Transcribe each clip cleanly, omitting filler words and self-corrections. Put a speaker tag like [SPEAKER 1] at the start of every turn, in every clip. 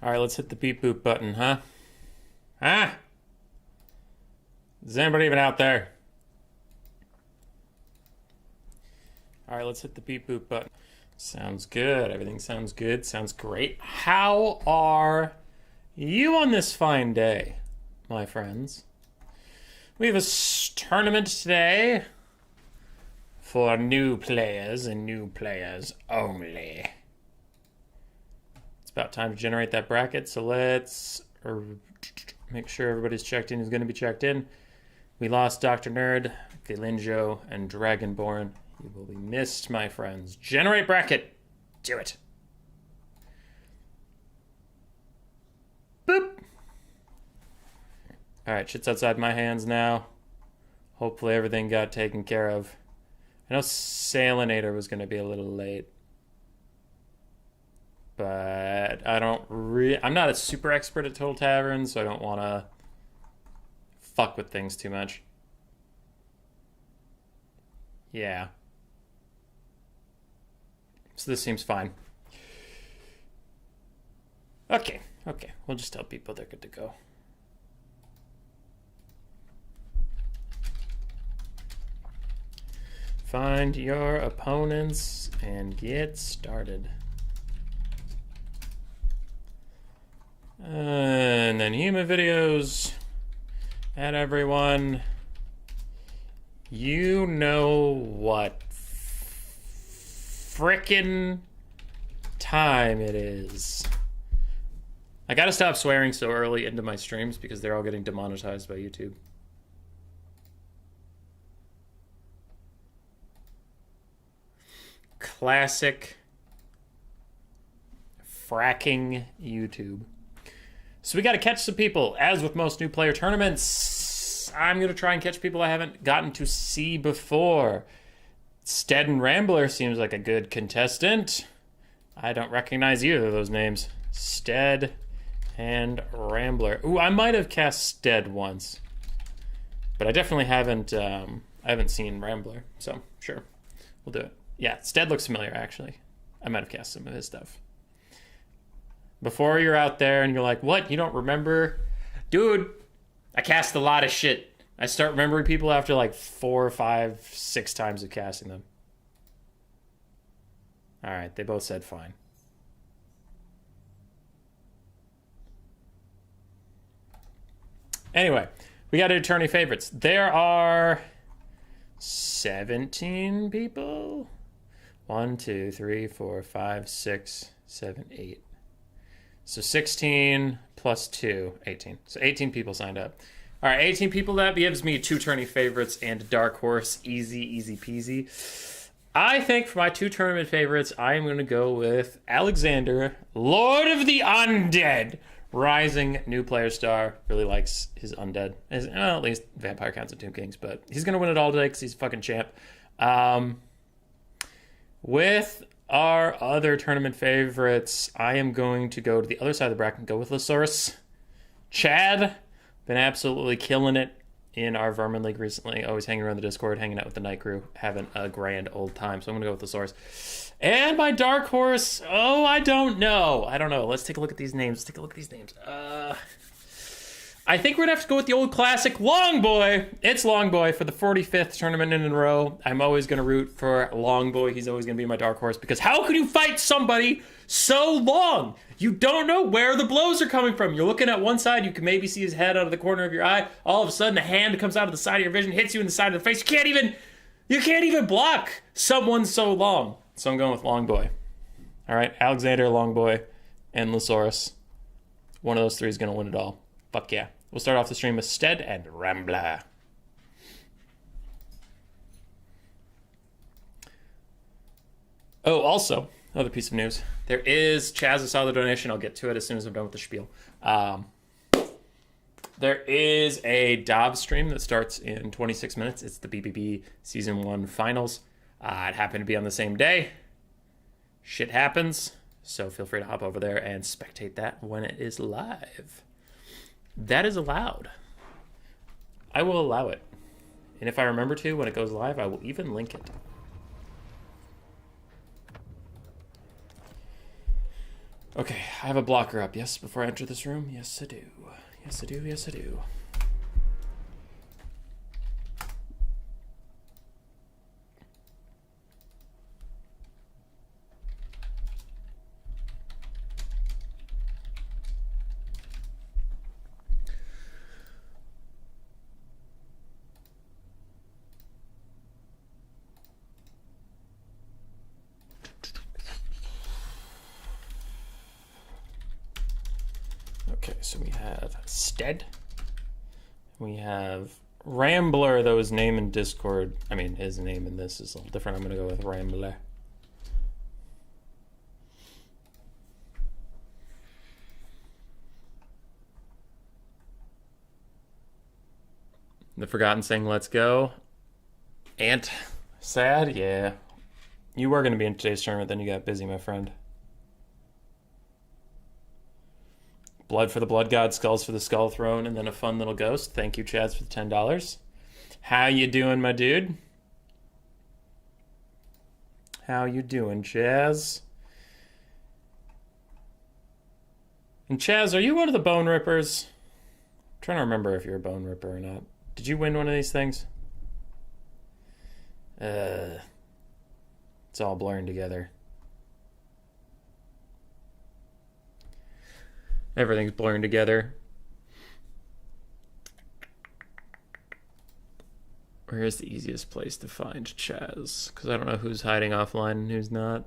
[SPEAKER 1] Alright, let's hit the beep boop button, huh? Huh? Is anybody even out there? Alright, let's hit the beep boop button. Sounds good. Everything sounds good. Sounds great. How are you on this fine day, my friends? We have a tournament today for new players and new players only. It's about time to generate that bracket, so let's make sure everybody's checked in who's going to be checked in. We lost Dr. Nerd, Galinjo, and Dragonborn. You will be missed, my friends. Generate bracket. Do it. Boop. Alright, shit's outside my hands now. Hopefully everything got taken care of. I know Salinator was going to be a little late. But I'm not a super expert at Total Tavern, so I don't want to fuck with things too much. Yeah. So this seems fine. Okay. We'll just tell people they're good to go. Find your opponents and get started. And then human videos. Add everyone. You know what frickin' time it is. I gotta stop swearing so early into my streams because they're all getting demonetized by YouTube. Classic fracking YouTube. So we got to catch some people. As with most new player tournaments, I'm going to try and catch people I haven't gotten to see before. Stead and Rambler seems like a good contestant. I don't recognize either of those names. Stead and Rambler. Ooh, I might have cast Stead once. But I definitely haven't seen Rambler. So, sure. We'll do it. Yeah, Stead looks familiar, actually. I might have cast some of his stuff. Before you're out there and you're like, what? You don't remember? Dude, I cast a lot of shit. I start remembering people after like 4, 5, 6 times of casting them. Alright, they both said fine. Anyway, we got to do tourney favorites. There are 17 people. 1, 2, 3, 4, 5, 6, 7, 8. So 16 plus 2, 18. So 18 people signed up. All right, 18 people. That gives me 2 tourney favorites and a dark horse. Easy peasy. I think for my 2 tournament favorites, I am going to go with Alexander, Lord of the Undead. Rising new player star. Really likes his undead. Well, at least Vampire counts at Tomb Kings, but he's going to win it all today because he's a fucking champ. With our other tournament favorites, I am going to go to the other side of the bracket and go with Losaurus. Chad, been absolutely killing it in our Vermin League recently. Always hanging around the Discord, hanging out with the night crew, having a grand old time. So I'm going to go with Losaurus. And my dark horse, I don't know. Let's take a look at these names. I think we're going to have to go with the old classic Longboy. It's Longboy for the 45th tournament in a row. I'm always going to root for Longboy. He's always going to be my dark horse because how can you fight somebody so long? You don't know where the blows are coming from. You're looking at one side, you can maybe see his head out of the corner of your eye. All of a sudden, a hand comes out of the side of your vision, hits you in the side of the face. You can't even block someone so long. So I'm going with Longboy. All right, Alexander, Longboy, and Losaurus. One of those 3 is going to win it all. Fuck yeah. We'll start off the stream with Stead and Rambler. Oh, also, another piece of news. There is Chaz, I saw the donation. I'll get to it as soon as I'm done with the spiel. There is a Dobbs stream that starts in 26 minutes. It's the BBB Season 1 Finals. It happened to be on the same day. Shit happens. So feel free to hop over there and spectate that when it is live. That is allowed. I will allow it. And if I remember to, when it goes live, I will even link it. Okay, I have a blocker up, yes, before I enter this room? Yes, I do. Yes, I do. Yes, I do. Okay, so we have Stead. We have Rambler, though his name in Discord, I mean, his name in this is a little different. I'm going to go with Rambler. The Forgotten saying, let's go. Ant. Sad? Yeah. You were going to be in today's tournament, then you got busy, my friend. Blood for the Blood God, Skulls for the Skull Throne, and then a fun little ghost. Thank you, Chaz, for the $10. How you doing, my dude? How you doing, Chaz? And Chaz, are you one of the Bone Rippers? I'm trying to remember if you're a Bone Ripper or not. Did you win one of these things? It's all blurring together. Everything's blurring together. Where is the easiest place to find Chaz? Because I don't know who's hiding offline and who's not.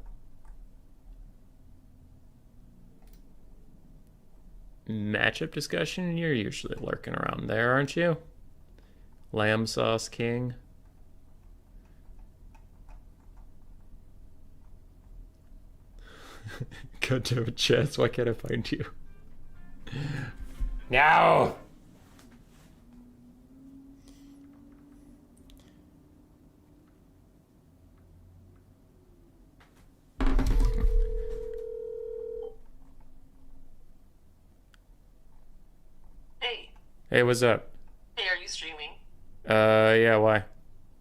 [SPEAKER 1] Matchup discussion? You're usually lurking around there, aren't you? Lamb Sauce King. Go to a Chaz. Why can't I find you? No!
[SPEAKER 2] Hey.
[SPEAKER 1] Hey, what's up?
[SPEAKER 2] Hey, are you streaming?
[SPEAKER 1] Yeah, why?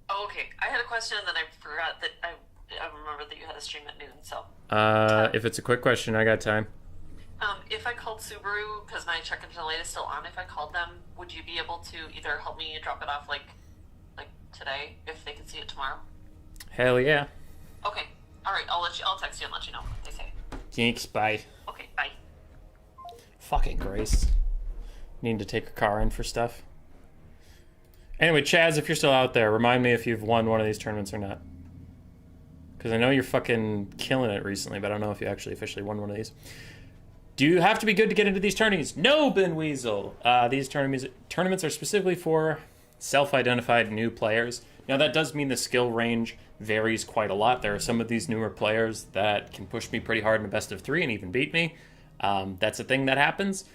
[SPEAKER 2] Oh, okay. I had a question and then I forgot that I remembered that you had a stream at noon, so.
[SPEAKER 1] If it's a quick question, I got time.
[SPEAKER 2] If I called Subaru, because my check-in to the late is still on, if I called them, would you be able to either help me drop it off, like today, if they can see it tomorrow?
[SPEAKER 1] Hell yeah.
[SPEAKER 2] Okay. Alright, I'll text you and let you know what they say.
[SPEAKER 1] Thanks, bye.
[SPEAKER 2] Okay, bye.
[SPEAKER 1] Fucking Grace. Need to take her car in for stuff. Anyway, Chaz, if you're still out there, remind me if you've won one of these tournaments or not. Because I know you're fucking killing it recently, but I don't know if you actually officially won one of these. Do you have to be good to get into these tourneys? No, Ben Weasel. These tournaments are specifically for self-identified new players. Now, that does mean the skill range varies quite a lot. There are some of these newer players that can push me pretty hard in a best of 3 and even beat me. That's a thing that happens.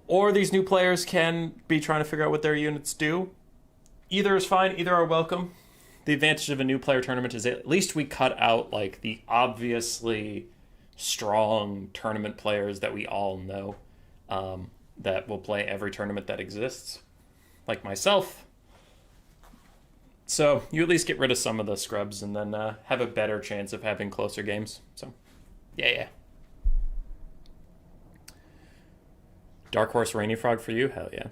[SPEAKER 1] Or these new players can be trying to figure out what their units do. Either is fine. Either are welcome. The advantage of a new player tournament is at least we cut out like the obviously strong tournament players that we all know that will play every tournament that exists, like myself. So you at least get rid of some of the scrubs and then have a better chance of having closer games. So, yeah. Dark Horse Rainy Frog for you? Hell yeah.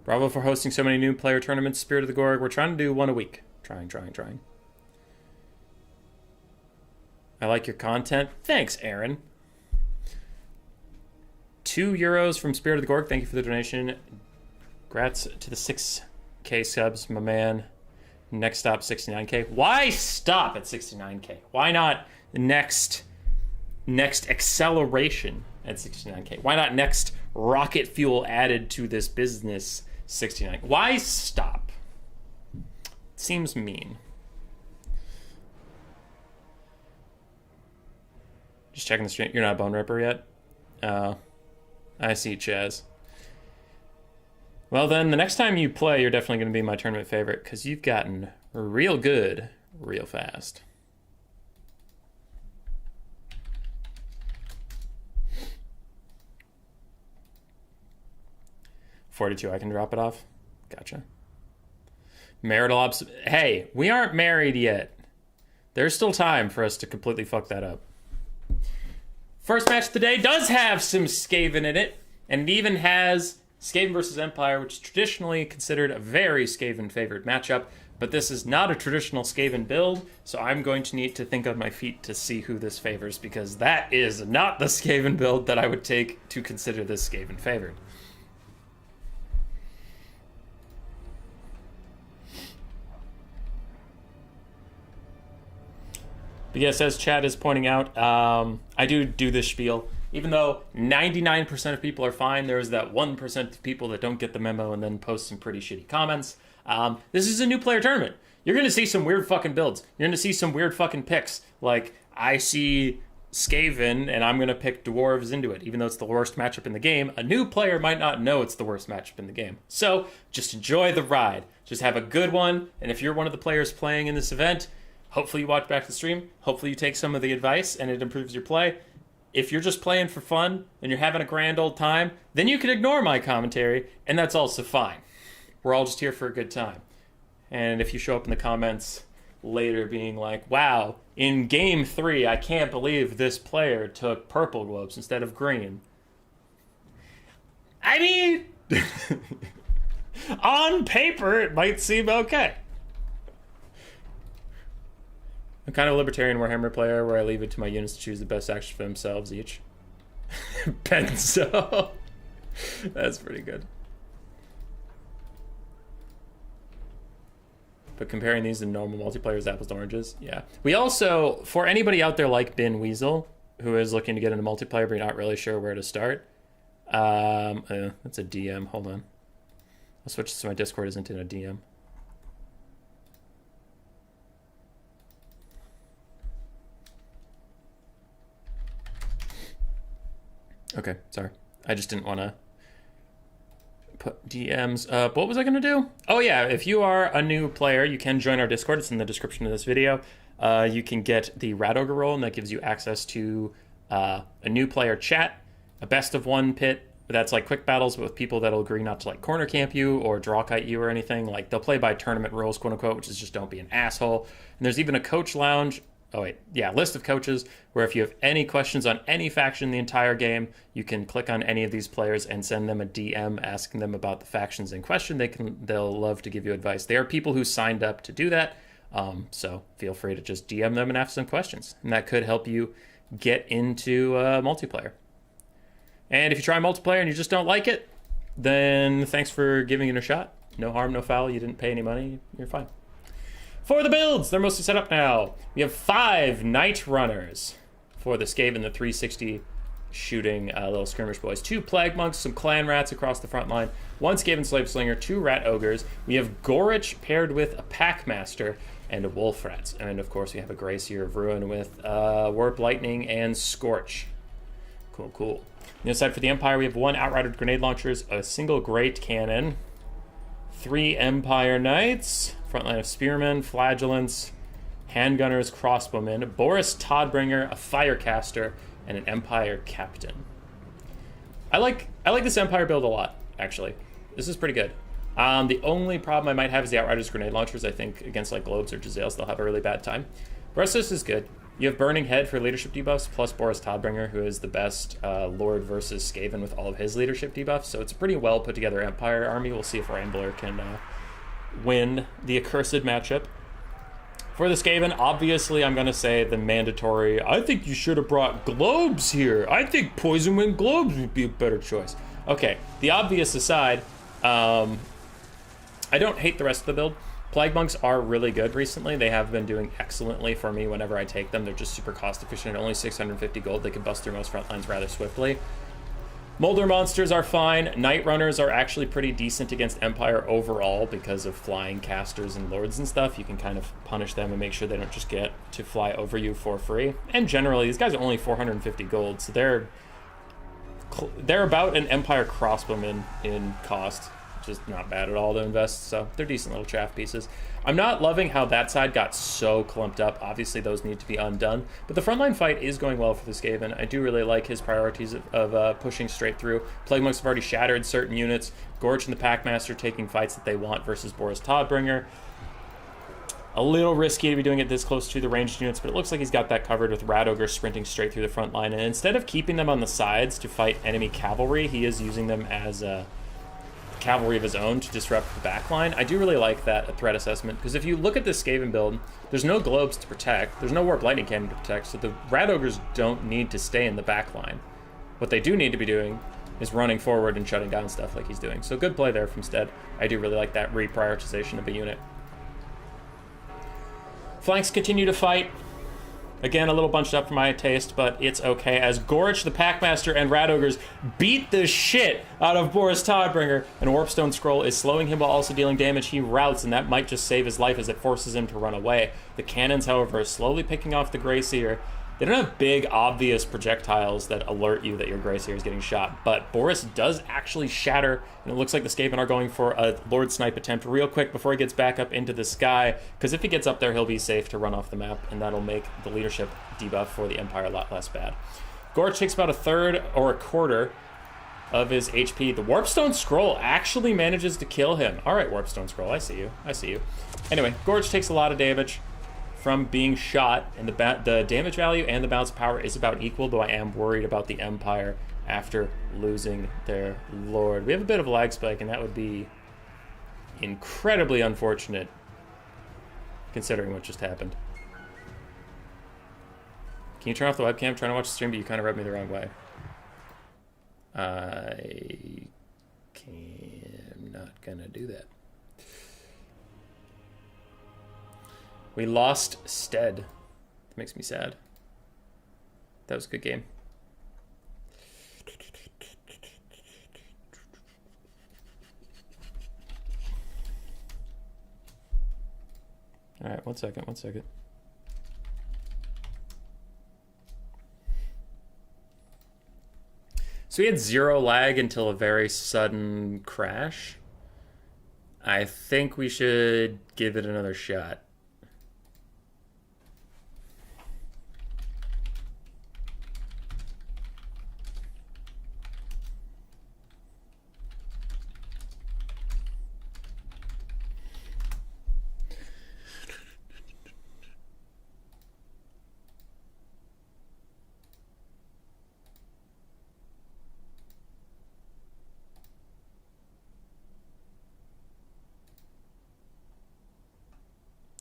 [SPEAKER 1] Bravo for hosting so many new player tournaments. Spirit of the Gorg. We're trying to do one a week. Trying. I like your content. Thanks, Aaron. €2 from Spirit of the Gorg. Thank you for the donation. Congrats to the 6K subs, my man. Next stop, 69K. Why stop at 69K? Why not next acceleration at 69K? Why not next rocket fuel added to this business, 69? Why stop? Seems mean. Just checking the stream. You're not a Bone Ripper yet? I see, Chaz. Well then, the next time you play, you're definitely going to be my tournament favorite, because you've gotten real good real fast. $42, I can drop it off? Gotcha. Marital ops. Hey, we aren't married yet. There's still time for us to completely fuck that up. First match of the day does have some Skaven in it, and it even has Skaven versus Empire, which is traditionally considered a very Skaven-favored matchup, but this is not a traditional Skaven build, so I'm going to need to think on my feet to see who this favors, because that is not the Skaven build that I would take to consider this Skaven favored. But yes, as Chad is pointing out, I do this spiel. Even though 99% of people are fine, there's that 1% of people that don't get the memo and then post some pretty shitty comments. This is a new player tournament. You're going to see some weird fucking builds. You're going to see some weird fucking picks. Like, I see Skaven, and I'm going to pick Dwarves into it, even though it's the worst matchup in the game. A new player might not know it's the worst matchup in the game. So, just enjoy the ride. Just have a good one, and if you're one of the players playing in this event, hopefully you watch back the stream. Hopefully you take some of the advice, and it improves your play. If you're just playing for fun and you're having a grand old time, then you can ignore my commentary, and that's also fine. We're all just here for a good time. And if you show up in the comments later being like, wow, in game 3, I can't believe this player took purple globes instead of green. I mean, on paper, it might seem okay. I'm kind of a libertarian Warhammer player where I leave it to my units to choose the best action for themselves each. Benzo. That's pretty good. But comparing these to normal multiplayer is apples to oranges. Yeah. We also, for anybody out there like Ben Weasel, who is looking to get into multiplayer but you're not really sure where to start. That's a DM. Hold on. I'll switch so my Discord isn't in a DM. Okay, sorry. I just didn't want to put DMs. What was I going to do? Oh yeah, if you are a new player, you can join our Discord. It's in the description of this video. You can get the Rat Ogre role, and that gives you access to a new player chat, a best of one pit. That's like quick battles with people that'll agree not to like corner camp you or draw kite you or anything. Like they'll play by tournament rules, quote unquote, which is just don't be an asshole. And there's even a coach lounge. Oh wait, yeah, list of coaches where if you have any questions on any faction in the entire game, you can click on any of these players and send them a DM asking them about the factions in question. They'll love to give you advice. They are people who signed up to do that, so feel free to just DM them and ask some questions, and that could help you get into multiplayer. And if you try multiplayer and you just don't like it, then thanks for giving it a shot. No harm, no foul. You didn't pay any money. You're fine. For the builds, they're mostly set up now. We have 5 Night Runners for the Skaven, the 360 shooting little skirmish boys. 2 Plague Monks, some Clan Rats across the front line. 1 Skaven Slave Slinger, 2 Rat Ogres. We have Gorich paired with a Packmaster and a Wolf Rats. And of course we have a Gracier of Ruin with Warp Lightning and Scorch. Cool, cool. On the other side for the Empire, we have 1 Outrider Grenade Launchers, a single Great Cannon, 3 Empire Knights, front line of Spearmen, Flagellants, Handgunners, Crossbowmen, Boris Todbringer, a Firecaster, and an Empire Captain. I like this Empire build a lot, actually. This is pretty good. The only problem I might have is the Outriders Grenade Launchers. I think against like Globes or Jezzails, they'll have a really bad time. The rest of this is good. You have Burning Head for leadership debuffs, plus Boris Todbringer, who is the best Lord versus Skaven with all of his leadership debuffs. So it's a pretty well put together Empire army. We'll see if Rambler can win the accursed matchup. For the Skaven, obviously I'm going to say the mandatory, I think you should have brought Globes here. I think Poison Wind Globes would be a better choice. Okay, the obvious aside, I don't hate the rest of the build. Plague Monks are really good recently. They have been doing excellently for me whenever I take them. They're just super cost efficient. At only 650 gold, they can bust through most front lines rather swiftly. Molder Monsters are fine. Night Runners are actually pretty decent against Empire overall because of flying casters and lords and stuff. You can kind of punish them and make sure they don't just get to fly over you for free. And generally, these guys are only 450 gold, so they're about an Empire Crossbowman in cost. Just not bad at all to invest, so they're decent little chaff pieces. I'm not loving how that side got so clumped up. Obviously, those need to be undone, but the frontline fight is going well for the Skaven. I do really like his priorities of pushing straight through. Plague Monks have already shattered certain units. Gorge and the Packmaster taking fights that they want versus Boris Todbringer. A little risky to be doing it this close to the ranged units, but it looks like he's got that covered with Rat Ogre sprinting straight through the front line. And instead of keeping them on the sides to fight enemy cavalry, he is using them as cavalry of his own to disrupt the back line. I do really like that threat assessment, because if you look at this Skaven build, there's no globes to protect, there's no Warp Lightning Cannon to protect, so the Rat Ogres don't need to stay in the back line. What they do need to be doing is running forward and shutting down stuff like he's doing. So good play there from Stead. I do really like that reprioritization of a unit. Flanks continue to fight. Again, a little bunched up for my taste, but it's okay, as Gorich, the Packmaster, and Rat Ogres beat the shit out of Boris Todbringer, and Warpstone Scroll is slowing him while also dealing damage. He routs, and that might just save his life as it forces him to run away. The cannons, however, are slowly picking off the Greyseer. They don't have big, obvious projectiles that alert you that your Greyseer is getting shot, but Boris does actually shatter, and it looks like the Skaven are going for a Lord Snipe attempt real quick before he gets back up into the sky, because if he gets up there, he'll be safe to run off the map, and that'll make the leadership debuff for the Empire a lot less bad. Gorge takes about a third or a quarter of his HP. The Warpstone Scroll actually manages to kill him. All right, Warpstone Scroll, I see you. I see you. Anyway, Gorge takes a lot of damage from being shot, and the damage value and the bounce power is about equal, though I am worried about the Empire after losing their Lord. We have a bit of a lag spike, and that would be incredibly unfortunate considering what just happened. Can you turn off the webcam? I'm trying to watch the stream, but you kind of rubbed me the wrong way. I'm not gonna do that. We lost Stead. That makes me sad. That was a good game. All right, one second. So we had 0 lag until a very sudden crash. I think we should give it another shot.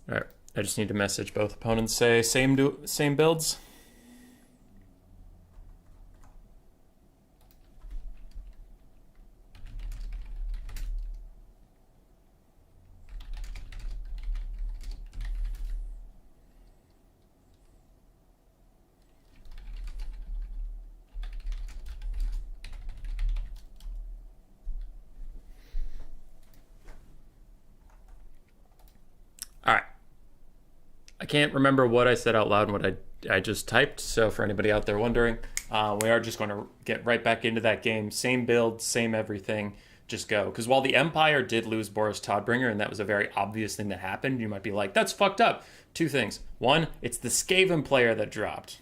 [SPEAKER 1] All right, I just need to message both opponents, say same builds. All right. I can't remember what I said out loud and what I just typed, so for anybody out there wondering, we are just going to get right back into that game. Same build, same everything, just go. Because while the Empire did lose Boris Todbringer, and that was a very obvious thing that happened, you might be like, that's fucked up. 2 things. 1, it's the Skaven player that dropped,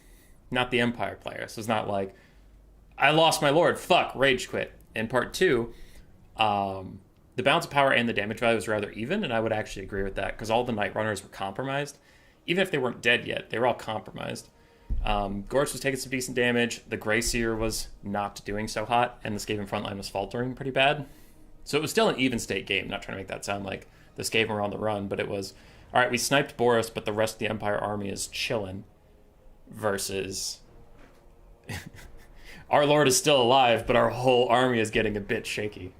[SPEAKER 1] not the Empire player. So it's not like, I lost my lord, fuck, rage quit. And part 2, the bounce power and the damage value was rather even, and I would actually agree with that, because all the Night Runners were compromised. Even if they weren't dead yet, they were all compromised. Gorge was taking some decent damage. The Greyseer was not doing so hot, and the Skaven frontline was faltering pretty bad. So it was still an even state game. Not trying to make that sound like the Skaven were on the run, but it was, all right, we sniped Boris, but the rest of the Empire army is chilling. Versus, our Lord is still alive, but our whole army is getting a bit shaky.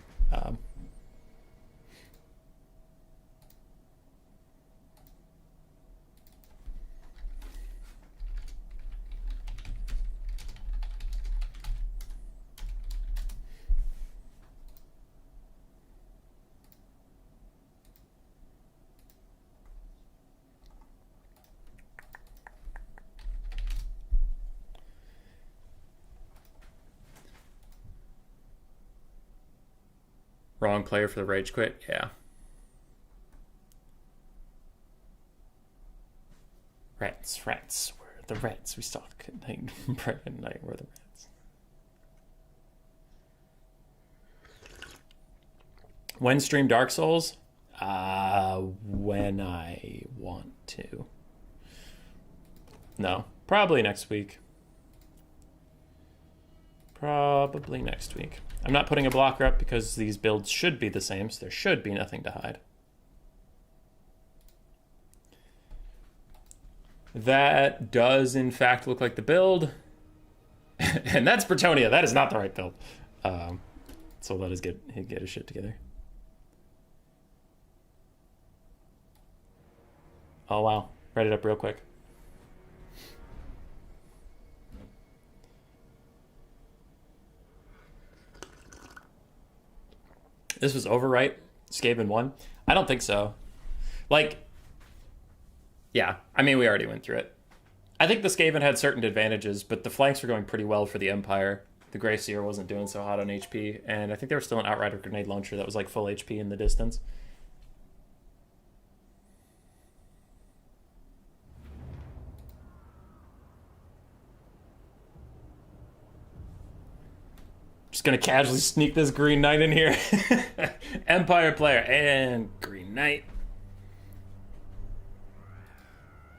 [SPEAKER 1] Wrong player for the rage quit? Yeah. Rats. We're the rats. We stalk at night. Private night. We're the rats. When stream Dark Souls? When I want to. No, probably next week. Probably next week. I'm not putting a blocker up because these builds should be the same, so there should be nothing to hide. That does, in fact, look like the build. And that's Bretonia. That is not the right build. So let us get his shit together. Oh, wow. Write it up real quick. This was overwrite. Skaven won. I don't think so. Like, yeah. I mean, we already went through it. I think the Skaven had certain advantages, but the flanks were going pretty well for the Empire. The Grey Seer wasn't doing so hot on HP, and I think there was still an Outrider grenade launcher that was like full HP in the distance. Just gonna casually sneak this Green Knight in here. Empire player and Green Knight.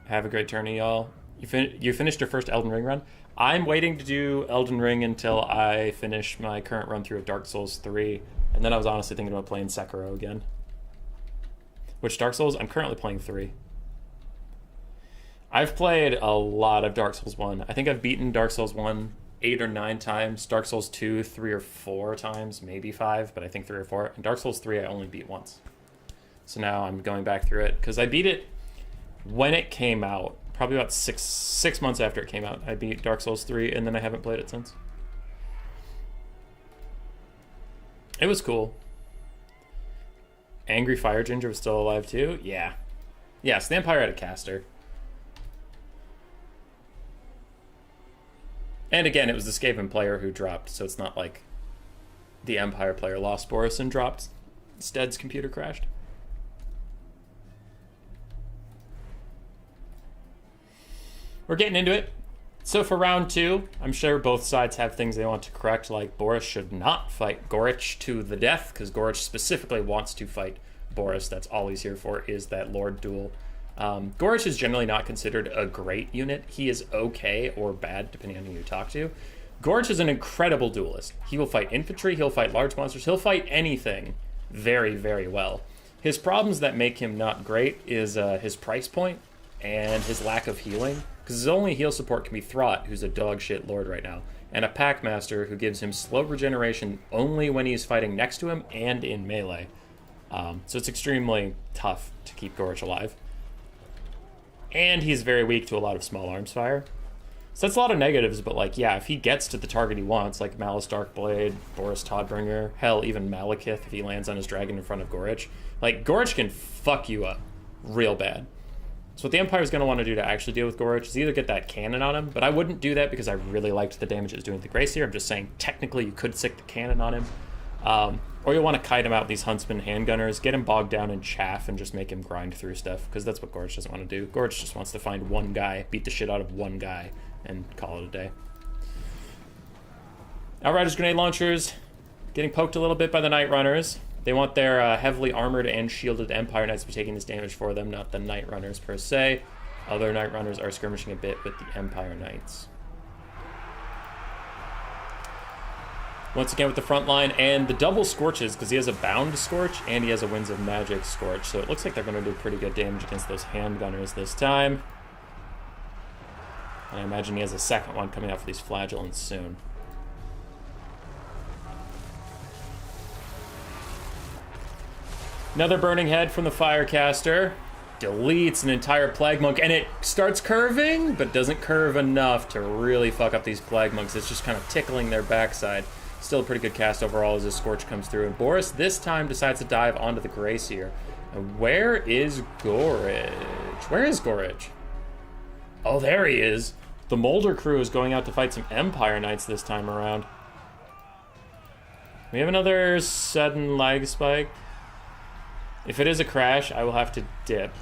[SPEAKER 1] Have a great tourney, y'all. You finished your first Elden Ring run? I'm waiting to do Elden Ring until I finish my current run through of Dark Souls 3, and then I was honestly thinking about playing Sekiro again. Which Dark Souls? I'm currently playing 3. I've played a lot of Dark Souls 1. I think I've beaten Dark Souls 1 8 or 9 times. Dark Souls 2 3 or 4 times, maybe 5, but I think 3 or 4. And Dark Souls 3 I only beat once. So now I'm going back through it because I beat it when it came out. Probably about six months after it came out, I beat Dark Souls 3, and then I haven't played it since. It was cool. Angry Fire Ginger was still alive too? Yeah. Yes, the Empire had a caster. And again, it was the Skaven player who dropped, so it's not like the Empire player lost Boris and dropped. Stead's computer crashed. We're getting into it. So for round 2, I'm sure both sides have things they want to correct, like Boris should not fight Gorich to the death, because Gorich specifically wants to fight Boris. That's all he's here for, is that Lord duel. Gorich is generally not considered a great unit. He is okay or bad, depending on who you talk to. Gorich is an incredible duelist. He will fight infantry, he'll fight large monsters, he'll fight anything very, very well. His problems that make him not great is his price point and his lack of healing. Because his only heal support can be Throt, who's a dog shit lord right now, and a Packmaster who gives him slow regeneration only when he's fighting next to him and in melee. So it's extremely tough to keep Gorich alive. And he's very weak to a lot of small arms fire. So that's a lot of negatives, but like, yeah, if he gets to the target he wants, like Malice Darkblade, Boris Todbringer, hell, even Malekith if he lands on his dragon in front of Gorich, like, Gorich can fuck you up real bad. So what the Empire's going to want to do to actually deal with Gorich is either get that cannon on him, but I wouldn't do that because I really liked the damage it was doing with the Grey Seer. I'm just saying, technically, you could stick the cannon on him. Or you'll want to kite him out with these Huntsman handgunners, get him bogged down in chaff, and just make him grind through stuff, because that's what Gorich doesn't want to do. Gorich just wants to find one guy, beat the shit out of one guy, and call it a day. Outriders grenade launchers, getting poked a little bit by the Night Runners. They want their heavily armored and shielded Empire Knights to be taking this damage for them, not the Night Runners per se. Other Night Runners are skirmishing a bit with the Empire Knights. Once again with the front line, and the double Scorches, because he has a Bound Scorch and he has a Winds of Magic Scorch, so it looks like they're going to do pretty good damage against those handgunners this time. And I imagine he has a second one coming out for these Flagellants soon. Another Burning Head from the Firecaster. Deletes an entire Plague Monk, and it starts curving, but doesn't curve enough to really fuck up these Plague Monks. It's just kind of tickling their backside. Still a pretty good cast overall as his Scorch comes through. And Boris this time decides to dive onto the Grey Seer. And where is Gorich? Where is Gorich? Oh, there he is. The Molder crew is going out to fight some Empire Knights this time around. We have another sudden lag spike. If it is a crash, I will have to dip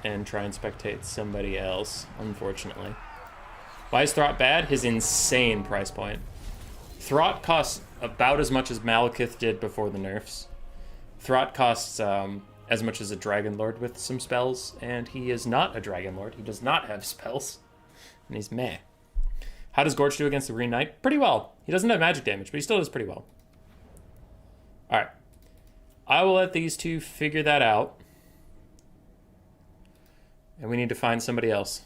[SPEAKER 1] and try and spectate somebody else, unfortunately. Why is Throt bad? His insane price point. Throt costs about as much as Malekith did before the nerfs. Throt costs as much as a Dragon Lord with some spells, and he is not a Dragon Lord. He does not have spells, and he's meh. How does Gorge do against the Green Knight? Pretty well. He doesn't have magic damage, but he still does pretty well. Alright. I will let these two figure that out. And we need to find somebody else.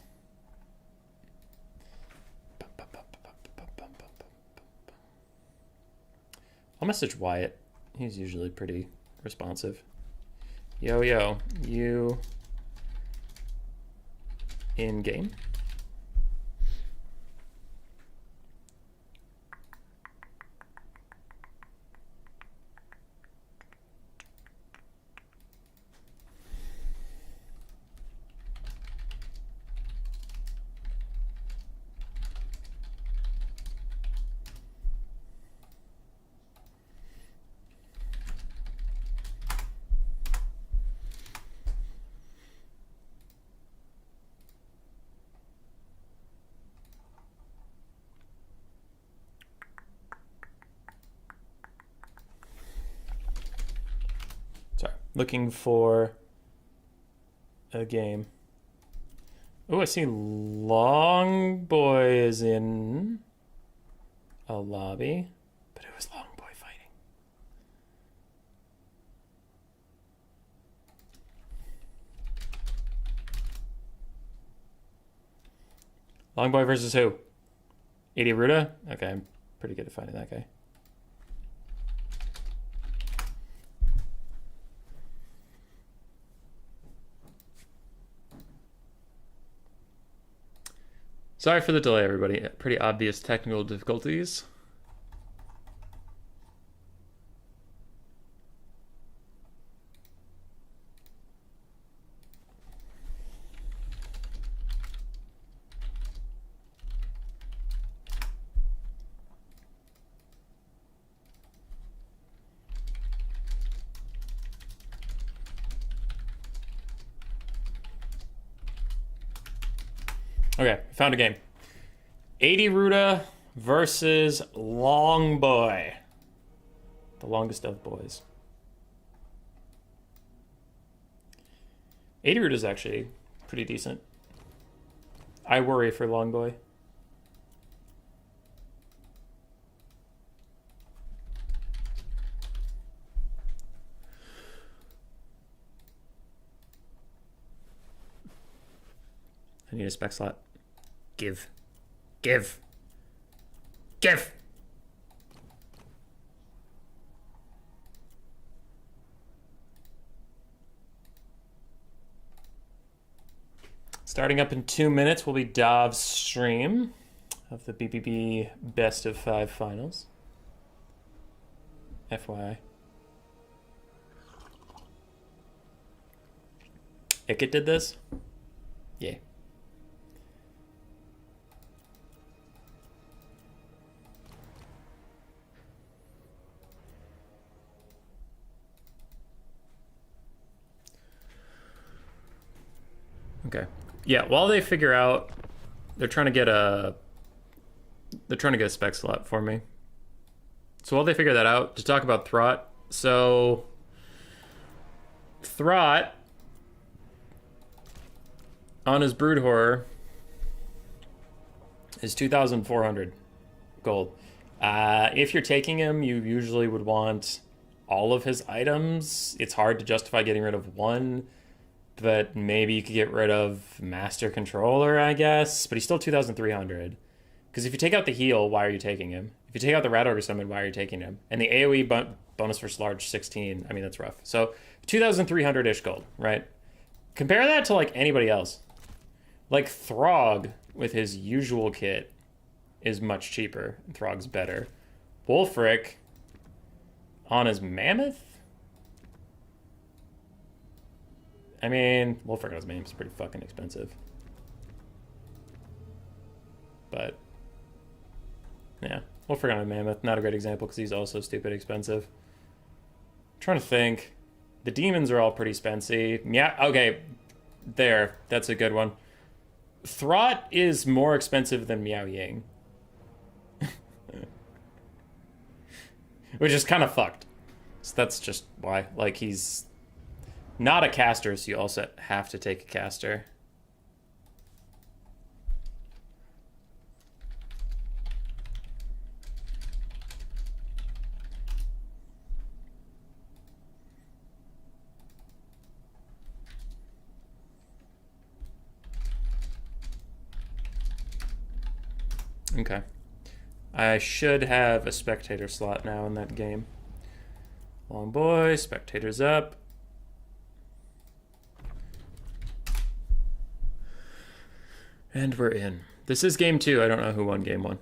[SPEAKER 1] I'll message Wyatt. He's usually pretty responsive. Yo, you in game? Looking for a game. Oh, I see Long Boy is in a lobby, but it was Long Boy fighting. Long Boy versus who? 80 Ruda? Okay, I'm pretty good at finding that guy. Sorry for the delay, everybody. Pretty obvious technical difficulties. Okay, found a game. 80 Ruda versus Long Boy. The longest of boys. 80 Ruda is actually pretty decent. I worry for Long Boy. I need a spec slot. Give. Starting up in 2 minutes will be Dov's stream of the BBB Best of 5 finals. FYI. Ickett did this? Yeah. Okay. Yeah, while they figure out, they're trying to get a spec slot for me. So while they figure that out, to talk about Throt. So Throt on his Brood Horror is 2,400 gold. If you're taking him, you usually would want all of his items. It's hard to justify getting rid of one. But maybe you could get rid of Master Controller, I guess. But he's still 2,300. Because if you take out the heal, why are you taking him? If you take out the Rat Ogre Summon, why are you taking him? And the AoE bonus versus large 16, I mean, that's rough. So 2,300-ish gold, right? Compare that to, like, anybody else. Like, Throg, with his usual kit, is much cheaper. Throg's better. Wulfric, on his Mammoth? I mean, Wulfric on his Mammoth is pretty fucking expensive. But, yeah. Wulfric on a Mammoth, not a great example because he's also stupid expensive. I'm trying to think. The demons are all pretty spency. Yeah, okay. There. That's a good one. Throt is more expensive than Miao Ying. Which is kind of fucked. So that's just why. Like, he's not a caster, so you also have to take a caster. Okay. I should have a spectator slot now in that game. Long boy, spectators up. And we're in. This is game 2. I don't know who won game 1.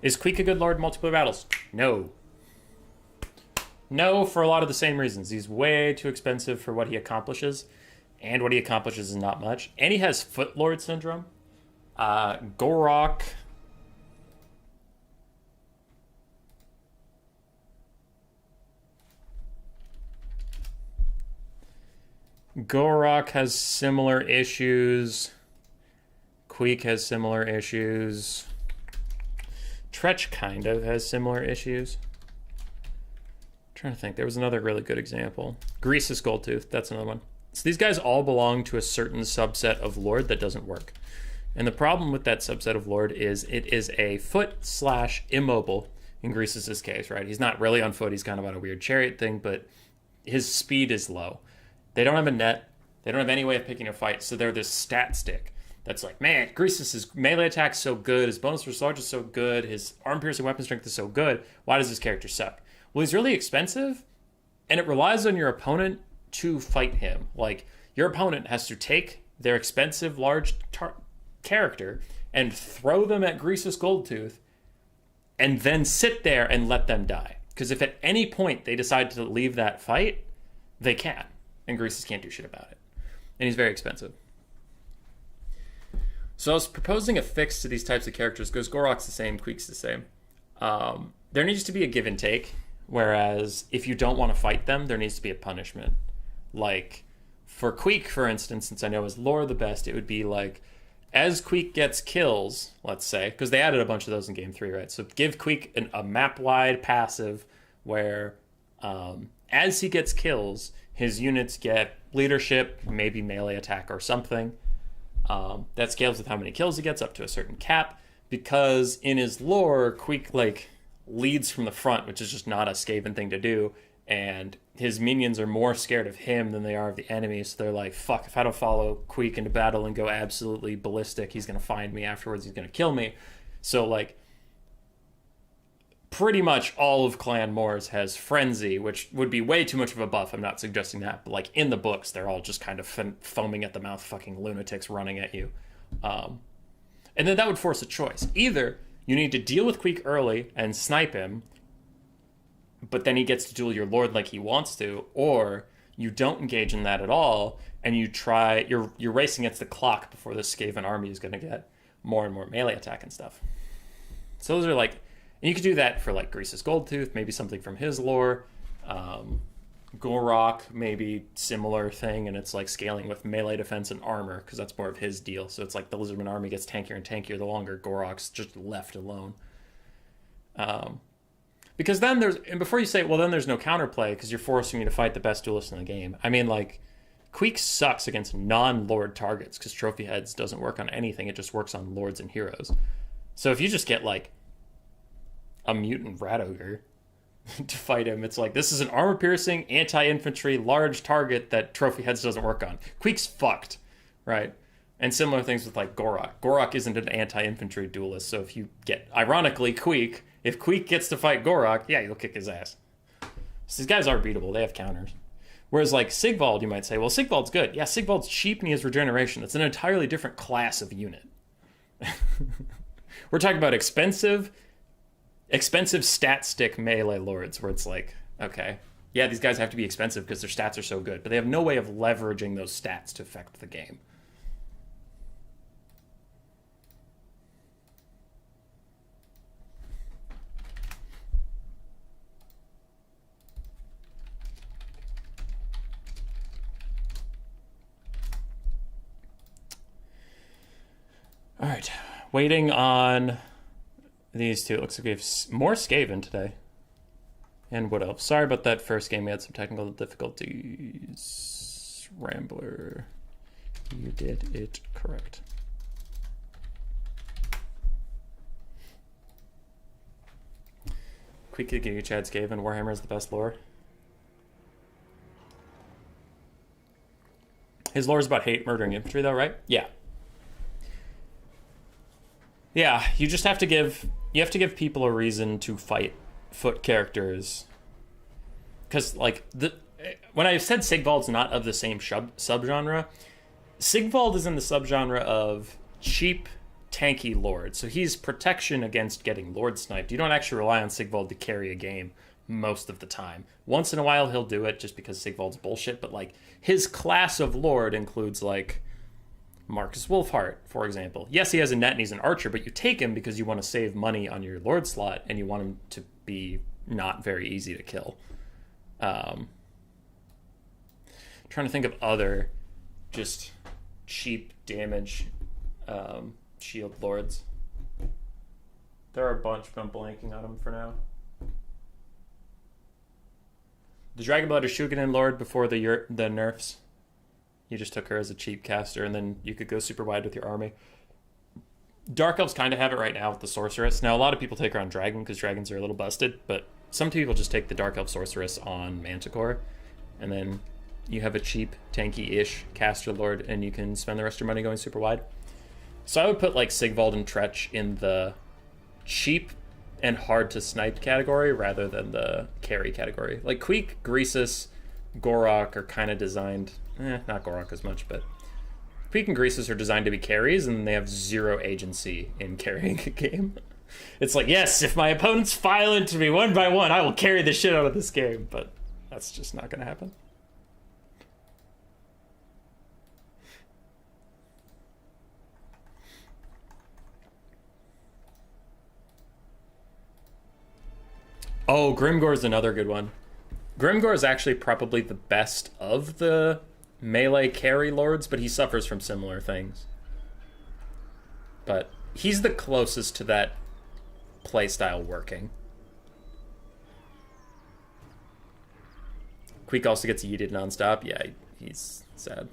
[SPEAKER 1] Is Queek a good lord in multiplayer battles? No. No, for a lot of the same reasons. He's way too expensive for what he accomplishes, and what he accomplishes is not much. And he has Foot Lord Syndrome. Gorok. Gorok has similar issues. Queek has similar issues. Tretch kind of has similar issues. I'm trying to think. There was another really good example. Grease's Goldtooth. That's another one. So these guys all belong to a certain subset of Lord that doesn't work. And the problem with that subset of Lord is it is a foot/immobile in Grease's case, right? He's not really on foot. He's kind of on a weird chariot thing, but his speed is low. They don't have a net. They don't have any way of picking a fight, so they're this stat stick. That's like, man, Grease's melee attack's so good, his bonus for large is so good, his arm-piercing weapon strength is so good, why does this character suck? Well, he's really expensive, and it relies on your opponent to fight him. Like, your opponent has to take their expensive, large character and throw them at Grease's Goldtooth, and then sit there and let them die. Because if at any point they decide to leave that fight, they can, and Grease's can't do shit about it. And he's very expensive. So I was proposing a fix to these types of characters because Gorok's the same, Queek's the same. There needs to be a give and take, whereas if you don't want to fight them, there needs to be a punishment. Like, for Queek, for instance, since I know his lore the best, it would be like, as Queek gets kills, let's say, because they added a bunch of those in Game 3, right? So give Queek a map-wide passive where as he gets kills, his units get leadership, maybe melee attack or something. That scales with how many kills he gets up to a certain cap, because in his lore, Queek like leads from the front, which is just not a Skaven thing to do, and his minions are more scared of him than they are of the enemy, so they're like, fuck, if I don't follow Queek into battle and go absolutely ballistic, he's going to find me afterwards, he's going to kill me. So like, pretty much all of Clan Moors has Frenzy, which would be way too much of a buff. I'm not suggesting that, but like in the books, they're all just kind of foaming at the mouth, fucking lunatics running at you. And then that would force a choice. Either you need to deal with Queek early and snipe him, but then he gets to duel your lord like he wants to, or you don't engage in that at all, and you try, you're racing against the clock before the Skaven army is going to get more and more melee attack and stuff. So those are like, and you could do that for like Grease's Goldtooth, maybe something from his lore. Gorok, maybe similar thing, and it's like scaling with melee defense and armor, because that's more of his deal. So it's like the Lizardman army gets tankier and tankier the longer Gorok's just left alone. Because then there's, and before you say, well, then there's no counterplay, because you're forcing me to fight the best duelist in the game. I mean, like, Queek sucks against non-lord targets, because Trophy Heads doesn't work on anything, it just works on lords and heroes. So if you just get like a mutant rat ogre to fight him, it's like, this is an armor-piercing, anti-infantry, large target that Trophy Heads doesn't work on. Queek's fucked, right? And similar things with like Gorok. Gorok isn't an anti-infantry duelist, so if you get, ironically, Queek, if Queek gets to fight Gorok, yeah, you'll kick his ass. So these guys are beatable, they have counters. Whereas like Sigvald, you might say, well, Sigvald's good. Yeah, Sigvald's cheap and he has regeneration. That's an entirely different class of unit. We're talking about expensive stat stick melee lords, where it's like, okay, yeah, these guys have to be expensive because their stats are so good, but they have no way of leveraging those stats to affect the game. All right, waiting on these two. It looks like we have more Skaven today. And what else? Sorry about that first game. We had some technical difficulties. Rambler, you did it correct. Quick kick you, Chad Skaven. Warhammer is the best lore. His lore is about hate, murdering infantry, though, right? Yeah. Yeah, you just have to give people a reason to fight foot characters. Because, like, when I said Sigvald's not of the same subgenre, Sigvald is in the subgenre of cheap, tanky lord. So he's protection against getting lord sniped. You don't actually rely on Sigvald to carry a game most of the time. Once in a while he'll do it just because Sigvald's bullshit, but, like, his class of lord includes, like, Marcus Wolfheart, for example. Yes, he has a net and he's an archer, but you take him because you want to save money on your lord slot and you want him to be not very easy to kill. Trying to think of other just cheap damage shield lords. There are a bunch, but I'm blanking on them for now. The Dragonblood is Shugenin Lord before the nerfs. You just took her as a cheap caster, and then you could go super wide with your army. Dark Elves kind of have it right now with the Sorceress. Now, a lot of people take her on Dragon because Dragons are a little busted, but some people just take the Dark Elf Sorceress on Manticore, and then you have a cheap, tanky-ish caster lord, and you can spend the rest of your money going super wide. So I would put, like, Sigvald and Tretch in the cheap and hard-to-snipe category rather than the carry category. Like, Queek, Greasus, Gorok are kind of designed... not Gorok as much, but Queek and Greasus are designed to be carries, and they have zero agency in carrying a game. It's like, yes, if my opponents file into me one by one, I will carry the shit out of this game, but that's just not going to happen. Oh, Grimgor is another good one. Grimgor is actually probably the best of the melee carry lords, but he suffers from similar things. But he's the closest to that playstyle working. Queek also gets yeeted nonstop. Yeah, he's sad.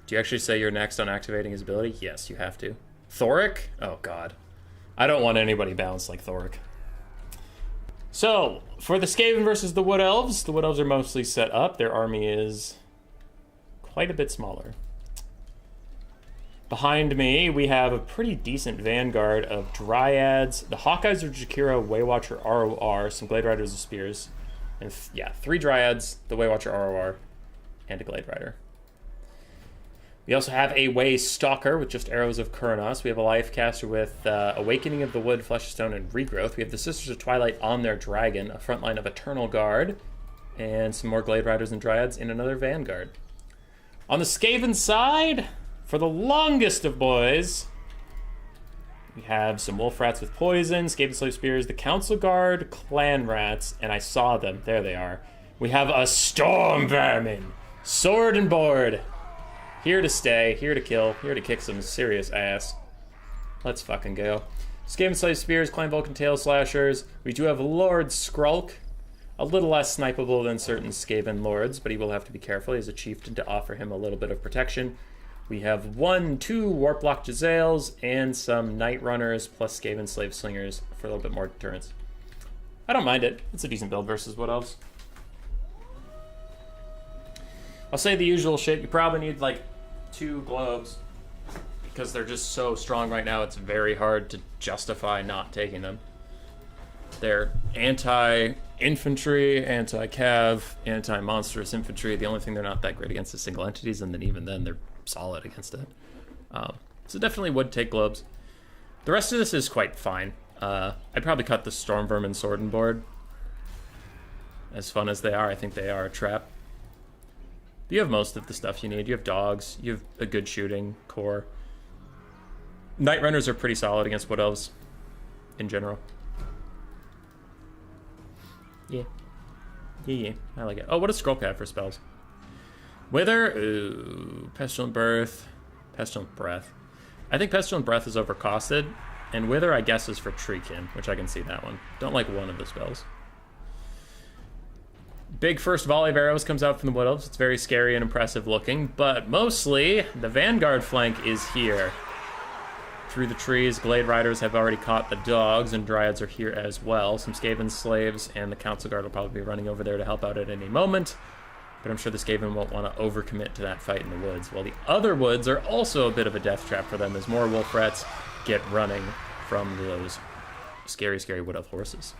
[SPEAKER 1] Do you actually say you're next on activating his ability? Yes, you have to. Thoric? Oh, God. I don't want anybody balanced like Thoric. So, for the Skaven versus the Wood Elves are mostly set up. Their army is quite a bit smaller. Behind me, we have a pretty decent vanguard of Dryads, the Hawkeyes of Jakira, Waywatcher ROR, some Glade Riders of Spears, and 3 Dryads, the Waywatcher ROR, and a Glade Rider. We also have a Way Stalker with just Arrows of Khorne. We have a Life Caster with Awakening of the Wood, Flesh of Stone, and Regrowth. We have the Sisters of Twilight on their Dragon, a front line of Eternal Guard, and some more Glade Riders and Dryads in another Vanguard. On the Skaven side, for the longest of boys, we have some Wolf Rats with Poison, Skaven Slave Spears, the Council Guard, Clan Rats, and I saw them. There they are. We have a Storm Vermin, Sword and Board. Here to stay, here to kill, here to kick some serious ass. Let's fucking go. Skaven Slave Spears, Clan Vulcan Tail Slashers. We do have Lord Skrulk. A little less snipeable than certain Skaven Lords, but he will have to be careful. He has a chieftain to offer him a little bit of protection. We have 2 Warplock Jezzails and some Night Runners plus Skaven Slave Slingers for a little bit more deterrence. I don't mind it. It's a decent build versus Wood Elves. I'll say the usual shit. You probably need, like, 2 globes because they're just so strong right now. It's very hard to justify not taking them. They're anti-infantry, anti-cav, anti-monstrous infantry. The only thing they're not that great against is single entities, and then even then they're solid against it. So definitely would take globes. The rest of this is quite fine. I'd probably cut the Storm Vermin Sword and Board. As fun as they are, I think they are a trap. You have most of the stuff you need. You have dogs. You have a good shooting core. Night Runners are pretty solid against Wood Elves in general. Yeah. I like it. Oh, what does Skrulk have for spells? Wither. Ooh. Pestilent Birth. Pestilent Breath. I think Pestilent Breath is overcosted, and Wither, I guess, is for Treekin, which I can see that one. Don't like one of the spells. Big first volley of arrows comes out from the Wood Elves. It's very scary and impressive looking, but mostly the Vanguard flank is here. Through the trees, Glade Riders have already caught the dogs, and Dryads are here as well. Some Skaven slaves and the Council Guard will probably be running over there to help out at any moment, but I'm sure the Skaven won't want to overcommit to that fight in the woods. While the other woods are also a bit of a death trap for them as more wolf rats get running from those scary, scary Wood Elf horses.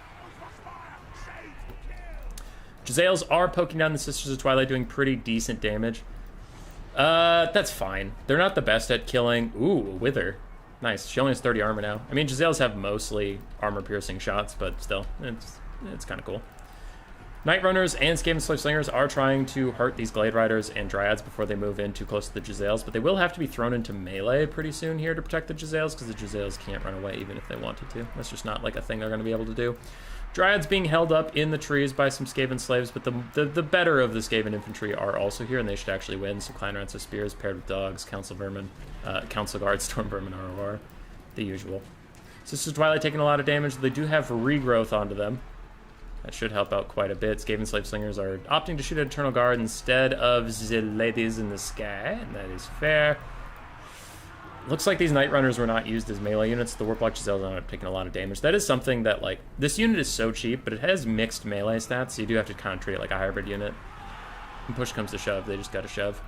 [SPEAKER 1] Jezzails are poking down the Sisters of Twilight, doing pretty decent damage. That's fine. They're not the best at killing. Ooh, Wither. Nice. She only has 30 armor now. I mean, Jezzails have mostly armor-piercing shots, but still, it's kind of cool. Night Runners and Skaven Slave Slingers are trying to hurt these Glade Riders and Dryads before they move in too close to the Jezzails, but they will have to be thrown into melee pretty soon here to protect the Jezzails, because the Jezzails can't run away even if they wanted to. That's just not like a thing they're going to be able to do. Dryads being held up in the trees by some Skaven slaves, but the better of the Skaven infantry are also here, and they should actually win. So Clan Rats with spears paired with dogs, Council Vermin, Council Guards, Storm Vermin, ROR, the usual. Sisters of Twilight taking a lot of damage. They do have regrowth onto them. That should help out quite a bit. Skaven Slave Slingers are opting to shoot at Eternal Guard instead of the ladies in the sky, and that is fair. Looks like these Night Runners were not used as melee units. The Warplock Jezzails ended up taking a lot of damage. That is something that, like, this unit is so cheap, but it has mixed melee stats, so you do have to kind of treat it like a hybrid unit. When push comes to shove, they just gotta shove.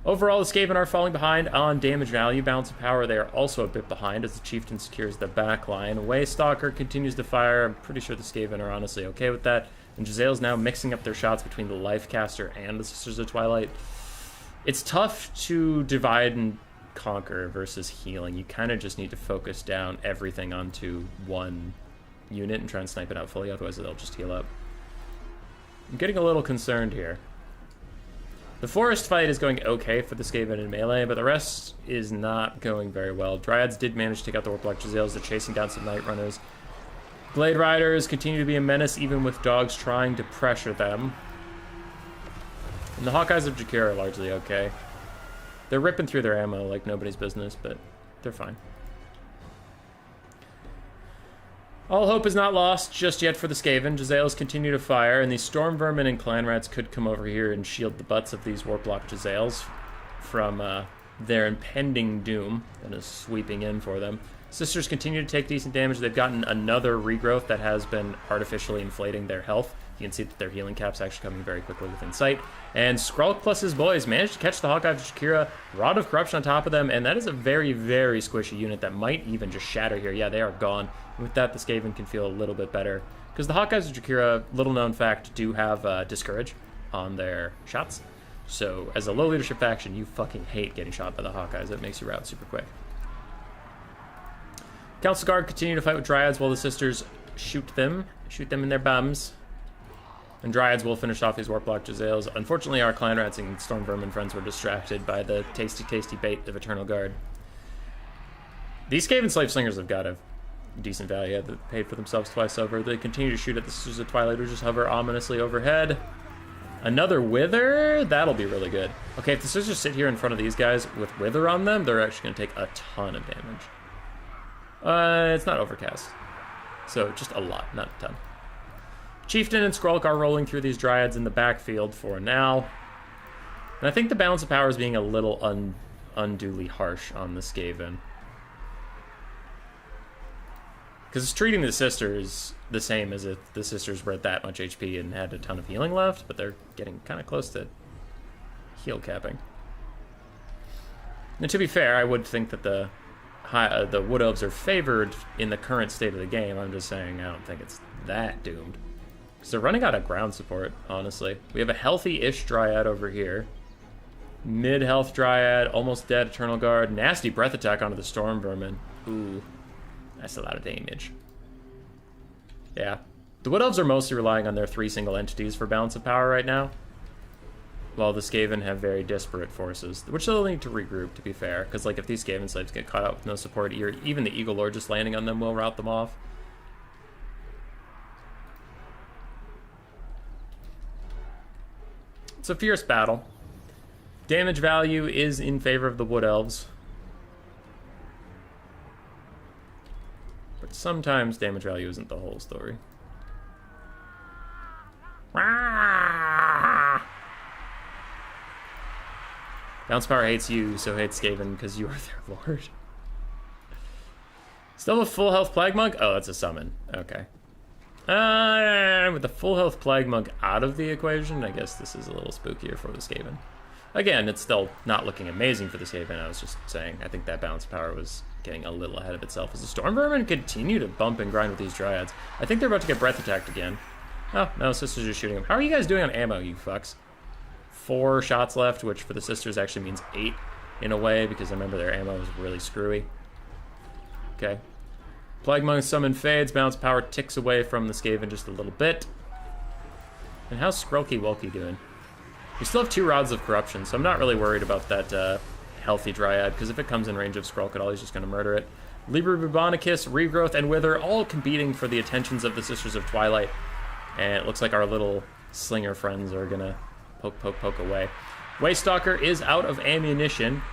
[SPEAKER 1] Overall, the Skaven are falling behind on damage value. Balance of power, they are also a bit behind as the Chieftain secures the back line. Waystalker continues to fire. I'm pretty sure the Skaven are honestly okay with that. And Jezzail's now mixing up their shots between the Lifecaster and the Sisters of Twilight. It's tough to divide and conquer versus healing. You kind of just need to focus down everything onto one unit and try and snipe it out fully, otherwise they'll just heal up. I'm getting a little concerned here. The forest fight is going okay for the Skaven in melee, but the rest is not going very well. Dryads did manage to take out the Warplock Jezzails. They're chasing down some Night Runners. Glade Riders continue to be a menace even with dogs trying to pressure them. And the Hawkeyes of Jakir are largely okay. They're ripping through their ammo like nobody's business, but they're fine. All hope is not lost just yet for the Skaven. Jezzails continue to fire, and these Storm Vermin and Clan Rats could come over here and shield the butts of these Warplock Jezzails from their impending doom that is sweeping in for them. Sisters continue to take decent damage. They've gotten another regrowth that has been artificially inflating their health. You can see that their healing cap's actually coming very quickly within sight. And Skrulk plus his boys managed to catch the Hawkeye of Shakira, Rod of Corruption on top of them, and that is a very, very squishy unit that might even just shatter here. Yeah, they are gone. And with that, the Skaven can feel a little bit better. Because the Hawkeyes of Jakira, little known fact, do have Discourage on their shots. So as a low leadership faction, you fucking hate getting shot by the Hawkeyes. It makes you rout super quick. Council Guard continue to fight with Dryads while the Sisters shoot them in their bums. And Dryads will finish off these Warplock Jezzails. Unfortunately, our Clan Rats and Storm Vermin friends were distracted by the tasty, tasty bait of Eternal Guard. These Skaven Slave Slingers have got a decent value. They've paid for themselves twice over. They continue to shoot at the Sisters of Twilight, who just hover ominously overhead. Another Wither? That'll be really good. Okay, if the Sisters sit here in front of these guys with Wither on them, they're actually going to take a ton of damage. It's not overcast. So just a lot, not a ton. Chieftain and Skrulk are rolling through these Dryads in the backfield for now. And I think the balance of power is being a little unduly harsh on the Skaven. Because it's treating the Sisters the same as if the Sisters were at that much HP and had a ton of healing left, but they're getting kind of close to heal capping. And to be fair, I would think that the Wood Elves are favored in the current state of the game. I'm just saying I don't think it's that doomed. Because they're running out of ground support, honestly. We have a healthy-ish Dryad over here. Mid-health Dryad, almost dead Eternal Guard. Nasty breath attack onto the Storm Vermin. Ooh, that's a lot of damage. Yeah. The Wood Elves are mostly relying on their 3 single entities for balance of power right now. While the Skaven have very disparate forces, which they'll need to regroup, to be fair. Because, like, if these Skaven slaves get caught out with no support, even the Eagle Lord just landing on them will rout them off. It's a fierce battle. Damage value is in favor of the Wood Elves. But sometimes damage value isn't the whole story. Bounce Power hates you, so hates Skaven because you are their lord. Still a full health Plague Monk? Oh, that's a summon. Okay. With the full health Plague Monk out of the equation, I guess this is a little spookier for the Skaven. Again, it's still not looking amazing for the Skaven. I was just saying, I think that Bounce Power was getting a little ahead of itself as the Storm Vermin continue to bump and grind with these Dryads. I think they're about to get breath attacked again. Oh, no, Sisters are shooting them. How are you guys doing on ammo, you fucks? 4 shots left, which for the Sisters actually means 8 in a way, because I remember their ammo was really screwy. Okay. Plague Monk summon fades, Bounce Power ticks away from the Skaven just a little bit. And how's Skrulky Wulky doing? We still have 2 Rods of Corruption, so I'm not really worried about that healthy Dryad, because if it comes in range of Skrulk at all, he's just going to murder it. Libra Bubonicus, Regrowth, and Wither all competing for the attentions of the Sisters of Twilight. And it looks like our little slinger friends are going to poke away. Waystalker is out of ammunition,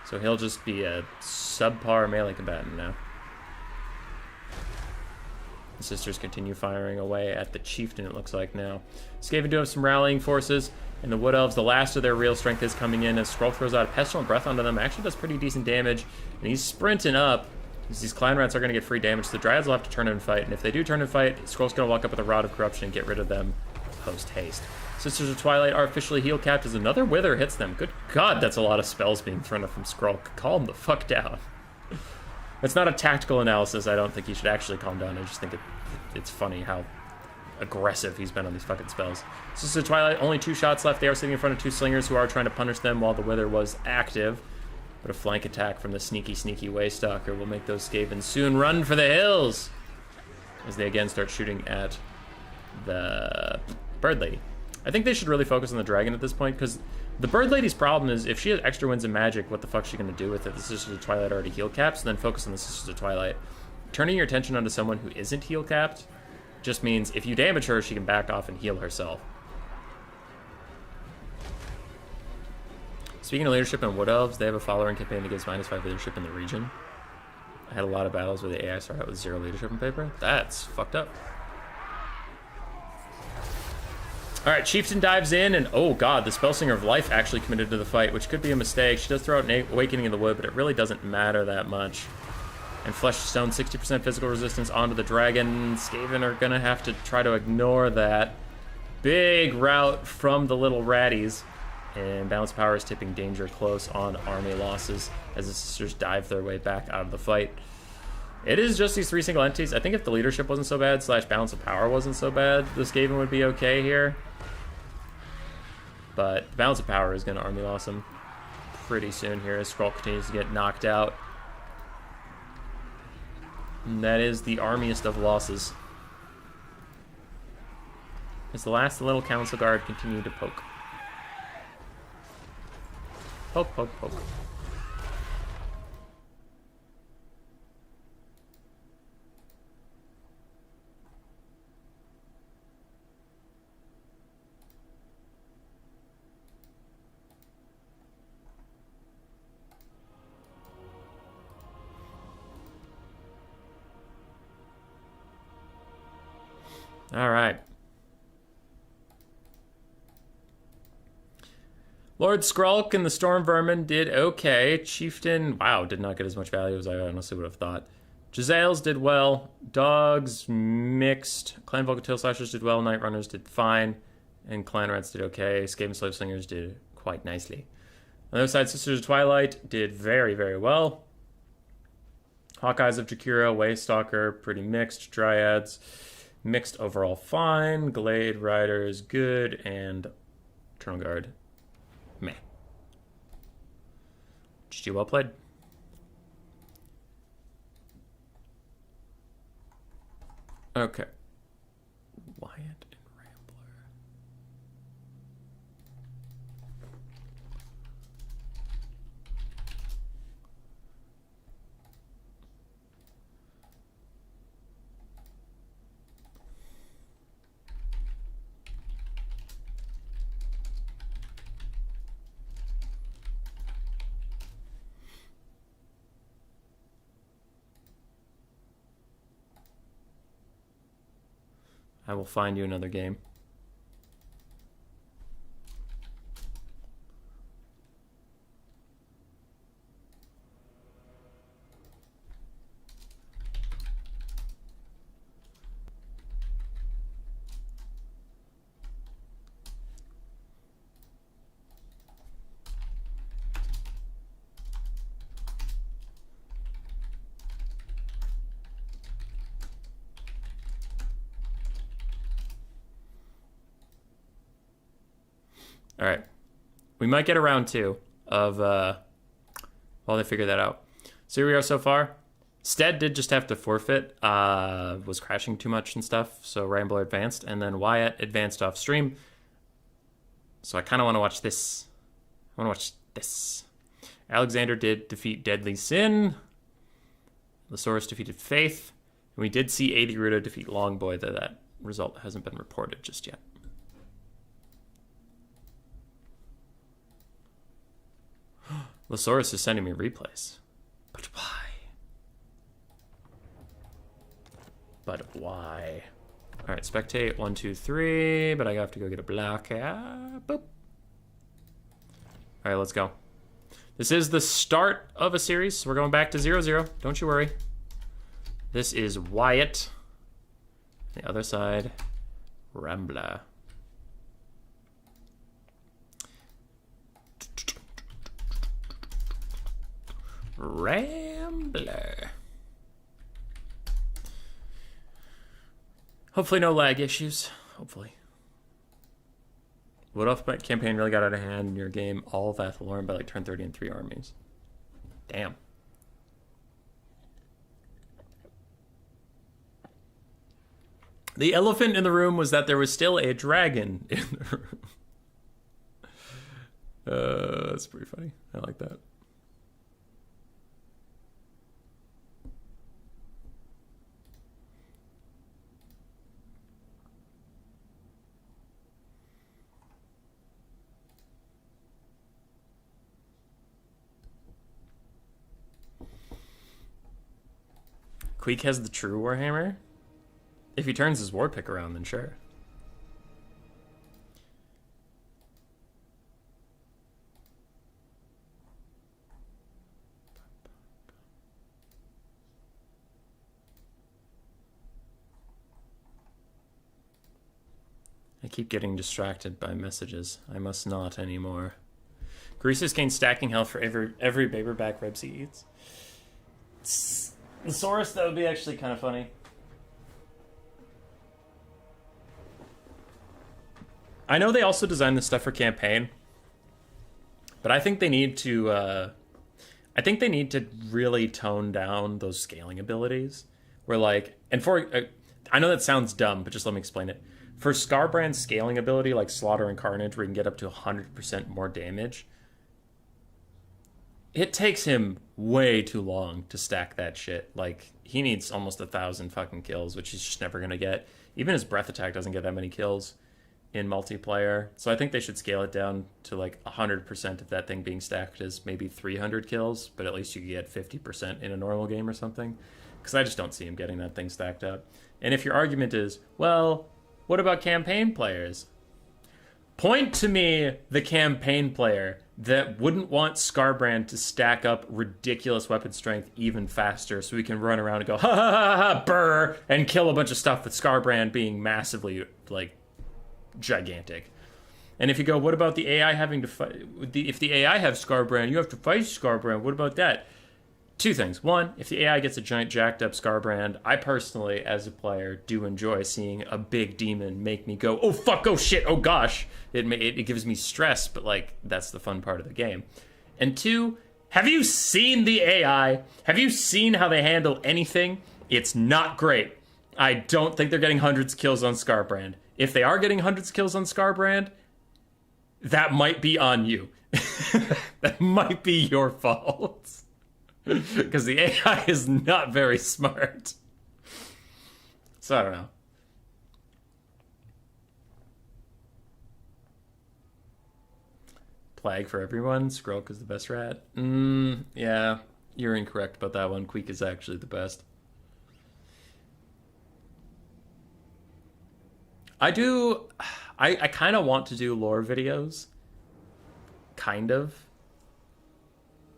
[SPEAKER 1] so he'll just be a subpar melee combatant now. The Sisters continue firing away at the Chieftain, it looks like now. Skaven do have some rallying forces, and the Wood Elves, the last of their real strength is coming in as Skrull throws out a Pestilent Breath onto them. Actually does pretty decent damage, and he's sprinting up. These Clan Rats are going to get free damage, so the Dryads will have to turn and fight, and if they do turn and fight, Skrull's going to walk up with a Rod of Corruption and get rid of them post-haste. Sisters of Twilight are officially heal capped as another Wither hits them. Good God, that's a lot of spells being thrown up from Skrull. Calm the fuck down. It's not a tactical analysis. I don't think he should actually calm down. I just think it's funny how aggressive he's been on these fucking spells. Sisters of Twilight, only 2 shots left. They are sitting in front of 2 slingers who are trying to punish them while the Wither was active. But a flank attack from the sneaky Waystalker will make those Skaven soon run for the hills as they again start shooting at the Bird Lady. I think they should really focus on the dragon at this point, because the Bird Lady's problem is if she has extra winds and magic, what the fuck's she going to do with it? The Sisters of Twilight already heal capped, so then focus on the Sisters of Twilight. Turning your attention onto someone who isn't heal capped just means if you damage her, she can back off and heal herself. Speaking of leadership in Wood Elves, they have a following campaign that gives -5 leadership in the region. I had a lot of battles where the AI started out with 0 leadership on paper. That's fucked up. Alright, Chieftain dives in, and oh god, the Spellsinger of Life actually committed to the fight, which could be a mistake. She does throw out an Awakening in the Wood, but it really doesn't matter that much. And Flesh to Stone, 60% physical resistance onto the dragon. Skaven are gonna have to try to ignore that. Big rout from the little ratties. And Balance Power is tipping danger close on army losses as the Sisters dive their way back out of the fight. It is just these 3 single entities. I think if the leadership wasn't so bad, / Balance of Power wasn't so bad, the Skaven would be okay here. But the Balance of Power is going to army loss him pretty soon here as Skrull continues to get knocked out. And that is the armiest of losses. As the last little Council Guard continue to poke. Poke, poke, poke. All right. Lord Skrulk and the Storm Vermin did okay. Chieftain, wow, did not get as much value as I honestly would have thought. Jezzails did well. Dogs, mixed. Clan Volcatil Slashers did well. Night Runners did fine. And Clan Rats did okay. Skaven Slave Slingers did quite nicely. On the other side, Sisters of Twilight did very, very well. Hawkeyes of Jakira, Waystalker, pretty mixed. Dryads, mixed overall fine. Glade Riders, good. And Eternal Guard, meh. GG, well played. Okay. Wyatt and Rambler. I will find you another game. All right. We might get a round 2 of while they figure that out. So here we are so far. Stead did just have to forfeit. Was crashing too much and stuff. So Rambler advanced. And then Wyatt advanced off stream. So I kind of want to watch this. I want to watch this. Alexander did defeat Deadly Sin. Losaurus defeated Faith. And we did see A.D. Ruda defeat Longboy, though that result hasn't been reported just yet. Losaurus is sending me replays. But why? But why? All right, spectate 1, 2, 3. But I have to go get a block. Boop. All right, let's go. This is the start of a series. So we're going back to 0-0. Don't you worry. This is Wyatt. The other side, Rambler. Rambler. Hopefully no lag issues. Hopefully. What if my campaign really got out of hand in your game? All of Athlorn by like turn 30 and 3 armies. Damn. The elephant in the room was that there was still a dragon in the room. That's pretty funny. I like that. Queek has the true Warhammer? If he turns his war pick around, then sure. I keep getting distracted by messages. I must not anymore. Greasus gains stacking health for every paperback Rebs he eats. Losaurus, that would be actually kind of funny. I know they also designed this stuff for campaign, but I think they need to. I think they need to really tone down those scaling abilities. Where like, and for I know that sounds dumb, but just let me explain it. For Scarbrand's scaling ability, like Slaughter and Carnage, where you can get up to 100% more damage, it takes him way too long to stack that shit. Like, he needs almost 1,000 fucking kills, which he's just never gonna get. Even his breath attack doesn't get that many kills in multiplayer. So I think they should scale it down to like 100% of that thing being stacked is maybe 300 kills, but at least you get 50% in a normal game or something. Because I just don't see him getting that thing stacked up. And if your argument is, well, what about campaign players? Point to me the campaign player that wouldn't want Scarbrand to stack up ridiculous weapon strength even faster so we can run around and go, ha ha ha ha, brr, and kill a bunch of stuff with Scarbrand being massively, like, gigantic. And if you go, what about the AI having to fight? If the AI have Scarbrand, you have to fight Scarbrand. What about that? Two things. One, if the AI gets a giant jacked up Scarbrand, I personally, as a player, do enjoy seeing a big demon make me go, oh fuck, oh shit, oh gosh. It gives me stress, but like, that's the fun part of the game. And two, have you seen the AI? Have you seen how they handle anything? It's not great. I don't think they're getting hundreds of kills on Scarbrand. If they are getting hundreds of kills on Scarbrand, that might be on you. That might be your fault. Because the AI is not very smart. So I don't know. Plague for everyone. Skrull is the best rat. Yeah, you're incorrect about that one. Queek is actually the best. I kind of want to do lore videos. Kind of.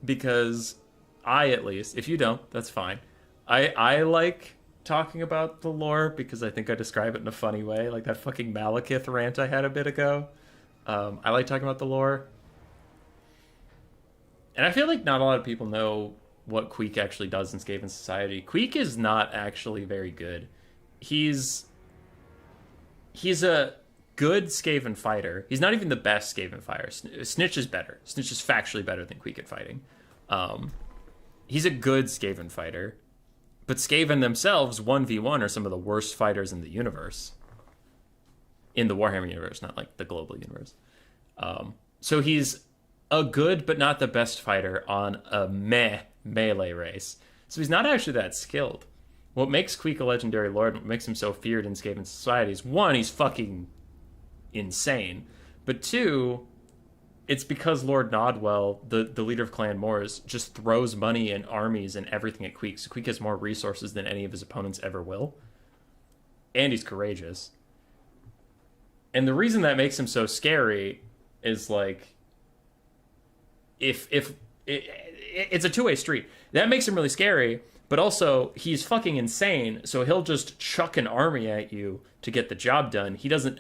[SPEAKER 1] Because at least, if you don't, that's fine. I like talking about the lore because I think I describe it in a funny way. Like that fucking Malekith rant I had a bit ago. I like talking about the lore. And I feel like not a lot of people know what Queek actually does in Skaven society. Queek is not actually very good. He's a good Skaven fighter. He's not even the best Skaven fighter. Snitch is better. Snitch is factually better than Queek at fighting. He's a good Skaven fighter. But Skaven themselves, 1v1, are some of the worst fighters in the universe. In the Warhammer universe, not like the global universe. So he's a good but not the best fighter on a melee race. So he's not actually that skilled. What makes Queek a legendary lord, what makes him so feared in Skaven society is, one, he's fucking insane. But two, it's because Lord Nodwell, the leader of Clan Moors, just throws money and armies and everything at Queek. So Queek has more resources than any of his opponents ever will. And he's courageous. And the reason that makes him so scary is like, if it's a two-way street. That makes him really scary, but also he's fucking insane, so he'll just chuck an army at you to get the job done. He doesn't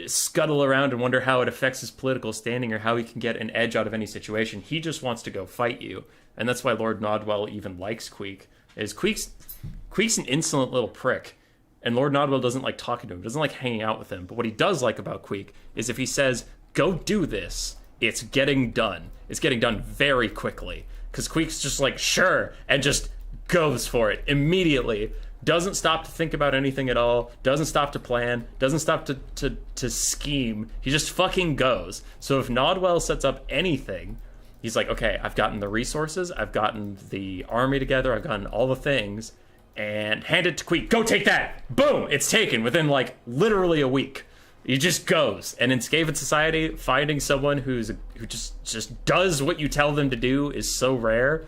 [SPEAKER 1] scuttle around and wonder how it affects his political standing or how he can get an edge out of any situation. He just wants to go fight you, and that's why Lord Nodwell even likes Queek. Queek's an insolent little prick, and Lord Nodwell doesn't like talking to him, doesn't like hanging out with him. But what he does like about Queek is if he says, go do this, it's getting done. It's getting done very quickly. Because Queek's just like, sure, and just goes for it immediately. Doesn't stop to think about anything at all. Doesn't stop to plan. Doesn't stop to scheme. He just fucking goes. So if Nodwell sets up anything, he's like, okay, I've gotten the resources. I've gotten the army together. I've gotten all the things. And hand it to Queek. Go take that. Boom. It's taken within like literally a week. He just goes. And in Skaven society, finding someone who just does what you tell them to do is so rare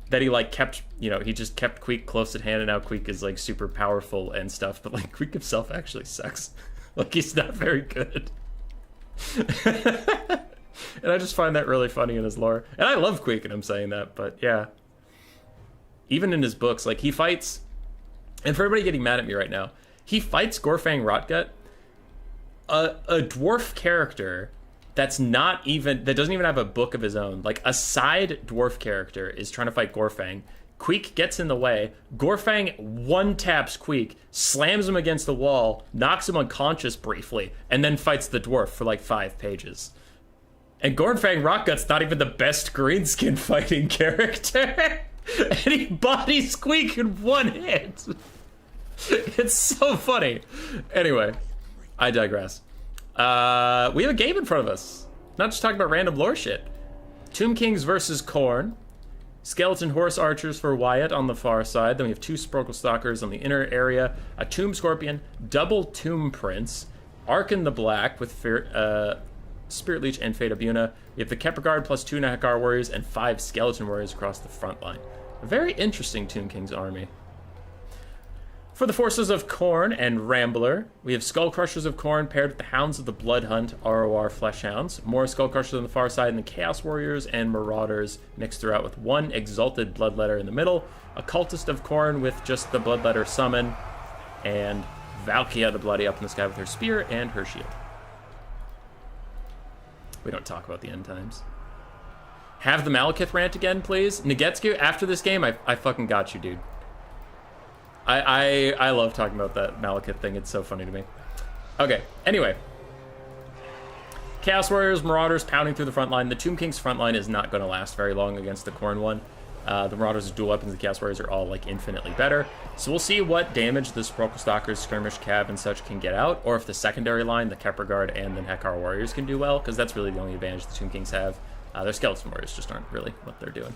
[SPEAKER 1] that he like kept, he just kept Queek close at hand, and now Queek is like super powerful and stuff. But like Queek himself actually sucks. Like he's not very good. And I just find that really funny in his lore. And I love Queek, and I'm saying that, but yeah. Even in his books, like he fights, and for everybody getting mad at me right now, he fights Gorfang Rotgut, a dwarf character that doesn't even have a book of his own. Like a side dwarf character is trying to fight Gorfang. Queek gets in the way. Gorfang one-taps Queek, slams him against the wall, knocks him unconscious briefly, and then fights the dwarf for like 5 pages. And Gorfang Rotgut's not even the best greenskin fighting character. And he bodies Queek in one hit. It's so funny. Anyway, I digress. We have a game in front of us. Not just talking about random lore shit. Tomb Kings versus Khorne. Skeleton Horse Archers for Wyatt on the far side. Then we have 2 Sprockle Stalkers on the inner area. A Tomb Scorpion. Double Tomb Prince. Arkin the Black with Spirit Leech and Fate Abuna. We have the Kepler Guard plus 2 Nahakar Warriors and 5 Skeleton Warriors across the front line. A very interesting Tomb Kings army. For the forces of Khorne and Rambler, we have Skull Crushers of Khorne paired with the Hounds of the Blood Hunt, ROR Fleshhounds. More Skull Crushers on the far side, and the Chaos Warriors and Marauders mixed throughout with 1 Exalted Bloodletter in the middle, a Cultist of Khorne with just the Bloodletter summon, and Valkia the Bloody up in the sky with her spear and her shield. We don't talk about the end times. Have the Malekith rant again, please. Nagetsky, after this game, I fucking got you, dude. I love talking about that Malekith thing. It's so funny to me. Okay, anyway. Chaos Warriors, Marauders pounding through the front line. The Tomb King's front line is not going to last very long against the Khorne one. The Marauders' dual weapons, the Chaos Warriors are all like infinitely better. So we'll see what damage the Sprockle Stalkers, Skirmish Cav, and such can get out, or if the secondary line, the Kepler Guard and the Nahakar Warriors can do well, because that's really the only advantage the Tomb Kings have. Their Skeleton Warriors just aren't really what they're doing.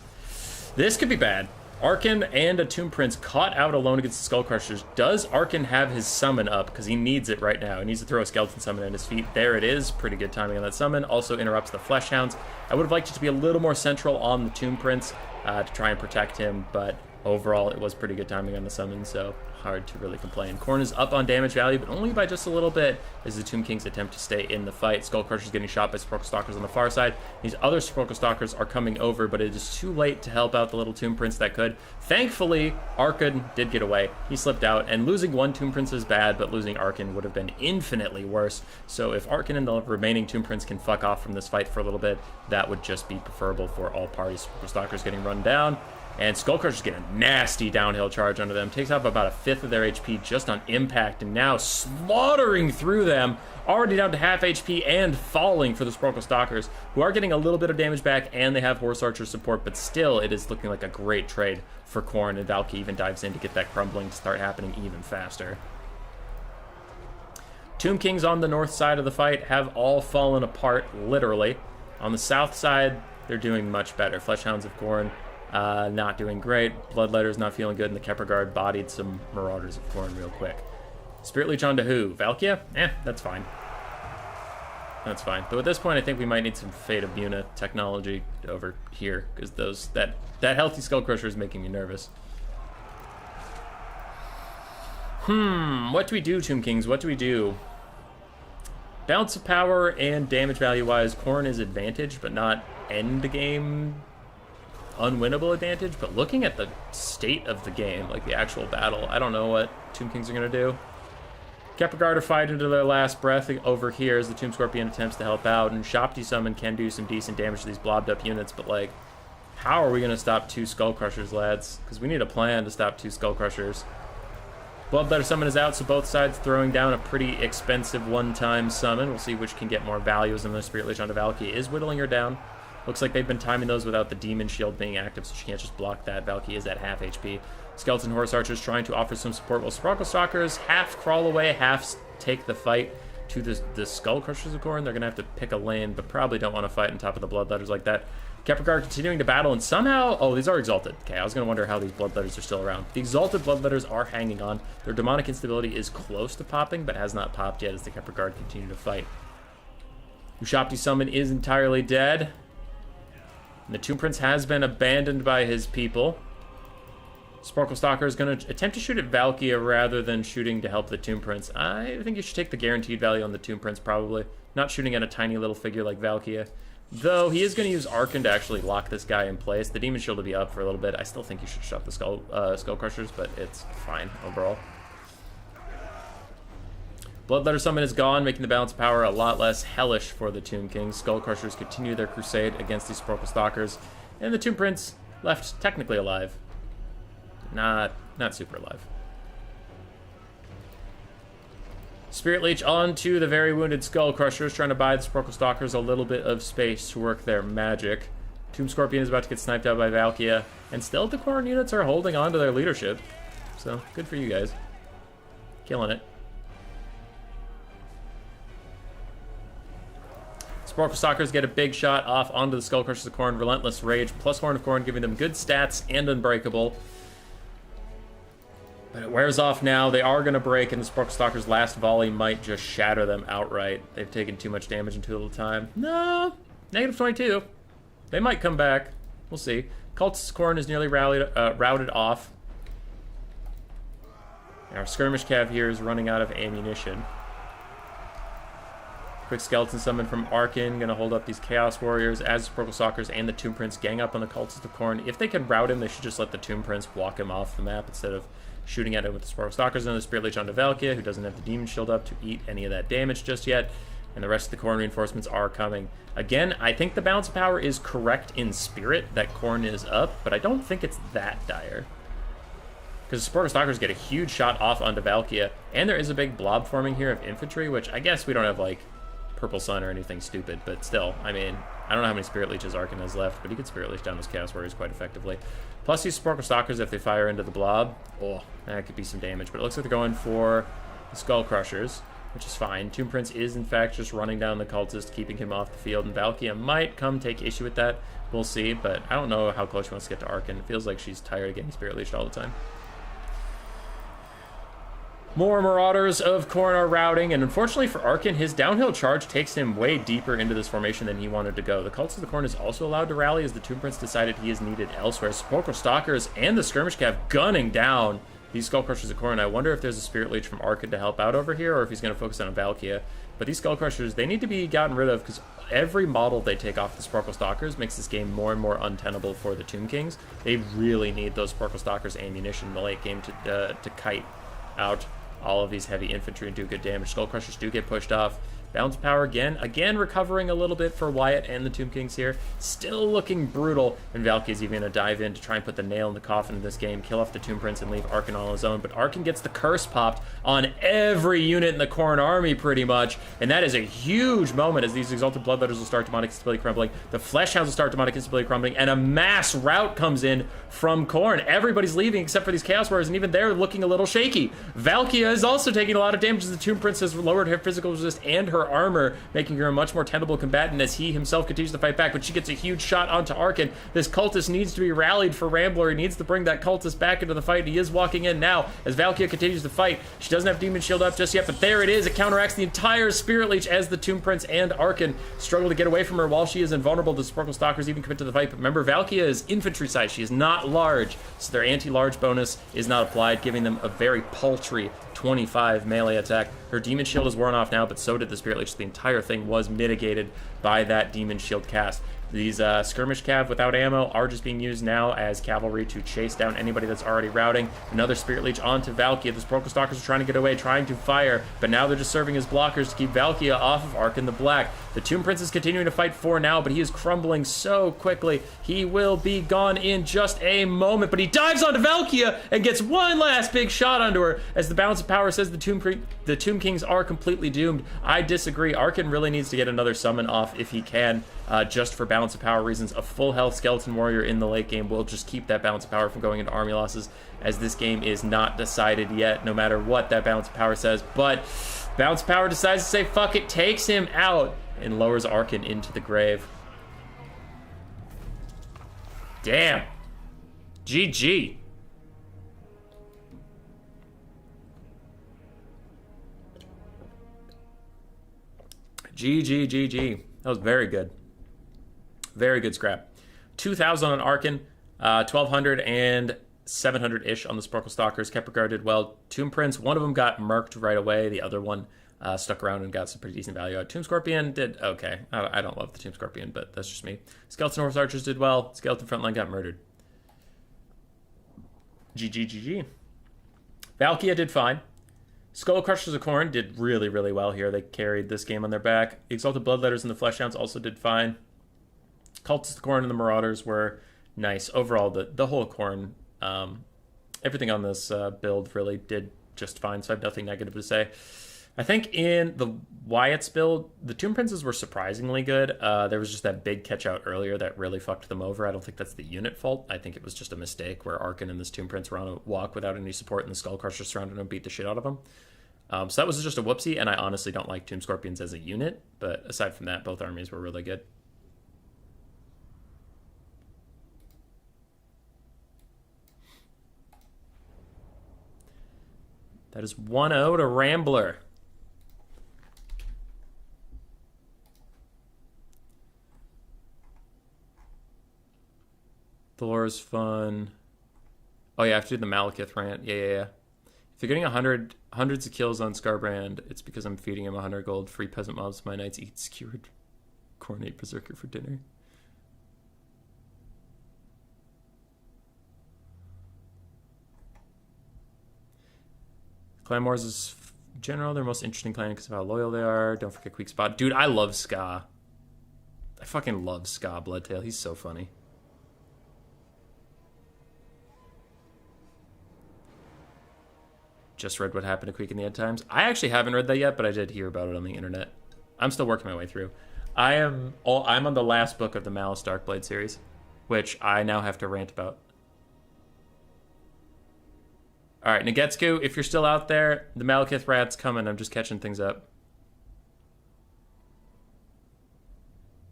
[SPEAKER 1] This could be bad. Arkin and a Tomb Prince caught out alone against the Skull Crushers. Does Arkin have his summon up? Because he needs it right now. He needs to throw a Skeleton Summon at his feet. There it is. Pretty good timing on that summon. Also interrupts the Fleshhounds. I would have liked it to be a little more central on the Tomb Prince to try and protect him, but overall it was pretty good timing on the summon, so hard to really complain. Khorne is up on damage value, but only by just a little bit as the Tomb Kings attempt to stay in the fight. Skullcrusher's getting shot by Sepulchral Stalkers on the far side. These other Sepulchral Stalkers are coming over, but it is too late to help out the little Tomb Prince that could. Thankfully, Arkan did get away. He slipped out, and losing one Tomb Prince is bad, but losing Arkan would have been infinitely worse. So if Arkan and the remaining Tomb Prince can fuck off from this fight for a little bit, that would just be preferable for all parties. Sepulchral Stalkers getting run down. And Skullcrusher's getting a nasty downhill charge onto them. Takes off about a fifth of their HP just on impact, and now slaughtering through them. Already down to half HP and falling for the Sepulchral Stalkers, who are getting a little bit of damage back, and they have Horse Archer support, but still, it is looking like a great trade for Khorne, and Valky even dives in to get that crumbling to start happening even faster. Tomb Kings on the north side of the fight have all fallen apart, literally. On the south side, they're doing much better. Fleshhounds of Khorne, not doing great. Bloodletter's not feeling good, and the Kepler Guard bodied some Marauders of Khorne real quick. Spirit Leech onto who? Valkia? That's fine. That's fine. Though at this point, I think we might need some Fate of Muna technology over here, because that healthy Skullcrusher is making me nervous. What do we do, Tomb Kings? What do we do? Balance of power and damage value-wise, Khorne is advantage, but not end-game unwinnable advantage. But looking at the state of the game, like the actual battle, I don't know what Tomb Kings are going to do. Kepler Guard are fighting to their last breath over here as the Tomb Scorpion attempts to help out, and Shopti Summon can do some decent damage to these blobbed up units, but like, how are we going to stop two Skullcrushers, lads? Because we need a plan to stop two Skullcrushers. Bloodletter Summon is out, so both sides throwing down a pretty expensive one-time summon. We'll see which can get more value as the Spirit Leech onto Valky is whittling her down. Looks like they've been timing those without the Demon Shield being active, so she can't just block that. Valky is at half HP. Skeleton Horse Archers trying to offer some support, while Sepulchral Stalkers half crawl away, half take the fight to the Skullcrushers of Khorne. They're going to have to pick a lane, but probably don't want to fight on top of the Bloodletters like that. Kepler Guard continuing to battle, and somehow... Oh, these are Exalted. Okay, I was going to wonder how these Bloodletters are still around. The Exalted Bloodletters are hanging on. Their Demonic Instability is close to popping, but has not popped yet as the Kepler Guard continue to fight. Ushapti Summon is entirely dead. And the Tomb Prince has been abandoned by his people. Sepulchral Stalker is going to attempt to shoot at Valkia rather than shooting to help the Tomb Prince. I think you should take the guaranteed value on the Tomb Prince, probably. Not shooting at a tiny little figure like Valkia. Though, he is going to use Arkan to actually lock this guy in place. The Demon Shield will be up for a little bit. I still think you should shut the Skullcrushers, but it's fine overall. Bloodletter Summon is gone, making the balance of power a lot less hellish for the Tomb Kings. Skullcrushers continue their crusade against these Sepulchral Stalkers, and the Tomb Prince left technically alive. Not super alive. Spirit Leech onto the very wounded Skullcrushers, trying to buy the Sepulchral Stalkers a little bit of space to work their magic. Tomb Scorpion is about to get sniped out by Valkia, and still the Khorne units are holding on to their leadership. So, good for you guys. Killing it. Sepulchral Stalkers get a big shot off onto the Skullcrushers of Khorne. Relentless Rage plus Horn of Khorne, giving them good stats and Unbreakable. But it wears off now. They are going to break, and the Sepulchral Stalkers' last volley might just shatter them outright. They've taken too much damage in too little time. No, negative 22. They might come back. We'll see. Cultist Khorne is nearly routed off. And our Skirmish Cav here is running out of ammunition. Quick Skeleton Summon from Arkan, going to hold up these Chaos Warriors as the Sepulchral Stalkers and the Tomb Prince gang up on the Cultist of Khorne. If they can rout him, they should just let the Tomb Prince walk him off the map instead of shooting at it with the Sepulchral Stalkers. And the Spirit Leech onto Valkia, who doesn't have the Demon Shield up to eat any of that damage just yet. And the rest of the Khorne reinforcements are coming. Again, I think the balance of power is correct in spirit that Khorne is up, but I don't think it's that dire. Because the Sepulchral Stalkers get a huge shot off onto Valkia, and there is a big blob forming here of infantry, which I guess we don't have, like, Purple Sun or anything stupid, but still, I mean, I don't know how many Spirit Leeches Arkan has left, but he could Spirit Leech down those Chaos Warriors quite effectively. Plus these Sepulchral Stalkers, if they fire into the blob, oh, that could be some damage, but it looks like they're going for the Skullcrushers, which is fine. Tomb Prince is, in fact, just running down the Cultist, keeping him off the field, and Valkia might come take issue with that. We'll see, but I don't know how close she wants to get to Arkan. It feels like she's tired of getting Spirit Leeched all the time. More Marauders of Khorne are routing, and unfortunately for Arkan, his downhill charge takes him way deeper into this formation than he wanted to go. The Cultist of the Khorne is also allowed to rally as the Tomb Prince decided he is needed elsewhere. Sepulchral Stalkers and the Skirmish Cav gunning down these Skullcrushers of Khorne. I wonder if there's a Spirit Leech from Arkin to help out over here, or if he's going to focus on Valkia. But these Skullcrushers, they need to be gotten rid of, because every model they take off the Sparkle Stalkers makes this game more and more untenable for the Tomb Kings. They really need those Sparkle Stalkers ammunition in the late game to kite out all of these heavy infantry and do good damage. Skullcrushers do get pushed off. Balance of power again recovering a little bit for Wyatt and the Tomb Kings here. Still looking brutal, and Valky's even going to dive in to try and put the nail in the coffin of this game, kill off the Tomb Prince and leave Arkin on his own. But Arkin gets the curse popped on every unit in the Khorne army pretty much, and that is a huge moment as these Exalted Bloodletters will start demonic instability crumbling, the Flesh Hounds will start demonic instability crumbling, and a mass rout comes in from Khorne. Everybody's leaving except for these Chaos Warriors, and even they're looking a little shaky. Valkia is also taking a lot of damage as the Tomb Prince has lowered her physical resist and her armor, making her a much more tenable combatant as he himself continues to fight back, but she gets a huge shot onto Arkin. This cultist needs to be rallied for Rambler. He needs to bring that cultist back into the fight. He is walking in now as Valkia continues to fight. She doesn't have Demon Shield up just yet, but there it is. It counteracts the entire Spirit Leech as the Tomb Prince and Arkin struggle to get away from her while she is invulnerable. The Sparkle Stalkers even commit to the fight, but remember, Valkia is infantry size. She is not large, so their anti-large bonus is not applied, giving them a very paltry 25 melee attack. Her Demon Shield is worn off now, but so did the Spirit Leech. The entire thing was mitigated by that Demon Shield cast. These skirmish cav without ammo are just being used now as cavalry to chase down anybody that's already routing. Another Spirit Leech onto Valkia. The Sparkle Stalkers are trying to get away, trying to fire, but now they're just serving as blockers to keep Valkia off of Arkin the Black. The Tomb Prince is continuing to fight for now, but he is crumbling so quickly. He will be gone in just a moment, but he dives onto Valkia and gets one last big shot onto her as the balance of power says the Tomb Kings are completely doomed. I disagree. Arkin really needs to get another summon off if he can. Just for balance of power reasons. A full health Skeleton Warrior in the late game will just keep that balance of power from going into army losses, as this game is not decided yet, no matter what that balance of power says. But balance of power decides to say fuck it, takes him out, and lowers Arkin into the grave. Damn. GG. GG. That was very good. Very good scrap. 2,000 on Arkin, 1,200 and 700-ish on the Sparkle Stalkers. Kepregard did well. Tomb Prince, one of them got murked right away. The other one stuck around and got some pretty decent value out. Tomb Scorpion did okay. I don't love the Tomb Scorpion, but that's just me. Skeleton Horse Archers did well. Skeleton Frontline got murdered. GG. Valkia did fine. Skullcrushers of Khorne did really, really well here. They carried this game on their back. Exalted Bloodletters and the Flesh Hounds also did fine. Cultists of Khorne and the Marauders were nice. Overall, the whole Khorne, everything on this build really did just fine, so I have nothing negative to say. I think in the Wyatt's build, the Tomb Princes were surprisingly good. There was just that big catch out earlier that really fucked them over. I don't think that's the unit fault. I think it was just a mistake where Arkin and this Tomb Prince were on a walk without any support, and the Skullcrushers surrounded him and beat the shit out of him. So that was just a whoopsie, and I honestly don't like Tomb Scorpions as a unit, but aside from that, both armies were really good. That is 1-0 to Rambler. Thor's fun. Oh yeah, I have to do the Malekith rant. Yeah. If you're getting hundreds of kills on Scarbrand, it's because I'm feeding him 100 gold free peasant mobs. My knights eat skewered Khornate Berserker for dinner. Clan Wars is general their most interesting clan because of how loyal they are. Don't forget Quick Spot. Dude, I love Ska. I fucking love Ska Bloodtail. He's so funny. Just read What Happened to Queek in the End Times. I actually haven't read that yet, but I did hear about it on the internet. I'm still working my way through. I'm on the last book of the Malice Darkblade series, which I now have to rant about. All right, Nagetsuku, if you're still out there, the Malekith rat's coming. I'm just catching things up.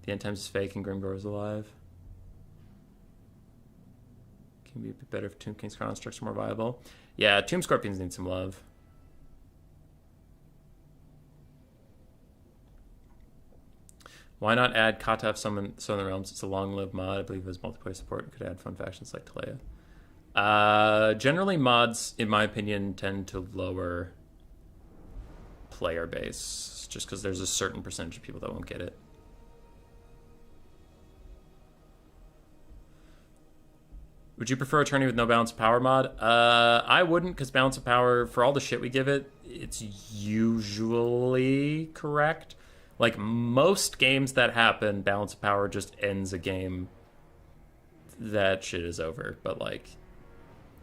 [SPEAKER 1] The End Times is fake and Grimgor is alive. Can be a bit better if Tomb King's constructs are more viable. Yeah, Tomb Scorpions need some love. Why not add Kataf Southern Realms? It's a long-lived mod. I believe it has multiplayer support and could add fun factions like Talea. Generally, mods, in my opinion, tend to lower player base, just because there's a certain percentage of people that won't get it. Would you prefer a tourney with no balance of power mod? I wouldn't, because balance of power, for all the shit we give it, it's usually correct. Like, most games that happen, balance of power just ends a game. That shit is over, but, like,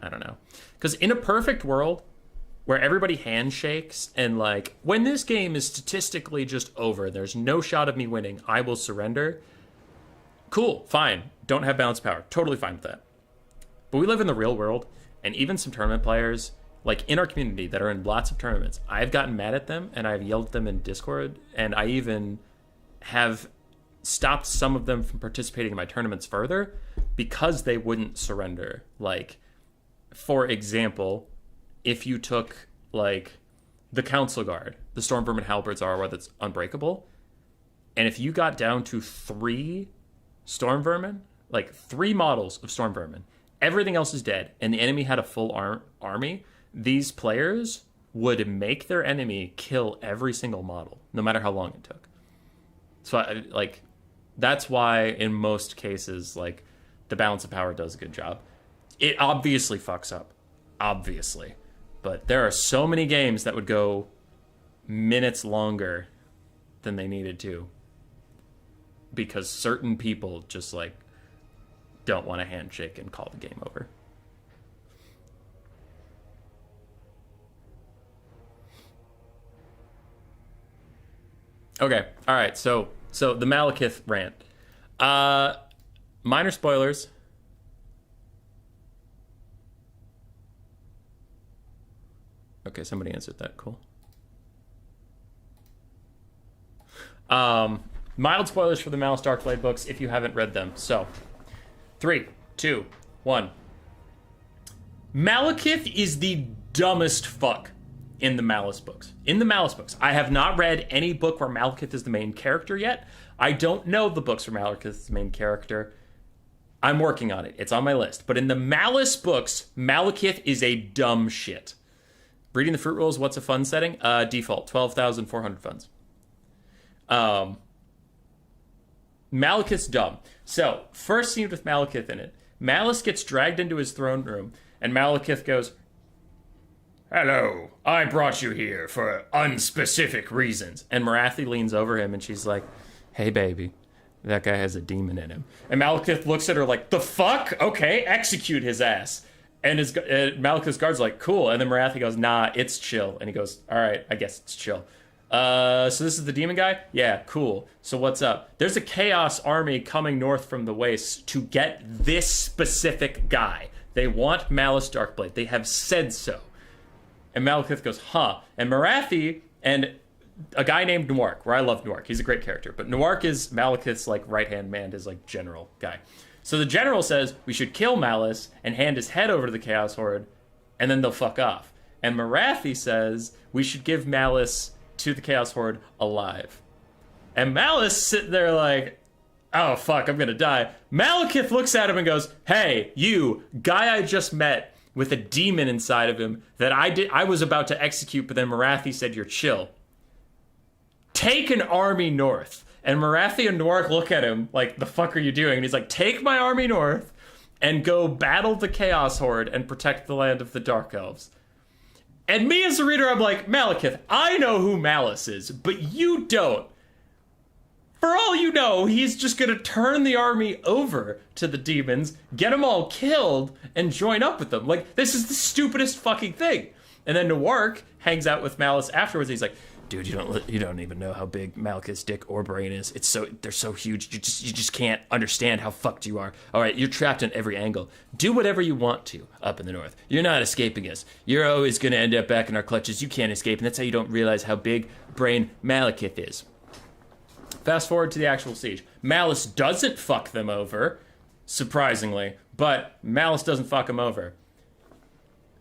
[SPEAKER 1] I don't know. Because in a perfect world, where everybody handshakes, and, like, when this game is statistically just over, there's no shot of me winning, I will surrender. Cool, fine. Don't have balance of power. Totally fine with that. But we live in the real world, and even some tournament players, like in our community that are in lots of tournaments, I've gotten mad at them, and I've yelled at them in Discord, and I even have stopped some of them from participating in my tournaments further because they wouldn't surrender. Like, for example, if you took, like, the Council Guard, the Storm Vermin Halberds are that's unbreakable, and if you got down to 3 Storm Vermin, like 3 models of Storm Vermin, everything else is dead, and the enemy had a full army, these players would make their enemy kill every single model, no matter how long it took. So, like, that's why in most cases, like, the balance of power does a good job. It obviously fucks up. Obviously. But there are so many games that would go minutes longer than they needed to. Because certain people just, like, don't want to handshake and call the game over. Okay, all right. So the Malekith rant. Minor spoilers. Okay, somebody answered that. Cool. Mild spoilers for the Malice Darkblade books if you haven't read them. So, 3, 2, 1. Malekith is the dumbest fuck in the Malice books. In the Malice books. I have not read any book where Malekith is the main character yet. I don't know the books where Malekith is the main character. I'm working on it. It's on my list. But in the Malice books, Malekith is a dumb shit. Reading the fruit rules, what's a fun setting? Default, 12,400 funds. Malekith's dumb. So, first scene with Malekith in it. Malice gets dragged into his throne room, and Malekith goes, "Hello, I brought you here for unspecific reasons." And Morathi leans over him, and she's like, "Hey, baby, that guy has a demon in him." And Malekith looks at her like, "The fuck? Okay, execute his ass." And Malekith's guard's like, "Cool." And then Morathi goes, "Nah, it's chill." And he goes, "All right, I guess it's chill. So this is the demon guy? Yeah, cool. So what's up? There's a chaos army coming north from the wastes to get this specific guy. They want Malice Darkblade. They have said so." And Malekith goes, "Huh." And Morathi and a guy named Noirk, where I love Noirk. He's a great character. But Noirk is Malekith's, like, right-hand man, his, like, general guy. So the general says, we should kill Malice and hand his head over to the Chaos Horde, and then they'll fuck off. And Morathi says, we should give Malice to the Chaos Horde alive. And Malice sitting there like, oh, fuck, I'm gonna die. Malekith looks at him and goes, "Hey, you, guy I just met with a demon inside of him that I was about to execute, but then Morathi said you're chill. Take an army north." And Morathi and Noirk look at him like, "The fuck are you doing?" And he's like, "Take my army north and go battle the Chaos Horde and protect the land of the Dark Elves." And me as a reader, I'm like, Malekith, I know who Malice is, but you don't. For all you know, he's just gonna turn the army over to the demons, get them all killed, and join up with them. Like, this is the stupidest fucking thing. And then Noirk hangs out with Malice afterwards, and he's like, "Dude, you don't even know how big Malekith's dick or brain is. They're so huge. You just can't understand how fucked you are. All right, you're trapped on every angle. Do whatever you want to up in the north. You're not escaping us. You're always gonna end up back in our clutches. You can't escape, and that's how you don't realize how big brain Malekith is." Fast forward to the actual siege. Malice doesn't fuck them over, surprisingly, but Malice doesn't fuck them over.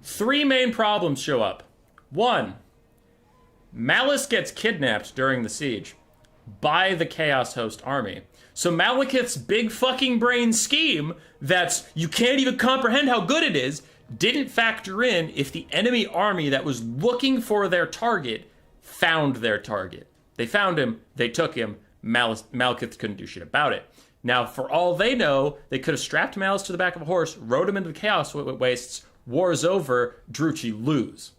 [SPEAKER 1] 3 main problems show up. 1, Malice gets kidnapped during the siege. by the Chaos Host army. So Malekith's big fucking brain scheme that's you can't even comprehend how good it is didn't factor in if the enemy army that was looking for their target found their target. They found him, they took him, Malekith couldn't do shit about it. Now, for all they know, they could have strapped Malice to the back of a horse, rode him into the Chaos Wastes, war's over, Druchii lose.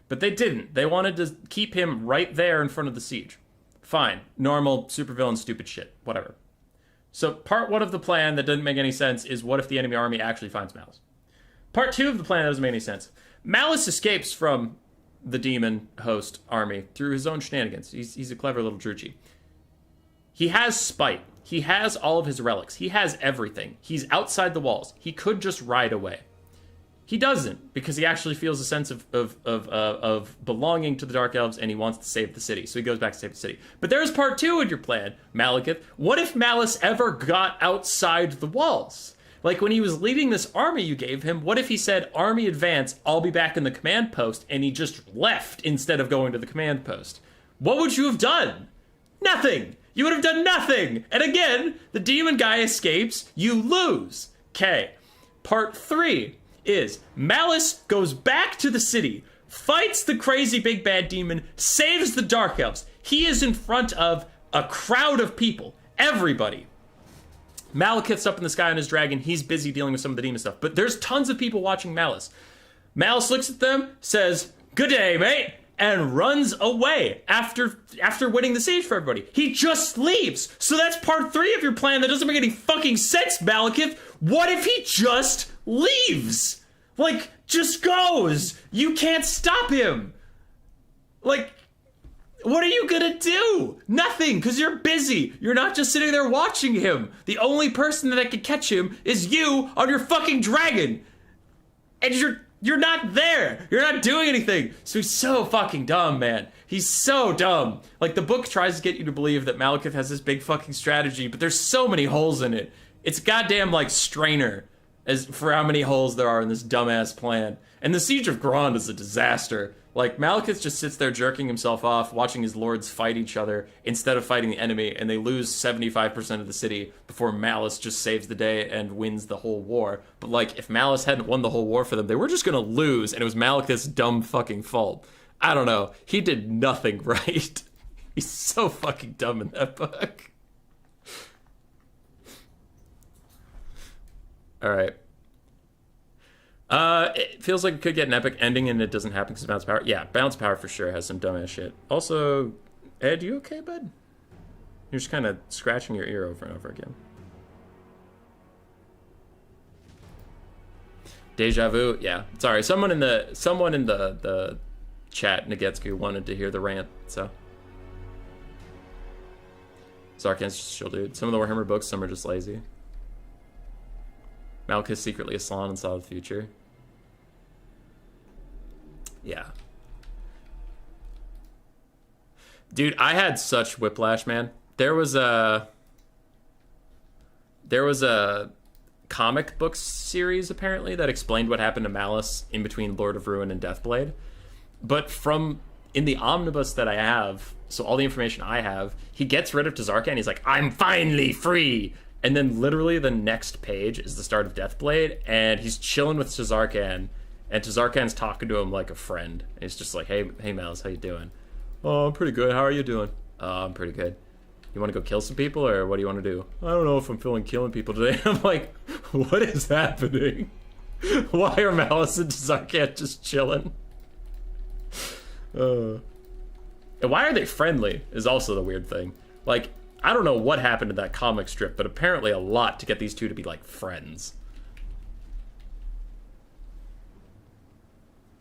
[SPEAKER 1] But they didn't. They wanted to keep him right there in front of the siege. Fine. Normal, supervillain, stupid shit. Whatever. So part 1 of the plan that doesn't make any sense is what if the enemy army actually finds Malice? Part 2 of the plan that doesn't make any sense. Malice escapes from the demon host army through his own shenanigans. He's a clever little Druchii. He has spite. He has all of his relics. He has everything. He's outside the walls. He could just ride away. He doesn't, because he actually feels a sense of belonging to the Dark Elves, and he wants to save the city. So he goes back to save the city. But there's part 2 in your plan, Malekith. What if Malice ever got outside the walls? Like, when he was leading this army you gave him, what if he said, army advance, I'll be back in the command post, and he just left instead of going to the command post? What would you have done? Nothing! You would have done nothing! And again, the demon guy escapes, you lose. Okay, part 3 is Malice goes back to the city, fights the crazy big bad demon, saves the Dark Elves. He is in front of a crowd of people, everybody. Malekith's up in the sky on his dragon. He's busy dealing with some of the demon stuff. But there's tons of people watching Malice. Malice looks at them, says, "Good day, mate," and runs away after winning the siege for everybody. He just leaves. So that's part 3 of your plan that doesn't make any fucking sense, Malekith. What if he just leaves? Like, just goes. You can't stop him. Like, what are you gonna do? Nothing, because you're busy. You're not just sitting there watching him. The only person that could catch him is you on your fucking dragon. And you're not there. You're not doing anything. So he's so fucking dumb, man. He's so dumb. Like, the book tries to get you to believe that Malekith has this big fucking strategy, but there's so many holes in it. It's goddamn, like, Strainer as for how many holes there are in this dumbass plan. And the Siege of Khorne is a disaster. Like, Malekith just sits there jerking himself off, watching his lords fight each other instead of fighting the enemy, and they lose 75% of the city before Malice just saves the day and wins the whole war. But, like, if Malice hadn't won the whole war for them, they were just gonna lose, and it was Malekith's dumb fucking fault. I don't know. He did nothing right. He's so fucking dumb in that book. All right. It feels like it could get an epic ending and it doesn't happen because of Bounce Power. Yeah, Bounce Power for sure has some dumbass shit. Also, Ed, you okay, bud? You're just kind of scratching your ear over and over again. Deja vu, yeah. Sorry, someone in the chat, Nagetsku, wanted to hear the rant, so. Zarkan's just a chill dude. Some of the Warhammer books, some are just lazy. Malekith's secretly a Slan and saw the future. Yeah. Dude, I had such whiplash, man. There was a comic book series, apparently, that explained what happened to Malice in between Lord of Ruin and Deathblade. But in the omnibus that I have, so all the information I have, he gets rid of Tazarkan. He's like, I'm finally free. And then literally the next page is the start of Deathblade, and he's chilling with Tazarkan, and Tazarkan's talking to him like a friend. And he's just like, hey Malice, how you doing? Oh, I'm pretty good. How are you doing? Oh, I'm pretty good. You want to go kill some people, or what do you want to do? I don't know if I'm feeling killing people today. I'm like, what is happening? Why are Malice and Tazarkan just chilling? And why are they friendly is also the weird thing. Like, I don't know what happened to that comic strip, but apparently a lot to get these two to be, like, friends.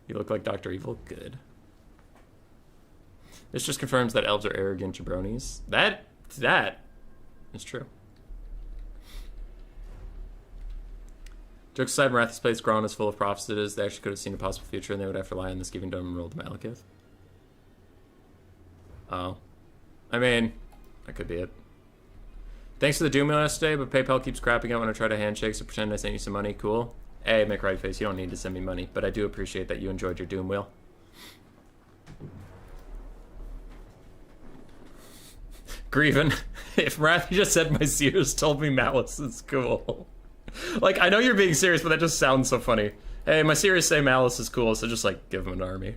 [SPEAKER 1] You look like Dr. Evil? Good. This just confirms that elves are arrogant jabronis. That is true. Jokes aside, Marathis place Khorne is full of prophecies. They actually could have seen a possible future, and they would have to rely on this giving dome and roll to Malekith. Oh. I mean, that could be it. Thanks for the Doom mail yesterday, but PayPal keeps crapping out when I try to handshake, so pretend I sent you some money. Cool. Hey, McRightface, you don't need to send me money, but I do appreciate that you enjoyed your Doom wheel. Grieven, if Marathi just said my seers told me Malice is cool. Like, I know you're being serious, but that just sounds so funny. Hey, my seers say Malice is cool, so just, like, give him an army.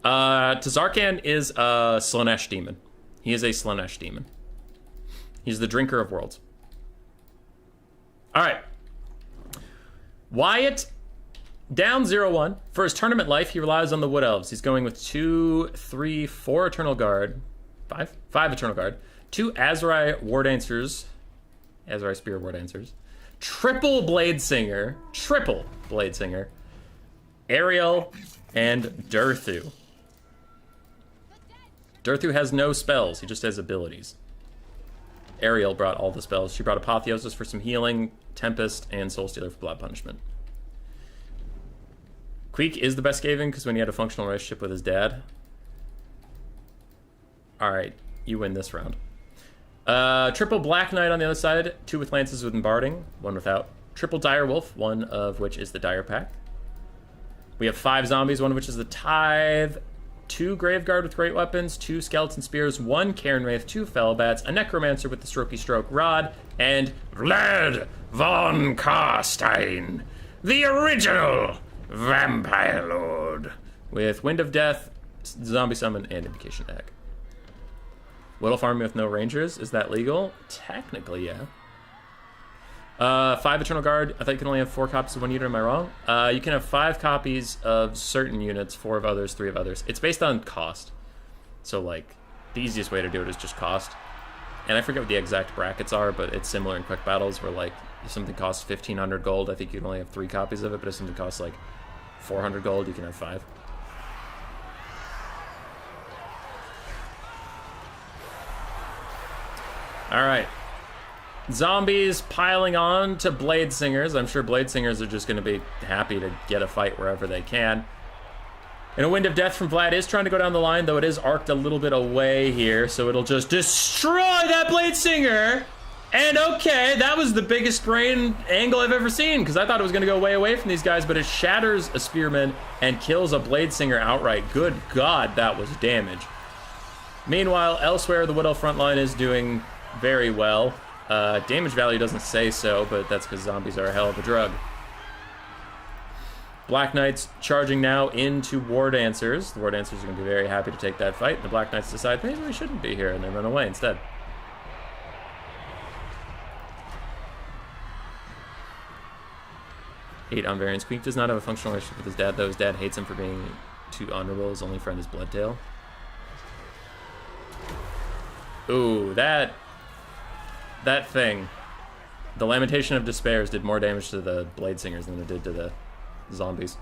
[SPEAKER 1] Tazarkan is a Slanesh demon. He is a Slanesh demon. He's the drinker of worlds. Alright. Wyatt, down 0-1. For his tournament life, he relies on the Wood Elves. He's going with 2, 3, 4 Eternal Guard. 5 Eternal Guard. 2 Azurai War Dancers. Azurai Spear War Dancers. Triple Blade Singer. Ariel and Durthu. Durthu has no spells. He just has abilities. Ariel brought all the spells. She brought Apotheosis for some healing, Tempest, and Soul Stealer for blood punishment. Queek is the best Skaven because when he had a functional relationship with his dad. Alright, you win this round. Triple Black Knight on the other side. 2 with Lances with Embarding, 1 without. Triple Dire Wolf, 1 of which is the Dire Pack. We have 5 zombies, 1 of which is the Tithe. 2 Graveguard with great weapons, 2 Skeleton Spears, 1 Cairn Wraith, 2 Fellbats, a Necromancer with the Strokey Stroke Rod, and Vlad von Karstein, the original Vampire Lord, with Wind of Death, Zombie Summon, and Invocation Deck. Whittle Farming with no Rangers, is that legal? Technically, yeah. 5 Eternal Guard. I thought you can only have 4 copies of one unit. Am I wrong? You can have 5 copies of certain units, 4 of others, 3 of others. It's based on cost. So, like, the easiest way to do it is just cost. And I forget what the exact brackets are, but it's similar in Quick Battles where, like, if something costs 1,500 gold, I think you can only have 3 copies of it, but if something costs, like, 400 gold, you can have 5. Alright. Zombies piling on to Blade Singers. I'm sure Blade Singers are just going to be happy to get a fight wherever they can. And a Wind of Death from Vlad is trying to go down the line, though it is arced a little bit away here, so it'll just destroy that Blade Singer. And okay, that was the biggest brain angle I've ever seen, because I thought it was going to go way away from these guys, but it shatters a Spearman and kills a Blade Singer outright. Good God, that was damage. Meanwhile, elsewhere, the Wood Elf front line is doing very well. Damage value doesn't say so, but that's because zombies are a hell of a drug. Black Knights charging now into War Dancers. The War Dancers are going to be very happy to take that fight. The Black Knights decide maybe we shouldn't be here, and they run away instead. Eight on variance. Queek does not have a functional relationship with his dad, though. His dad hates him for being too honorable. His only friend is Bloodtail. Ooh, that thing. The Lamentation of Despairs did more damage to the Blade Singers than it did to the zombies.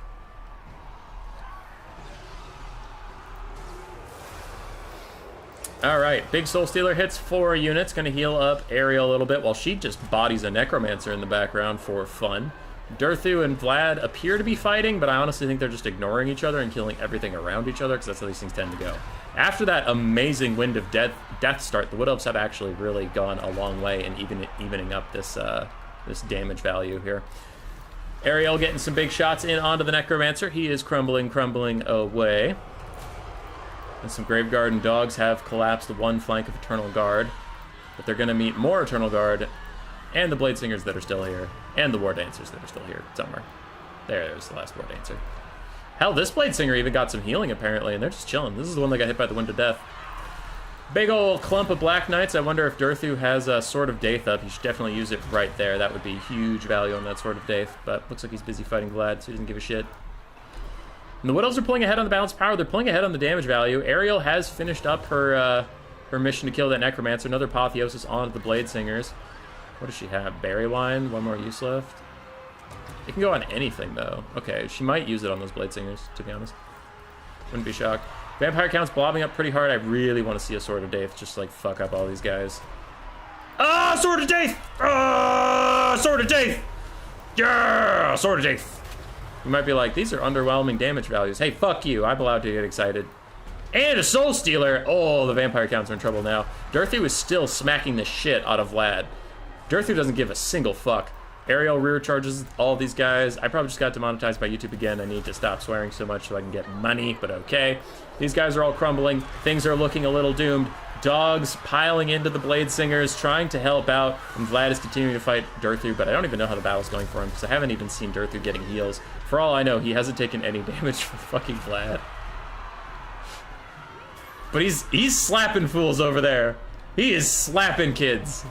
[SPEAKER 1] Alright, Big Soul Stealer hits 4 units, gonna heal up Ariel a little bit while she just bodies a Necromancer in the background for fun. Durthu and Vlad appear to be fighting, but I honestly think they're just ignoring each other and killing everything around each other, because that's how these things tend to go. After that amazing Wind of Death start, the Wood Elves have actually really gone a long way in evening up this this damage value here. Ariel getting some big shots in onto the Necromancer. He is crumbling away. And some Graveguard and Dogs have collapsed the one flank of Eternal Guard. But they're going to meet more Eternal Guard and the Blade Singers that are still here. And the War Dancers that are still here somewhere. There's the last War Dancer. Hell, this Blade Singer even got some healing, apparently, and they're just chilling. This is the one that got hit by the Wind of Death. Big ol' clump of Black Knights. I wonder if Durthu has a Sword of Daith up. He should definitely use it right there. That would be huge value on that Sword of Daith, but looks like he's busy fighting Vlad, so he doesn't give a shit. And the Wood Elves are pulling ahead on the balanced power. They're pulling ahead on the damage value. Ariel has finished up her mission to kill that Necromancer. Another Apotheosis onto the Blade Singers. What does she have? Berry Wine? 1 more use left? It can go on anything, though. Okay, she might use it on those Blade Singers, to be honest. Wouldn't be shocked. Vampire count's blobbing up pretty hard. I really want to see a Sword of Daith just, like, fuck up all these guys. Ah, Sword of Daith! Ah, Sword of Daith! Yeah, Sword of Daith! You might be like, these are underwhelming damage values. Hey, fuck you. I'm allowed to get excited. And a Soul Stealer! Oh, the Vampire counts are in trouble now. Durthu is still smacking the shit out of Vlad. Durthu doesn't give a single fuck. Ariel rear charges all these guys. I probably just got demonetized by YouTube again. I need to stop swearing so much so I can get money, but okay. These guys are all crumbling. Things are looking a little doomed. Dogs piling into the Blade Singers, trying to help out. And Vlad is continuing to fight Durthu, but I don't even know how the battle's going for him because I haven't even seen Durthu getting heals. For all I know, he hasn't taken any damage from fucking Vlad. But he's slapping fools over there. He is slapping kids.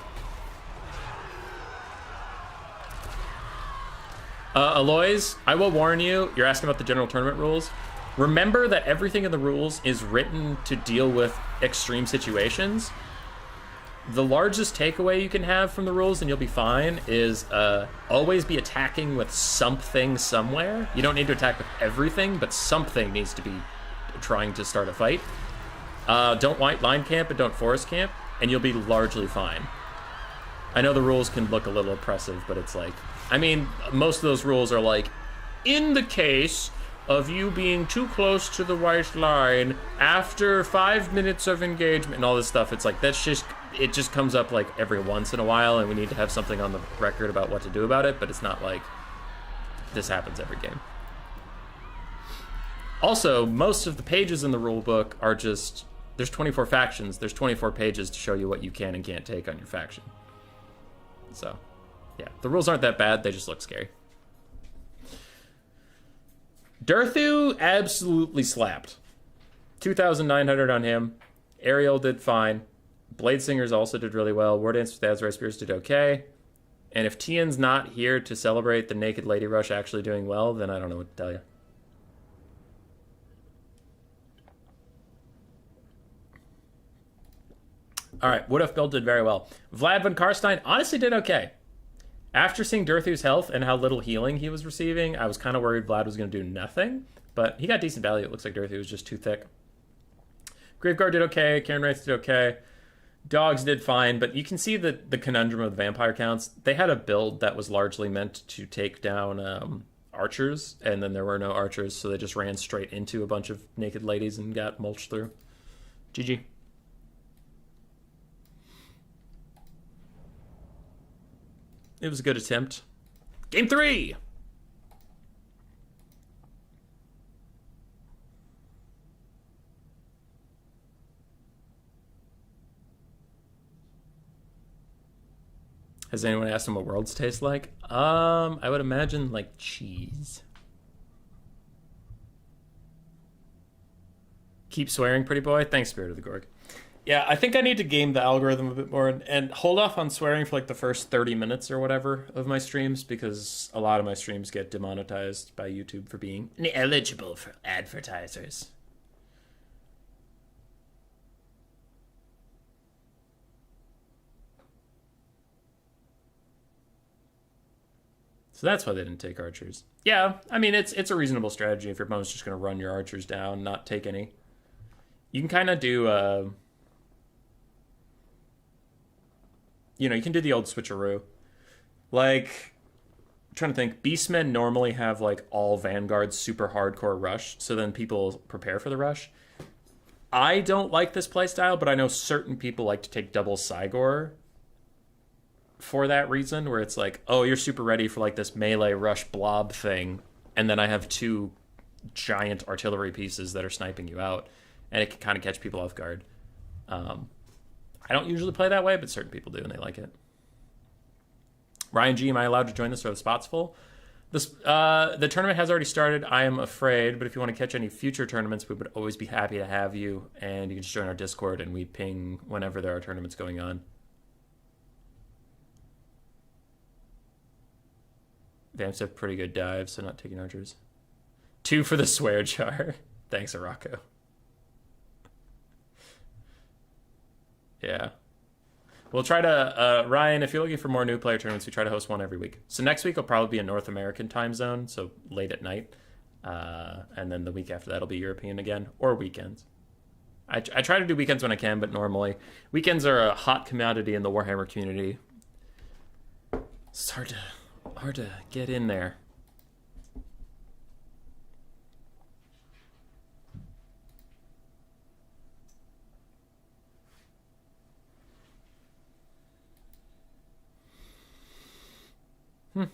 [SPEAKER 1] Aloys, I will warn you, you're asking about the general tournament rules. Remember that everything in the rules is written to deal with extreme situations. The largest takeaway you can have from the rules, and you'll be fine, is always be attacking with something somewhere. You don't need to attack with everything, but something needs to be trying to start a fight. Don't white line camp and don't forest camp, and you'll be largely fine. I know the rules can look a little oppressive, but it's like, I mean, most of those rules are like, in the case of you being too close to the white line after 5 minutes of engagement and all this stuff, it's like, it just comes up like every once in a while, and we need to have something on the record about what to do about it, but it's not like this happens every game. Also, most of the pages in the rule book are just, there's 24 factions, there's 24 pages to show you what you can and can't take on your faction. So, yeah, the rules aren't that bad, they just look scary. Durthu absolutely slapped. 2,900 on him. Ariel did fine. Blade Singers also did really well. War Dance with Azrai Spears did okay. And if Tian's not here to celebrate the Naked Lady Rush actually doing well, then I don't know what to tell you. All right, Wood Elf build did very well. Vlad von Karstein honestly did okay. After seeing Durthu's health and how little healing he was receiving, I was kind of worried Vlad was going to do nothing. But he got decent value. It looks like Durthu was just too thick. Graveguard did okay. Karen Wraiths did okay. Dogs did fine. But you can see the conundrum of the vampire counts. They had a build that was largely meant to take down archers. And then there were no archers. So they just ran straight into a bunch of naked ladies and got mulched through. GG. It was a good attempt. Game 3! Has anyone asked him what worlds taste like? I would imagine like cheese. Keep swearing, pretty boy. Thanks, Spirit of the Gorg. Yeah, I think I need to game the algorithm a bit more and hold off on swearing for like the first 30 minutes or whatever of my streams, because a lot of my streams get demonetized by YouTube for being ineligible for advertisers. So that's why they didn't take archers. Yeah, I mean, it's a reasonable strategy if your opponent's just going to run your archers down, not take any. You can kind of do... you know, you can do the old switcheroo. Like, I'm trying to think, Beastmen normally have, like, all Vanguards super hardcore rush, so then people prepare for the rush. I don't like this playstyle, but I know certain people like to take double Cygor for that reason, where it's like, oh, you're super ready for, like, this melee rush blob thing, and then I have 2 giant artillery pieces that are sniping you out, and it can kind of catch people off guard. I don't usually play that way, but certain people do, and they like it. Ryan G, am I allowed to join this? Or the spot's full? The tournament has already started, I am afraid, but if you want to catch any future tournaments, we would always be happy to have you, and you can just join our Discord, and we ping whenever there are tournaments going on. Vamps have pretty good dives, so not taking archers. 2 for the swear jar. Thanks, Arako. Yeah. We'll try to, Ryan, if you're looking for more new player tournaments, we try to host one every week. So next week will probably be a North American time zone, so late at night. And then the week after that will be European again, or weekends. I try to do weekends when I can, but normally weekends are a hot commodity in the Warhammer community. It's hard to get in there. Do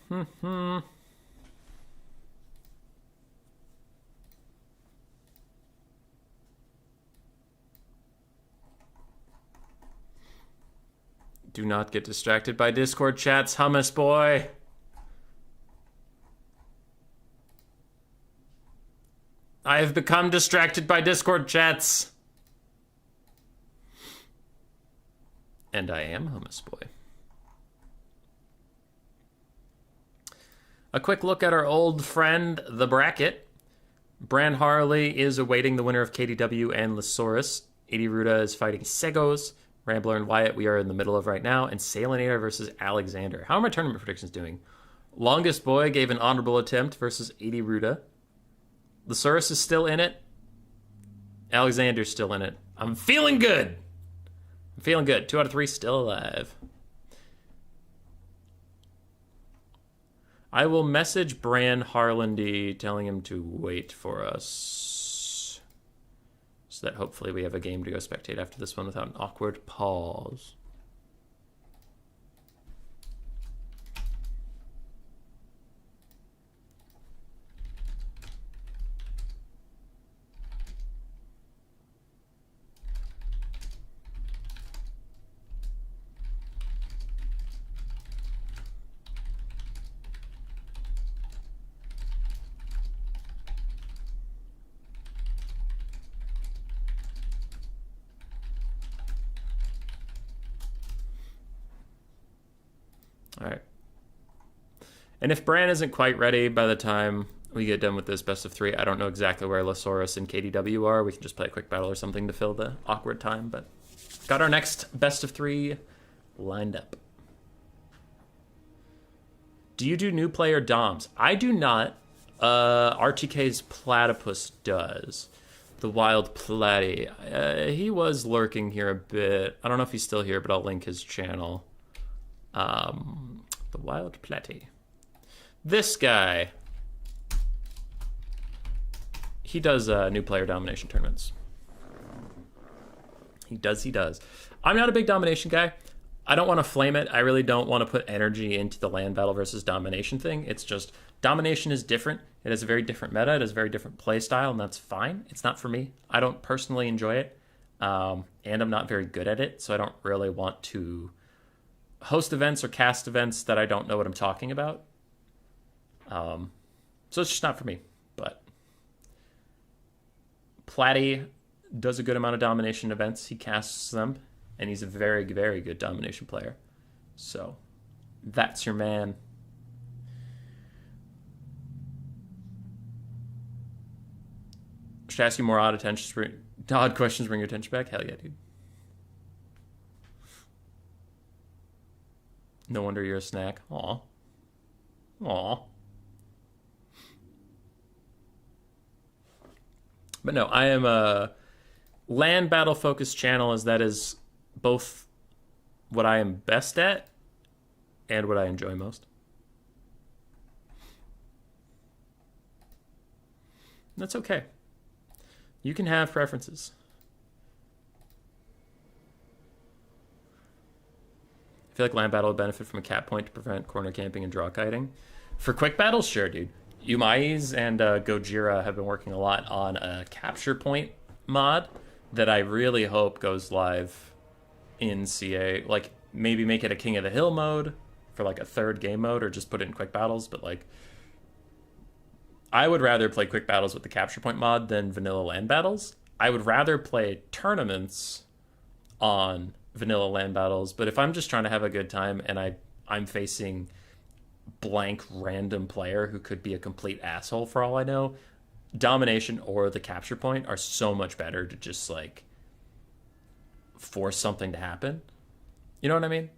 [SPEAKER 1] not get distracted by Discord chats, hummus boy. I have become distracted by Discord chats. And I am hummus boy. A quick look at our old friend, the bracket. Bran Harley is awaiting the winner of KDW and Losaurus. Edie Ruda is fighting Segos. Rambler and Wyatt we are in the middle of right now. And Salinator versus Alexander. How are my tournament predictions doing? Longest Boy gave an honorable attempt versus Edie Ruda. Losaurus is still in it. Alexander's still in it. I'm feeling good. 2 out of 3 still alive. I will message Bran Harlandy telling him to wait for us. So that hopefully we have a game to go spectate after this one without an awkward pause. All right. And if Bran isn't quite ready by the time we get done with this best of 3, I don't know exactly where Losaurus and KDW are. We can just play a quick battle or something to fill the awkward time. But got our next best of 3 lined up. Do you do new player DOMs? I do not. RTK's Platypus does. The Wild Platy. He was lurking here a bit. I don't know if he's still here, but I'll link his channel. The Wild Platy. This guy. He does new player domination tournaments. He does. I'm not a big domination guy. I don't want to flame it. I really don't want to put energy into the land battle versus domination thing. It's just, domination is different. It has a very different meta. It has a very different play style, and that's fine. It's not for me. I don't personally enjoy it. And I'm not very good at it, so I don't really want to host events or cast events that I don't know what I'm talking about. So it's just not for me. But Platy does a good amount of domination events. He casts them, and he's a very, very good domination player. So that's your man. Should I ask you more odd questions, bring your attention back? Hell yeah, dude. No wonder you're a snack. Aw. But no, I am a land battle focused channel, as that is both what I am best at and what I enjoy most. That's okay. You can have preferences. I feel like land battle would benefit from a cap point to prevent corner camping and draw kiting. For quick battles, sure, dude. Umais and Gojira have been working a lot on a capture point mod that I really hope goes live in CA. Like, maybe make it a King of the Hill mode for like a third game mode, or just put it in quick battles. But like, I would rather play quick battles with the capture point mod than vanilla land battles. I would rather play tournaments on vanilla land battles, but if I'm just trying to have a good time and I'm facing blank random player who could be a complete asshole for all I know, domination or the capture point are so much better to just like force something to happen. You know what I mean?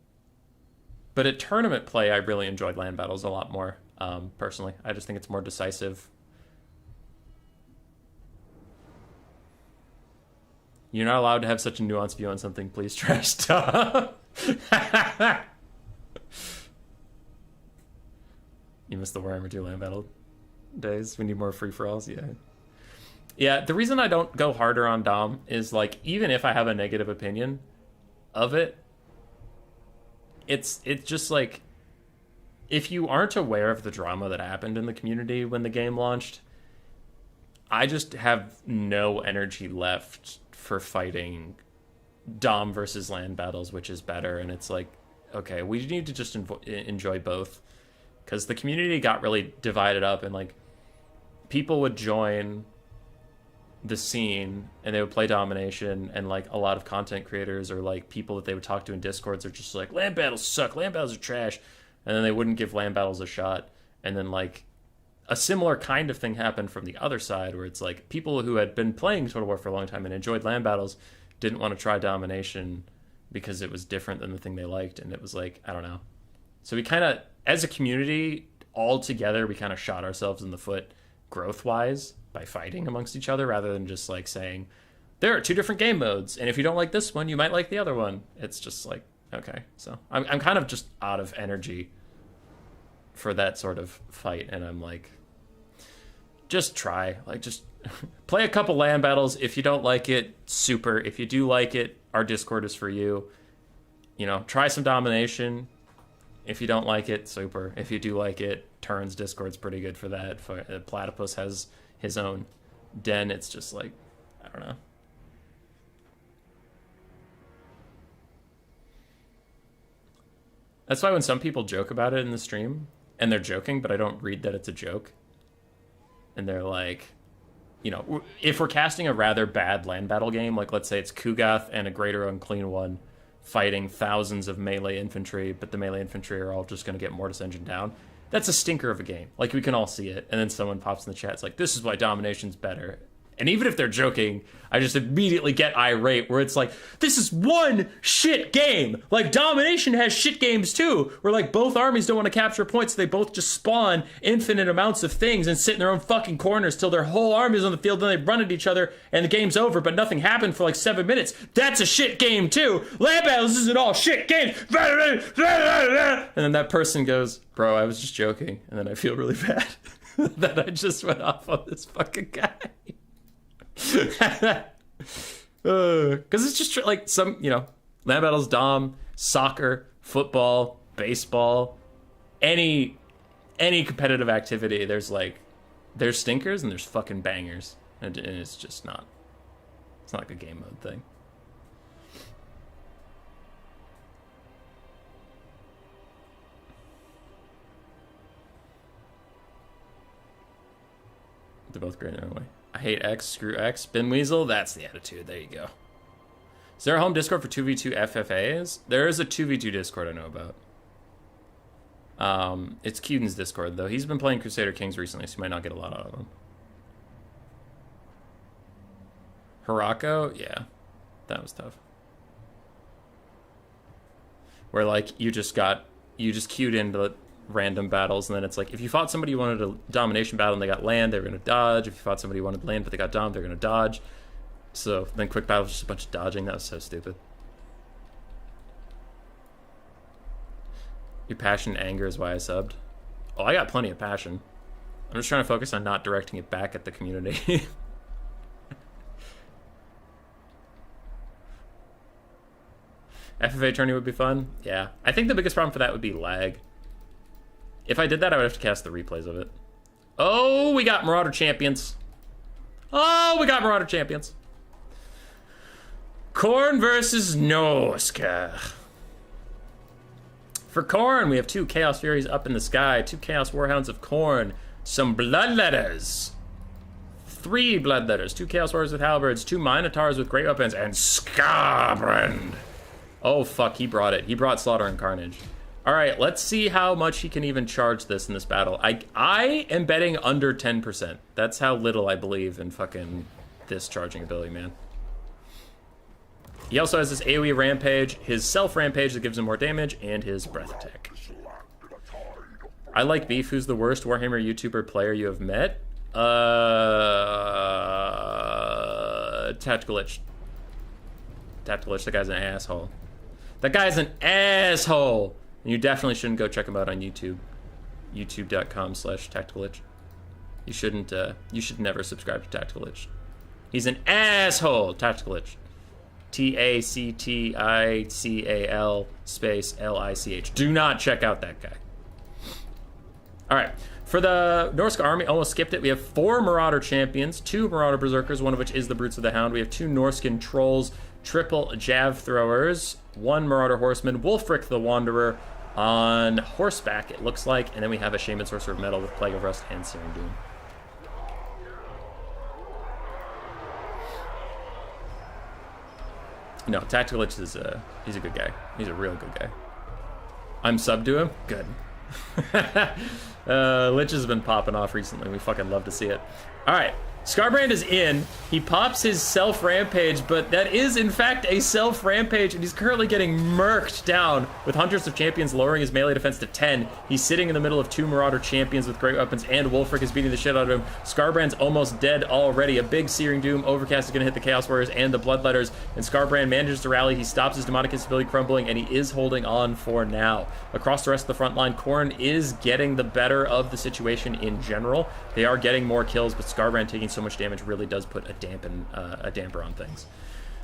[SPEAKER 1] But at tournament play, I really enjoyed land battles a lot more. Personally, I just think it's more decisive. You're not allowed to have such a nuanced view on something. Please trash talk. You missed the Warhammer 2 land battle days. We need more free-for-alls. Yeah, the reason I don't go harder on Dom is, like, even if I have a negative opinion of it, it's just like, if you aren't aware of the drama that happened in the community when the game launched, I just have no energy left for fighting Dom versus land battles, which is better. And it's like, okay, we need to just enjoy both, because the community got really divided up, and like people would join the scene and they would play domination, and like a lot of content creators or like people that they would talk to in discords are just like, land battles suck, land battles are trash, and then they wouldn't give land battles a shot. And then like a similar kind of thing happened from the other side, where it's like people who had been playing Total War for a long time and enjoyed land battles didn't want to try domination because it was different than the thing they liked. And it was like, I don't know. So we kind of, as a community all together, we kind of shot ourselves in the foot growth wise by fighting amongst each other, rather than just like saying there are two different game modes, and if you don't like this one, you might like the other one. It's just like, okay. So I'm kind of just out of energy for that sort of fight, and I'm like, just try, like, just play a couple land battles. If you don't like it, super. If you do like it, our Discord is for you. You know, try some domination. If you don't like it, super. If you do like it, Turn's Discord's pretty good for that. Platypus has his own den. It's just like, I don't know. That's why when some people joke about it in the stream, and they're joking, but I don't read that it's a joke, and they're like, you know, if we're casting a rather bad land battle game, like let's say it's Kugath and a Greater Unclean One fighting thousands of melee infantry, but the melee infantry are all just going to get Mortis Engine down, that's a stinker of a game. Like, we can all see it, and then someone pops in the chat, it's like, this is why domination's better. And even if they're joking, I just immediately get irate, where it's like, this is one shit game. Like, domination has shit games too, where like both armies don't want to capture points, so they both just spawn infinite amounts of things and sit in their own fucking corners till their whole army's on the field, then they run at each other and the game's over, but nothing happened for like 7 minutes. That's a shit game too. Land battles isn't all shit games. And then that person goes, bro, I was just joking. And then I feel really bad that I just went off on this fucking guy. Because it's just like some, you know, land battles, dom, soccer, football, baseball, any competitive activity, there's stinkers and there's fucking bangers, and it's just not, it's not like a game mode thing. They're both great in their own way. I hate X, screw X. Ben Weasel, that's the attitude. There you go. Is there a home Discord for 2v2 FFAs? There is a 2v2 Discord I know about. It's Cuden's Discord, though. He's been playing Crusader Kings recently, so you might not get a lot out of him. Hirako? Yeah. That was tough. Where, like, you just queued into random battles, and then it's like, if you fought somebody who wanted a domination battle and they got land, they were going to dodge. If you fought somebody who wanted land but they got dom, they're going to dodge. So then quick battle was just a bunch of dodging. That was so stupid. Your passion and anger is why I subbed. Oh, I got plenty of passion. I'm just trying to focus on not directing it back at the community. FFA tourney would be fun. Yeah, I think the biggest problem for that would be lag. If I did that, I would have to cast the replays of it. Oh, we got Marauder Champions. Oh, we got Marauder Champions. Khorne versus Norsca. For Khorne, we have 2 Chaos Furies up in the sky, 2 Chaos Warhounds of Khorne, some Bloodletters, 3 Bloodletters, 2 Chaos Warriors with Halberds, 2 Minotaurs with Great Weapons, and Scarbrand. Oh, fuck, he brought it. He brought Slaughter and Carnage. All right, let's see how much he can even charge this in this battle. I am betting under 10%. That's how little I believe in fucking this charging ability, man. He also has this AoE Rampage, his Self Rampage that gives him more damage, and his Breath Attack. I like Beef. Who's the worst Warhammer YouTuber player you have met? Tactical Itch. Tactical Itch, that guy's an asshole. That guy's an asshole! And you definitely shouldn't go check him out on YouTube. YouTube.com/tacticalich. You shouldn't, you should never subscribe to Tactical Itch. He's an asshole, Tactical Itch. TACTICAL space LICH. Do not check out that guy. All right. For the Norsca army, almost skipped it. We have 4 Marauder champions, 2 Marauder berserkers, one of which is the Brutes of the Hound. We have 2 Norscan trolls, triple jav throwers, 1 Marauder horseman, Wulfric the Wanderer on horseback, it looks like, and then we have a Shaman Sorcerer of Metal with Plague of Rust and Searing Doom. No, Tactical Lich is he's a good guy. He's a real good guy. I'm sub to him? Good. Lich has been popping off recently. We fucking love to see it. All right. Scarbrand is in. He pops his self-rampage, but that is, in fact, a self-rampage, and he's currently getting murked down with Hunters of Champions lowering his melee defense to 10. He's sitting in the middle of 2 Marauder champions with great weapons, and Wulfric is beating the shit out of him. Scarbrand's almost dead already. A big Searing Doom. Overcast is going to hit the Chaos Warriors and the Bloodletters, and Scarbrand manages to rally. He stops his demonic instability crumbling, and he is holding on for now. Across the rest of the front line, Khorne is getting the better of the situation in general. They are getting more kills, but Scarbrand taking so much damage really does put a damper on things.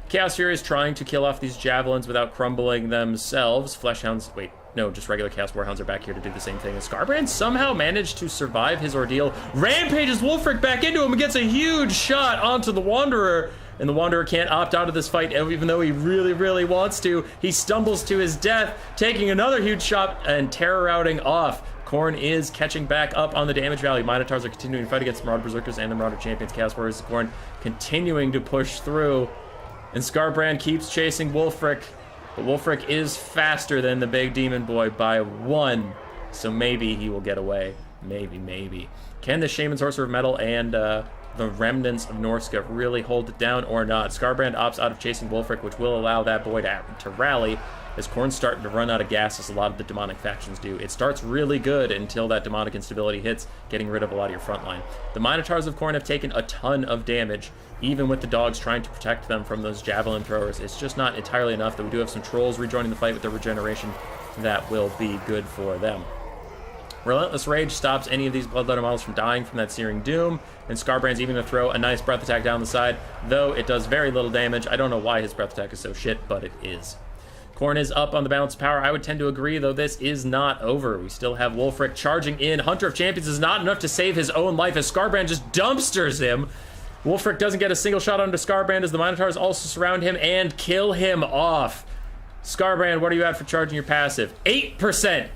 [SPEAKER 1] Chaos Fury is trying to kill off these javelins without crumbling themselves. Fleshhounds, wait, no, just regular Chaos Warhounds are back here to do the same thing. And Scarbrand somehow managed to survive his ordeal. Rampages Wulfric back into him and gets a huge shot onto the Wanderer. And the Wanderer can't opt out of this fight, even though he really, really wants to. He stumbles to his death, taking another huge shot and terror routing off. Khorne is catching back up on the damage value. Minotaurs are continuing to fight against Marauder Berserkers and the Marauder Champions. Chaos Warriors. Khorne continuing to push through. And Scarbrand keeps chasing Wulfric. But Wulfric is faster than the big demon boy by 1. So maybe he will get away. Maybe. Can the Shaman Sorcerer of Metal and the remnants of Norsca really hold it down or not? Scarbrand opts out of chasing Wulfric, which will allow that boy to rally. As Khorne's starting to run out of gas, as a lot of the demonic factions do. It starts really good until that demonic instability hits, getting rid of a lot of your front line. The Minotaurs of Khorne have taken a ton of damage, even with the dogs trying to protect them from those javelin throwers. It's just not entirely enough, though we do have some trolls rejoining the fight with their regeneration. That will be good for them. Relentless Rage stops any of these Bloodletter models from dying from that Searing Doom, and Scarbrand's even going to throw a nice breath attack down the side, though it does very little damage. I don't know why his breath attack is so shit, but it is. Khorne is up on the balance of power. I would tend to agree, though this is not over. We still have Wulfric charging in. Hunter of Champions is not enough to save his own life as Scarbrand just dumpsters him. Wulfric doesn't get a single shot onto Scarbrand as the Minotaurs also surround him and kill him off. Scarbrand, what are you at for charging your passive? 8%.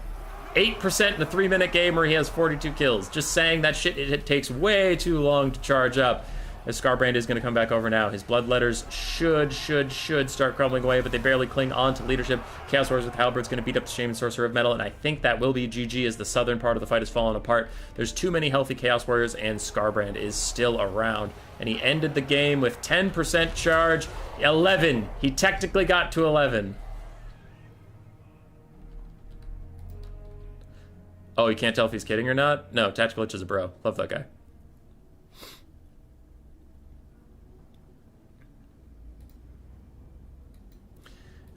[SPEAKER 1] 8% in a 3-minute game where he has 42 kills. Just saying that shit, it takes way too long to charge up. As Scarbrand is going to come back over now. His Bloodletters should start crumbling away, but they barely cling on to leadership. Chaos Warriors with Halberd's going to beat up the Shaman Sorcerer of Metal, and I think that will be GG as the southern part of the fight has fallen apart. There's too many healthy Chaos Warriors, and Scarbrand is still around. And he ended the game with 10% charge. 11. He technically got to 11. Oh, you can't tell if he's kidding or not? No, Tactical Lich is a bro. Love that guy.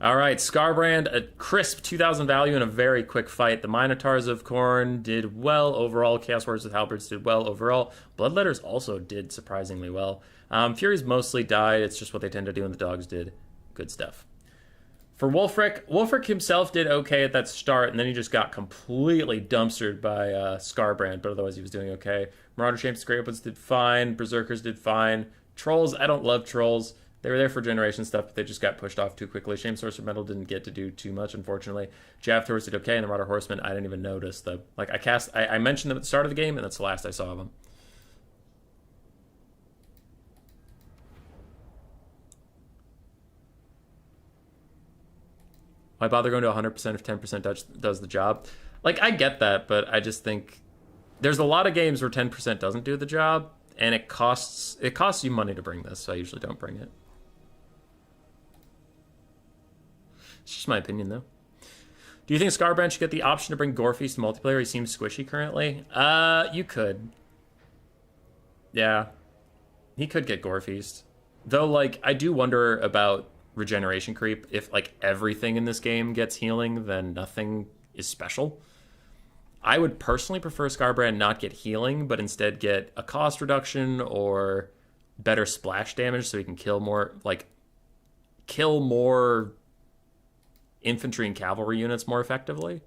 [SPEAKER 1] All right, Scarbrand, a crisp 2,000 value in a very quick fight. The Minotaurs of Khorne did well overall. Chaos Warriors with Halberds did well overall. Bloodletters also did surprisingly well. Furies mostly died. It's just what they tend to do, and the dogs did good stuff. For Wulfric himself did okay at that start, and then he just got completely dumpstered by Scarbrand, but otherwise he was doing okay. Marauder Champions, Great Weapons did fine. Berserkers did fine. Trolls, I don't love Trolls. They were there for generation stuff, but they just got pushed off too quickly. Shaman Sorcerer of Metal didn't get to do too much, unfortunately. Jav Throwers did okay, and the Marauder Horsemen, I didn't even notice. I mentioned them at the start of the game, and that's the last I saw of them. Why bother going to 100% if 10% does the job? Like, I get that, but I just think there's a lot of games where 10% doesn't do the job, and it costs you money to bring this, so I usually don't bring it. It's just my opinion, though. Do you think Scarbrand should get the option to bring Gorefeast to multiplayer? He seems squishy currently. You could. Yeah. He could get Gorefeast. Though, like, I do wonder about regeneration creep. If, like, everything in this game gets healing, then nothing is special. I would personally prefer Scarbrand not get healing, but instead get a cost reduction or better splash damage so he can kill more infantry and cavalry units more effectively,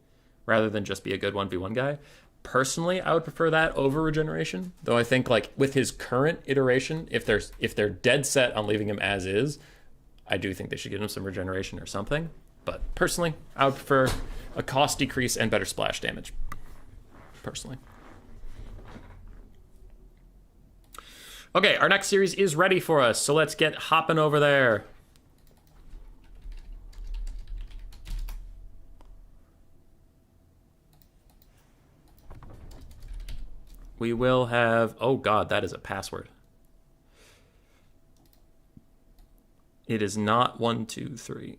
[SPEAKER 1] rather than just be a good 1v1 guy. Personally, I would prefer that over regeneration, though I think like with his current iteration, if they're dead set on leaving him as is, I do think they should give him some regeneration or something. But personally, I would prefer a cost decrease and better splash damage. Personally. Okay, our next series is ready for us, so let's get hopping over there. We will have... Oh god, that is a password. It is not 1, 2, 3.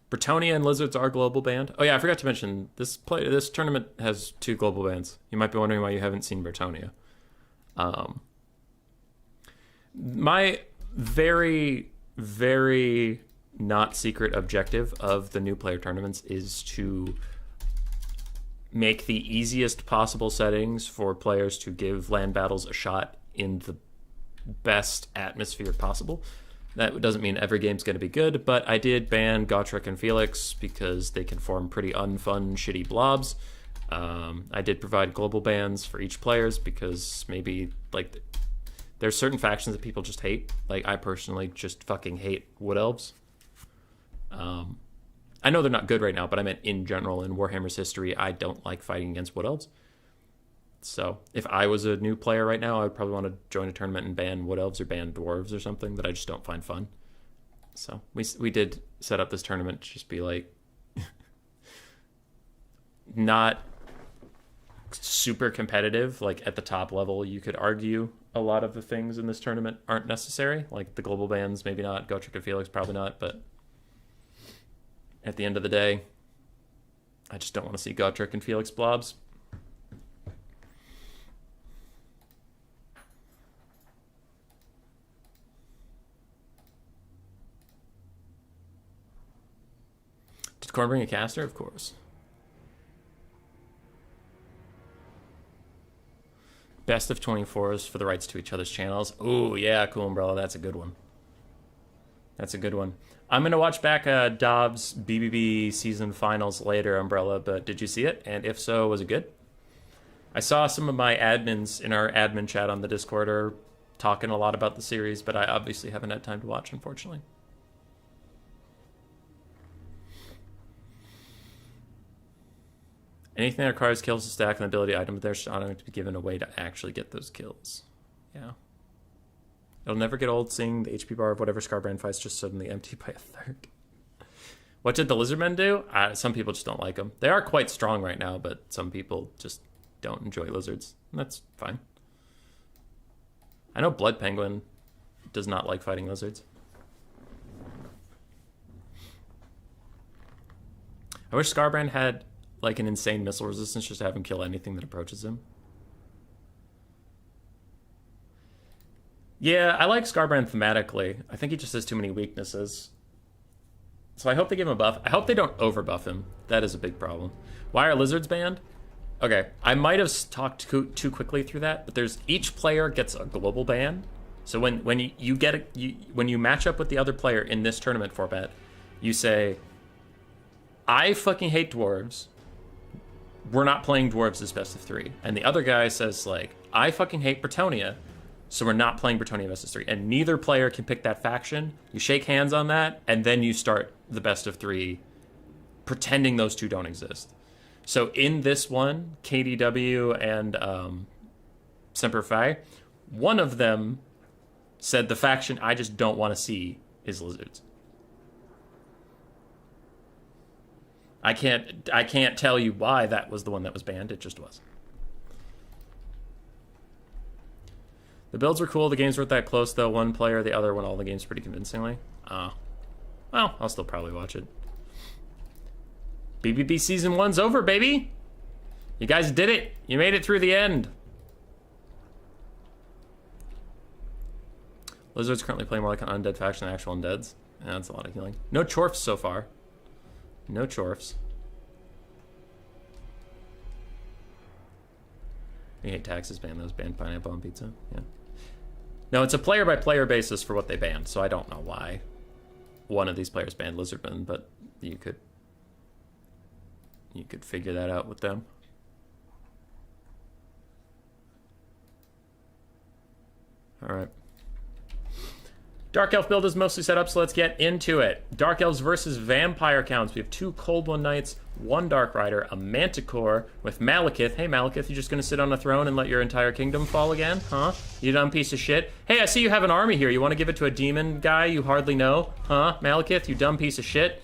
[SPEAKER 1] Bretonnia and Lizards are global banned. Oh yeah, I forgot to mention this tournament has 2 global bans. You might be wondering why you haven't seen Bretonnia. My very, very not secret objective of the new player tournaments is to make the easiest possible settings for players to give land battles a shot in the best atmosphere possible. That doesn't mean every game's going to be good, but I did ban Gotrek and Felix because they can form pretty unfun, shitty blobs. I did provide global bans for each players because maybe, like, there's certain factions that people just hate. Like, I personally just fucking hate Wood Elves. I know they're not good right now, but I meant in general, in Warhammer's history, I don't like fighting against Wood Elves. So if I was a new player right now, I'd probably want to join a tournament and ban Wood Elves or ban Dwarves or something that I just don't find fun. So we did set up this tournament to just be like not super competitive. Like at the top level, you could argue a lot of the things in this tournament aren't necessary. Like the global bans, maybe not. Gotrek and Felix, probably not. But at the end of the day, I just don't want to see Gotrek and Felix blobs. Did Khorne bring a caster? Of course. Best of 24s for the rights to each other's channels. Ooh, yeah, cool umbrella. That's a good one. That's a good one. I'm going to watch back Dobbs' BBB season finals later, umbrella, but did you see it? And if so, was it good? I saw some of my admins in our admin chat on the Discord are talking a lot about the series, but I obviously haven't had time to watch, unfortunately. Anything that requires kills to stack an ability item, but they're not to be given a way to actually get those kills. Yeah. It'll never get old seeing the HP bar of whatever Scarbrand fights just suddenly empty by a third. What did the Lizardmen do? Some people just don't like them. They are quite strong right now, but some people just don't enjoy lizards. And that's fine. I know Blood Penguin does not like fighting lizards. I wish Scarbrand had like an insane missile resistance just to have him kill anything that approaches him. Yeah, I like Scarbrand thematically. I think he just has too many weaknesses. So I hope they give him a buff. I hope they don't overbuff him. That is a big problem. Why are lizards banned? Okay, I might have talked too quickly through that, but there's each player gets a global ban. So when you match up with the other player in this tournament format, you say, I fucking hate dwarves. We're not playing dwarves this best of 3. And the other guy says, like, I fucking hate Bretonnia, so we're not playing Bretonnia best of 3. And neither player can pick that faction. You shake hands on that, and then you start the best of 3, pretending those two don't exist. So in this one, KDW and Semper Fi, one of them said the faction I just don't want to see is lizards. I can't tell you why that was the one that was banned. It just was. The builds were cool. The games weren't that close, though. One player, the other won all the games pretty convincingly. Well, I'll still probably watch it. BBB Season 1's over, baby! You guys did it! You made it through the end! Lizards currently play more like an undead faction than actual undeads. Yeah, that's a lot of healing. No Chorfs so far. No Chorfs. I hate taxes ban those, ban pineapple on pizza. Yeah. No, it's a player-by-player basis for what they banned, so I don't know why one of these players banned Lizardman, but you could figure that out with them. All right. Dark Elf build is mostly set up, so let's get into it. Dark Elves versus Vampire counts. We have 2 Cold One Knights, 1 Dark Rider, a Manticore with Malekith. Hey, Malekith, you just gonna sit on a throne and let your entire kingdom fall again? Huh? You dumb piece of shit. Hey, I see you have an army here. You want to give it to a demon guy you hardly know? Huh? Malekith, you dumb piece of shit.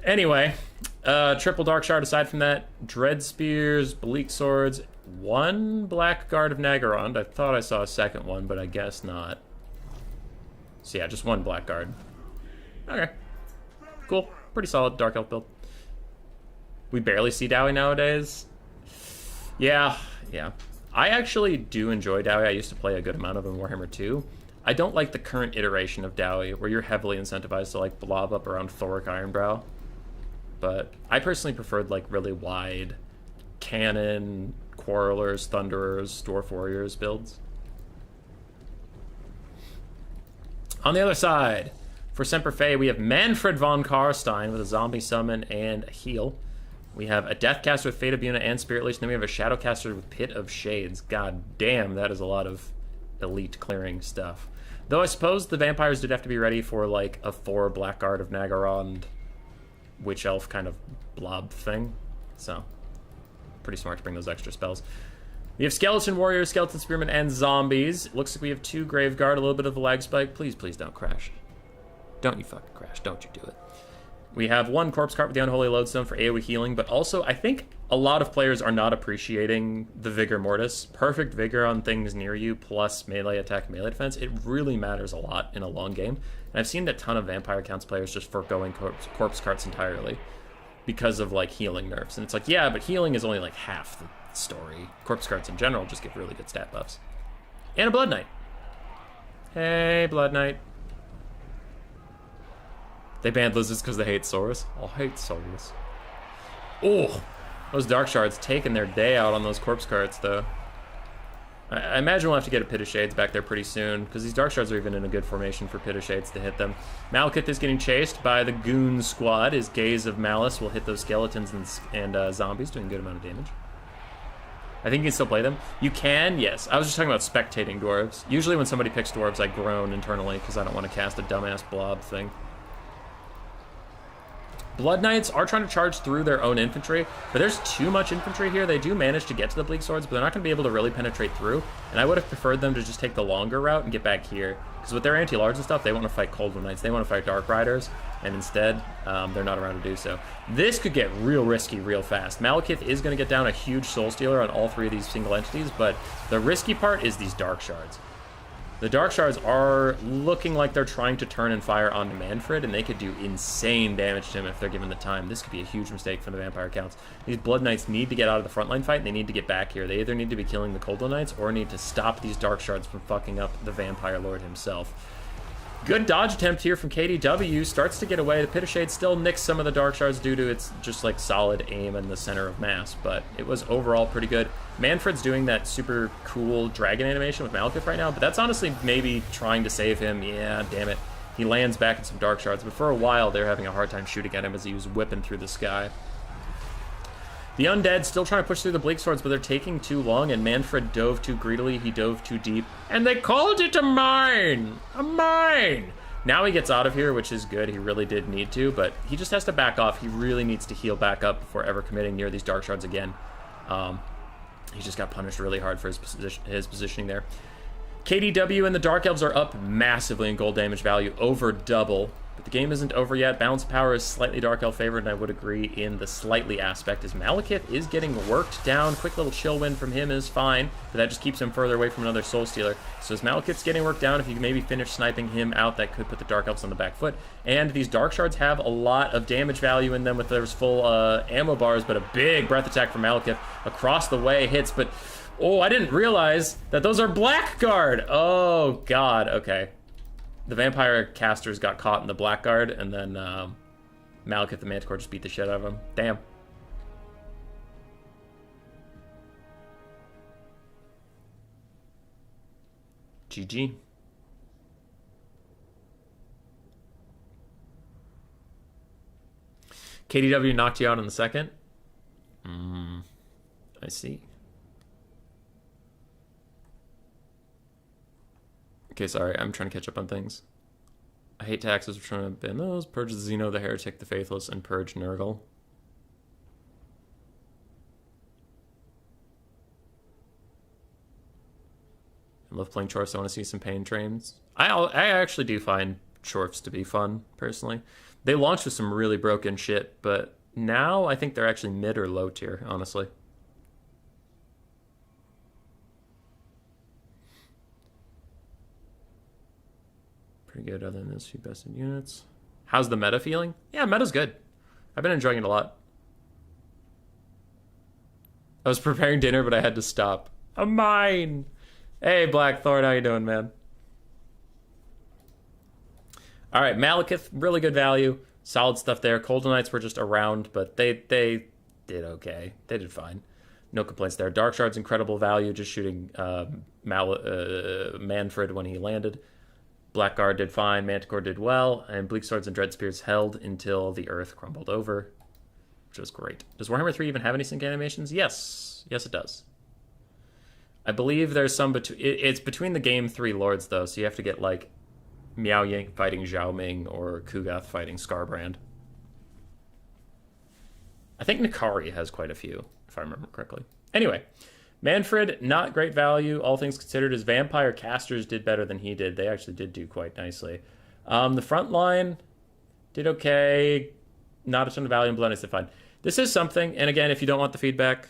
[SPEAKER 1] Anyway, triple Dark Shard aside from that. Dread Spears, Bleak Swords, 1 Black Guard of Nagarond. I thought I saw a second one, but I guess not. So yeah, just 1 Black Guard. Okay. Cool. Pretty solid Dark Elf build. We barely see Dowie nowadays. Yeah. I actually do enjoy Dowie. I used to play a good amount of in Warhammer 2. I don't like the current iteration of Dowie, where you're heavily incentivized to like blob up around Thoric Ironbrow. But I personally preferred like really wide cannon, Quarrelers, Thunderers, Dwarf Warriors builds. On the other side, for Semper Fae, we have Manfred von Karstein with a zombie summon and a heal. We have a Deathcaster with Fate of Buna and Spirit Leech, and then we have a Shadowcaster with Pit of Shades. God damn, that is a lot of elite clearing stuff. Though I suppose the vampires did have to be ready for like a 4 Blackguard of Nagarond Witch Elf kind of blob thing. So, pretty smart to bring those extra spells. We have Skeleton Warriors, Skeleton Spearmen, and Zombies. It looks like we have 2 Graveguard, a little bit of a lag spike. Please, please don't crash. Don't you fucking crash. Don't you do it. We have 1 Corpse Cart with the Unholy Lodestone for AoE healing, but also I think a lot of players are not appreciating the Vigor Mortis. Perfect Vigor on things near you, plus melee attack, melee defense. It really matters a lot in a long game. And I've seen a ton of Vampire Counts players just foregoing Corpse Carts entirely because of like healing nerfs. And it's like, yeah, but healing is only like half the story. Corpse Carts in general just give really good stat buffs. And a Blood Knight. Hey, Blood Knight. They banned lizards because they hate Saurus. I hate Saurus. Oh, those Dark Shards taking their day out on those Corpse Carts, though. I imagine we'll have to get a Pit of Shades back there pretty soon, because these Dark Shards are even in a good formation for Pit of Shades to hit them. Malekith is getting chased by the Goon Squad. His Gaze of Malice will hit those skeletons and zombies, doing a good amount of damage. I think you can still play them. You can, yes. I was just talking about spectating dwarves. Usually when somebody picks dwarves, I groan internally, because I don't want to cast a dumbass blob thing. Blood Knights are trying to charge through their own infantry, but there's too much infantry here. They do manage to get to the Bleak Swords, but they're not going to be able to really penetrate through, and I would have preferred them to just take the longer route and get back here, because with their anti-large and stuff, they want to fight Cold One Knights, they want to fight Dark Riders, and instead, they're not around to do so. This could get real risky real fast. Malekith is going to get down a huge Soul Stealer on all 3 of these single entities, but the risky part is these Dark Shards. The Dark Shards are looking like they're trying to turn and fire onto Manfred, and they could do insane damage to him if they're given the time. This could be a huge mistake for the Vampire Counts. These Blood Knights need to get out of the frontline fight, and they need to get back here. They either need to be killing the Cold One Knights, or need to stop these Dark Shards from fucking up the Vampire Lord himself. Good dodge attempt here from KDW. Starts to get away. The Pit of Shade still nicks some of the Dark Shards due to its just like solid aim in the center of mass, but it was overall pretty good. Manfred's doing that super cool dragon animation with Malekith right now, but that's honestly maybe trying to save him. Yeah, damn it. He lands back in some Dark Shards, but for a while they're having a hard time shooting at him as he was whipping through the sky. The Undead still trying to push through the Bleak Swords, but they're taking too long, and Manfred dove too greedily. He dove too deep, and they called it a mine! A mine! Now he gets out of here, which is good. He really did need to, but he just has to back off. He really needs to heal back up before ever committing near these Dark Shards again. He just got punished really hard for his positioning there. KDW and the Dark Elves are up massively in gold damage value, over double. But the game isn't over yet. Balance of power is slightly Dark Elf favored, and I would agree in the slightly aspect, as Malekith is getting worked down. Quick little chill win from him is fine, but that just keeps him further away from another Soul Stealer. So as Malekith's getting worked down, if you can maybe finish sniping him out, that could put the Dark Elves on the back foot. And these Dark Shards have a lot of damage value in them with those full ammo bars, but a big breath attack from Malekith across the way hits, but oh, I didn't realize that those are Blackguard. Oh, God, okay. The Vampire casters got caught in the Blackguard, and then Malekith the Manticore just beat the shit out of him. Damn. GG. KDW knocked you out in the second? I see. Okay, sorry. I'm trying to catch up on things. I hate taxes. We're trying to ban those. Purge the Xeno, the Heretic, the Faithless, and purge Nurgle. I love playing Chorfs. I want to see some pain trains. I actually do find Chorfs to be fun, personally. They launched with some really broken shit, but now I think they're actually mid or low tier, honestly. Pretty good other than those few bested units. How's the meta feeling? Yeah, meta's good. I've been enjoying it a lot. I was preparing dinner, but I had to stop. A mine! Hey, Blackthorn, how you doing, man? All right, Malekith, really good value. Solid stuff there. Golden Knights were just around, but they did okay. They did fine. No complaints there. Dark Shard's incredible value, just shooting Manfred when he landed. Blackguard did fine. Manticore did well. And Bleak Swords and Dread Spears held until the earth crumbled over, which was great. Does Warhammer 3 even have any sync animations? Yes. Yes, it does. I believe there's some it's between the game 3 lords, though, so you have to get, like, Miao Ying fighting Zhao Ming or Kugath fighting Scarbrand. I think Nikari has quite a few, if I remember correctly. Anyway, Manfred, not great value, all things considered. His vampire casters did better than he did. They actually did do quite nicely. The front line did okay. Not a ton of value, and Blood Knights did fine. This is something, and again, if you don't want the feedback,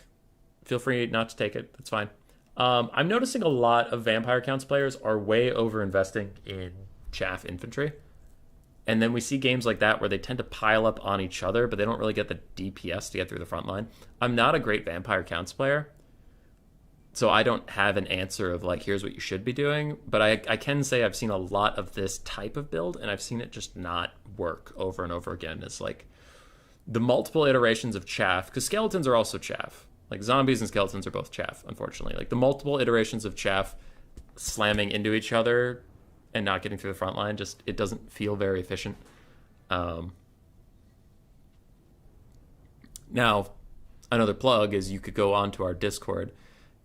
[SPEAKER 1] feel free not to take it. That's fine. I'm noticing a lot of Vampire Counts players are way over investing in chaff infantry. And then we see games like that where they tend to pile up on each other, but they don't really get the DPS to get through the front line. I'm not a great Vampire Counts player, so I don't have an answer of, like, here's what you should be doing. But I can say I've seen a lot of this type of build, and I've seen it just not work over and over again. It's like the multiple iterations of chaff, because skeletons are also chaff. Like, zombies and skeletons are both chaff, unfortunately. Like, the multiple iterations of chaff slamming into each other and not getting through the front line, just, it doesn't feel very efficient. Now, another plug is you could go onto our Discord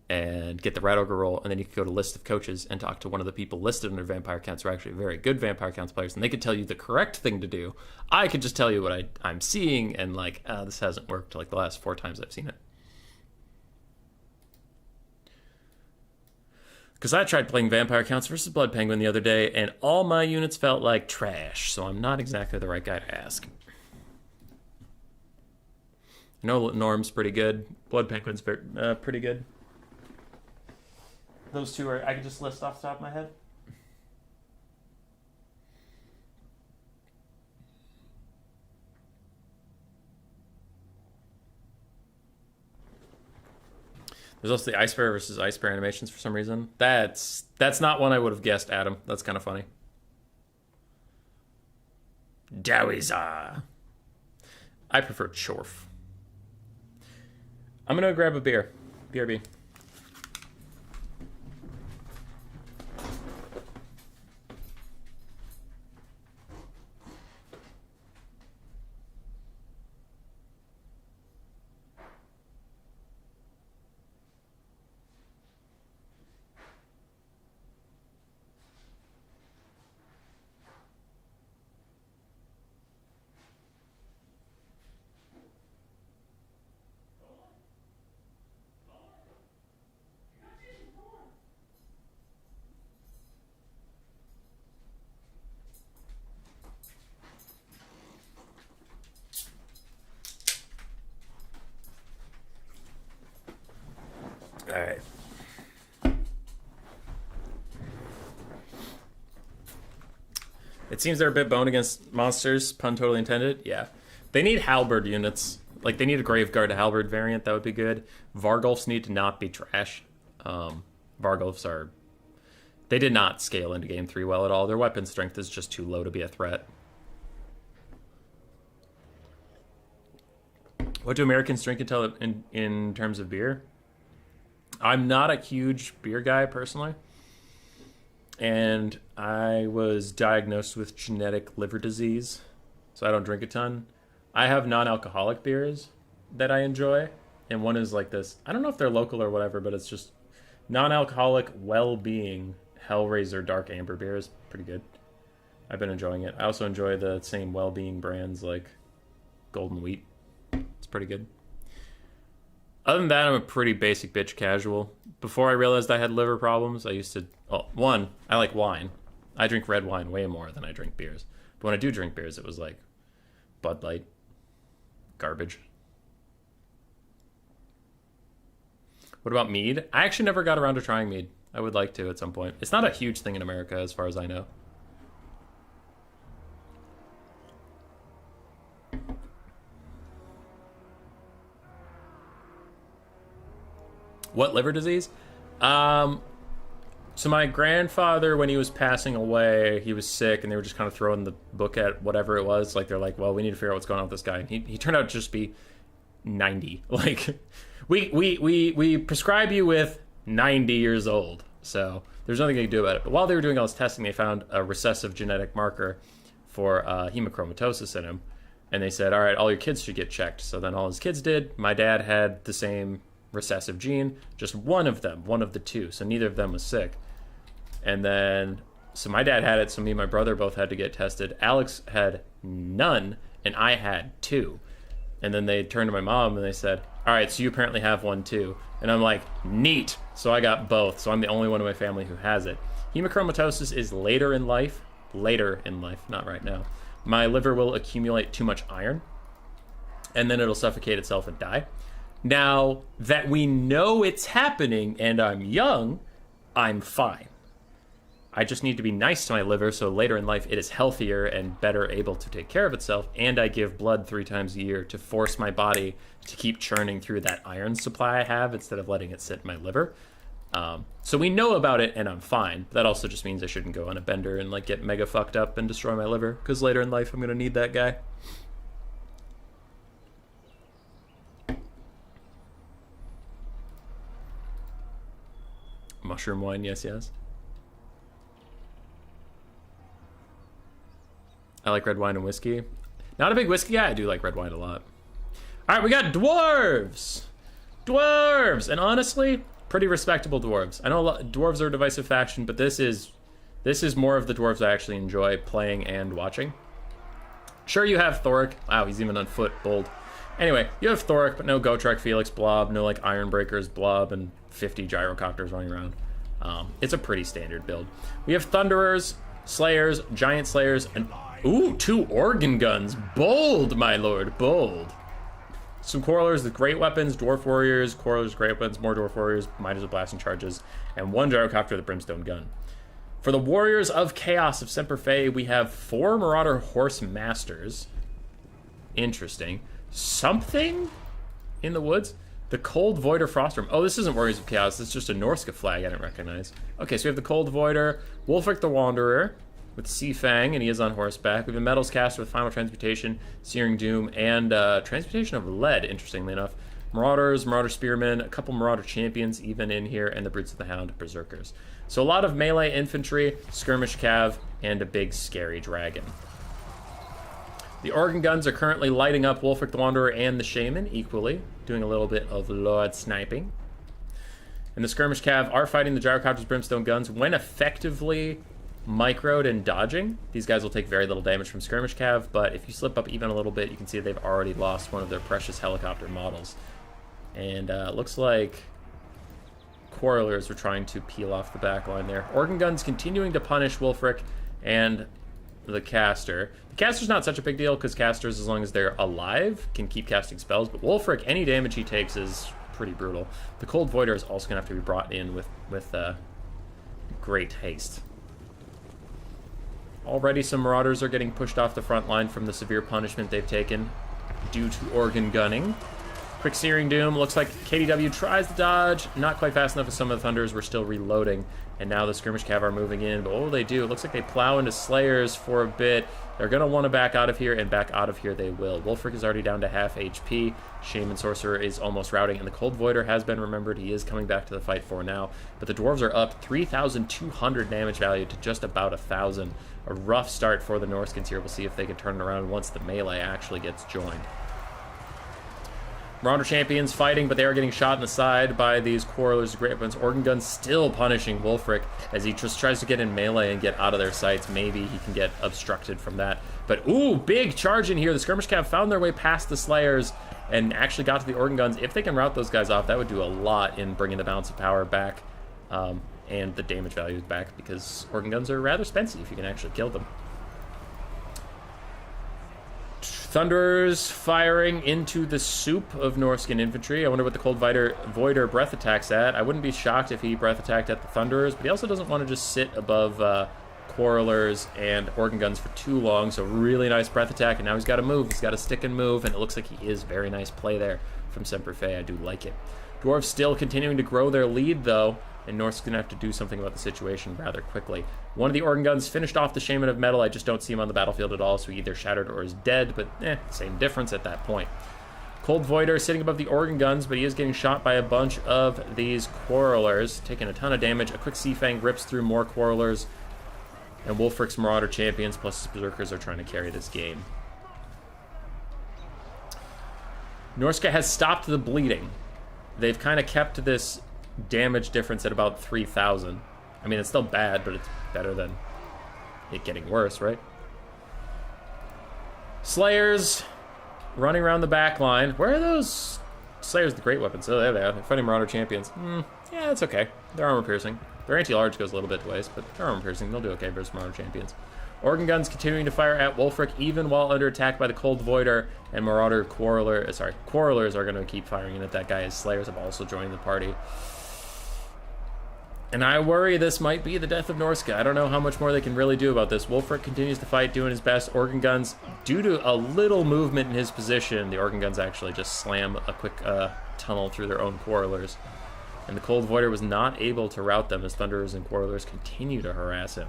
[SPEAKER 1] and get the Rat Ogre roll, and then you could go to list of coaches and talk to one of the people listed under Vampire Counts who are actually very good Vampire Counts players, and they could tell you the correct thing to do. I could just tell you what I'm seeing, and, like, this hasn't worked like the last 4 times I've seen it. Because I tried playing Vampire Counts versus Blood Penguin the other day, and all my units felt like trash, so I'm not exactly the right guy to ask. I know Norm's pretty good. Blood Penguin's pretty good. Those two I could just list off the top of my head. There's also the Ice Bear versus Ice Bear animations for some reason. That's not one I would have guessed, Adam. That's kind of funny. Dowiza. I prefer Chorf. I'm going to grab a beer. BRB. All right. It seems they're a bit boned against monsters, pun totally intended. Yeah. They need halberd units. Like, they need a Graveguard to halberd variant. That would be good. Vargulfs need to not be trash. Vargulfs are... They did not scale into Game 3 well at all. Their weapon strength is just too low to be a threat. What do Americans drink in terms of beer? I'm not a huge beer guy, personally. and I was diagnosed with genetic liver disease, so I don't drink a ton. I have non-alcoholic beers that I enjoy, and one is like this. I don't know if they're local or whatever, but it's just non-alcoholic well-being Hellraiser Dark Amber beer is pretty good. I've been enjoying it. I also enjoy the same well-being brands like Golden Wheat. It's pretty good. Other than that, I'm a pretty basic bitch casual. Before I realized I had liver problems, I used to... Oh, one, I like wine. I drink red wine way more than I drink beers. But when I do drink beers, it was like Bud Light. Garbage. What about mead? I actually never got around to trying mead. I would like to at some point. It's not a huge thing in America as far as I know. What liver disease? So my grandfather, when he was passing away, he was sick, and they were just kind of throwing the book at whatever it was. Like, they're like, well, we need to figure out what's going on with this guy. And he turned out to just be 90. Like, we prescribe you with 90 years old. So there's nothing they can do about it. But while they were doing all this testing, they found a recessive genetic marker for hemochromatosis in him. And they said, all right, all your kids should get checked. So then all his kids did. My dad had the same recessive gene, just one of them, one of the two. So neither of them was sick. And then, so my dad had it, so me and my brother both had to get tested. Alex had none, and I had two. And then they turned to my mom and they said, all right, so you apparently have one too. And I'm like, neat. So I got both. So I'm the only one in my family who has it. Hemochromatosis is later in life, not right now. My liver will accumulate too much iron, and then it'll suffocate itself and die. Now that we know it's happening and I'm young, I'm fine. I just need to be nice to my liver so later in life it is healthier and better able to take care of itself, and I give blood 3 times a year to force my body to keep churning through that iron supply I have instead of letting it sit in my liver. So we know about it and I'm fine. That also just means I shouldn't go on a bender and like get mega fucked up and destroy my liver, because later in life I'm going to need that guy. Mushroom wine, yes. I like red wine and whiskey. Not a big whiskey guy. I do like red wine a lot. All right, we got dwarves. Dwarves, and honestly, pretty respectable dwarves. I know dwarves are a divisive faction, but this is more of the dwarves I actually enjoy playing and watching. Sure, you have Thoric. Wow, he's even on foot. Bold. Anyway, you have Thoric, but no Gotrek, Felix, Blob, no like Ironbreakers, Blob, and 50 gyrocopters running around. It's a pretty standard build. We have Thunderers, Slayers, Giant Slayers, and ooh, 2 Organ Guns. Bold, my lord, bold. Some Quarrelers with great weapons, Dwarf Warriors, Quarrelers, great weapons, more Dwarf Warriors, Miters with blasting charges, and 1 Gyrocopter with a Brimstone Gun. For the Warriors of Chaos of Semper Fae, we have 4 Marauder Horse Masters. Interesting. Something in the woods? The Cold Voider Frostworm. Oh, this isn't Warriors of Chaos. It's just a Norsca flag I didn't recognize. Okay, so we have the Cold Voider, Wolfric the Wanderer with Sea Fang, and he is on horseback. We have a Metals Caster with Final Transmutation, Searing Doom, and Transmutation of Lead, interestingly enough. Marauders, Marauder Spearmen, a couple Marauder Champions even in here, and the Brutes of the Hound, Berserkers. So a lot of melee infantry, skirmish cav, and a big scary dragon. The Organ Guns are currently lighting up Wolfric the Wanderer and the Shaman equally, doing a little bit of Lord sniping. And the Skirmish Cav are fighting the Gyrocopter's Brimstone Guns when effectively microed and dodging. These guys will take very little damage from Skirmish Cav, but if you slip up even a little bit, you can see they've already lost one of their precious helicopter models. And it looks like Quarrelers are trying to peel off the back line there. Organ Guns continuing to punish Wolfric and the Caster. The Caster's not such a big deal because Casters, as long as they're alive, can keep casting spells, but Wolfric, any damage he takes is pretty brutal. The Cold Voider is also going to have to be brought in with great haste. Already some Marauders are getting pushed off the front line from the severe punishment they've taken due to organ gunning. Quick Searing Doom. Looks like KDW tries to dodge. Not quite fast enough as some of the Thunders were still reloading. And now the Skirmish Cav are moving in. But what will they do? It looks like they plow into Slayers for a bit. They're going to want to back out of here, and back out of here they will. Wolfric is already down to half HP. Shaman Sorcerer is almost routing, and the Cold Voider has been remembered. He is coming back to the fight for now. But the Dwarves are up 3,200 damage value to just about 1,000. A rough start for the Norscans here. We'll see if they can turn it around once the melee actually gets joined. Marauder Champions fighting, but they are getting shot in the side by these Quarrelers. Great weapons. Organ Gun's still punishing Wolfric as he just tries to get in melee and get out of their sights. Maybe he can get obstructed from that. But, ooh, big charge in here. The Skirmish Cav found their way past the Slayers and actually got to the Organ Guns. If they can rout those guys off, that would do a lot in bringing the balance of power back and the damage values back, because Organ Guns are rather expensive if you can actually kill them. Thunderers firing into the soup of Norscan infantry. I wonder what the Cold Voider breath attack's at. I wouldn't be shocked if he breath attacked at the Thunderers, but he also doesn't want to just sit above Quarrelers and Organ Guns for too long, so really nice breath attack, and now he's got to move. He's got to stick and move, and it looks like he is. Very nice play there from Semper Fae. I do like it. Dwarves still continuing to grow their lead, though, and North's going to have to do something about the situation rather quickly. One of the Organ Guns finished off the Shaman of Metal. I just don't see him on the battlefield at all, so he either shattered or is dead, but same difference at that point. Cold Voider sitting above the Organ Guns, but he is getting shot by a bunch of these Quarrelers, taking a ton of damage. A quick Sea Fang rips through more Quarrelers, and Wolfric's Marauder Champions plus his Berserkers are trying to carry this game. Norsca has stopped the bleeding. They've kind of kept this damage difference at about 3,000. I mean, it's still bad, but it's better than it getting worse, right? Slayers running around the back line. Where are those Slayers with the great weapons? Oh, there they are. They're fighting Marauder Champions. Yeah, it's okay. They're armor piercing. Their anti-large goes a little bit to waste, but they're armor piercing. They'll do okay versus Marauder Champions. Organ Guns continuing to fire at Wolfric even while under attack by the Cold Voider, and Marauder Quarrelers are going to keep firing in at that guy as Slayers have also joined the party. And I worry this might be the death of Norsca. I don't know how much more they can really do about this. Wolfric continues to fight, doing his best. Organ Guns, due to a little movement in his position, the Organ Guns actually just slam a quick tunnel through their own Quarrelers. And the Cold Voider was not able to rout them as Thunderers and Quarrelers continue to harass him.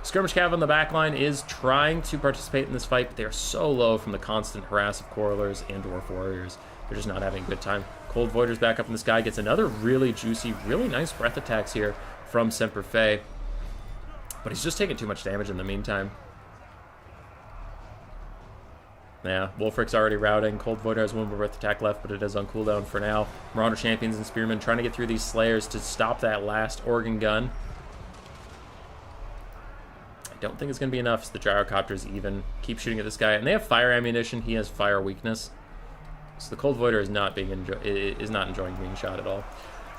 [SPEAKER 1] Skirmish Cav on the backline is trying to participate in this fight, but they are so low from the constant harass of Quarrelers and Dwarf Warriors. They're just not having a good time. Cold Voider's back up in the sky, gets another really juicy, really nice breath attacks here from Semper Fae. But he's just taking too much damage in the meantime. Yeah, Wolfric's already routing. Cold Voider has one more breath attack left, but it is on cooldown for now. Marauder Champions and Spearmen trying to get through these Slayers to stop that last Organ Gun. I don't think it's going to be enough, so the Gyrocopters even keep shooting at this guy. And they have fire ammunition. He has fire weakness. So the Cold Voider is not enjoying being shot at all.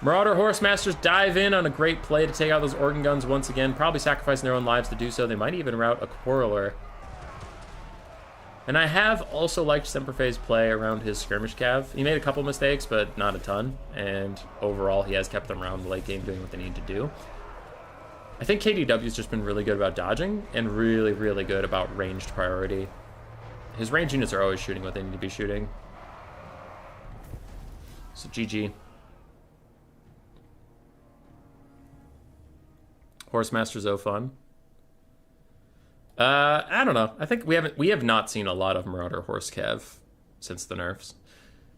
[SPEAKER 1] Marauder Horsemasters dive in on a great play to take out those Organ Guns once again, probably sacrificing their own lives to do so. They might even rout a Quarreler. And I have also liked Semper Fae's play around his Skirmish Cav. He made a couple mistakes, but not a ton. And overall, he has kept them around the late game doing what they need to do. I think KDW's just been really good about dodging and really, really good about ranged priority. His range units are always shooting what they need to be shooting. So GG. Horsemasters O fun. I don't know. I think we have not seen a lot of Marauder Horse Cav since the nerfs.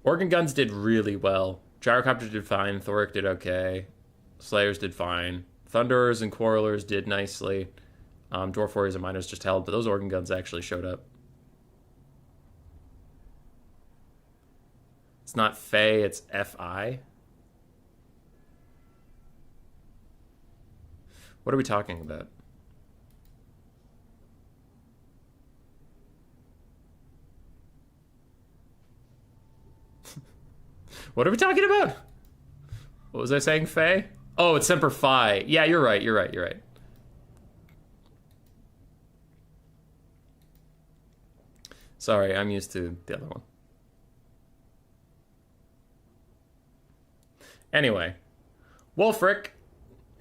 [SPEAKER 1] Organ Guns did really well. Gyrocopter did fine. Thoric did okay. Slayers did fine. Thunderers and Quarrelers did nicely. Dwarf Warriors and Miners just held, but those Organ Guns actually showed up. It's not Fae, it's F-I. What are we talking about? What are we talking about? What was I saying, Fae? Oh, it's Semper Fi. Yeah, you're right. Sorry, I'm used to the other one. Anyway, Wolfric.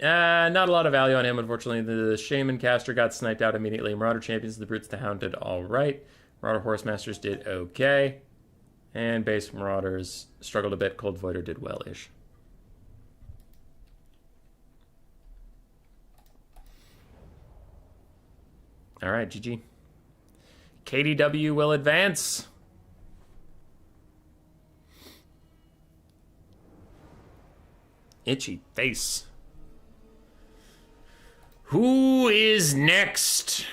[SPEAKER 1] Not a lot of value on him, unfortunately. The Shaman caster got sniped out immediately. Marauder Champions, the Brutes, the Hound did all right. Marauder Horsemasters did okay. And Base Marauders struggled a bit. Cold Voider did well-ish. All right, GG. KDW will advance. Itchy face. Who is next?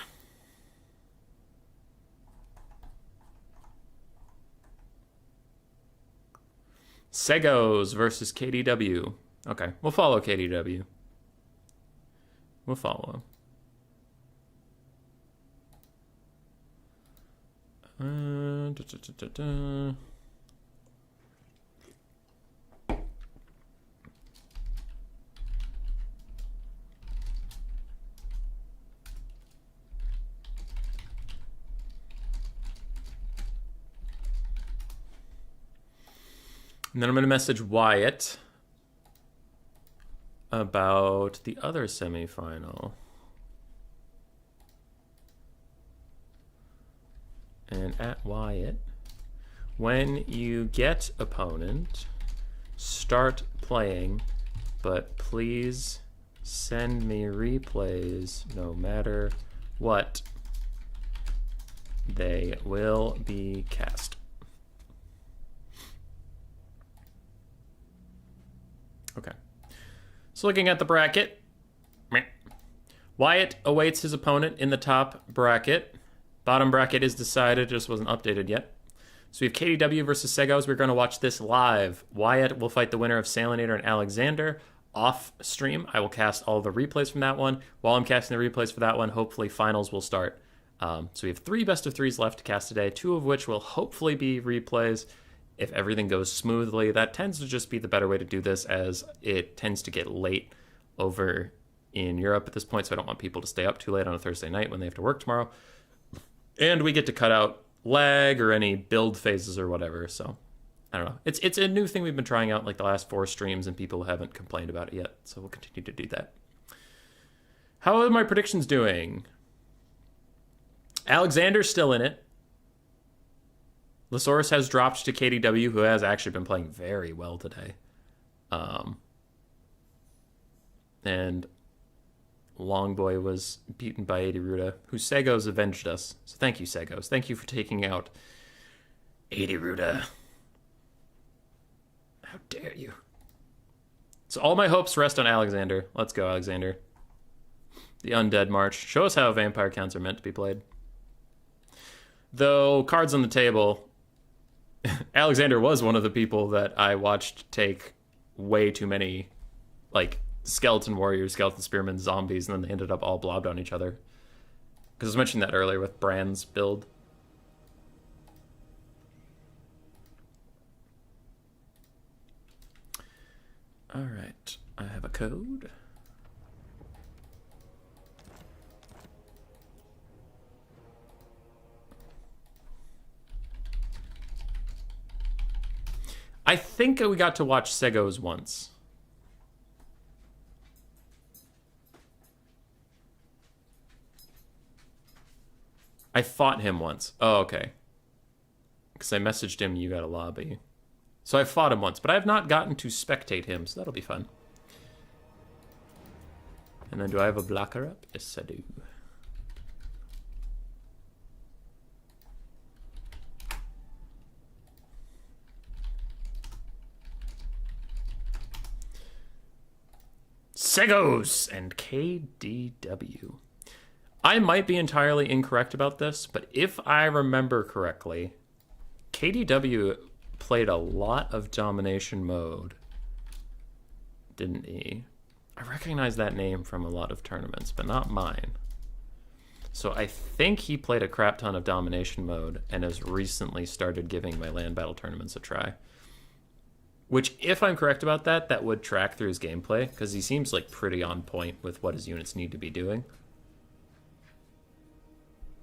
[SPEAKER 1] Segos versus KDW. Okay, we'll follow KDW. We'll follow. And then I'm going to message Wyatt about the other semifinal. And at Wyatt, when you get opponent, start playing, but please send me replays no matter what. They will be cast. Okay. So looking at the bracket, Wyatt awaits his opponent in the top bracket. Bottom bracket is decided, just wasn't updated yet. So we have KDW versus Segos. We're going to watch this live. Wyatt will fight the winner of Salinator and Alexander off stream. I will cast all the replays from that one. While I'm casting the replays for that one, hopefully finals will start. So we have 3 best of 3s left to cast today, 2 of which will hopefully be replays. If everything goes smoothly, that tends to just be the better way to do this, as it tends to get late over in Europe at this point, so I don't want people to stay up too late on a Thursday night when they have to work tomorrow. And we get to cut out lag or any build phases or whatever, so I don't know. It's a new thing we've been trying out like the last 4 streams, and people haven't complained about it yet, so we'll continue to do that. How are my predictions doing? Alexander's still in it. Losaurus has dropped to KDW, who has actually been playing very well today. And Longboy was beaten by Adiruda, who Segos avenged us. So thank you, Segos. Thank you for taking out Adiruda. How dare you? So all my hopes rest on Alexander. Let's go, Alexander. The Undead March. Show us how vampire counts are meant to be played. Though, cards on the table... Alexander was one of the people that I watched take way too many, like, skeleton warriors, skeleton spearmen, zombies, and then they ended up all blobbed on each other. Because I was mentioning that earlier with Brand's build. Alright, I have a code. I think we got to watch Segos once. I fought him once. Oh, okay. Because I messaged him, you got a lobby. So I fought him once, but I have not gotten to spectate him, so that'll be fun. And then do I have a blocker up? Yes, I do. Segos and KDW. I might be entirely incorrect about this, but if I remember correctly, KDW played a lot of domination mode, didn't he? I recognize that name from a lot of tournaments, but not mine. So I think he played a crap ton of domination mode and has recently started giving my land battle tournaments a try. Which, if I'm correct about that, that would track through his gameplay, because he seems like pretty on point with what his units need to be doing.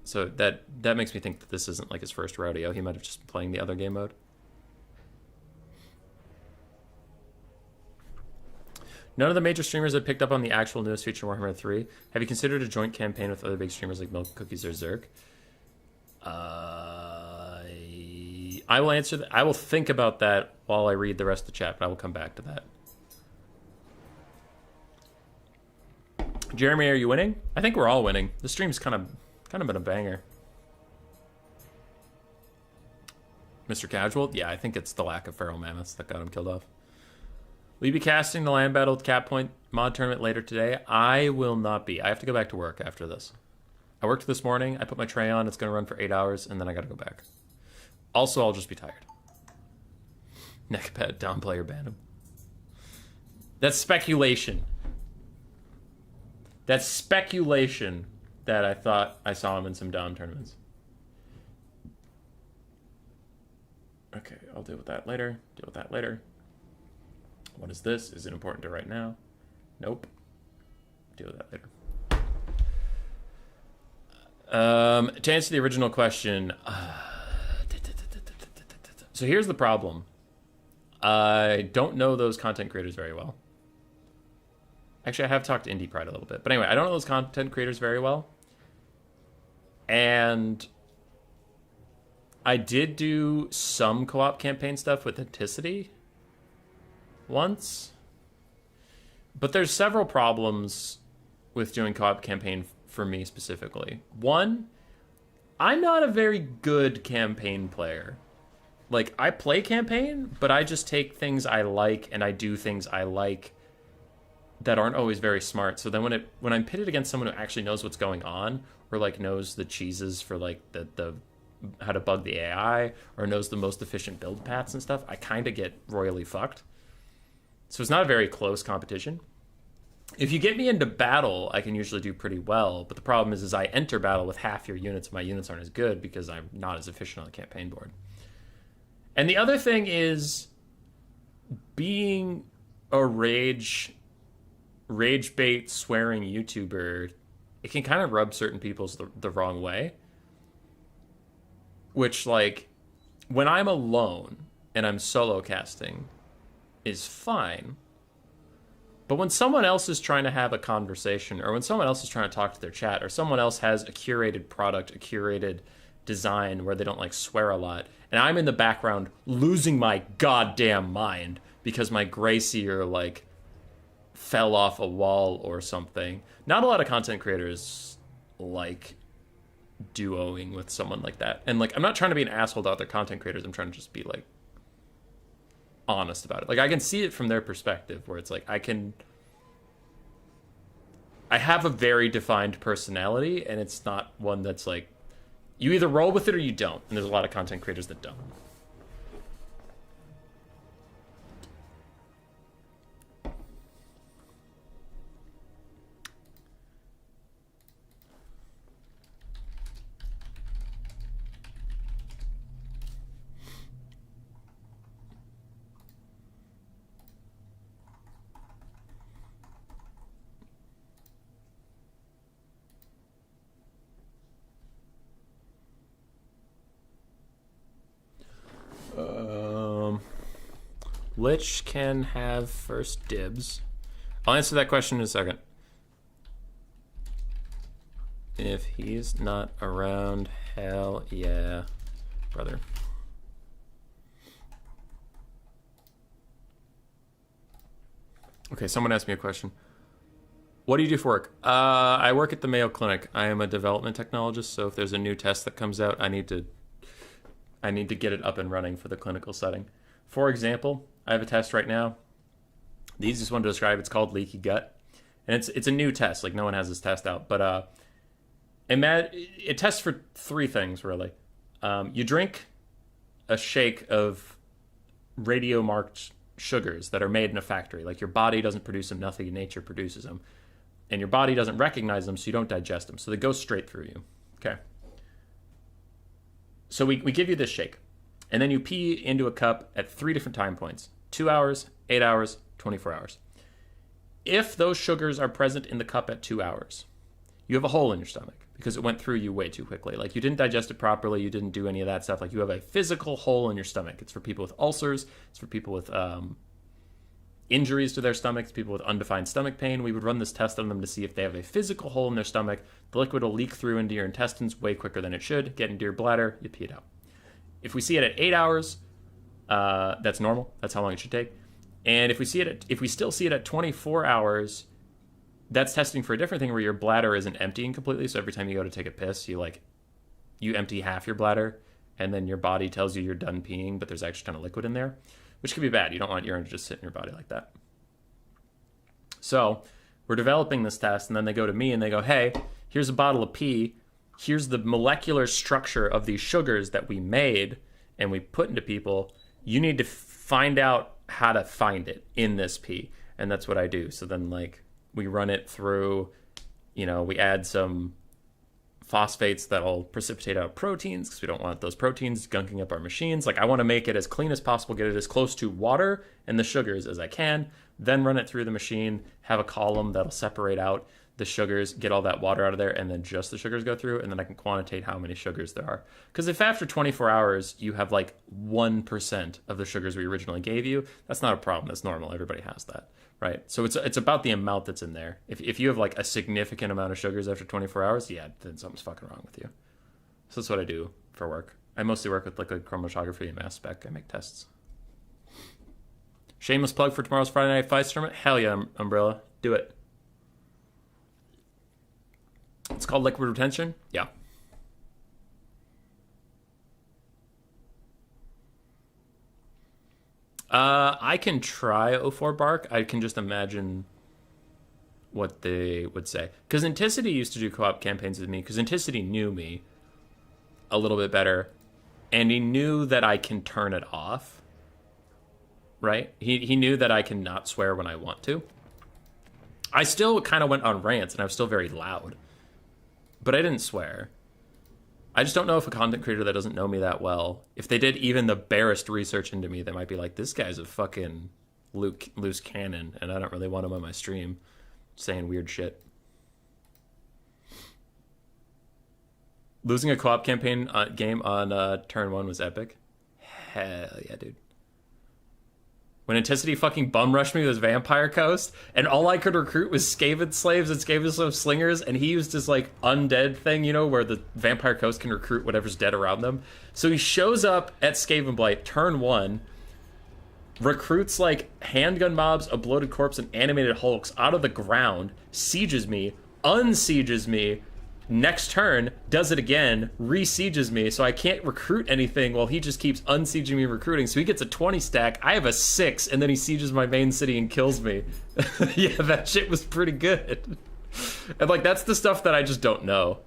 [SPEAKER 1] So that makes me think that this isn't like his first rodeo. He might have just been playing the other game mode. None of the major streamers have picked up on the actual newest feature in Warhammer 3. Have you considered a joint campaign with other big streamers like Milk Cookies or Zerk? I will answer that. I will think about that while I read the rest of the chat, but I will come back to that. Jeremy, are you winning? I think we're all winning. The stream's kind of been a banger. Mr. Casual? Yeah, I think it's the lack of feral mammoths that got him killed off. Will you be casting the land battle with Cap Point mod tournament later today? I will not be. I have to go back to work after this. I worked this morning. I put my tray on. It's going to run for 8 hours, and then I got to go back. Also, I'll just be tired. Neckpad, down player, ban him. That's speculation. That's speculation that I thought I saw him in some down tournaments. Okay, I'll deal with that later. Deal with that later. What is this? Is it important to right now? Nope. Deal with that later. To answer the original question, so here's the problem. I don't know those content creators very well. Actually, I have talked to Indie Pride a little bit. But anyway, I don't know those content creators very well. And I did do some co-op campaign stuff with Authenticity once. But there's several problems with doing co-op campaign for me specifically. One, I'm not a very good campaign player. Like, I play campaign, but I just take things I like and I do things I like that aren't always very smart. So then when I'm pitted against someone who actually knows what's going on, or like knows the cheeses for like the how to bug the AI, or knows the most efficient build paths and stuff, I kind of get royally fucked. So it's not a very close competition. If you get me into battle, I can usually do pretty well, but the problem is I enter battle with half your units. My units aren't as good because I'm not as efficient on the campaign board. And the other thing is, being a rage bait swearing YouTuber, it can kind of rub certain people the wrong way. Which, like, when I'm alone and I'm solo casting is fine. But when someone else is trying to have a conversation, or when someone else is trying to talk to their chat, or someone else has a curated product, a curated design where they don't like swear a lot, and I'm in the background losing my goddamn mind because my Grayseer like fell off a wall or something. Not a lot of content creators like duoing with someone like that. And like, I'm not trying to be an asshole to other content creators. I'm trying to just be like honest about it. Like, I can see it from their perspective where it's like I have a very defined personality, and it's not one that's like, you either roll with it or you don't. And there's a lot of content creators that don't. Lich can have first dibs. I'll answer that question in a second. If he's not around, hell yeah, brother. Okay, someone asked me a question. What do you do for work? I work at the Mayo Clinic. I am a development technologist, so if there's a new test that comes out, I need to get it up and running for the clinical setting. For example, I have a test right now. The easiest one to describe, it's called leaky gut. And it's a new test, like no one has this test out. But it tests for three things, really. You drink a shake of radio-marked sugars that are made in a factory. Like, your body doesn't produce them, nothing in nature produces them. And your body doesn't recognize them, so you don't digest them. So they go straight through you. Okay. So we give you this shake. And then you pee into a cup at 3 different time points. 2 hours, 8 hours, 24 hours. If those sugars are present in the cup at 2 hours, you have a hole in your stomach because it went through you way too quickly. Like, you didn't digest it properly. You didn't do any of that stuff. Like, you have a physical hole in your stomach. It's for people with ulcers. It's for people with injuries to their stomachs, people with undefined stomach pain. We would run this test on them to see if they have a physical hole in their stomach. The liquid will leak through into your intestines way quicker than it should, get into your bladder, you pee it out. If we see it at 8 hours, that's normal. That's how long it should take. And if we still see it at 24 hours, that's testing for a different thing where your bladder isn't emptying completely. So every time you go to take a piss, you empty half your bladder, and then your body tells you you're done peeing, but there's actually a ton of liquid in there, which could be bad. You don't want urine to just sit in your body like that. So we're developing this test, and then they go to me and they go, hey, here's a bottle of pee. Here's the molecular structure of these sugars that we made and we put into people. You need to find out how to find it in this pee. And that's what I do. So then, we run it through, we add some phosphates that'll precipitate out proteins because we don't want those proteins gunking up our machines. I want to make it as clean as possible, get it as close to water and the sugars as I can, then run it through the machine, have a column that'll separate out the sugars, get all that water out of there, and then just the sugars go through, and then I can quantitate how many sugars there are. Because if after 24 hours you have 1% of the sugars we originally gave you, that's not a problem. That's normal. Everybody has that, right? So it's about the amount that's in there. If you have a significant amount of sugars after 24 hours, yeah, then something's fucking wrong with you. So that's what I do for work. I mostly work with liquid chromatography and mass spec. I make tests. Shameless plug for tomorrow's Friday Night Fights tournament. Hell yeah, Umbrella. Do it. It's called liquid retention. Yeah. I can try O4 Bark. I can just imagine what they would say. Because Inticity used to do co-op campaigns with me, because Inticity knew me a little bit better, and he knew that I can turn it off. Right? He knew that I can not swear when I want to. I still kind of went on rants, and I was still very loud. But I didn't swear. I just don't know if a content creator that doesn't know me that well, if they did even the barest research into me, they might be like, this guy's a fucking loose cannon, and I don't really want him on my stream saying weird shit. Losing a co-op campaign game on turn 1 was epic. Hell yeah, dude. When Anticity fucking bum rushed me with his Vampire Coast, and all I could recruit was Skaven slaves and Skaven slave slingers, and he used his undead thing, where the Vampire Coast can recruit whatever's dead around them. So he shows up at Skaven Blight, turn 1, recruits handgun mobs, a bloated corpse, and animated hulks out of the ground, sieges me, unsieges me, next turn, does it again, re-sieges me, so I can't recruit anything while he just keeps unsieging me recruiting. So he gets a 20 stack, I have a 6, and then he sieges my main city and kills me. Yeah, that shit was pretty good. And that's the stuff that I just don't know,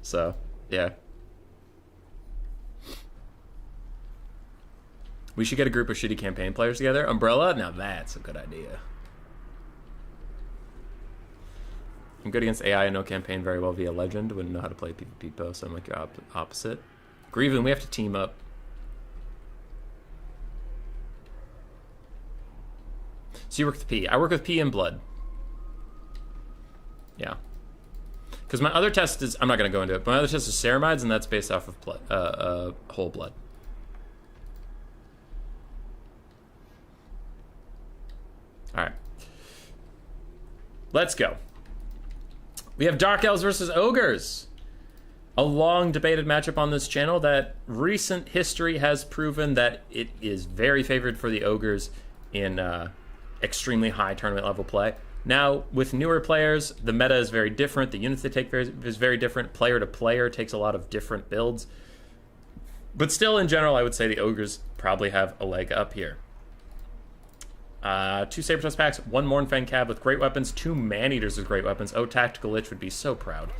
[SPEAKER 1] So, yeah. We should get a group of shitty campaign players together. Umbrella? Now that's a good idea. I'm good against AI and no campaign very well via legend. Wouldn't know how to play PvP post, so I'm your opposite. Grieven, we have to team up. So you work with P. I work with P and blood. Yeah. Because my other test is, I'm not going to go into it, but my other test is ceramides, and that's based off of blood, whole blood. Alright. Let's go. We have Dark Elves versus Ogres. A long debated matchup on this channel that recent history has proven that it is very favored for the Ogres in extremely high tournament level play. Now, with newer players, the meta is very different. The units they take is very different. Player to player takes a lot of different builds. But still, in general, I would say the Ogres probably have a leg up here. 2 Sabertusk packs, 1 Mournfang Cab with great weapons, 2 Man-Eaters with great weapons. Oh, Tactical Lich would be so proud.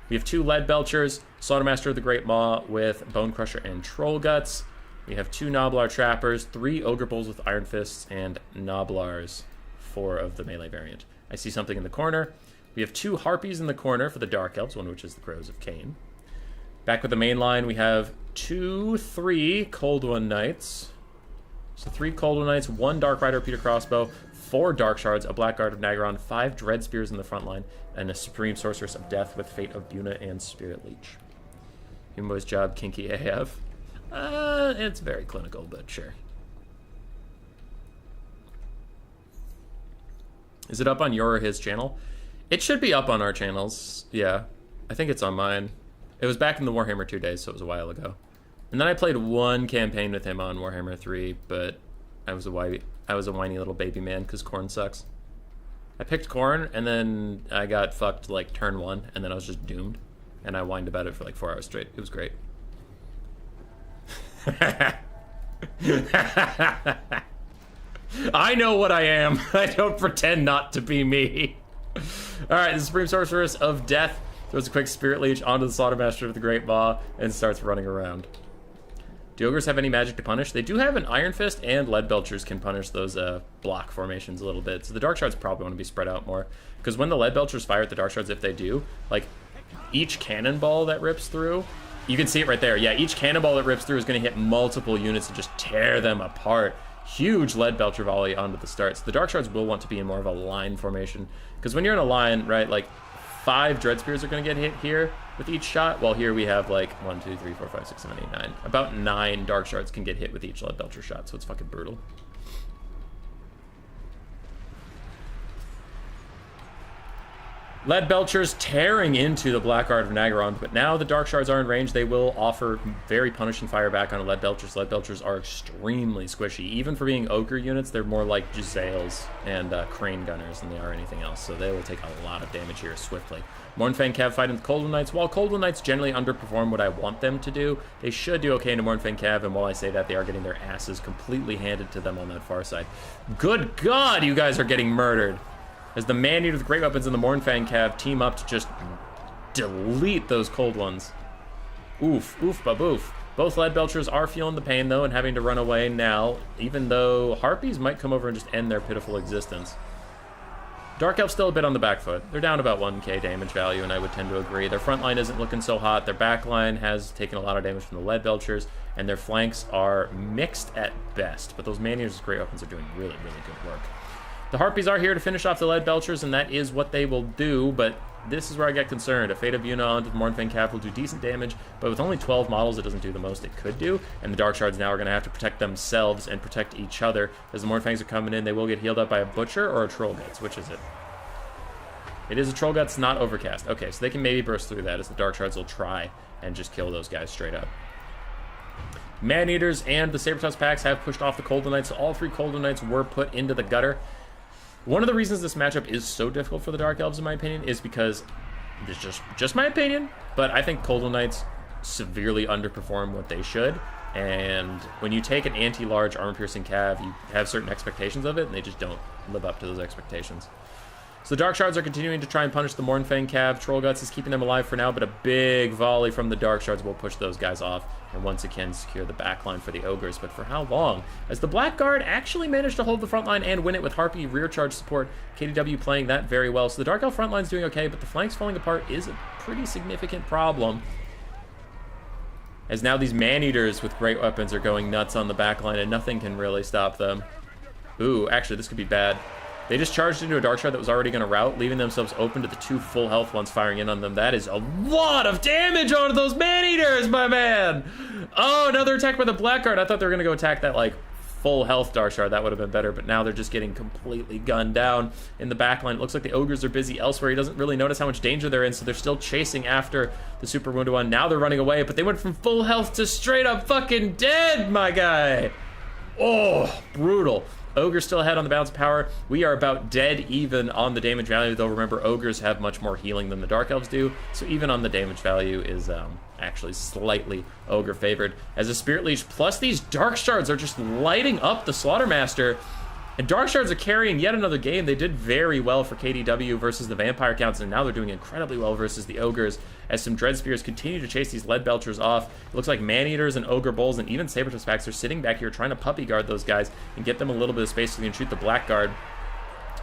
[SPEAKER 1] We have 2 Lead Belchers, Slaughtermaster of the Great Maw with Bone Crusher and Troll Guts. We have 2 Noblar Trappers, 3 Ogre Bulls with Iron Fists, and Noblars, 4 of the melee variant. I see something in the corner. We have 2 Harpies in the corner for the Dark Elves, one which is the Crows of Cain. Back with the main line, we have 3 Cold One Knights. So 3 Cold One Knights, 1 Dark Rider Peter Crossbow, 4 Dark Shards, a Blackguard of Nagaron, 5 Dread Spears in the front line, and a Supreme Sorceress of Death with Fate of Buna and Spirit Leech. Humo's job, kinky AF. It's very clinical, but sure. Is it up on your or his channel? It should be up on our channels, yeah. I think it's on mine. It was back in the Warhammer 2 days, so it was a while ago. And then I played one campaign with him on Warhammer 3, but I was a whiny little baby man because Khorne sucks. I picked Khorne, and then I got fucked like turn 1, and then I was just doomed. And I whined about it for like 4 hours straight. It was great. I know what I am. I don't pretend not to be me. Alright, the Supreme Sorceress of Death throws a quick Spirit Leech onto the Slaughtermaster with the Great Maw and starts running around. Do Ogres have any magic to punish? They do have an Iron Fist, and Lead Belchers can punish those block formations a little bit. So the Dark Shards probably want to be spread out more. Because when the Lead Belchers fire at the Dark Shards, if they do, like, each cannonball that rips through, you can see it right there. Yeah, each cannonball that rips through is going to hit multiple units and just tear them apart. Huge Lead Belcher volley onto the start. So the Dark Shards will want to be in more of a line formation. Because when you're in a line, right, like 5 Dread Spears are going to get hit here with each shot, while here we have like 1, 2, 3, 4, 5, 6, 7, 8, 9. About 9 Dark Shards can get hit with each Lead Belcher shot, so it's fucking brutal. Lead Belchers tearing into the Blackguard of Nagaron, but now the Dark Shards are in range. They will offer very punishing fire back on Lead Belchers. Lead Belchers are extremely squishy. Even for being Ogre units, they're more like Giselles and Crane Gunners than they are anything else, so they will take a lot of damage here swiftly. Mournfang Cav fighting the Coldwood Knights. While Coldwood Knights generally underperform what I want them to do, they should do okay into Mournfang Cav, and while I say that, they are getting their asses completely handed to them on that far side. Good God, you guys are getting murdered! As the Man-Eater with Great Weapons and the Mournfang Cav team up to just delete those cold ones. Oof, oof, baboof. Both Lead Belchers are feeling the pain, though, and having to run away now, even though Harpies might come over and just end their pitiful existence. Dark Elves still a bit on the back foot. They're down about 1k damage value, and I would tend to agree. Their front line isn't looking so hot. Their back line has taken a lot of damage from the Lead Belchers, and their flanks are mixed at best. But those Man-Eaters with Great Weapons are doing really, really good work. The Harpies are here to finish off the Lead Belchers, and that is what they will do, but this is where I get concerned. A Fate of Yuna onto the Mournfang Cav will do decent damage, but with only 12 models, it doesn't do the most it could do, and the Dark Shards now are going to have to protect themselves and protect each other. As the Mournfangs are coming in, they will get healed up by a Butcher or a Troll Guts. Which is it? It is a Troll Guts, not Overcast. Okay, so they can maybe burst through that, as the Dark Shards will try and just kill those guys straight up. Man-Eaters and the Saber-Tusk packs have pushed off the Coldwood Knights, so all 3 Coldwood Knights were put into the gutter. One of the reasons this matchup is so difficult for the Dark Elves, in my opinion, is because, it's just my opinion, but I think Coldwood Knights severely underperform what they should, and when you take an anti-large armor-piercing cav, you have certain expectations of it, and they just don't live up to those expectations. So the Dark Shards are continuing to try and punish the Mournfang Cav. Troll Guts is keeping them alive for now, but a big volley from the Dark Shards will push those guys off and once again secure the backline for the Ogres. But for how long? As the Blackguard actually managed to hold the front line and win it with Harpy rear charge support. KDW playing that very well. So the Dark Elf front line's doing okay, but the flanks falling apart is a pretty significant problem. As now these Man-Eaters with Great Weapons are going nuts on the backline and nothing can really stop them. Ooh, actually this could be bad. They just charged into a Dark Shard that was already going to rout, leaving themselves open to the 2 full health ones firing in on them. That is a lot of damage onto those Man-Eaters, my man! Oh, another attack by the Blackguard. I thought they were going to go attack that, like, full health Dark Shard. That would have been better, but now they're just getting completely gunned down in the backline. It looks like the Ogres are busy elsewhere. He doesn't really notice how much danger they're in, so they're still chasing after the Super Wounded One. Now they're running away, but they went from full health to straight up fucking dead, my guy! Oh, brutal. Ogres still ahead on the balance of power. We are about dead even on the damage value, though remember, Ogres have much more healing than the Dark Elves do, so even on the damage value is actually slightly Ogre favored. As a Spirit Leech plus these Dark Shards are just lighting up the Slaughtermaster, and Dark Shards are carrying yet another game. They did very well for KDW versus the Vampire Counts, and now they're doing incredibly well versus the Ogres, as some Dread Spears continue to chase these Lead Belchers off. It looks like Man-Eaters and Ogre Bulls and even Saber-Tusk packs are sitting back here trying to puppy guard those guys and get them a little bit of space so they can shoot the Blackguard.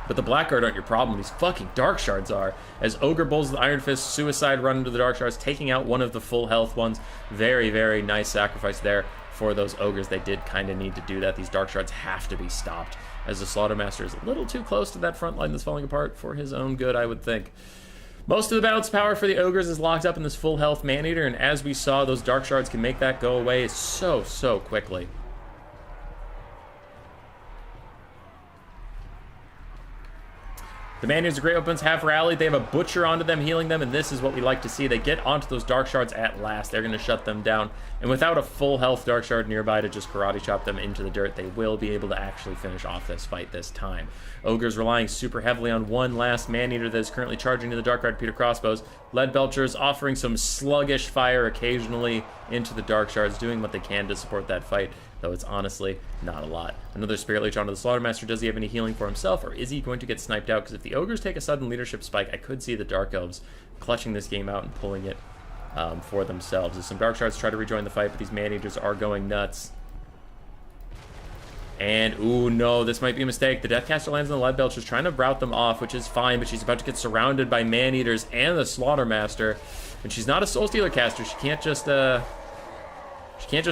[SPEAKER 1] But the Blackguard aren't your problem, these fucking Dark Shards are. As Ogre Bulls with Iron Fist Suicide run into the Dark Shards, taking out one of the full health ones. Very, very nice sacrifice there for those Ogres. They did kind of need to do that. These Dark Shards have to be stopped, as the Slaughtermaster is a little too close to that front line that's falling apart for his own good, I would think. Most of the balance power for the Ogres is locked up in this full health Man-Eater, and as we saw, those Dark Shards can make that go away so quickly. The Man-Eaters of Great Opens have rallied. They have a Butcher onto them, healing them, and this is what we like to see. They get onto those Dark Shards at last. They're going to shut them down. And without a full health Dark Shard nearby to just karate chop them into the dirt, they will be able to actually finish off this fight this time. Ogre's relying super heavily on one last Man-Eater that is currently charging to the Dark Repeater crossbows. Lead Belchers offering some sluggish fire occasionally into the Dark Shards, doing what they can to support that fight, though it's honestly not a lot. Another Spirit Leech onto the Slaughtermaster. Does he have any healing for himself, or is he going to get sniped out? Because if the Ogres take a sudden leadership spike, I could see the Dark Elves clutching this game out and pulling it for themselves. As some Dark Shards try to rejoin the fight, but these Man-Eaters are going nuts. And, ooh, no, this might be a mistake. The Deathcaster lands on the Lead Belchers, trying to rout them off, which is fine, but she's about to get surrounded by Man-Eaters and the Slaughtermaster. And she's not a Soul Stealer caster. She can't just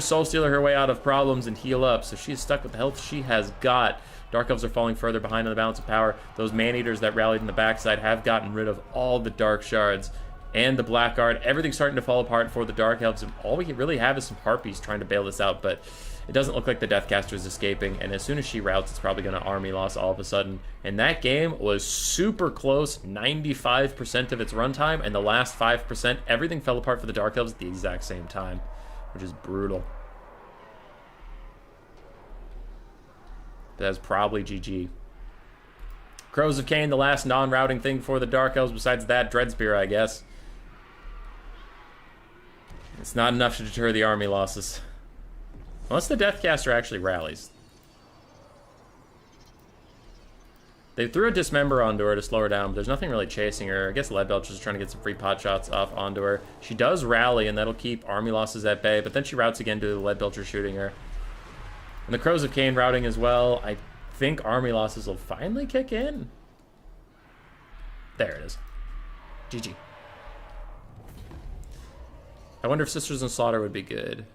[SPEAKER 1] Soul Stealer her way out of problems and heal up, so she's stuck with the health she has got. Dark Elves are falling further behind on the balance of power. Those Man-Eaters that rallied in the backside have gotten rid of all the Dark Shards and the Blackguard. Everything's starting to fall apart for the Dark Elves, and all we really have is some Harpies trying to bail this out, but it doesn't look like the Deathcaster is escaping, and as soon as she routs, it's probably going to army loss all of a sudden. And that game was super close, 95% of its runtime, and the last 5%, everything fell apart for the Dark Elves at the exact same time, which is brutal. That's probably GG. Crows of Cain, the last non-routing thing for the Dark Elves, besides that, Dreadspear, I guess. It's not enough to deter the army losses. Unless the Deathcaster actually rallies. They threw a Dismember onto her to slow her down, but there's nothing really chasing her. I guess Lead Belcher is trying to get some free pot shots off onto her. She does rally, and that'll keep army losses at bay, but then she routes again to the Lead Belcher shooting her. And the Crows of Cain routing as well. I think army losses will finally kick in. There it is. GG. I wonder if Sisters in Slaughter would be good.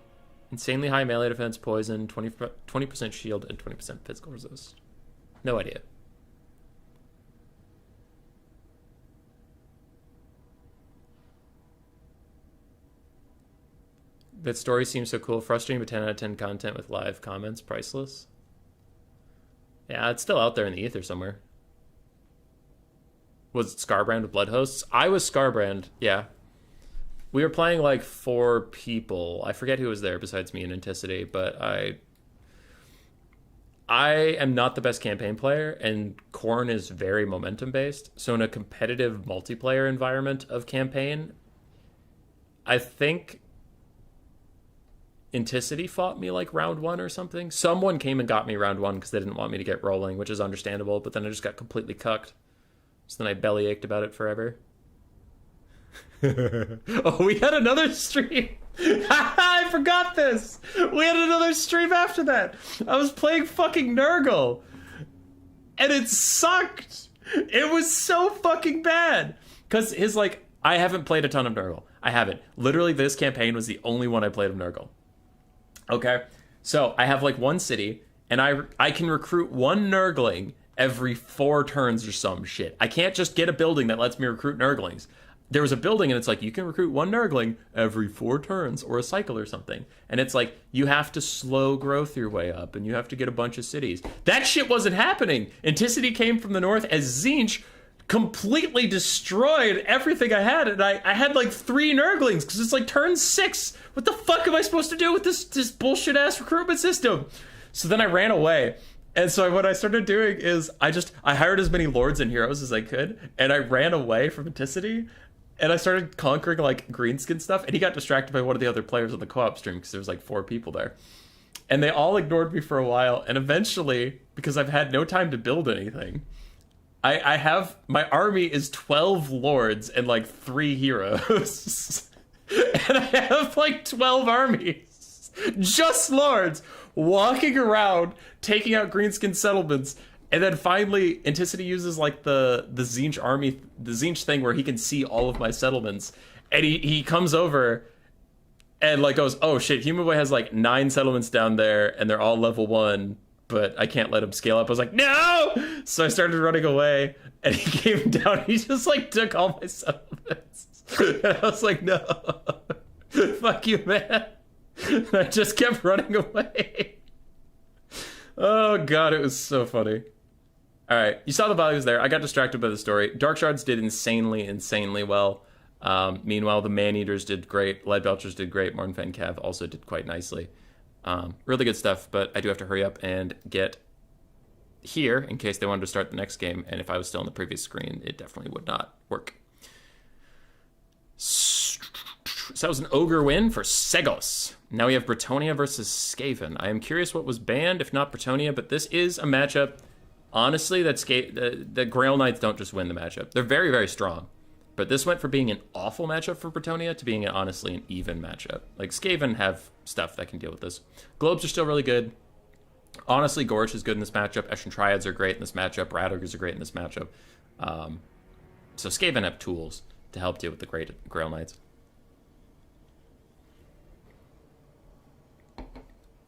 [SPEAKER 1] Insanely high melee defense, poison, 20% shield, and 20% physical resist. No idea. That story seems so cool. Frustrating, but 10 out of 10 content with live comments. Priceless. Yeah, it's still out there in the ether somewhere. Was it Scarbrand with Blood Hosts? I was Scarbrand, yeah. We were playing like 4 people. I forget who was there besides me and Anticity, but I am not the best campaign player, and Khorne is very momentum-based. So in a competitive multiplayer environment of campaign, I think Anticity fought me like round 1 or something. Someone came and got me round 1 because they didn't want me to get rolling, which is understandable, but then I just got completely cucked. So then I belly ached about it forever. Oh, we had another stream. I forgot this. We had another stream after that. I was playing fucking Nurgle, and it sucked. It was so fucking bad. Because his, like, I haven't played a ton of Nurgle. I haven't. Literally, this campaign was the only one I played of Nurgle. Okay? So, I have, like, one city, and I can recruit one Nurgling every 4 turns or some shit. I can't just get a building that lets me recruit Nurglings. There was a building, and it's like, you can recruit one Nurgling every 4 turns, or a cycle or something. And it's like, you have to slow growth your way up, and you have to get a bunch of cities. That shit wasn't happening. Anticity came from the north as Tzeentch completely destroyed everything I had, and I had like 3 Nurglings, because it's like turn 6. What the fuck am I supposed to do with this bullshit-ass recruitment system? So then I ran away. And so what I started doing is, I hired as many lords and heroes as I could, and I ran away from Anticity. And I started conquering, like, greenskin stuff, and he got distracted by one of the other players on the co-op stream, because there was, like, 4 people there. And they all ignored me for a while, and eventually, because I've had no time to build anything, I have, my army is 12 lords and, like, 3 heroes. And I have, like, 12 armies. Just lords, walking around, taking out greenskin settlements. And then finally, Anticity uses like the Tzeentch army, the Tzeentch thing where he can see all of my settlements. And he comes over and like goes, oh shit, Human Boy has like 9 settlements down there and they're all level 1, but I can't let him scale up. I was like, no! So I started running away and he came down. He just like took all my settlements. And I was like, no, fuck you, man. And I just kept running away. Oh god, it was so funny. All right, you saw the values there. I got distracted by the story. Dark Shards did insanely well. Meanwhile, the Man-Eaters did great. Leadbelchers did great. Mornfen Cav also did quite nicely. Really good stuff, but I do have to hurry up and get here in case they wanted to start the next game, and if I was still on the previous screen, it definitely would not work. So that was an Ogre win for Segos. Now we have Bretonnia versus Skaven. I am curious what was banned, if not Bretonnia, but this is a matchup. Honestly, the Grail Knights don't just win the matchup. They're very strong. But this went from being an awful matchup for Bretonnia to being honestly an even matchup. Like, Skaven have stuff that can deal with this. Globes are still really good. Honestly, Gorch is good in this matchup. Eshin Triads are great in this matchup. Rat Ogres are great in this matchup. So Skaven have tools to help deal with the great Grail Knights.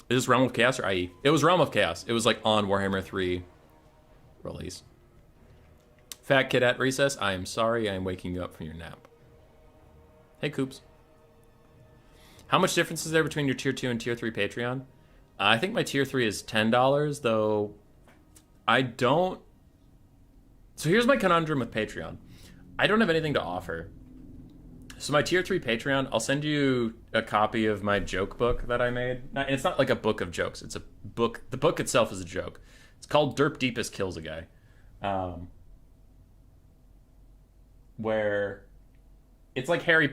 [SPEAKER 1] Is this Realm of Chaos or IE? It was Realm of Chaos. It was like on Warhammer 3 release. Fat Kid at Recess, I am sorry I am waking you up from your nap. Hey, Coops. How much difference is there between your Tier 2 and Tier 3 Patreon? I think my Tier 3 is $10, though I don't... So here's my conundrum with Patreon. I don't have anything to offer. So my Tier 3 Patreon, I'll send you a copy of my joke book that I made. And it's not like a book of jokes. It's a book. The book itself is a joke. It's called Derp Deepest Kills a Guy. Where it's like I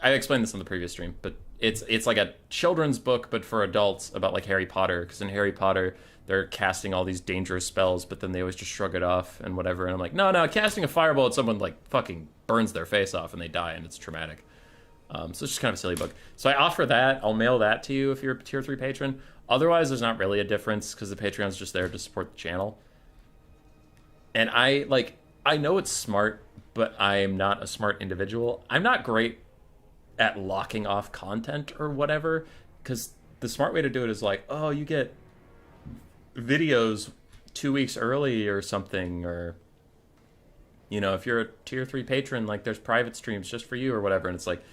[SPEAKER 1] explained this on the previous stream, but it's like a children's book, but for adults about like Harry Potter. Because in Harry Potter, they're casting all these dangerous spells, but then they always just shrug it off and whatever. And I'm like, no, casting a fireball at someone like fucking burns their face off and they die and it's traumatic. So it's just kind of a silly book. So I offer that. I'll mail that to you if you're a Tier 3 patron. Otherwise, there's not really a difference because the Patreon's just there to support the channel. And I know it's smart, but I am not a smart individual. I'm not great at locking off content or whatever, because the smart way to do it is like, oh, you get videos 2 weeks early or something, or, you know, if you're a Tier 3 patron, like there's private streams just for you or whatever. And it's like,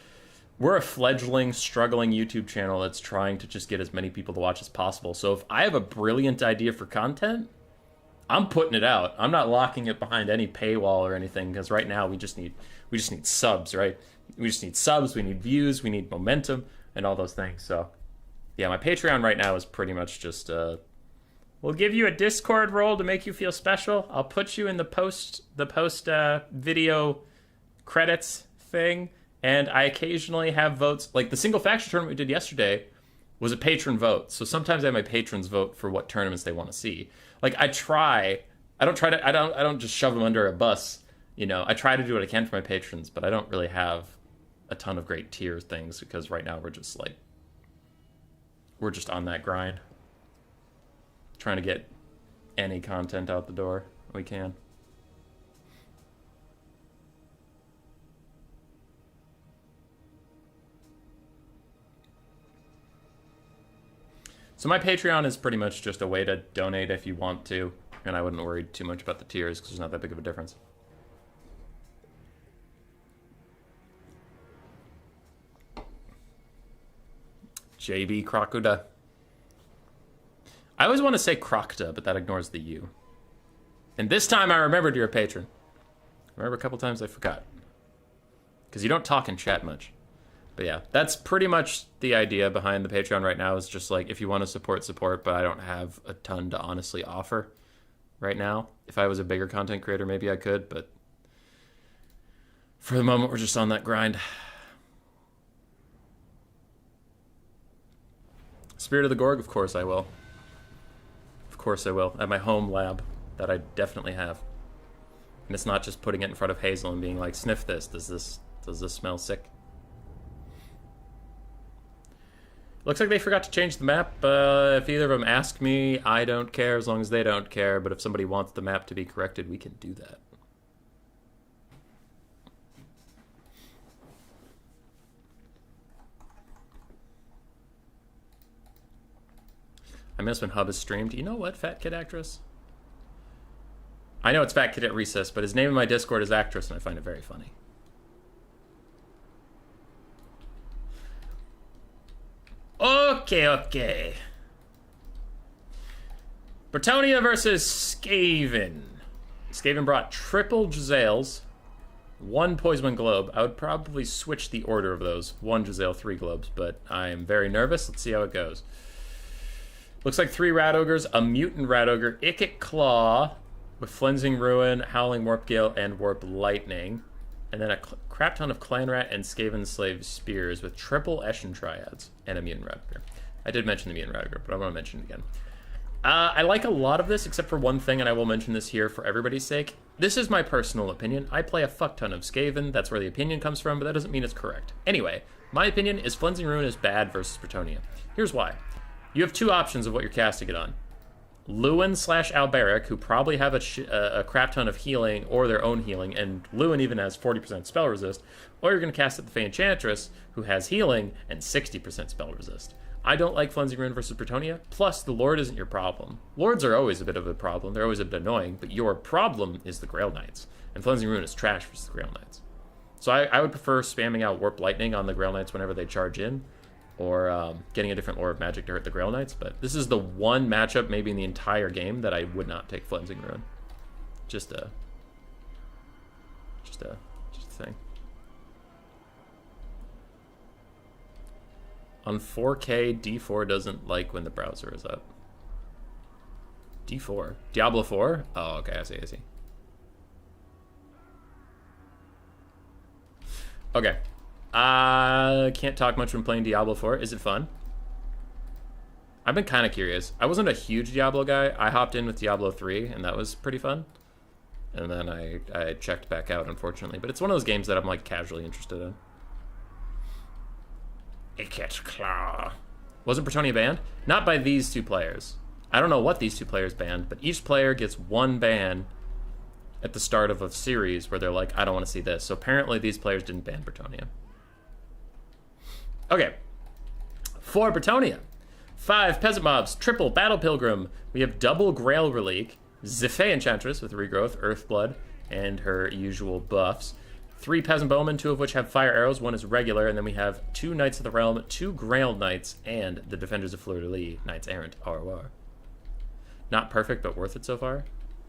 [SPEAKER 1] we're a fledgling, struggling YouTube channel that's trying to just get as many people to watch as possible. So if I have a brilliant idea for content, I'm putting it out. I'm not locking it behind any paywall or anything, because right now we just need subs, right? We just need subs, we need views, we need momentum, and all those things. So yeah, my Patreon right now is pretty much just we'll give you a Discord role to make you feel special. I'll put you in the post video credits thing, and I occasionally have votes. Like the single faction tournament we did yesterday was a patron vote. So sometimes I have my patrons vote for what tournaments they want to see. Like I don't just shove them under a bus. You know, I try to do what I can for my patrons, but I don't really have a ton of great tier things because right now we're just on that grind. Trying to get any content out the door we can. So my Patreon is pretty much just a way to donate if you want to, and I wouldn't worry too much about the tiers because there's not that big of a difference. JB Crocuda. I always want to say Crocta, but that ignores the U. And this time I remembered you're a patron. I remember a couple times I forgot. Because you don't talk in chat much. But yeah, that's pretty much the idea behind the Patreon right now, is just like, if you want to support, but I don't have a ton to honestly offer right now. If I was a bigger content creator, maybe I could, but for the moment, we're just on that grind. Spirit of the Gorg, of course I will. Of course I will. At my home lab, that I definitely have. And it's not just putting it in front of Hazel and being like, sniff this. Does this smell sick? Looks like they forgot to change the map. If either of them ask me, I don't care as long as they don't care. But if somebody wants the map to be corrected, we can do that. I miss when Hub is streamed. You know what, Fat Kid Actress? I know it's Fat Kid at Recess, but his name in my Discord is Actress, and I find it very funny. Okay. Bretonnia versus Skaven. Skaven brought triple Giselles, 1 Poison Globe. I would probably switch the order of those. 1 Giselle, 3 Globes, but I'm very nervous. Let's see how it goes. Looks like 3 Rat Ogres, a Mutant Rat Ogre, Ikit Claw, with Flensing Ruin, Howling Warp Gale, and Warp Lightning. And then a crap ton of Clan Rat and Skaven Slave Spears with triple Eshin Triads and a Mutant Rat Ogre. I did mention the Mutant Rat Ogre, but I want to mention it again. I like a lot of this, except for one thing, and I will mention this here for everybody's sake. This is my personal opinion. I play a fuck ton of Skaven. That's where the opinion comes from, but that doesn't mean it's correct. Anyway, my opinion is Flensing Ruin is bad versus Bretonnia. Here's why. You have 2 options of what you're casting it on. Lewin / Alberic, who probably have a crap ton of healing or their own healing, and Lewin even has 40% spell resist, or you're going to cast it the Fey Enchantress, who has healing and 60% spell resist. I don't like Flensing Ruin versus Bretonnia. Plus, the Lord isn't your problem. Lords are always a bit of a problem. They're always a bit annoying, but your problem is the Grail Knights. And Flensing Ruin is trash versus the Grail Knights. So I would prefer spamming out Warp Lightning on the Grail Knights whenever they charge in, or getting a different Lore of Magic to hurt the Grail Knights. But this is the one matchup maybe in the entire game that I would not take Flensing Ruin. Just a thing. On 4K, D4 doesn't like when the browser is up. D4? Diablo 4? Oh, okay, I see. Okay. Can't talk much when playing Diablo 4. Is it fun? I've been kind of curious. I wasn't a huge Diablo guy. I hopped in with Diablo 3, and that was pretty fun. And then I checked back out, unfortunately. But it's one of those games that I'm, like, casually interested in. Ikit Claw. Wasn't Bretonnia banned? Not by these 2 players. I don't know what these 2 players banned, but each player gets 1 ban at the start of a series where they're like, I don't want to see this. So apparently these players didn't ban Bretonnia. Okay. For Bretonnia, 5 Peasant Mobs, triple Battle Pilgrim. We have double Grail Relique, Fey Enchantress with Regrowth, Earthblood, and her usual buffs. 3 Peasant Bowmen, 2 of which have fire arrows, 1 is regular, and then we have 2 Knights of the Realm, 2 Grail Knights, and the Defenders of Fleur-de-Lis, Knights Errant, ROR. Not perfect, but worth it so far.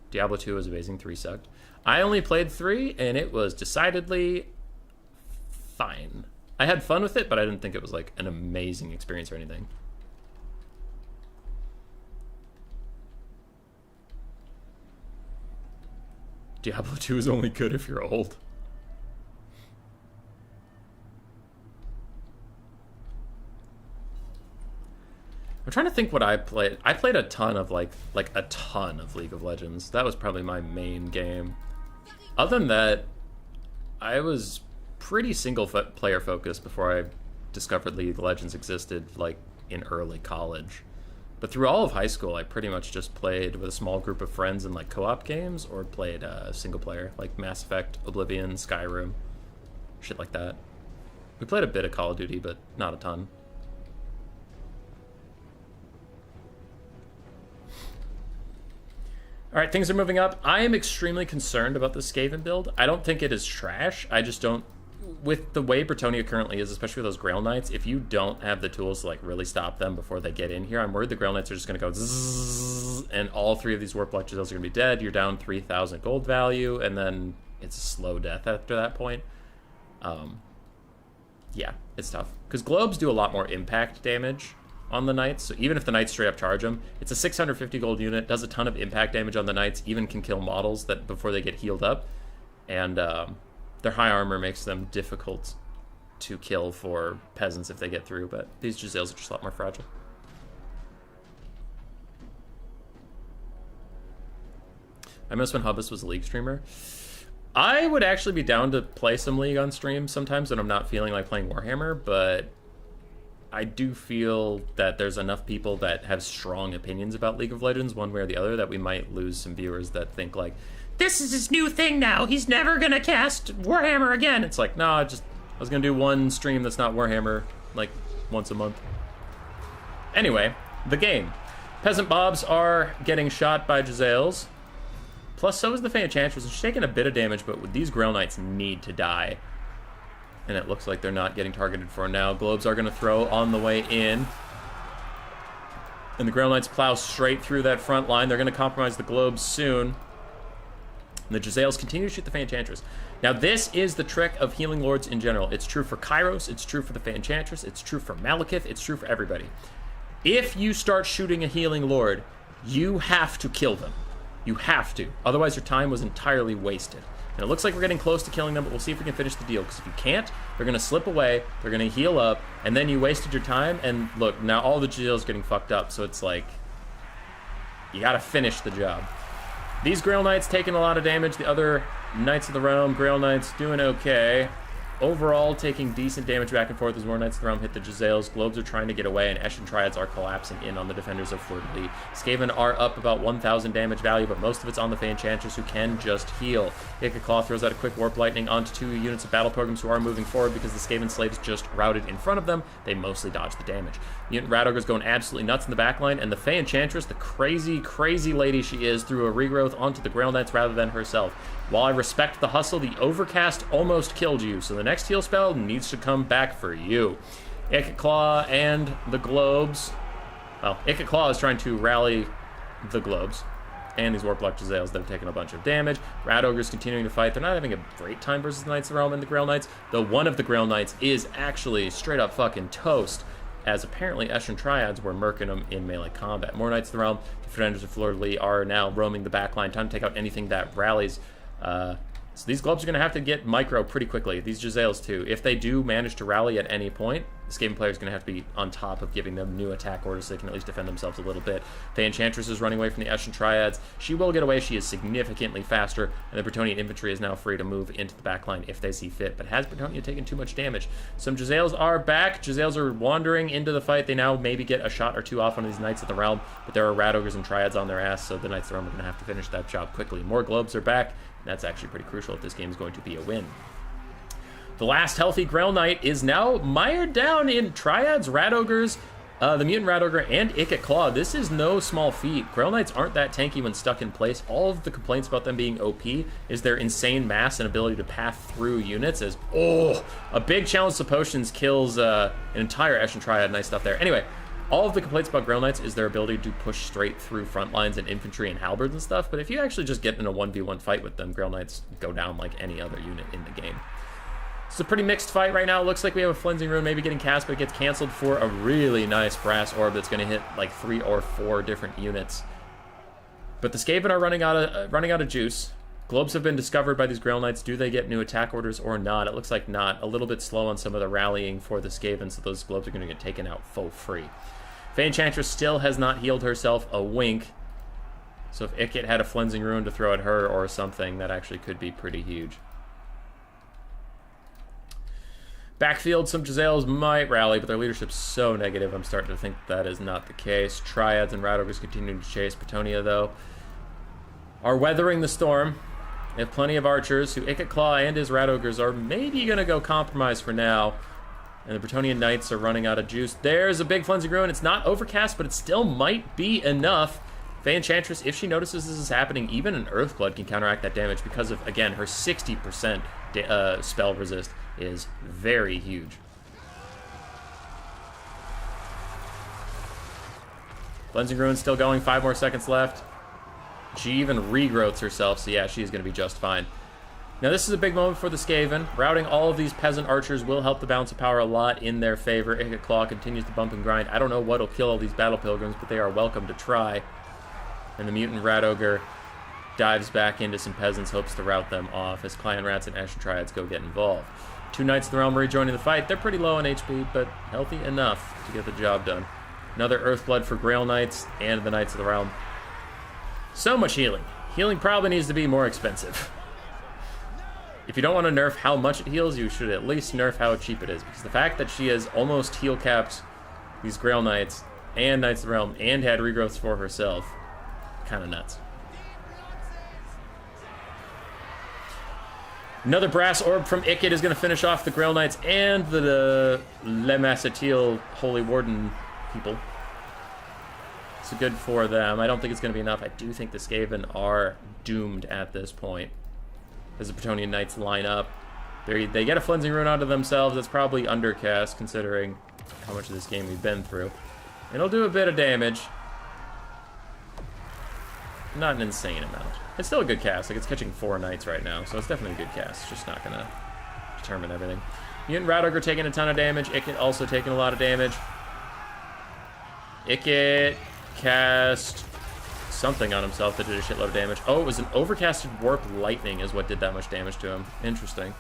[SPEAKER 1] Diablo 2 was amazing, 3 sucked. I only played 3, and it was decidedly fine. I had fun with it, but I didn't think it was like an amazing experience or anything. Diablo 2 is only good if you're old. I'm trying to think what I played. I played a ton of like a ton of League of Legends. That was probably my main game. Other than that, I was pretty single player focused before I discovered League of Legends existed, like in early college. But through all of high school, I pretty much just played with a small group of friends in like co-op games, or played single player, like Mass Effect, Oblivion, Skyrim, shit like that. We played a bit of Call of Duty, but not a ton. All right, things are moving up. I am extremely concerned about the Skaven build. I don't think it is trash. I just don't... With the way Bretonnia currently is, especially with those Grail Knights, if you don't have the tools to like really stop them before they get in here, I'm worried the Grail Knights are just going to go zzz, and all 3 of these Warp Lectures are going to be dead. You're down 3,000 gold value, and then it's a slow death after that point. Yeah, it's tough. Because Globes do a lot more impact damage on the Knights, so even if the Knights straight up charge them, it's a 650 gold unit, does a ton of impact damage on the Knights, even can kill models that before they get healed up, and their high armor makes them difficult to kill for peasants if they get through, but these Giselles are just a lot more fragile. I miss when Hubbis was a League streamer. I would actually be down to play some League on stream sometimes when I'm not feeling like playing Warhammer, but I do feel that there's enough people that have strong opinions about League of Legends one way or the other that we might lose some viewers that think like, this is his new thing now, he's never gonna cast Warhammer again. It's like, no, I was gonna do one stream that's not Warhammer like once a month. Anyway, the game. Peasant Mobs are getting shot by Giselles. Plus, so is the Fey Enchantress. She's taking a bit of damage, but these Grail Knights need to die. And it looks like they're not getting targeted for now. Globes are going to throw on the way in. And the Grail Knights plow straight through that front line. They're going to compromise the Globes soon. And the Jezzails continue to shoot the Fanchantress. Now, this is the trick of healing lords in general. It's true for Kairos, it's true for the Fanchantress, it's true for Malekith, it's true for everybody. If you start shooting a healing lord, you have to kill them. You have to. Otherwise, your time was entirely wasted. And it looks like we're getting close to killing them, but we'll see if we can finish the deal. Because if you can't, they're going to slip away, they're going to heal up, and then you wasted your time. And look, now all the Jezzails getting fucked up. So it's like, you got to finish the job. These Grail Knights taking a lot of damage. The other Knights of the Realm, Grail Knights, doing okay. Overall, taking decent damage back and forth as more Knights of the Realm hit the Jezzails. Globes are trying to get away, and Eshin Triads are collapsing in on the defenders of Fleur-de-Lis. Skaven are up about 1,000 damage value, but most of it's on the Fanchantress, who can just heal. Claw throws out a quick Warp Lightning onto 2 units of Battle Pilgrims who are moving forward because the Skaven Slaves just routed in front of them. They mostly dodge the damage. Mutant Rat Ogre's going absolutely nuts in the backline, and the Fanchantress, the crazy, crazy lady she is, threw a regrowth onto the Grail Knights rather than herself. While I respect the hustle, the Overcast almost killed you, so the next heal spell needs to come back for you. Claw and the Globes. Well, Claw is trying to rally the Globes and these Warplock Jezzails that have taken a bunch of damage. Rat Ogre's continuing to fight. They're not having a great time versus the Knights of the Realm and the Grail Knights, though one of the Grail Knights is actually straight up fucking toast, as apparently Eshin Triads were murking them in melee combat. More Knights of the Realm, defenders of Fleur-de-Lis are now roaming the backline, time to take out anything that rallies. So these Globes are going to have to get micro pretty quickly. These Jezzails too. If they do manage to rally at any point, the Skaven player is going to have to be on top of giving them new attack orders so they can at least defend themselves a little bit. The Enchantress is running away from the Eshin Triads. She will get away. She is significantly faster, and the Bretonnian infantry is now free to move into the backline if they see fit. But has Bretonnia taken too much damage? Some Jezzails are back. Jezzails are wandering into the fight. They now maybe get a shot or two off on these Knights of the Realm, but there are Rat Ogres and Triads on their ass, so the Knights of the Realm are going to have to finish that job quickly. More Globes are back. That's actually pretty crucial if this game is going to be a win. The last healthy Grail Knight is now mired down in Triads, Rat Ogres, the Mutant Rat Ogre, and Claw. This is no small feat. Grail Knights aren't that tanky when stuck in place. All of the complaints about them being OP is their insane mass and ability to path through units. As a big challenge to potions kills an entire Eshin Triad. Nice stuff there. Anyway, all of the complaints about Grail Knights is their ability to push straight through front lines and infantry and halberds and stuff, but if you actually just get in a 1v1 fight with them, Grail Knights go down like any other unit in the game. It's a pretty mixed fight right now. It looks like we have a Flensing Rune maybe getting cast, but it gets canceled for a really nice Brass Orb that's going to hit like 3 or 4 different units. But the Skaven are running out of juice. Globes have been discovered by these Grail Knights. Do they get new attack orders or not? It looks like not. A little bit slow on some of the rallying for the Skaven, so those Globes are going to get taken out full free. Fanchantress still has not healed herself a wink, so if Ikit had a Flensing Rune to throw at her or something, that actually could be pretty huge. Backfield, some Jezzails might rally, but their leadership's so negative, I'm starting to think that is not the case. Triads and Rat Ogres continuing to chase. Bretonnia, though, are weathering the storm. They have plenty of archers, who Claw and his Rat Ogres are maybe going to go compromise for now. And the Bretonnian Knights are running out of juice. There's a big Flensing Rune. It's not Overcast, but it still might be enough. Fanchantress, if she notices this is happening, even an Earthblood can counteract that damage because of, again, her 60% spell resist is very huge. Flensing Rune's still going. 5 more seconds left. She even regrowths herself, so yeah, she is going to be just fine. Now, this is a big moment for the Skaven. Routing all of these peasant archers will help the balance of power a lot in their favor. Claw continues to bump and grind. I don't know what'll kill all these battle pilgrims, but they are welcome to try. And the Mutant Rat Ogre dives back into some peasants, hopes to rout them off as Clan Rats and Eshin Triads go get involved. 2 Knights of the Realm rejoining the fight. They're pretty low on HP, but healthy enough to get the job done. Another Earthblood for Grail Knights and the Knights of the Realm. So much healing. Healing probably needs to be more expensive. If you don't want to nerf how much it heals, you should at least nerf how cheap it is. Because the fact that she has almost heal capped these Grail Knights and Knights of the Realm and had regrowths for herself, kind of nuts. Another Brass Orb from Ikit is going to finish off the Grail Knights and the Le Massatil Holy Warden people. It's good for them. I don't think it's going to be enough. I do think the Skaven are doomed at this point. As the Bretonnian Knights line up, they get a Flensing Rune onto themselves. That's probably undercast, considering how much of this game we've been through. It'll do a bit of damage. Not an insane amount. It's still a good cast. Like, it's catching 4 knights right now, so it's definitely a good cast. It's just not gonna determine everything. Mutant Rat Ogre taking a ton of damage. Ikit also taking a lot of damage. Ikit cast something on himself that did a shitload of damage. Oh, it was an overcasted Warp Lightning is what did that much damage to him. Interesting.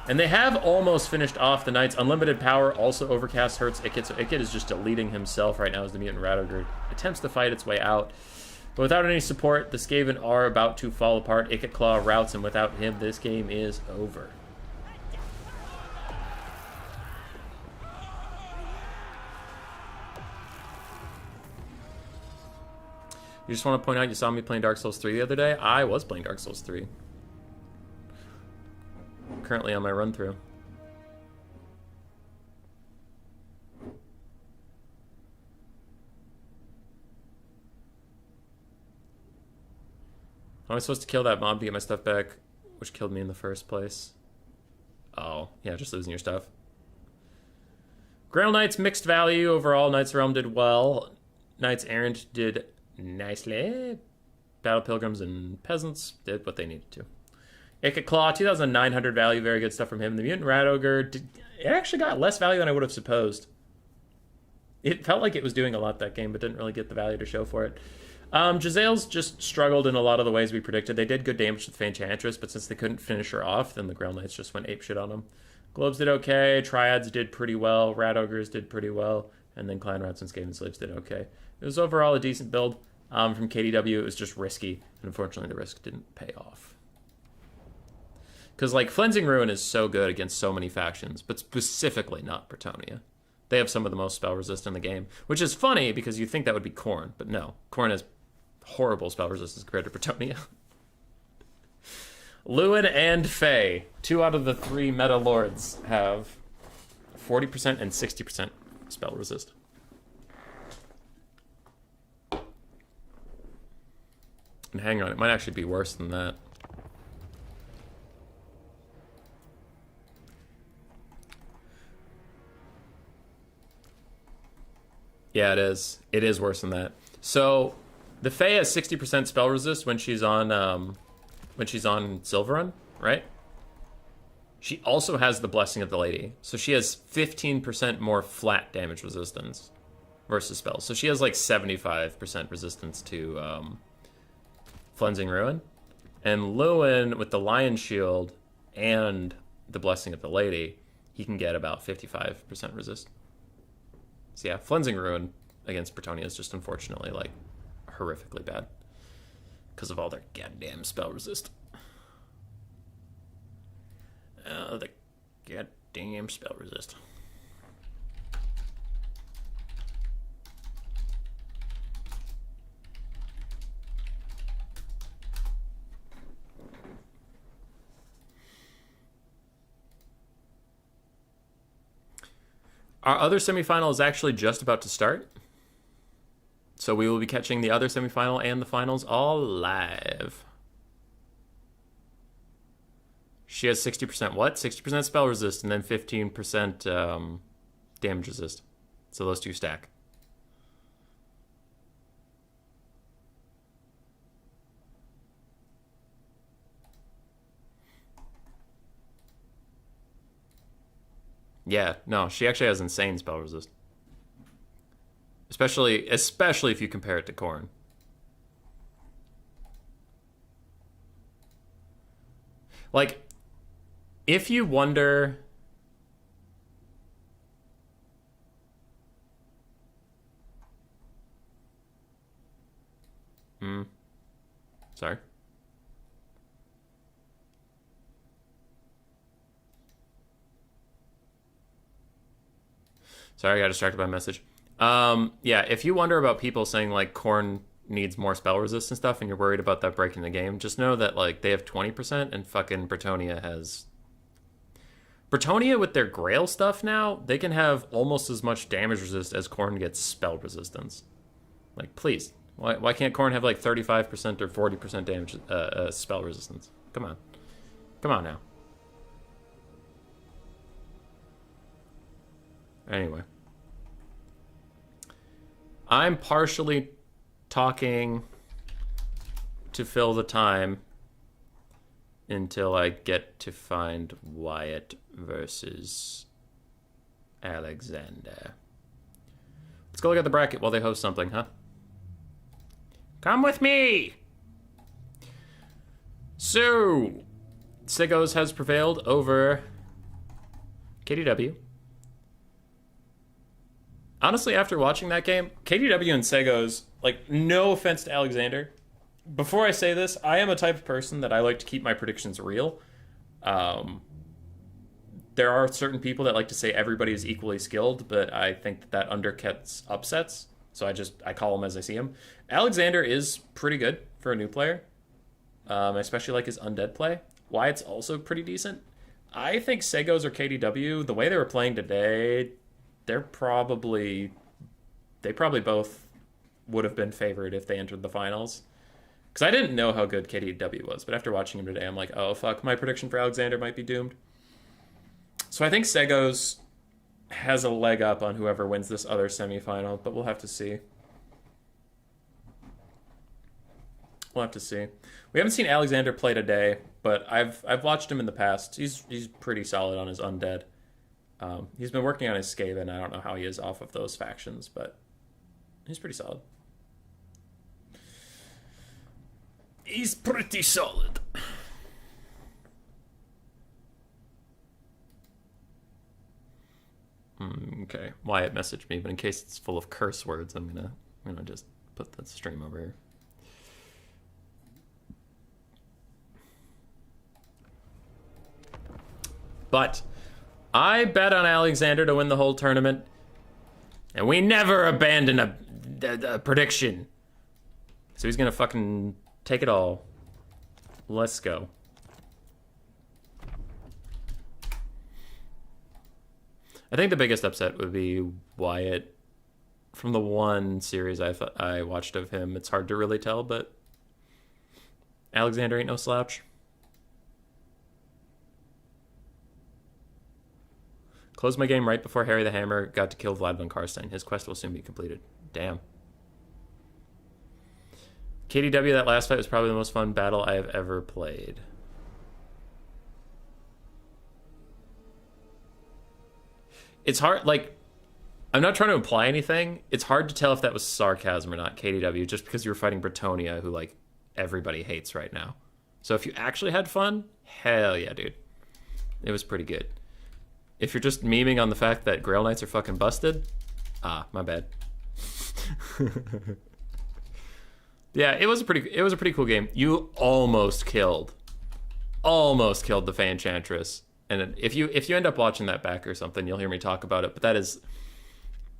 [SPEAKER 1] And they have almost finished off the knights. Unlimited Power also overcast hurts Ikit, so Ikit is just deleting himself right now as the Mutant Rat Ogre attempts to fight its way out. But without any support, the Skaven are about to fall apart. Ikit Claw routs, and without him, this game is over. You just want to point out you saw me playing Dark Souls 3 the other day? I was playing Dark Souls 3. Currently on my run-through. How am I supposed to kill that mob to get my stuff back, which killed me in the first place? Oh, yeah, just losing your stuff. Grail Knights, mixed value. Overall, Knights Realm did well. Knights Errant did nicely. Battle Pilgrims and Peasants did what they needed to. Ikit Claw, 2,900 value. Very good stuff from him. The Mutant Rat Ogre, it actually got less value than I would have supposed. It felt like it was doing a lot that game, but didn't really get the value to show for it. Gisele's just struggled in a lot of the ways we predicted. They did good damage with the Enchantress, but since they couldn't finish her off, then the Grail Knights just went apeshit on them. Globes did okay. Triads did pretty well. Rat Ogres did pretty well. And then Clan Rats and Skaven Slaves did okay. It was overall a decent build. From KDW, it was just risky. And unfortunately, the risk didn't pay off. Because, like, Cleansing Ruin is so good against so many factions, but specifically not Bretonnia. They have some of the most spell resist in the game, which is funny because you think that would be Khorne, but no. Khorne has horrible spell resistance compared to Bretonnia. Lewin and Fae, 2 out of the 3 meta lords, have 40% and 60% spell resist. And hang on, it might actually be worse than that. Yeah, it is. It is worse than that. So, the Fae has 60% spell resist when she's on Silverrun, right? She also has the Blessing of the Lady, so she has 15% more flat damage resistance versus spells. So she has like 75% resistance to Cleansing Ruin, and Lewin with the Lion Shield and the Blessing of the Lady, he can get about 55% resist. So yeah, Cleansing Ruin against Bretonnia is just unfortunately like horrifically bad because of all their goddamn spell resist. Oh, the goddamn spell resist. Our other semifinal is actually just about to start. So we will be catching the other semifinal and the finals all live. She has 60% what? 60% spell resist and then 15% damage resist. So those two stack. Yeah, no, she actually has insane spell resist. Especially if you compare it to Khorne. Like, if you wonder... Sorry. Sorry, I got distracted by a message. Yeah, if you wonder about people saying, like, Khorne needs more spell resist and stuff, and you're worried about that breaking the game, just know that, like, they have 20%, and fucking Bretonnia has... Bretonnia, with their Grail stuff now, they can have almost as much damage resist as Khorne gets spell resistance. Like, please. Why can't Khorne have, like, 35% or 40% damage spell resistance? Come on. Come on now. Anyway. I'm partially talking to fill the time until I get to find Wyatt versus Alexander. Let's go look at the bracket while they host something, huh? Come with me! So, Sigos has prevailed over KDW. Honestly, after watching that game, KDW and Sigos, like, no offense to Alexander. Before I say this, I am a type of person that I like to keep my predictions real. There are certain people that like to say everybody is equally skilled, but I think that undercuts upsets. So I call them as I see them. Alexander is pretty good for a new player. Especially like his undead play. Wyatt's also pretty decent. I think Segos or KDW, the way they were playing today, they probably both would have been favored if they entered the finals. Because I didn't know how good KDW was, but after watching him today, I'm like, oh fuck, my prediction for Alexander might be doomed. So I think Segos has a leg up on whoever wins this other semifinal, but we'll have to see. We'll have to see. We haven't seen Alexander play today, but I've watched him in the past. He's pretty solid on his undead. He's been working on his Skaven. I don't know how he is off of those factions, but he's pretty solid. He's pretty solid. Okay, Wyatt messaged me, but in case it's full of curse words, I'm gonna just put the stream over here. But I bet on Alexander to win the whole tournament, and we never abandon a prediction. So he's gonna fucking take it all. Let's go. I think the biggest upset would be Wyatt. From the one series I watched of him, it's hard to really tell, but Alexander ain't no slouch. Closed my game right before Harry the Hammer got to kill Vlad von Karstein. His quest will soon be completed. Damn. KDW, that last fight was probably the most fun battle I have ever played. It's hard, like, I'm not trying to imply anything. It's hard to tell if that was sarcasm or not, KDW, just because you were fighting Bretonia, who, like, everybody hates right now. So if you actually had fun, hell yeah, dude. It was pretty good. If you're just memeing on the fact that Grail Knights are fucking busted, my bad. Yeah, it was a pretty cool game. You almost killed the Fey Enchantress. And if you end up watching that back or something, you'll hear me talk about it. But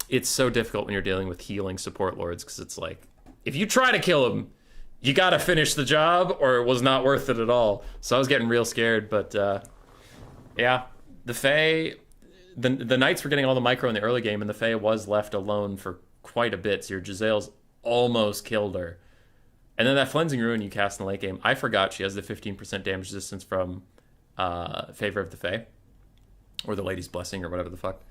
[SPEAKER 1] it's so difficult when you're dealing with healing support lords, because it's like, if you try to kill him, you gotta finish the job, or it was not worth it at all. So I was getting real scared, but yeah, the Fey, the Knights were getting all the micro in the early game, and the Fey was left alone for quite a bit. So your Gisele's almost killed her. And then that Flensing Ruin you cast in the late game, I forgot she has the 15% damage resistance from Favor of the Fae, or the Lady's Blessing, or whatever the fuck.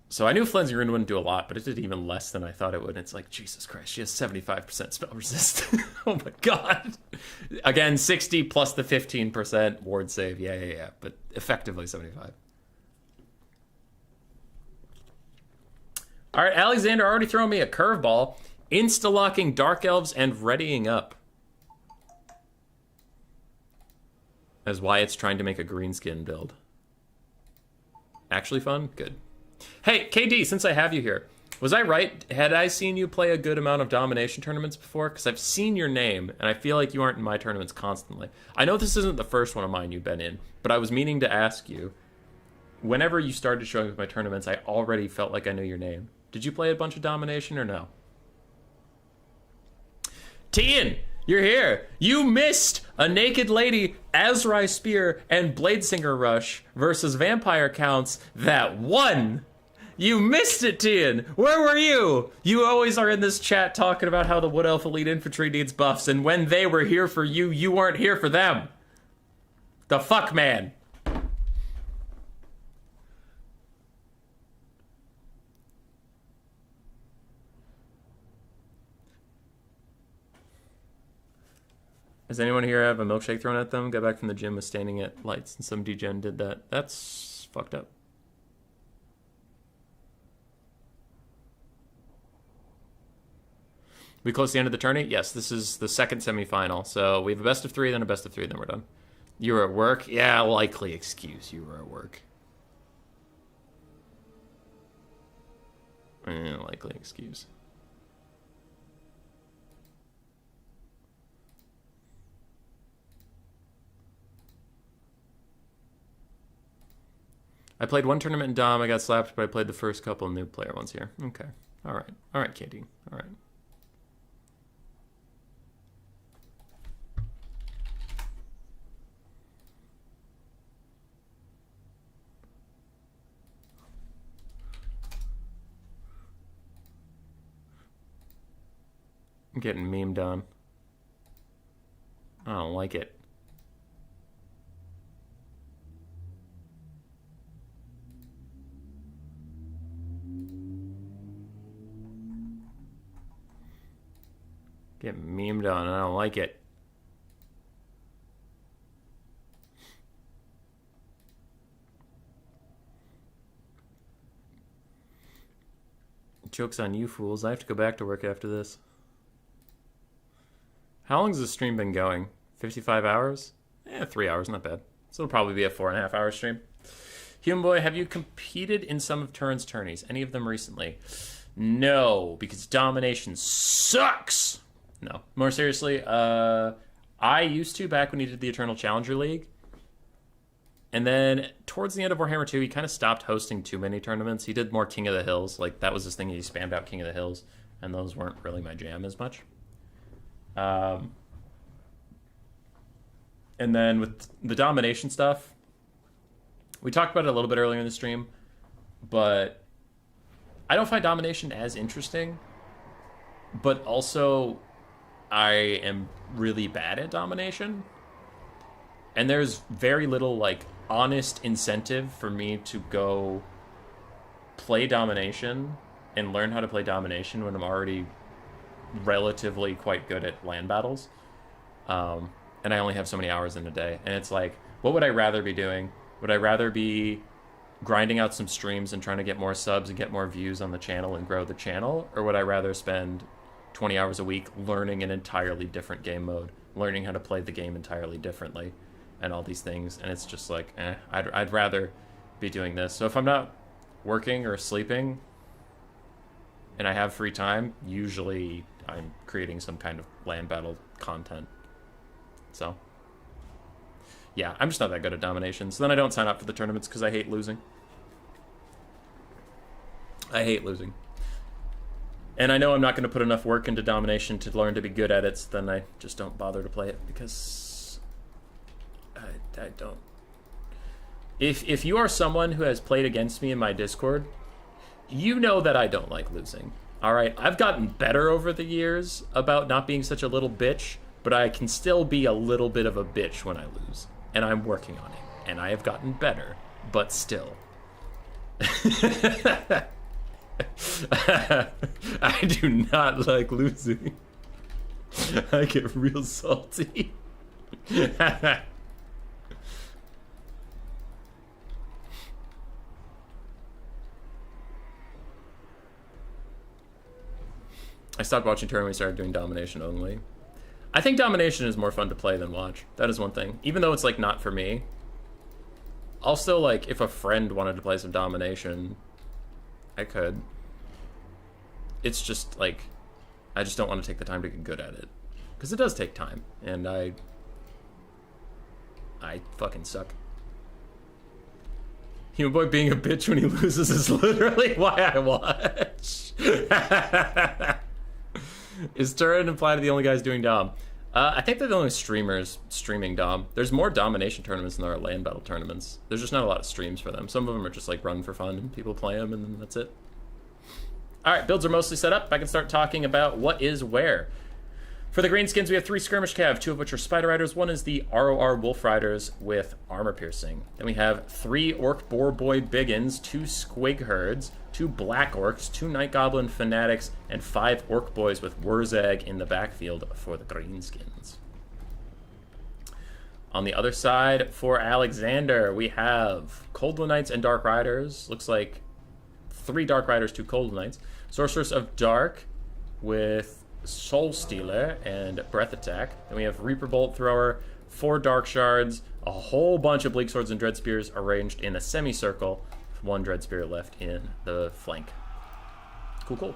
[SPEAKER 1] So I knew Flensing Ruin wouldn't do a lot, but it did even less than I thought it would. And it's like, Jesus Christ, she has 75% spell resist. Oh my god. Again, 60 plus the 15% ward save. Yeah. But effectively 75. All right, Alexander already throwing me a curveball. Insta-locking Dark Elves and readying up. As Wyatt's trying to make a greenskin build. Actually fun? Good. Hey, KD, since I have you here, was I right? Had I seen you play a good amount of domination tournaments before? Because I've seen your name, and I feel like you aren't in my tournaments constantly. I know this isn't the first one of mine you've been in, but I was meaning to ask you, whenever you started showing up at my tournaments, I already felt like I knew your name. Did you play a bunch of domination or no? Tian, you're here. You missed a Naked Lady, Azrai Spear, and Bladesinger Rush versus Vampire Counts that won. You missed it, Tian. Where were you? You always are in this chat talking about how the Wood Elf Elite Infantry needs buffs, and when they were here for you, you weren't here for them. The fuck, man. Does anyone here have a milkshake thrown at them? Got back from the gym, was standing at lights, and some degen did that. That's fucked up. We close to the end of the tourney? Yes, this is the second semifinal. So we have a best of 3, then a best of 3, then we're done. You were at work? Yeah, likely excuse. You were at work. Likely excuse. I played one tournament in Dom. I got slapped, but I played the first couple new player ones here. Okay. All right. All right, Katie. All right. I'm getting memed on. I don't like it. Getting memed on. I don't like it. Joke's on you fools. I have to go back to work after this. How long has this stream been going? 55 hours? 3 hours, not bad. So it'll probably be a 4.5 hour stream. Human Boy, have you competed in some of Turin's tourneys? Any of them recently? No, because domination sucks. No. More seriously, I used to back when he did the Eternal Challenger League. And then towards the end of Warhammer 2, he kind of stopped hosting too many tournaments. He did more King of the Hills. Like, that was his thing. He spammed out King of the Hills. And those weren't really my jam as much. And then with the domination stuff, we talked about it a little bit earlier in the stream, but I don't find domination as interesting, but also I am really bad at domination. And there's very little, like, honest incentive for me to go play domination and learn how to play domination when I'm already relatively quite good at land battles. And I only have so many hours in a day. And it's like, what would I rather be doing? Would I rather be grinding out some streams and trying to get more subs and get more views on the channel and grow the channel? Or would I rather spend 20 hours a week learning an entirely different game mode, learning how to play the game entirely differently, and all these things? And it's just like, I'd rather be doing this. So if I'm not working or sleeping and I have free time, usually I'm creating some kind of land battle content. So, yeah, I'm just not that good at domination. So then I don't sign up for the tournaments because I hate losing. I hate losing. And I know I'm not going to put enough work into domination to learn to be good at it, so then I just don't bother to play it because I don't. If you are someone who has played against me in my Discord, you know that I don't like losing. All right, I've gotten better over the years about not being such a little bitch, but I can still be a little bit of a bitch when I lose, and I'm working on it, and I have gotten better, but still. I do not like losing. I get real salty. I stopped watching Tourney when we started doing domination only. I think domination is more fun to play than watch. That is one thing. Even though it's, like, not for me. I'll still, like, if a friend wanted to play some domination, I could. It's just, like, I just don't want to take the time to get good at it. Because it does take time. And I fucking suck. Human Boy being a bitch when he loses is literally why I watch. Is Turin and Flight the only guys doing Dom? I think they're the only streamers streaming Dom. There's more domination tournaments than there are land battle tournaments. There's just not a lot of streams for them. Some of them are just like run for fun and people play them and then that's it. Alright, builds are mostly set up. I can start talking about what is where. For the greenskins, we have 3 skirmish cav, 2 of which are spider riders. 1 is the ROR wolf riders with armor piercing. Then we have 3 orc boar boy biggins, 2 squig herds, 2 black orcs, 2 night goblin fanatics, and 5 orc boys with Wurzag in the backfield for the greenskins. On the other side, for Alexander, we have Coldwood Knights and Dark Riders. Looks like 3 Dark Riders, 2 Coldwood Knights. Sorceress of Dark with Soul Stealer and Breath Attack. Then we have Reaper Bolt Thrower, 4 Dark Shards, a whole bunch of Bleak Swords and Dread Spears arranged in a semicircle, with 1 Dread Spear left in the flank. Cool, cool.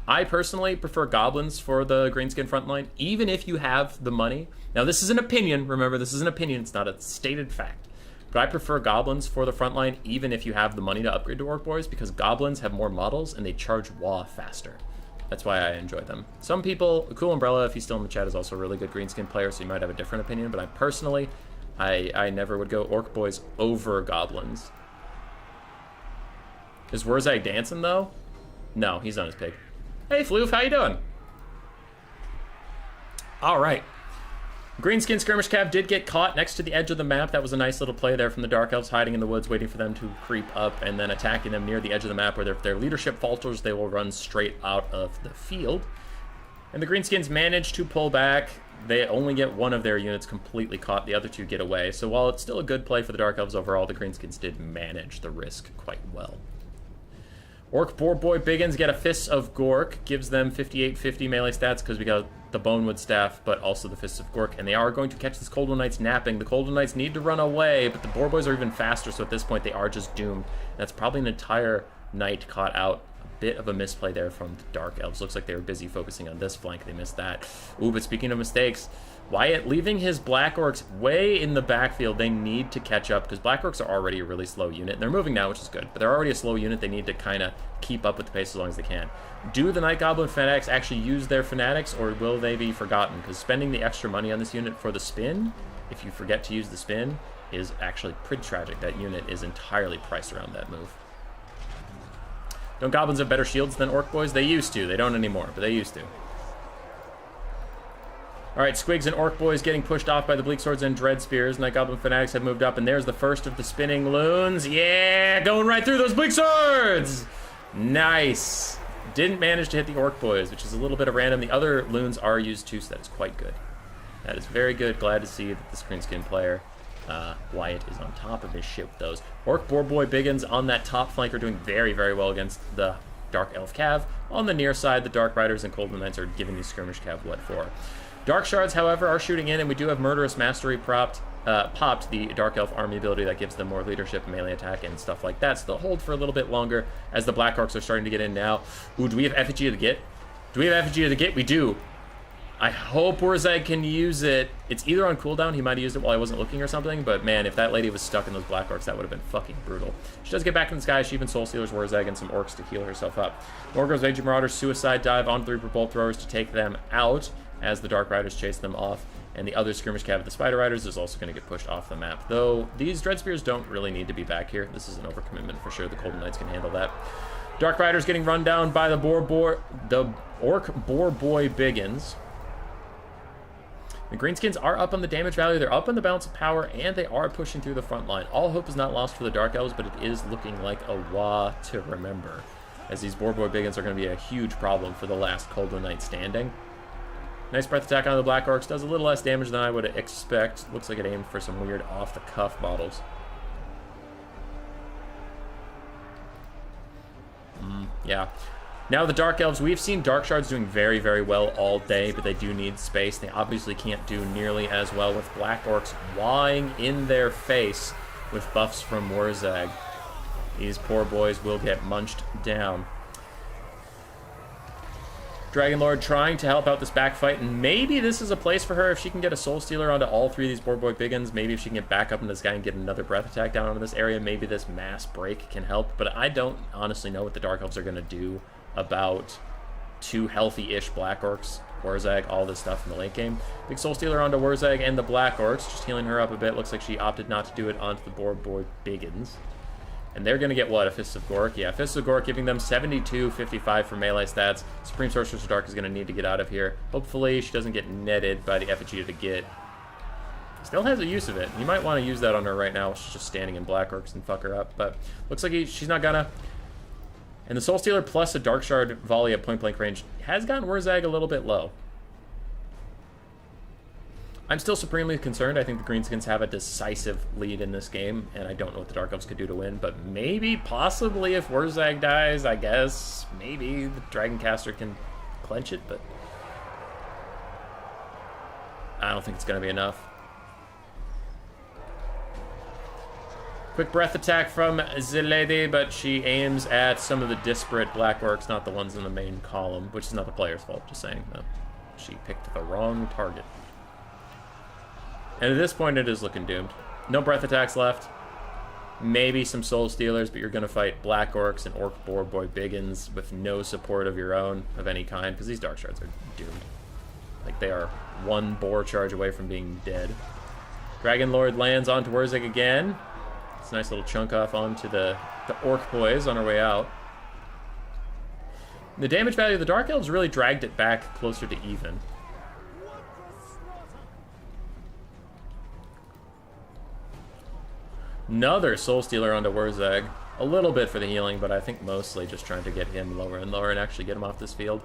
[SPEAKER 1] I personally prefer Goblins for the Greenskin front line, even if you have the money. Now, this is an opinion. Remember, this is an opinion. It's not a stated fact. But I prefer Goblins for the front line, even if you have the money to upgrade to Orc Boys, because Goblins have more models and they charge WA faster. That's why I enjoy them. Some people, Cool Umbrella, if he's still in the chat, is also a really good Greenskin player, so you might have a different opinion. But I personally, I never would go Orc Boys over Goblins. Is Wurzag dancing, though? No, he's on his pig. Hey, Floof, how you doing? All right. Greenskin Skirmish Cav did get caught next to the edge of the map. That was a nice little play there from the Dark Elves, hiding in the woods, waiting for them to creep up, and then attacking them near the edge of the map, where if their leadership falters, they will run straight out of the field. And the Greenskins manage to pull back. They only get 1 of their units completely caught. The other 2 get away. So while it's still a good play for the Dark Elves overall, the Greenskins did manage the risk quite well. Orc Boar Boy Biggins get a Fists of Gork, gives them 58-50 melee stats because we got the Bonewood Staff, but also the Fists of Gork, and they are going to catch this Coldwood Knights napping. The Coldwood Knights need to run away, but the Boar Boys are even faster, so at this point they are just doomed. That's probably an entire knight caught out. A bit of a misplay there from the Dark Elves. Looks like they were busy focusing on this flank. They missed that. Ooh, but speaking of mistakes, Wyatt leaving his Black Orcs way in the backfield. They need to catch up because Black Orcs are already a really slow unit. They're moving now, which is good, but they're already a slow unit. They need to kind of keep up with the pace as long as they can. Do the Night Goblin Fanatics actually use their Fanatics, or will they be forgotten? Because spending the extra money on this unit for the spin, if you forget to use the spin, is actually pretty tragic. That unit is entirely priced around that move. Don't Goblins have better shields than Orc Boys? They used to. They don't anymore, but they used to. All right, Squigs and Orc Boys getting pushed off by the Bleak Swords and Dread Spears. Night Goblin Fanatics have moved up, and there's the first of the spinning loons. Yeah, going right through those Bleak Swords! Nice. Didn't manage to hit the Orc Boys, which is a little bit of random. The other loons are used too, so that is quite good. That is very good. Glad to see that the Greenskin player, Wyatt, is on top of his shit with those. Orc Boar Boy Biggins on that top flank are doing very, very well against the Dark Elf Cav. On the near side, the Dark Riders and Coldwood Knights are giving these Skirmish Cav what for. Dark Shards, however, are shooting in, and we do have Murderous Mastery popped, the Dark Elf army ability that gives them more leadership, melee attack, and stuff like that. So they'll hold for a little bit longer as the Black Orcs are starting to get in now. Ooh, do we have Effigy of the Git? Do we have Effigy of the Git? We do. I hope Wurzag can use it. It's either on cooldown, he might have used it while I wasn't looking or something, but man, if that lady was stuck in those Black Orcs, that would have been fucking brutal. She does get back in the sky. She even Soul Stealers Wurzag and some Orcs to heal herself up. Morgo's Raging Marauders Suicide Dive on 3 Reaper Bolt Throwers to take them out as the Dark Riders chase them off, and the other Skirmish Cav of the Spider Riders is also going to get pushed off the map. Though these Dread Spears don't really need to be back here. This is an overcommitment for sure. The Coldwood Knights can handle that. Dark Riders getting run down by the Orc Boar Boy Biggins. The Greenskins are up on the damage value, they're up on the balance of power, and they are pushing through the front line. All hope is not lost for the Dark Elves, but it is looking like a Wa to remember, as these Boar Boy Biggins are going to be a huge problem for the last Coldwood Knight standing. Nice breath attack on the Black Orcs. Does a little less damage than I would expect. Looks like it aimed for some weird off-the-cuff bottles. Yeah. Now the Dark Elves, we've seen Dark Shards doing very, very well all day, but they do need space. They obviously can't do nearly as well with Black Orcs wawing in their face with buffs from Wurzag. These poor boys will get munched down. Dragon Lord trying to help out this back fight, and maybe this is a place for her if she can get a Soul Stealer onto all 3 of these Boar Boy Biggins. Maybe if she can get back up into this guy and get another breath attack down onto this area, maybe this mass break can help. But I don't honestly know what the Dark Elves are going to do about 2 healthy-ish Black Orcs, Wurzag, all this stuff in the late game. Big Soul Stealer onto Wurzag and the Black Orcs, just healing her up a bit. Looks like she opted not to do it onto the Boar Boy Biggins. And they're going to get, what, a Fist of Gork? Yeah, Fist of Gork giving them 72-55 for melee stats. Supreme Sorceress of Dark is going to need to get out of here. Hopefully she doesn't get netted by the Effigy of the Git. Still has a use of it. You might want to use that on her right now. She's just standing in Black Orcs and fuck her up. But looks like she's not gonna. And the Soul Stealer plus a Dark Shard volley at point-blank range has gotten Wurzag a little bit low. I'm still supremely concerned. I think the Greenskins have a decisive lead in this game, and I don't know what the Dark Elves could do to win, but maybe, possibly, if Wurzag dies, I guess, maybe the Dragoncaster can clench it, but I don't think it's going to be enough. Quick breath attack from Zelede, but she aims at some of the disparate Black Orcs, not the ones in the main column, which is not the player's fault, just saying. No. She picked the wrong target. And at this point, it is looking doomed. No breath attacks left. Maybe some Soul Stealers, but you're going to fight Black Orcs and Orc Boar Boy Biggins with no support of your own of any kind, because these Dark Shards are doomed. Like, they are one boar charge away from being dead. Dragon Lord lands onto Wurzig again. It's a nice little chunk off onto the Orc Boys on our way out. The damage value of the Dark Elves really dragged it back closer to even. Another Soul Stealer onto Wurzag. A little bit for the healing, but I think mostly just trying to get him lower and lower and actually get him off this field.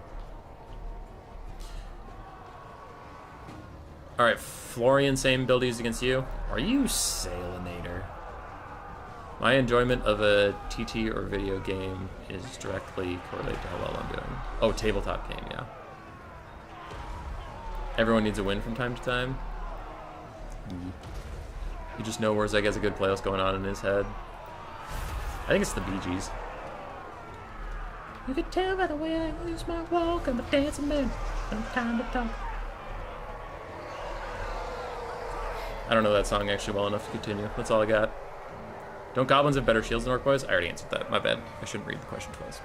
[SPEAKER 1] Alright, Florian, same abilities against you. Are you Salinator? My enjoyment of a TT or video game is directly correlated to how well I'm doing. Oh, tabletop game, yeah. Everyone needs a win from time to time. You just know Wurzag has a good playlist going on in his head. I think it's the Bee Gees. You can tell by the way I use my walk, I'm a dancing man. No time to talk. I don't know that song actually well enough to continue. That's all I got. Don't goblins have better shields than Orc Boys? I already answered that. My bad. I shouldn't read the question twice.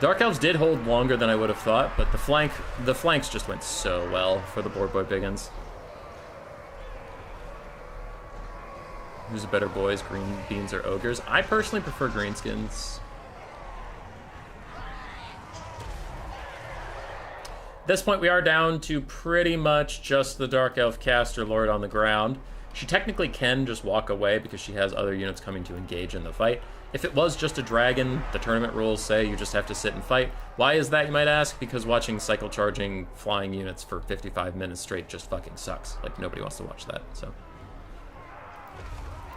[SPEAKER 1] Dark Elves did hold longer than I would have thought, but the flanks just went so well for the Boar Boy Biggins. Who's a better boys, green beans or ogres? I personally prefer greenskins. At this point, we are down to pretty much just the Dark Elf Caster Lord on the ground. She technically can just walk away because she has other units coming to engage in the fight. If it was just a dragon, the tournament rules say you just have to sit and fight. Why is that, you might ask? Because watching cycle charging flying units for 55 minutes straight just fucking sucks. Like, nobody wants to watch that, so.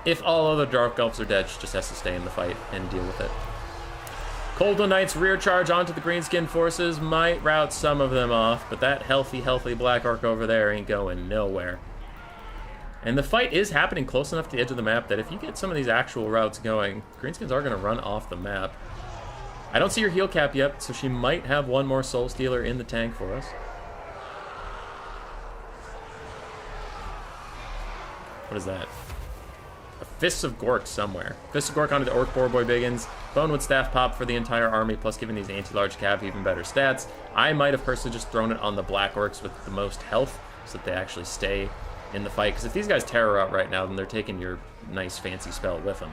[SPEAKER 1] If all other Dark Elves are dead, she just has to stay in the fight and deal with it. Coldwood Knight's rear charge onto the Greenskin forces might rout some of them off, but that healthy Black Orc over there ain't going nowhere. And the fight is happening close enough to the edge of the map that if you get some of these actual routes going, Greenskins are going to run off the map. I don't see her heal cap yet, so she might have one more Soul Stealer in the tank for us. What is that? A Fists of Gork somewhere. Fists of Gork onto the Orc Boar Boy Biggins. Bonewood Staff pop for the entire army, plus giving these anti-large cav even better stats. I might have personally just thrown it on the Black Orcs with the most health, so that they actually stay in the fight. Because if these guys terror out right now, then they're taking your nice fancy spell with them.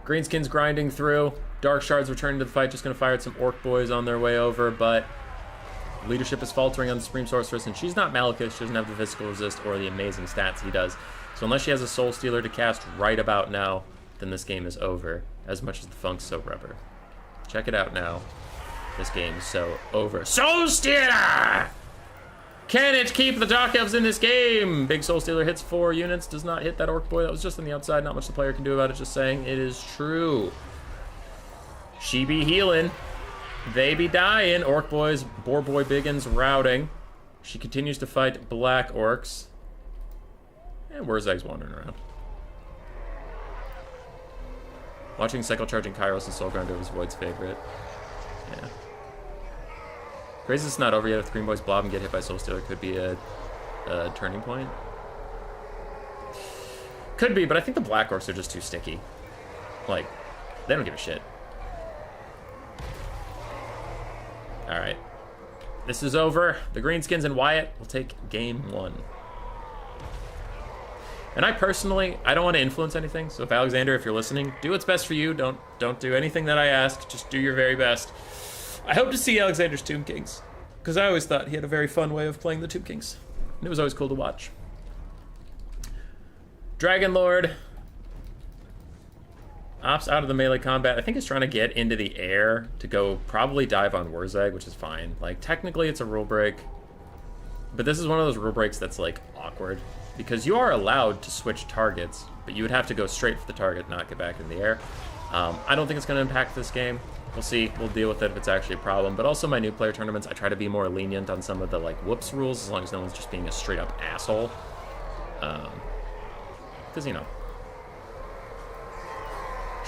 [SPEAKER 1] Greenskins grinding through. Dark Shards returning to the fight, just going to fire at some Orc Boys on their way over, but leadership is faltering on the Supreme Sorceress, and she's not Malekith. She doesn't have the physical resist or the amazing stats he does. So unless she has a Soul Stealer to cast right about now, then this game is over, as much as the Funk's so rubber. Check it out now. This game is so over. Soul Stealer! Can it keep the Dark Elves in this game? Big Soul Stealer hits 4 units, does not hit that Orc Boy. That was just on the outside. Not much the player can do about it, just saying it is true. She be healing. They be dying. Orc Boys, Boar Boy Biggins routing. She continues to fight Black Orcs. And Wurzag's wandering around. Watching Cycle Charging Kairos and Soulgrinder was Void's favorite. Yeah. Crazy it's not over yet. If the Green Boys blob and get hit by Soul Stealer, could be a turning point. Could be, but I think the Black Orcs are just too sticky. Like, they don't give a shit. Alright. This is over. The Greenskins and Wyatt will take game 1. And I personally, I don't want to influence anything, so if Alexander, if you're listening, do what's best for you. Don't do anything that I ask. Just do your very best. I hope to see Alexander's Tomb Kings, because I always thought he had a very fun way of playing the Tomb Kings. And it was always cool to watch. Dragon Lord opts out of the melee combat. I think he's trying to get into the air to go probably dive on Wurzag, which is fine. Like, technically it's a rule break. But this is one of those rule breaks that's, like, awkward. Because you are allowed to switch targets, but you would have to go straight for the target, not get back in the air. I don't think it's going to impact this game. We'll see. We'll deal with it if it's actually a problem. But also my new player tournaments, I try to be more lenient on some of the, like, whoops rules, as long as no one's just being a straight-up asshole. Because, you know,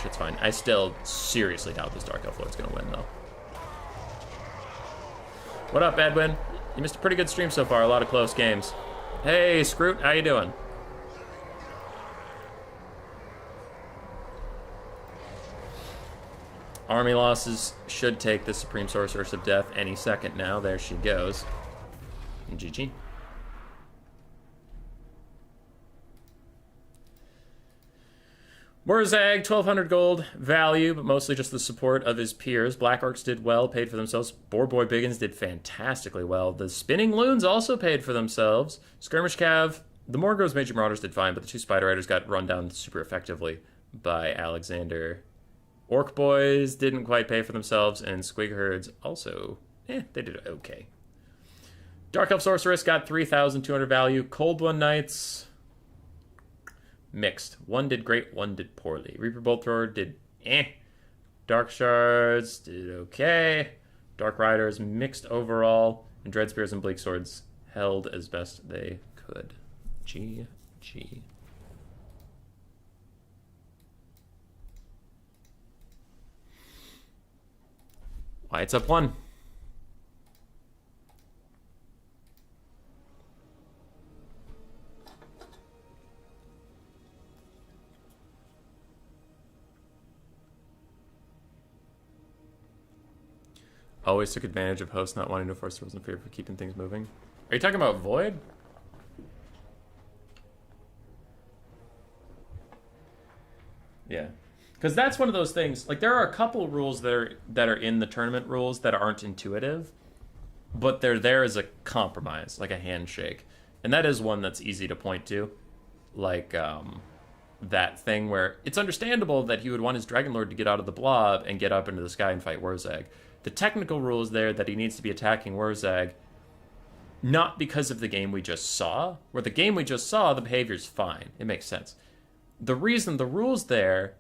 [SPEAKER 1] shit's fine. I still seriously doubt this Dark Elf Lord's going to win, though. What up, Edwin? You missed a pretty good stream so far. A lot of close games. Hey, Scroot, how you doing? Army losses should take the Supreme Sorceress of Death any second now. There she goes. GG. Wurzag, 1,200 gold value, but mostly just the support of his peers. Black Orcs did well, paid for themselves. Boar Boy Biggins did fantastically well. The Spinning Loons also paid for themselves. Skirmish Cav, the Morgos Major Marauders did fine, but the two Spider Riders got run down super effectively by Alexander. Orc Boys didn't quite pay for themselves, and Squig Herds also, they did okay. Dark Elf Sorceress got 3,200 value. Cold One Knights, mixed. One did great, one did poorly. Reaper Bolt Thrower did Dark Shards did okay. Dark Riders mixed overall. And Dread Spears and Bleak Swords held as best they could. GG. Why, it's up 1. Always took advantage of hosts not wanting to force rules in favor for keeping things moving. Are you talking about Void? Yeah. Because that's one of those things. Like, there are a couple rules that are in the tournament rules that aren't intuitive, but they're there as a compromise, like a handshake. And that is one that's easy to point to. Like, that thing where it's understandable that he would want his Dragon Lord to get out of the blob and get up into the sky and fight Wurzag. The technical rule is there that he needs to be attacking Wurzag, not because of the game we just saw. Where the game we just saw, the behavior's fine. It makes sense. The reason the rule's there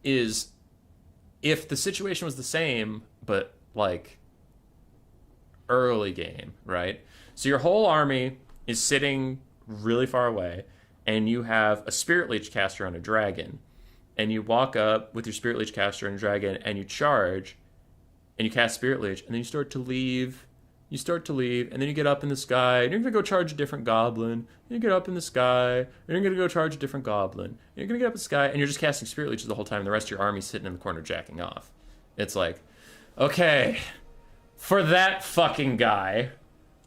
[SPEAKER 1] is if the situation was the same, but, like, early game, right? So your whole army is sitting really far away, and you have a Spirit Leech caster on a dragon, and you walk up with your Spirit Leech caster and a dragon, and you charge, and you cast Spirit Leech, and then you start to leave, and then you get up in the sky, and you're going to go charge a different goblin, and you get up in the sky, and you're going to go charge a different goblin, and you're going to get up in the sky, and you're just casting Spirit Leeches the whole time, and the rest of your army's sitting in the corner jacking off. It's like, okay, for that fucking guy,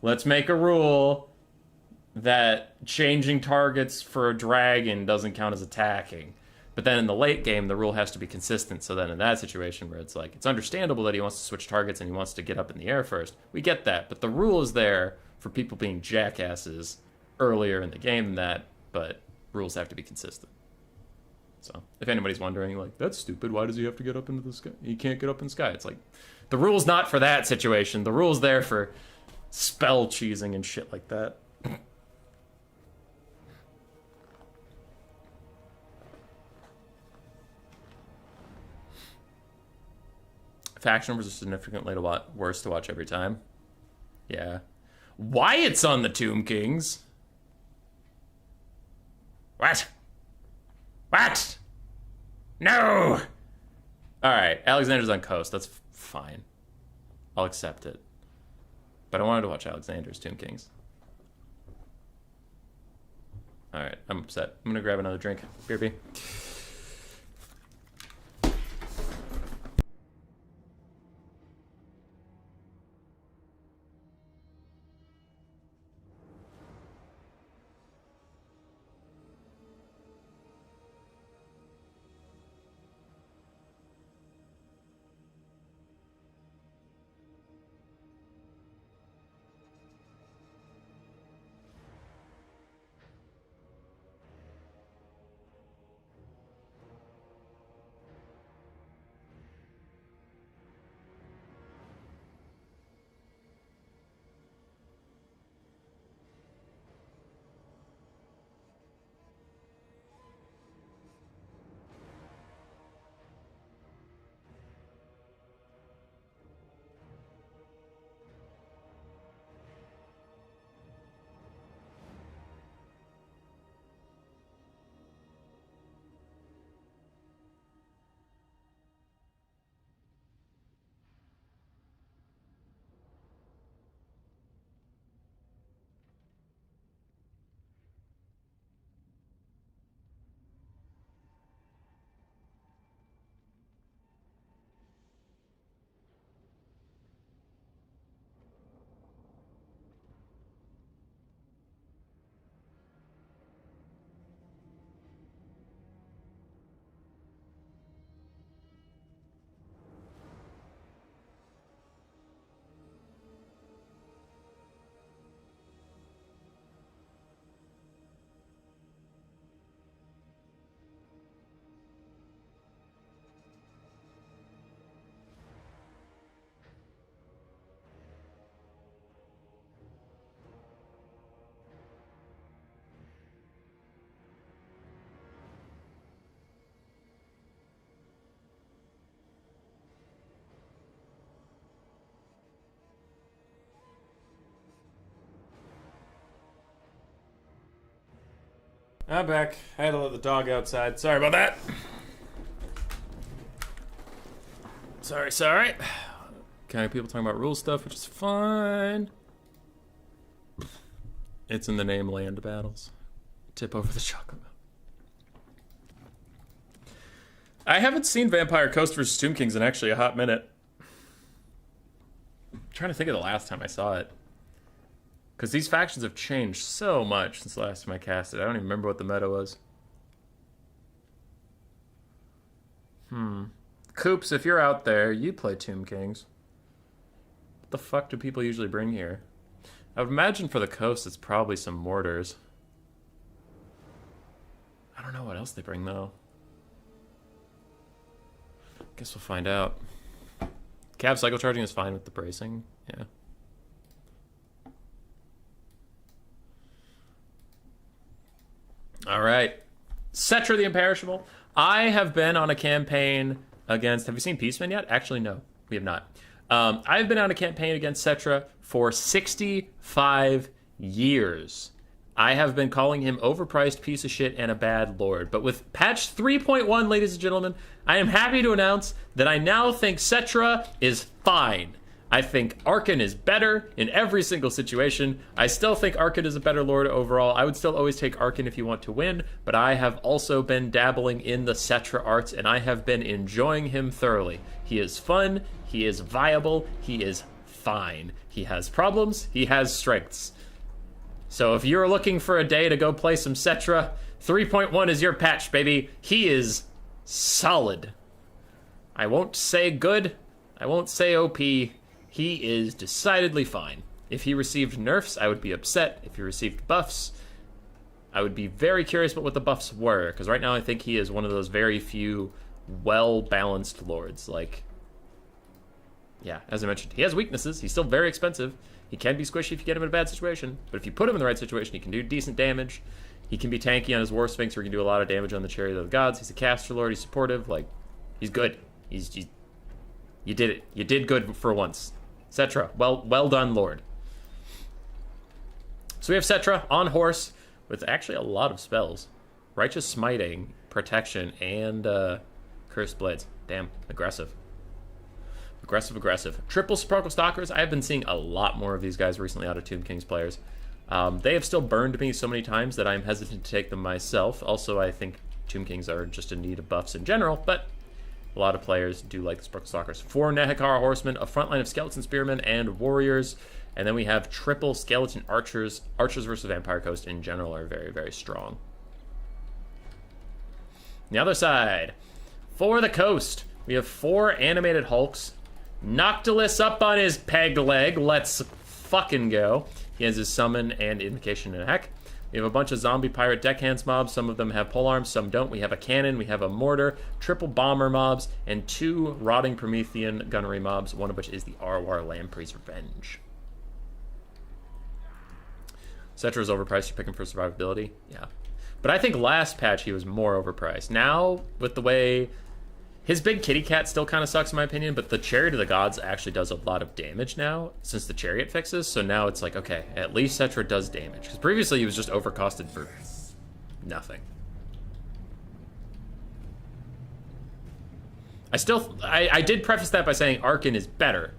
[SPEAKER 1] let's make a rule that changing targets for a dragon doesn't count as attacking. But then in the late game, the rule has to be consistent. So then in that situation where it's like, it's understandable that he wants to switch targets and he wants to get up in the air first. We get that. But the rule is there for people being jackasses earlier in the game than that. But rules have to be consistent. So if anybody's wondering, like, that's stupid. Why does he have to get up into the sky? He can't get up in the sky. It's like, the rule's not for that situation. The rule's there for spell cheesing and shit like that. Faction numbers are significantly worse to watch every time. Yeah. Wyatt's on the Tomb Kings. What? What? No! Alright, Alexander's on Coast. That's fine. I'll accept it. But I wanted to watch Alexander's Tomb Kings. Alright, I'm upset. I'm gonna grab another drink. BRB. I'm back. I had to let the dog outside. Sorry about that. Sorry. Kind of people talking about rule stuff, which is fine. It's in the name, land battles. Tip over the chocolate milk. I haven't seen Vampire Coast vs. Tomb Kings in actually a hot minute. I'm trying to think of the last time I saw it. Because these factions have changed so much since the last time I cast it. I don't even remember what the meta was. Coops, if you're out there, you play Tomb Kings. What the fuck do people usually bring here? I would imagine for the coast it's probably some mortars. I don't know what else they bring though. Guess we'll find out. Cav cycle charging is fine with the bracing. Yeah. All right. Cetra the Imperishable. I have been on a campaign against... Have you seen Peaceman yet? Actually, no. We have not. I've been on a campaign against Cetra for 65 years. I have been calling him overpriced piece of shit and a bad lord. But with patch 3.1, ladies and gentlemen, I am happy to announce that I now think Cetra is fine. I think Arkan is better in every single situation. I still think Arkan is a better lord overall. I would still always take Arkan if you want to win, but I have also been dabbling in the Cetra arts, and I have been enjoying him thoroughly. He is fun, he is viable, he is fine. He has problems, he has strengths. So if you're looking for a day to go play some Cetra, 3.1 is your patch, baby. He is solid. I won't say good, I won't say OP. He is decidedly fine. If he received nerfs, I would be upset. If he received buffs, I would be very curious about what the buffs were, because right now I think he is one of those very few well-balanced lords. Like, yeah, as I mentioned, he has weaknesses. He's still very expensive. He can be squishy if you get him in a bad situation, but if you put him in the right situation, he can do decent damage. He can be tanky on his War Sphinx, or he can do a lot of damage on the Chariot of the Gods. He's a caster lord. He's supportive. Like, he's good. You did it. You did good for once. Cetra, well done, Lord. So we have Cetra on horse with actually a lot of spells. Righteous Smiting, Protection, and Cursed Blades. Damn, aggressive. Aggressive. Triple Sepulchral Stalkers. I have been seeing a lot more of these guys recently out of Tomb Kings players. They have still burned me so many times that I'm hesitant to take them myself. Also, I think Tomb Kings are just in need of buffs in general, but a lot of players do like the Sepulchral Stalkers. 4 Nehekara Horsemen, a front line of Skeleton Spearmen, and Warriors. And then we have triple Skeleton Archers. Archers versus Vampire Coast in general are very, very strong. On the other side, for the coast, we have 4 animated Hulks. Noctilus up on his peg leg. Let's fucking go. He has his Summon and Invocation and Heck. We have a bunch of zombie pirate deckhands mobs. Some of them have polearms, some don't. We have a cannon, we have a mortar, triple bomber mobs, and 2 rotting Promethean gunnery mobs, one of which is the Arwar Lamprey's Revenge. Cetra is overpriced. You pick him for survivability. Yeah. But I think last patch he was more overpriced. Now, with the way... His big kitty cat still kind of sucks in my opinion, but the Chariot of the Gods actually does a lot of damage now since the Chariot fixes, so now it's like, okay, at least Cetra does damage. Because previously he was just overcosted for nothing. I did preface that by saying Arkan is better.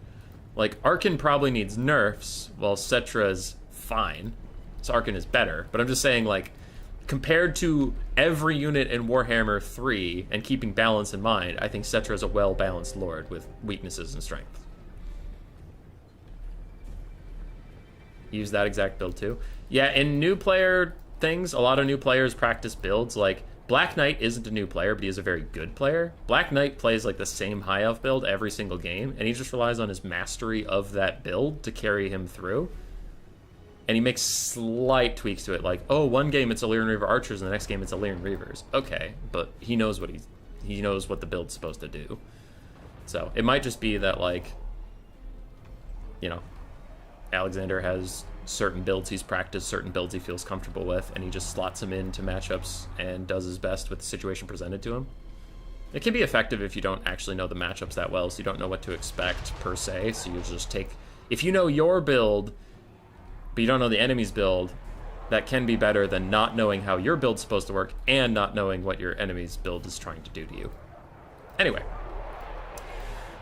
[SPEAKER 1] Like, Arkan probably needs nerfs, while Cetra's fine. So Arkan is better, but I'm just saying, like, compared to every unit in Warhammer 3, and keeping balance in mind, I think Cetra is a well-balanced lord with weaknesses and strength. Use that exact build too. Yeah, in new player things, a lot of new players practice builds. Like, Black Knight isn't a new player, but he is a very good player. Black Knight plays like the same High Elf build every single game, and he just relies on his mastery of that build to carry him through. And he makes slight tweaks to it, like, oh, one game it's Illyrian Reaver Archers, and the next game it's Illyrian Reavers. Okay, but he knows what he knows what the build's supposed to do. So it might just be that, like, you know, Alexander has certain builds he's practiced, certain builds he feels comfortable with, and he just slots them into matchups and does his best with the situation presented to him. It can be effective if you don't actually know the matchups that well, so you don't know what to expect per se. So you just take, if you know your build, but you don't know the enemy's build, that can be better than not knowing how your build's supposed to work and not knowing what your enemy's build is trying to do to you. Anyway.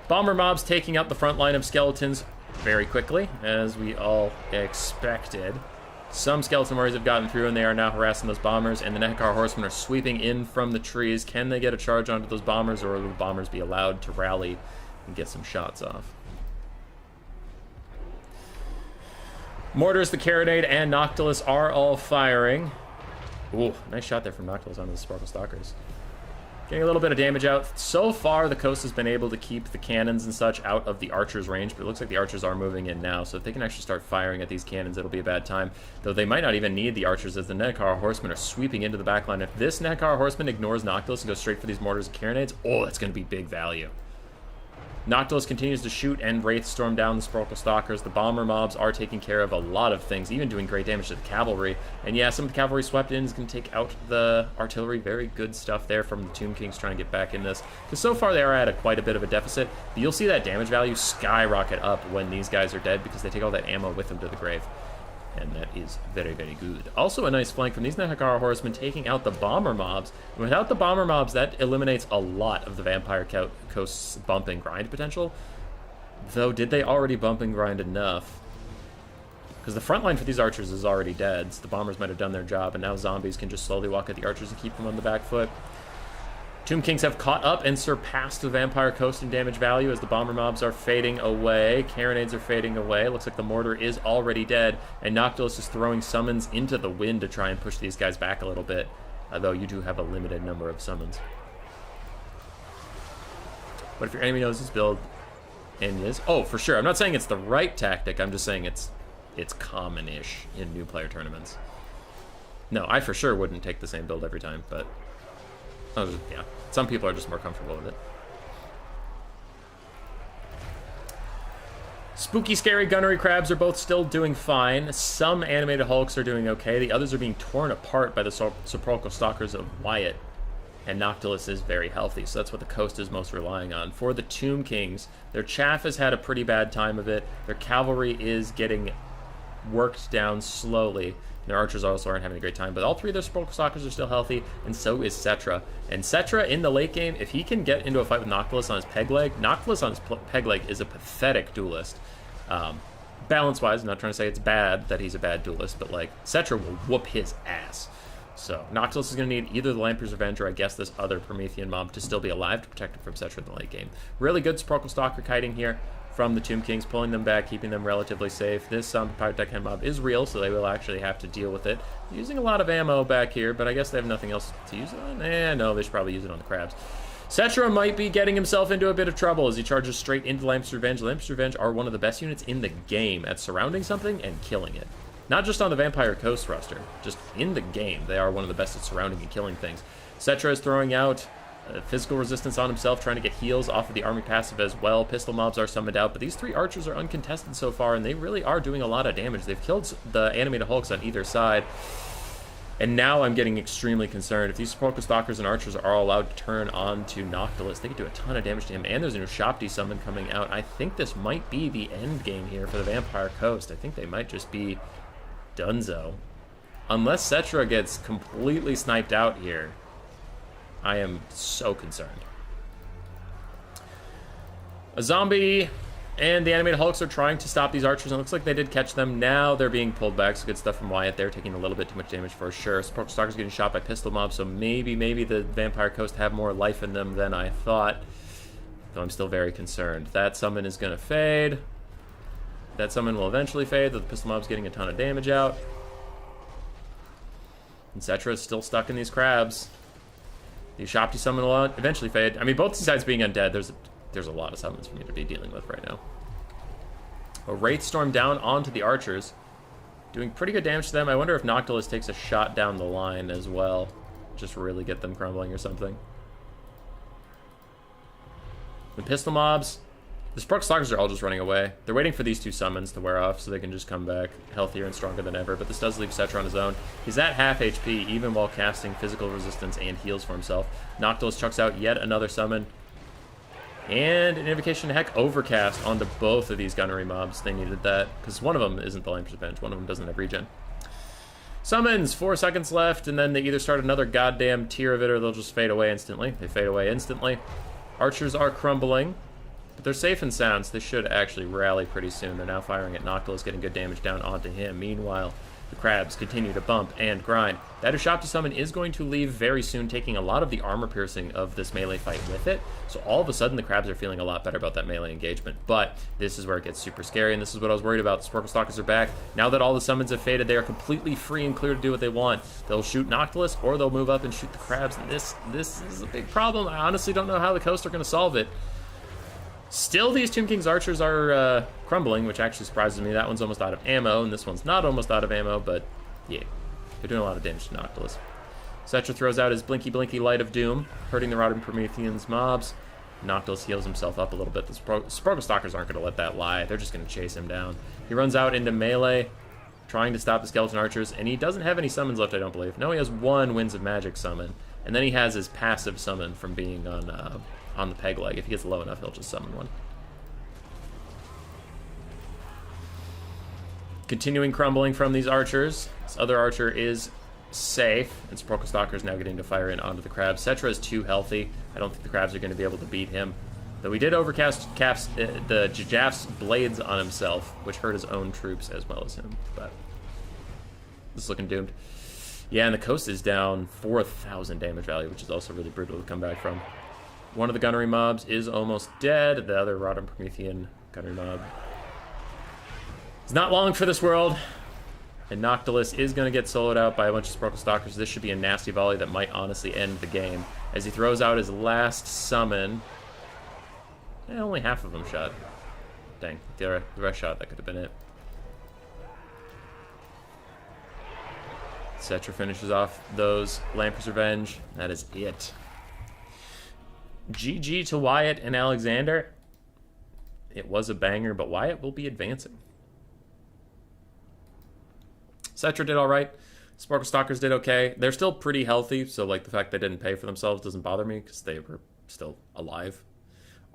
[SPEAKER 1] Bomber mobs taking out the front line of skeletons very quickly, as we all expected. Some skeleton warriors have gotten through, and they are now harassing those bombers, and the Nehekar horsemen are sweeping in from the trees. Can they get a charge onto those bombers, or will the bombers be allowed to rally and get some shots off? Mortars, the Carronade, and Noctilus are all firing. Ooh, nice shot there from Noctilus onto the Sparkle Stalkers. Getting a little bit of damage out. So far, the coast has been able to keep the cannons and such out of the archers' range, but it looks like the archers are moving in now, so if they can actually start firing at these cannons, it'll be a bad time. Though they might not even need the archers, as the Nehekar horsemen are sweeping into the backline. If this Nehekar horseman ignores Noctilus and goes straight for these mortars and carronades, oh, that's going to be big value. Noctilus continues to shoot and Wraith storm down the Sparkle Stalkers. The bomber mobs are taking care of a lot of things, even doing great damage to the cavalry. And yeah, some of the cavalry swept in is going to take out the artillery. Very good stuff there from the Tomb Kings trying to get back in this. Because so far they are at quite a bit of a deficit. But you'll see that damage value skyrocket up when these guys are dead, because they take all that ammo with them to the grave. And that is very, very good. Also a nice flank from these Nehekar horsemen taking out the bomber mobs. And without the bomber mobs, that eliminates a lot of the Vampire Coast's bump and grind potential. Though, did they already bump and grind enough? Because the front line for these archers is already dead, so the bombers might have done their job, and now zombies can just slowly walk at the archers and keep them on the back foot. Tomb Kings have caught up and surpassed the Vampire Coast in damage value as the bomber mobs are fading away. Carronades are fading away. Looks like the mortar is already dead, and Noctilus is throwing summons into the wind to try and push these guys back a little bit, although you do have a limited number of summons. But if your enemy knows his build, and is, oh, for sure. I'm not saying it's the right tactic. I'm just saying it's common-ish in new player tournaments. No, I for sure wouldn't take the same build every time, but yeah, some people are just more comfortable with it. Spooky, scary gunnery crabs are both still doing fine. Some animated hulks are doing okay. The others are being torn apart by the Sepulchral Stalkers of Wyatt. And Noctilus is very healthy, so that's what the coast is most relying on. For the Tomb Kings, their chaff has had a pretty bad time of it. Their cavalry is getting worked down slowly. Their archers also aren't having a great time, but all three of their Sepulchral Stalkers are still healthy, and so is Cetra. And Cetra, in the late game, if he can get into a fight with Noctilus on his peg leg, Noctilus on his peg leg is a pathetic duelist. Balance-wise, I'm not trying to say it's bad that he's a bad duelist, but, like, Cetra will whoop his ass. So, Noctilus is going to need either the Lamprey's Revenge or, I guess, this other Promethean mob to still be alive to protect him from Cetra in the late game. Really good Sepulchral Stalker kiting here from the Tomb Kings, pulling them back, keeping them relatively safe. This Pyrotech Hand mob is real, so they will actually have to deal with it. Using a lot of ammo back here, but I guess they have nothing else to use it on. No, they should probably use it on the crabs. Cetra might be getting himself into a bit of trouble as he charges straight into Lamprey's Revenge. Lamprey's Revenge are one of the best units in the game at surrounding something and killing it. Not just on the Vampire Coast roster, just in the game. They are one of the best at surrounding and killing things. Cetra is throwing out physical resistance on himself, trying to get heals off of the army passive as well. Pistol mobs are summoned out, but these three archers are uncontested so far, and they really are doing a lot of damage. They've killed the animated hulks on either side, and now I'm getting extremely concerned. If these Sepulchral Stalkers and archers are all allowed to turn on to Noctilus, they could do a ton of damage to him, and there's a new Shopti summon coming out. I think this might be the end game here for the Vampire Coast. I think they might just be Dunzo. Unless Cetra gets completely sniped out here, I am so concerned. A zombie and the animated hulks are trying to stop these archers, and it looks like they did catch them. Now they're being pulled back, so good stuff from Wyatt. They're taking a little bit too much damage for sure. Sepulchral Stalkers getting shot by pistol mobs, so maybe the Vampire Coast have more life in them than I thought. Though I'm still very concerned. That summon is going to fade. That summon will eventually fade, though the pistol mob's getting a ton of damage out. And Cetra is still stuck in these crabs. The Shopti summon will eventually fade. I mean, both sides being undead, there's a lot of summons for me to be dealing with right now. A Wraith Storm down onto the archers, doing pretty good damage to them. I wonder if Noctilus takes a shot down the line as well. Just really get them crumbling or something. The pistol mobs, the Sepulchral Stalkers are all just running away. They're waiting for these two summons to wear off so they can just come back healthier and stronger than ever, but this does leave Cetra on his own. He's at half HP, even while casting physical resistance and heals for himself. Noctilus chucks out yet another summon. And an Invocation to Heck overcast onto both of these gunnery mobs. They needed that, because one of them isn't the Lamprey's Revenge. One of them doesn't have regen. Summons, 4 seconds left, and then they either start another goddamn tier of it or they'll just fade away instantly. They fade away instantly. Archers are crumbling, but they're safe and sound, so they should actually rally pretty soon. They're now firing at Noctilus, getting good damage down onto him. Meanwhile, the crabs continue to bump and grind. That Ushopti summon is going to leave very soon, taking a lot of the armor piercing of this melee fight with it. So all of a sudden, the crabs are feeling a lot better about that melee engagement. But this is where it gets super scary, and this is what I was worried about. The Sporkle Stalkers are back. Now that all the summons have faded, they are completely free and clear to do what they want. They'll shoot Noctilus, or they'll move up and shoot the crabs. And this is a big problem. I honestly don't know how the Coast are going to solve it. Still, these Tomb King's archers are crumbling, which actually surprises me. That one's almost out of ammo, and this one's not almost out of ammo, but yeah, they're doing a lot of damage to Noctilus. Cetra throws out his Blinky Blinky Light of Doom, hurting the Rotten Promethean's mobs. Noctilus heals himself up a little bit. The Sporkle Stalkers aren't going to let that lie. They're just going to chase him down. He runs out into melee, trying to stop the Skeleton Archers, and he doesn't have any summons left, I don't believe. No, he has one Winds of Magic summon, and then he has his passive summon from being on the peg leg. If he gets low enough, he'll just summon one. Continuing crumbling from these archers. This other archer is safe, and Sporkle Stalker is now getting to fire in onto the crabs. Cetra is too healthy. I don't think the crabs are going to be able to beat him. Though he did overcast the Jajaf's blades on himself, which hurt his own troops as well as him. But this is looking doomed. Yeah, and the Coast is down 4,000 damage value, which is also really brutal to come back from. One of the gunnery mobs is almost dead. The other Rotten Promethean gunnery mob is not long for this world. And Noctilus is going to get soloed out by a bunch of Sporkle Stalkers. This should be a nasty volley that might honestly end the game. As he throws out his last summon. Only half of them shot. Dang, the rest shot. That could have been it. Cetra finishes off those Lamprey's Revenge. That is it. GG to Wyatt and Alexander. It was a banger, but Wyatt will be advancing. Cetra did all right. Sporkle Stalkers did okay. They're still pretty healthy, so like the fact they didn't pay for themselves doesn't bother me because they were still alive.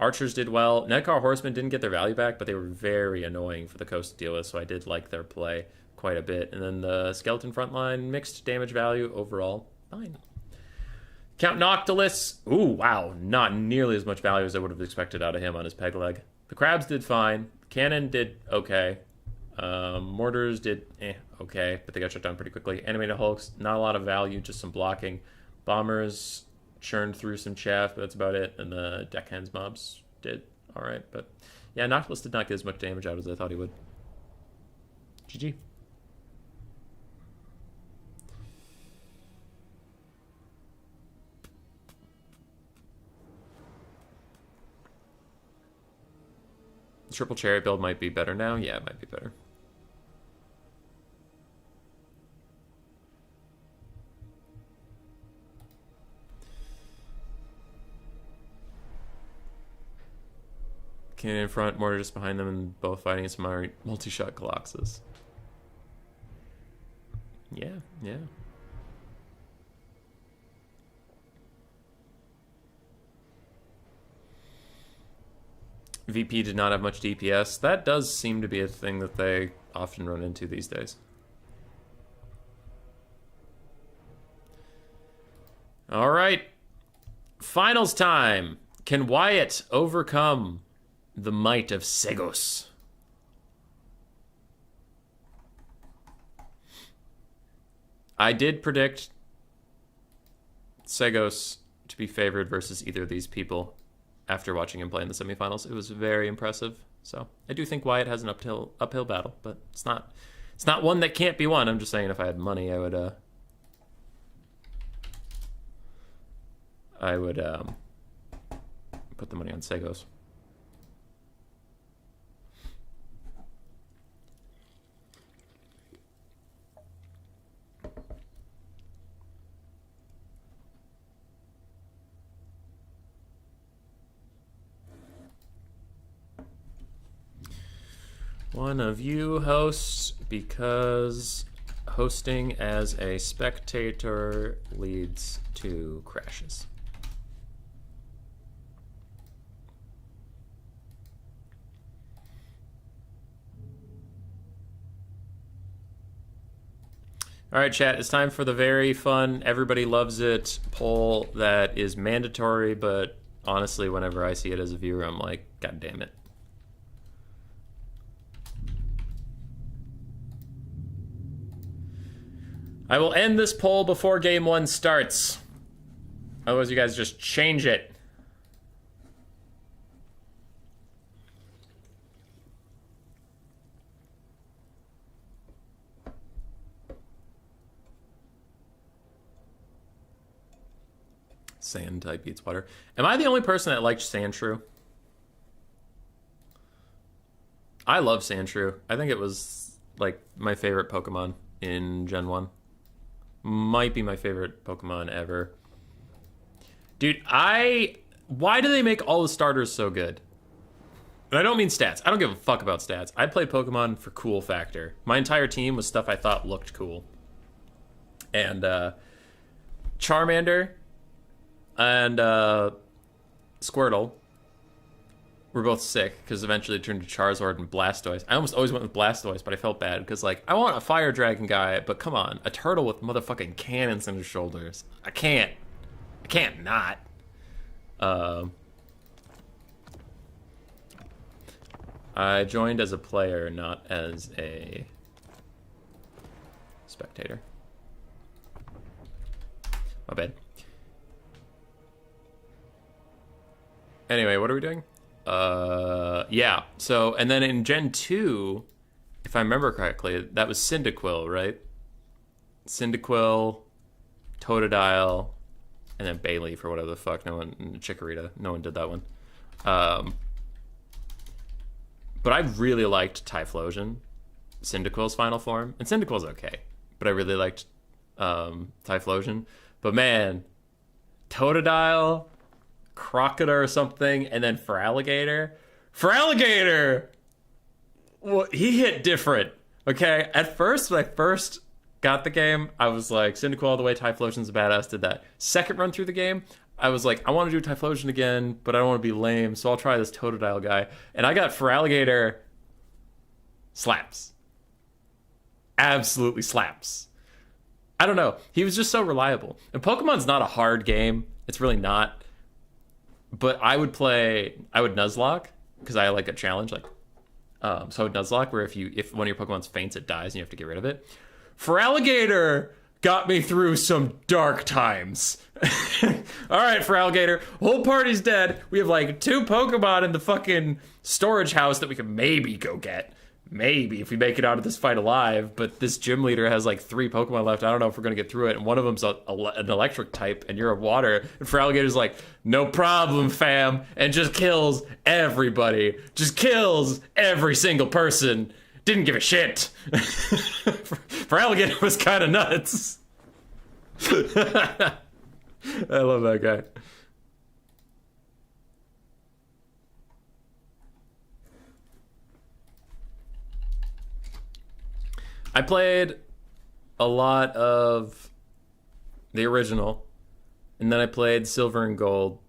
[SPEAKER 1] Archers did well. Nedcar Horsemen didn't get their value back, but they were very annoying for the Coast to deal with, so I did like their play quite a bit. And then the Skeleton Frontline, mixed damage value overall, fine. Count Noctilus. Ooh, wow. Not nearly as much value as I would have expected out of him on his peg leg. The crabs did fine. Cannon did okay. Mortars did okay, but they got shut down pretty quickly. Animated Hulks, not a lot of value, just some blocking. Bombers churned through some chaff, but that's about it. And the Deckhands mobs did alright, but yeah, Noctilus did not get as much damage out as I thought he would. GG. Triple Chariot build might be better now. Yeah, it might be better. Cannon in front, Mortar just behind them, and both fighting some multi-shot Colossus. Yeah, yeah. VP did not have much DPS. That does seem to be a thing that they often run into these days. All right. Finals time. Can Wyatt overcome the might of Segos? I did predict Segos to be favored versus either of these people. After watching him play in the semifinals, it was very impressive. So I do think Wyatt has an uphill battle, but it's not one that can't be won. I'm just saying, if I had money, I would put the money on Segos. One of you hosts, because hosting as a spectator leads to crashes. All right, chat, it's time for the very fun, everybody loves it poll that is mandatory, but honestly, whenever I see it as a viewer, I'm like, God damn it. I will end this poll before game 1 starts. Otherwise, you guys just change it. Sand type beats water. Am I the only person that liked Sandshrew? I love Sandshrew. I think it was like my favorite Pokemon in Gen 1. Might be my favorite Pokemon ever. Dude, why do they make all the starters so good? And I don't mean stats. I don't give a fuck about stats. I played Pokemon for cool factor. My entire team was stuff I thought looked cool. And Charmander and Squirtle were both sick because eventually it turned to Charizard and Blastoise. I almost always went with Blastoise, but I felt bad because, like, I want a fire dragon guy, but come on, a turtle with motherfucking cannons in his shoulders. I can't not. I joined as a player, not as a spectator. My bad. Anyway, what are we doing? Yeah. So, and then in Gen 2, if I remember correctly, that was Cyndaquil, right? Cyndaquil, Totodile, and then Bayleaf or whatever the fuck. No one, Chikorita. No one did that one. But I really liked Typhlosion, Cyndaquil's final form. And Cyndaquil's okay, but I really liked Typhlosion. But man, Totodile, Crocodile or something, and then Feraligatr. Well, he hit different. Okay, at first, when I first got the game, I was like, Cyndaquil all the way, Typhlosion's a badass, did that. Second run through the game, I was like, I want to do Typhlosion again, but I don't want to be lame, so I'll try this Totodile guy. And I got Feraligatr. Slaps. Absolutely slaps. I don't know. He was just so reliable. And Pokemon's not a hard game. It's really not. But I would Nuzlocke, because I like a challenge, like, so I would Nuzlocke, where if one of your Pokemon's faints, it dies and you have to get rid of it. Feraligatr got me through some dark times. All right, Feraligatr, whole party's dead. We have like 2 Pokemon in the fucking storage house that we could maybe go get. Maybe, if we make it out of this fight alive, but this gym leader has like 3 Pokemon left. I don't know if we're going to get through it, and one of them's an electric type, and you're a water, and Feraligator's like, no problem, fam, and just kills everybody. Just kills every single person. Didn't give a shit. Feraligator was kind of nuts. I love that guy. I played a lot of the original, and then I played Silver and Gold.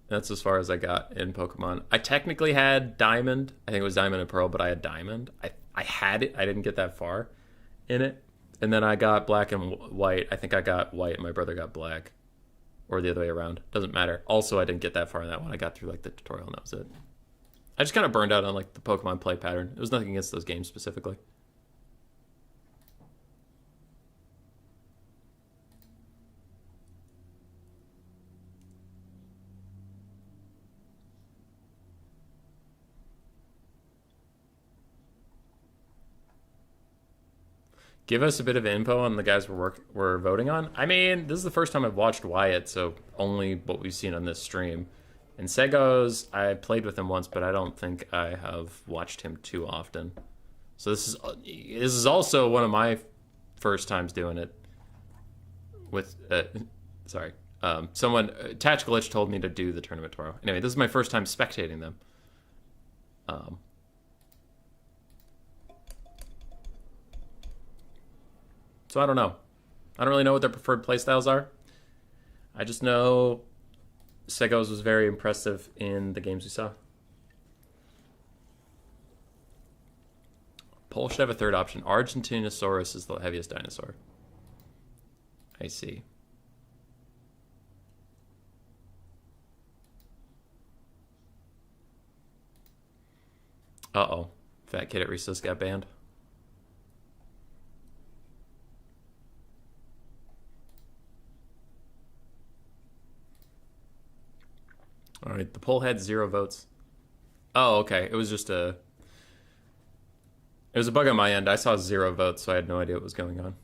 [SPEAKER 1] That's as far as I got in Pokemon. I technically had Diamond. I think it was Diamond and Pearl, but I had Diamond. I had it. I didn't get that far in it. And then I got Black and White. I think I got White and my brother got Black. Or the other way around. Doesn't matter. Also, I didn't get that far in that one. I got through like the tutorial and that was it. I just kind of burned out on like the Pokemon play pattern. It was nothing against those games specifically. Give us a bit of info on the guys we're voting on. I mean, this is the first time I've watched Wyatt, so only what we've seen on this stream. And Segos, I played with him once, but I don't think I have watched him too often. So this is also one of my first times doing it. With someone Tactical Itch told me to do the tournament tomorrow. Anyway, this is my first time spectating them. So I don't know. I don't really know what their preferred playstyles are. I just know Segos was very impressive in the games we saw. Poll should have a third option. Argentinosaurus is the heaviest dinosaur. I see. Uh-oh. Fat kid at recess got banned. All right, the poll had 0 votes. Oh, okay. It was just a... It was a bug on my end. I saw 0 votes, so I had no idea what was going on.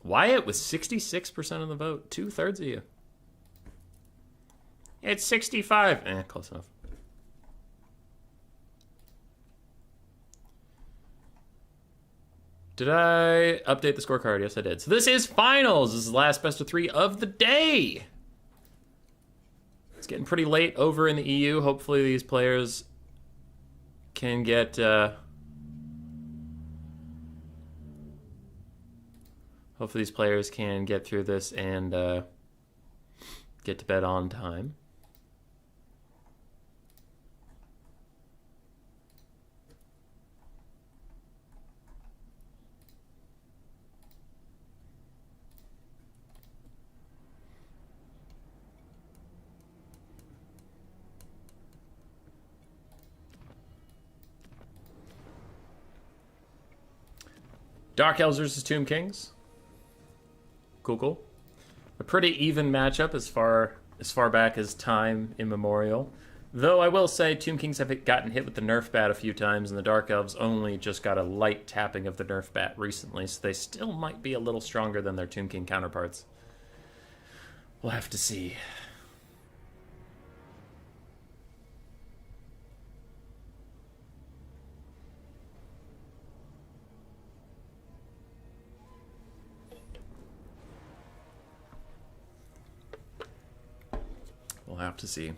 [SPEAKER 1] Wyatt with 66% of the vote. 2/3 of you. It's 65. Close enough. Did I update the scorecard? Yes, I did. So this is finals. This is the last best of 3 of the day. It's getting pretty late over in the EU. Hopefully these players can get... hopefully these players can get through this and get to bed on time. Dark Elves versus Tomb Kings. Cool. A pretty even matchup as far back as time immemorial. Though I will say Tomb Kings have gotten hit with the Nerf bat a few times, and the Dark Elves only just got a light tapping of the Nerf bat recently, so they still might be a little stronger than their Tomb King counterparts. We'll have to see. We'll have to see.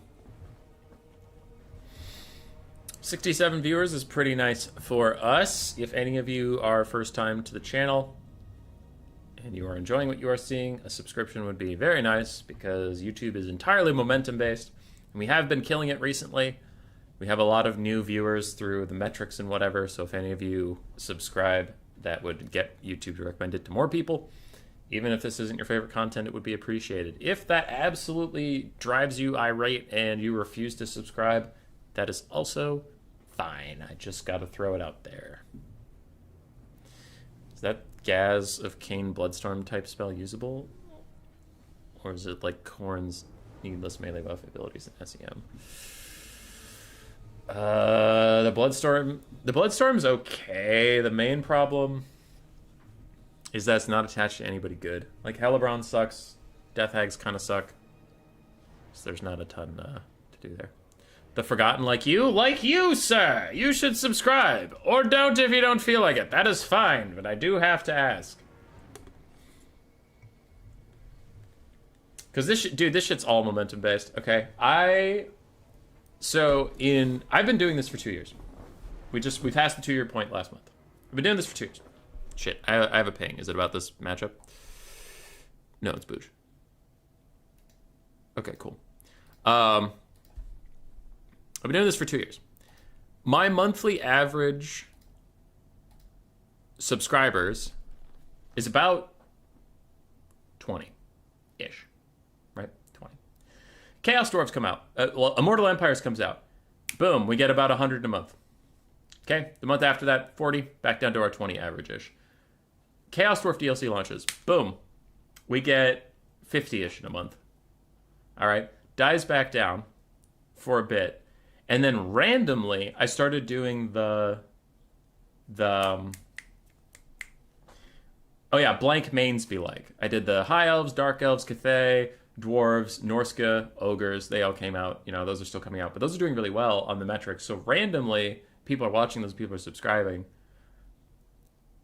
[SPEAKER 1] 67 viewers is pretty nice for us. If any of you are first time to the channel and you are enjoying what you are seeing, a subscription would be very nice because YouTube is entirely momentum based and we have been killing it recently. We have a lot of new viewers through the metrics and whatever, so if any of you subscribe, that would get YouTube to recommend it to more people. Even if this isn't your favorite content, it would be appreciated. If that absolutely drives you irate and you refuse to subscribe, that is also fine. I just got to throw it out there. Is that Gaz of Kane Bloodstorm type spell usable? Or is it like Khorne's needless melee buff abilities in SEM? The Bloodstorm's okay. The main problem is that it's not attached to anybody good. Like, Hellebrand sucks. Death Hags kind of suck. So there's not a ton to do there. The Forgotten like you, sir! You should subscribe! Or don't if you don't feel like it. That is fine, but I do have to ask. Because this shit's all momentum based, okay? I've been doing this for 2 years. We passed the 2-year point last month. I've been doing this for 2 years. Shit, I have a ping. Is it about this matchup? No, it's Boosh. Okay, cool. I've been doing this for 2 years. My monthly average subscribers is about 20-ish, right? 20. Chaos Dwarves come out. Immortal Empires comes out. Boom, we get about 100 a month. Okay, the month after that, 40, back down to our 20 average-ish. Chaos Dwarf DLC launches. Boom. We get 50-ish in a month. All right. Dies back down for a bit. And then randomly, I started doing blank mains be like. I did the High Elves, Dark Elves, Cathay, Dwarves, Norsca, Ogres. They all came out. You know, those are still coming out. But those are doing really well on the metrics. So randomly, people are watching those, people are subscribing.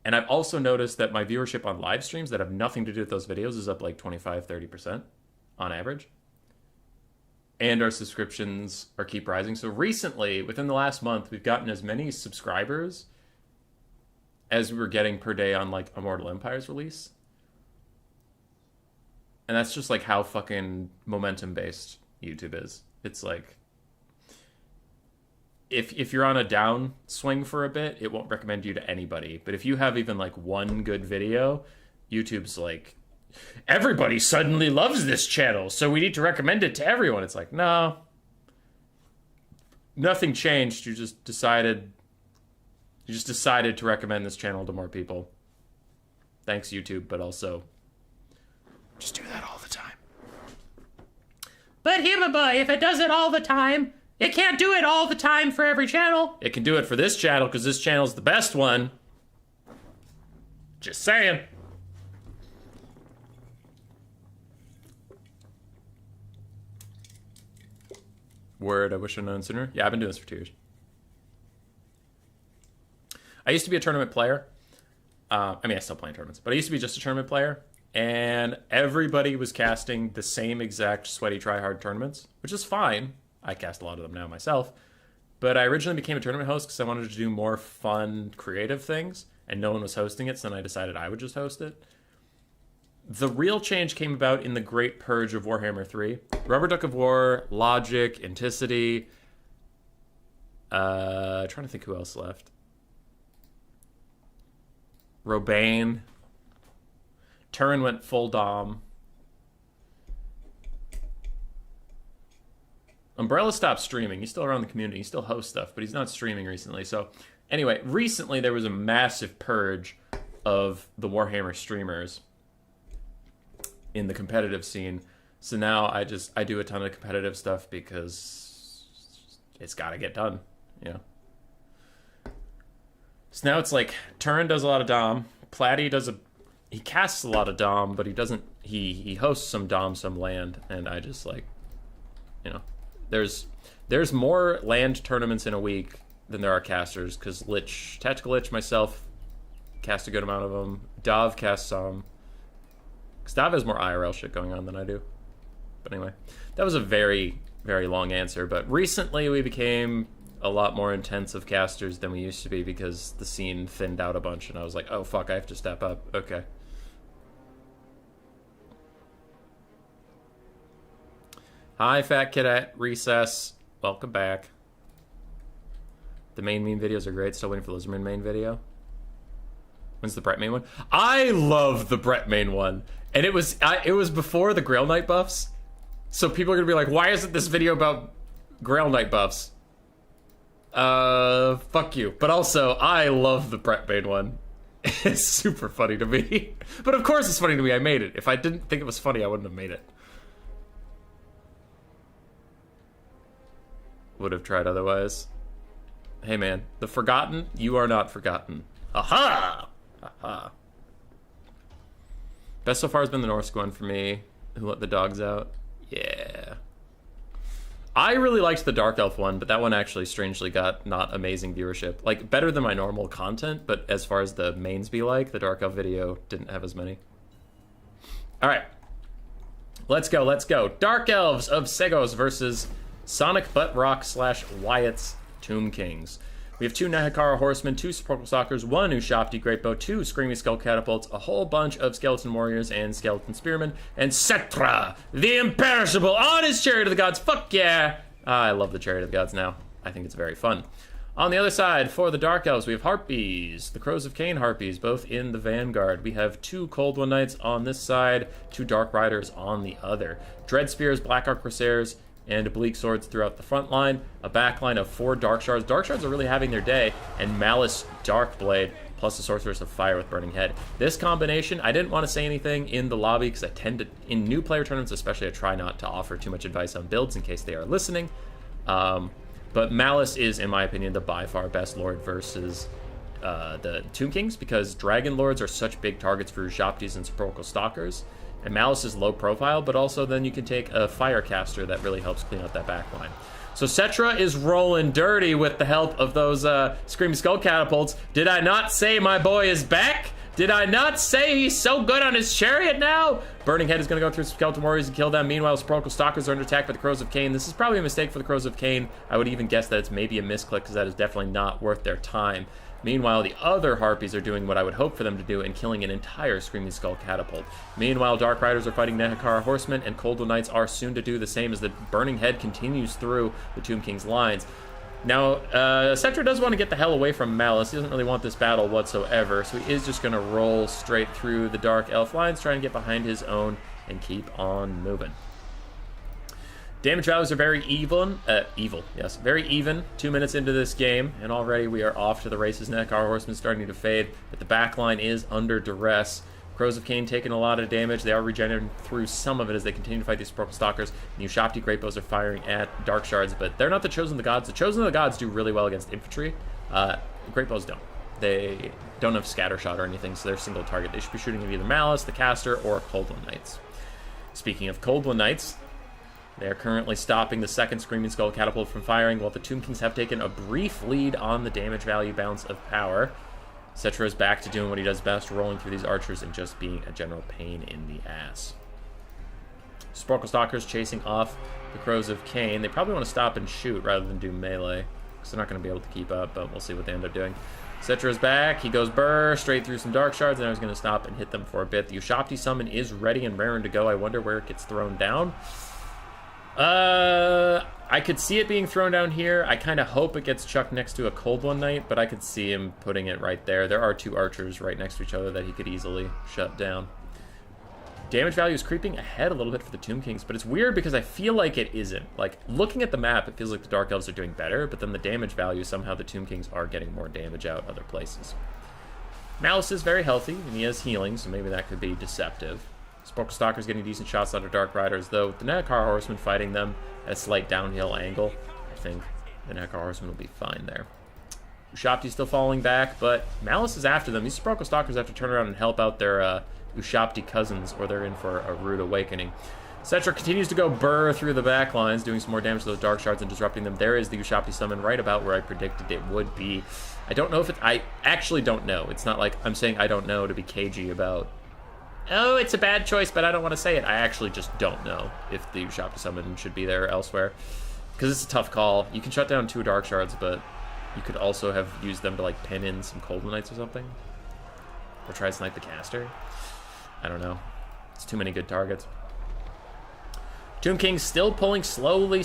[SPEAKER 1] And I've also noticed that my viewership on live streams that have nothing to do with those videos is up like 25-30% on average. And our subscriptions keep rising. So recently, within the last month, we've gotten as many subscribers as we were getting per day on like Immortal Empires release. And that's just like how fucking momentum based YouTube is. It's like if you're on a down swing for a bit, it won't recommend you to anybody. But if you have even like one good video, YouTube's like, everybody suddenly loves this channel, so we need to recommend it to everyone. It's like, no, nothing changed. You just decided to recommend this channel to more people. Thanks, YouTube, but also just do that all the time. But Himaboy, if it does it all the time, it can't do it all the time for every channel. It can do it for this channel because this channel's the best one. Just saying. Word, I wish I'd known sooner. Yeah, I've been doing this for 2 years. I used to be a tournament player. I mean, I still play in tournaments, but I used to be just a tournament player. And everybody was casting the same exact sweaty tryhard tournaments, which is fine. I cast a lot of them now myself. But I originally became a tournament host because I wanted to do more fun, creative things. And no one was hosting it, so then I decided I would just host it. The real change came about in the Great Purge of Warhammer 3. Rubber Duck of War, Logic, Anticity. Trying to think who else left. Robane. Turin went full Dom. Umbrella stopped streaming. He's still around the community. He still hosts stuff, but he's not streaming recently. So anyway, recently there was a massive purge of the Warhammer streamers in the competitive scene. So now I do a ton of competitive stuff because it's got to get done, you know. So now it's like Turin does a lot of Dom. Platy he casts a lot of Dom, but he doesn't. He hosts some Dom, some land, and I just like, you know, there's more land tournaments in a week than there are casters because Tactical Lich, myself, cast a good amount of them. Dav casts some. Because Dav has more IRL shit going on than I do. But anyway, that was a very, very long answer. But recently we became a lot more intensive casters than we used to be because the scene thinned out a bunch, and I was like, oh fuck, I have to step up. Okay. Hi, Fat Kid at Recess. Welcome back. The main meme videos are great. Still waiting for the Lizardman main video. When's the Brett main one? I love the Brett main one. And it was before the Grail Knight buffs. So people are going to be like, why isn't this video about Grail Knight buffs? Fuck you. But also, I love the Brett main one. It's super funny to me. But of course it's funny to me. I made it. If I didn't think it was funny, I wouldn't have made it. Would have tried otherwise. Hey man, the forgotten, you are not forgotten. Aha! Aha. Best so far has been the Norsca one for me. Who let the dogs out? Yeah. I really liked the Dark Elf one, but that one actually strangely got not amazing viewership. Like, better than my normal content, but as far as the mains be like, the Dark Elf video didn't have as many. Alright. Let's go, let's go. Dark Elves of Segos versus Sonic Butt Rock / Wyatt's Tomb Kings. We have 2 Nehekara Horsemen, 2 Sepulchral Stalkers, 1 Ushapti Greatbow, 2 Screaming Skull Catapults, a whole bunch of Skeleton Warriors and Skeleton Spearmen, and Cetra, the Imperishable, on his Chariot of the Gods. Fuck yeah! I love the Chariot of the Gods now. I think it's very fun. On the other side, for the Dark Elves, we have Harpies, the Crows of Cain Harpies, both in the Vanguard. We have 2 Cold One Knights on this side, 2 Dark Riders on the other. Dread Spears, Black Arc Corsairs, and Bleak Swords throughout the front line, a back line of 4 Dark Shards. Dark Shards are really having their day, and Malice Darkblade, plus the Sorceress of Fire with Burning Head. This combination, I didn't want to say anything in the lobby, because I tend to, in new player tournaments especially, I try not to offer too much advice on builds in case they are listening. But Malice is, in my opinion, the by far best Lord versus the Tomb Kings, because Dragon Lords are such big targets for Ushaptis and Sepulchral Stalkers. And Malice is low profile, but also then you can take a Firecaster that really helps clean up that back line. So Cetra is rolling dirty with the help of those Screaming Skull Catapults. Did I not say my boy is back? Did I not say he's so good on his chariot now? Burning Head is going to go through Skeleton Warriors and kill them. Meanwhile, Sepulchral Stalkers are under attack by the Crows of Cain. This is probably a mistake for the Crows of Cain. I would even guess that it's maybe a misclick, because that is definitely not worth their time. Meanwhile, the other Harpies are doing what I would hope for them to do and killing an entire Screaming Skull Catapult. Meanwhile, Dark Riders are fighting Nehekara Horsemen, and Cold One Knights are soon to do the same as the Burning Head continues through the Tomb King's lines. Now, Cetra does want to get the hell away from Malice. He doesn't really want this battle whatsoever, so he is just going to roll straight through the Dark Elf lines, trying to get behind his own and keep on moving. Damage values are very very even. 2 minutes into this game, and already we are off to the races. Our Horseman starting to fade, but the back line is under duress. Crows of Cain taking a lot of damage. They are regenerating through some of it as they continue to fight these Purple Stalkers. And Ushapti Greatbows are firing at Dark Shards, but they're not the Chosen of the Gods. The Chosen of the Gods do really well against infantry. Greatbows don't. They don't have Scattershot or anything, so they're single target. They should be shooting at either Malice, the Caster, or Coldwind Knights. Speaking of Coldwind Knights, they are currently stopping the second Screaming Skull Catapult from firing, while the Tomb Kings have taken a brief lead on the damage value bounce of power. Cetra is back to doing what he does best, rolling through these archers and just being a general pain in the ass. Sparkle Stalkers chasing off the Crows of Cain. They probably want to stop and shoot rather than do melee, because they're not going to be able to keep up, but we'll see what they end up doing. Cetra is back. He goes burr straight through some Dark Shards, and I was going to stop and hit them for a bit. The Ushapti summon is ready and raring to go. I wonder where it gets thrown down. I could see it being thrown down here. I kind of hope it gets chucked next to a Coldwind Knight, but I could see him putting it right there. There are two archers right next to each other that he could easily shut down. Damage value is creeping ahead a little bit for the Tomb Kings, but it's weird because I feel like it isn't. Like, looking at the map, it feels like the Dark Elves are doing better, but then the damage value, somehow the Tomb Kings are getting more damage out other places. Malice is very healthy, and he has healing, so maybe that could be deceptive. Sparkle Stalker's getting decent shots out of Dark Riders, though with the Nekar Horseman fighting them at a slight downhill angle, I think the Nekar Horseman will be fine there. Ushapti's still falling back, but Malice is after them. These Sparkle Stalkers have to turn around and help out their Ushapti cousins, or they're in for a rude awakening. Cetra continues to go burr through the back lines, doing some more damage to those Dark Shards and disrupting them. There is the Ushapti summon right about where I predicted it would be. I don't know if it... I actually don't know. It's not like I'm saying I don't know to be cagey about... Oh, it's a bad choice, but I don't want to say it. I actually just don't know if the Ushapti summon should be there or elsewhere, because it's a tough call. You can shut down 2 Dark Shards, but you could also have used them to like pin in some Coldwind Knights or something, or try to snipe the caster. I don't know. It's too many good targets. Tomb King still pulling slowly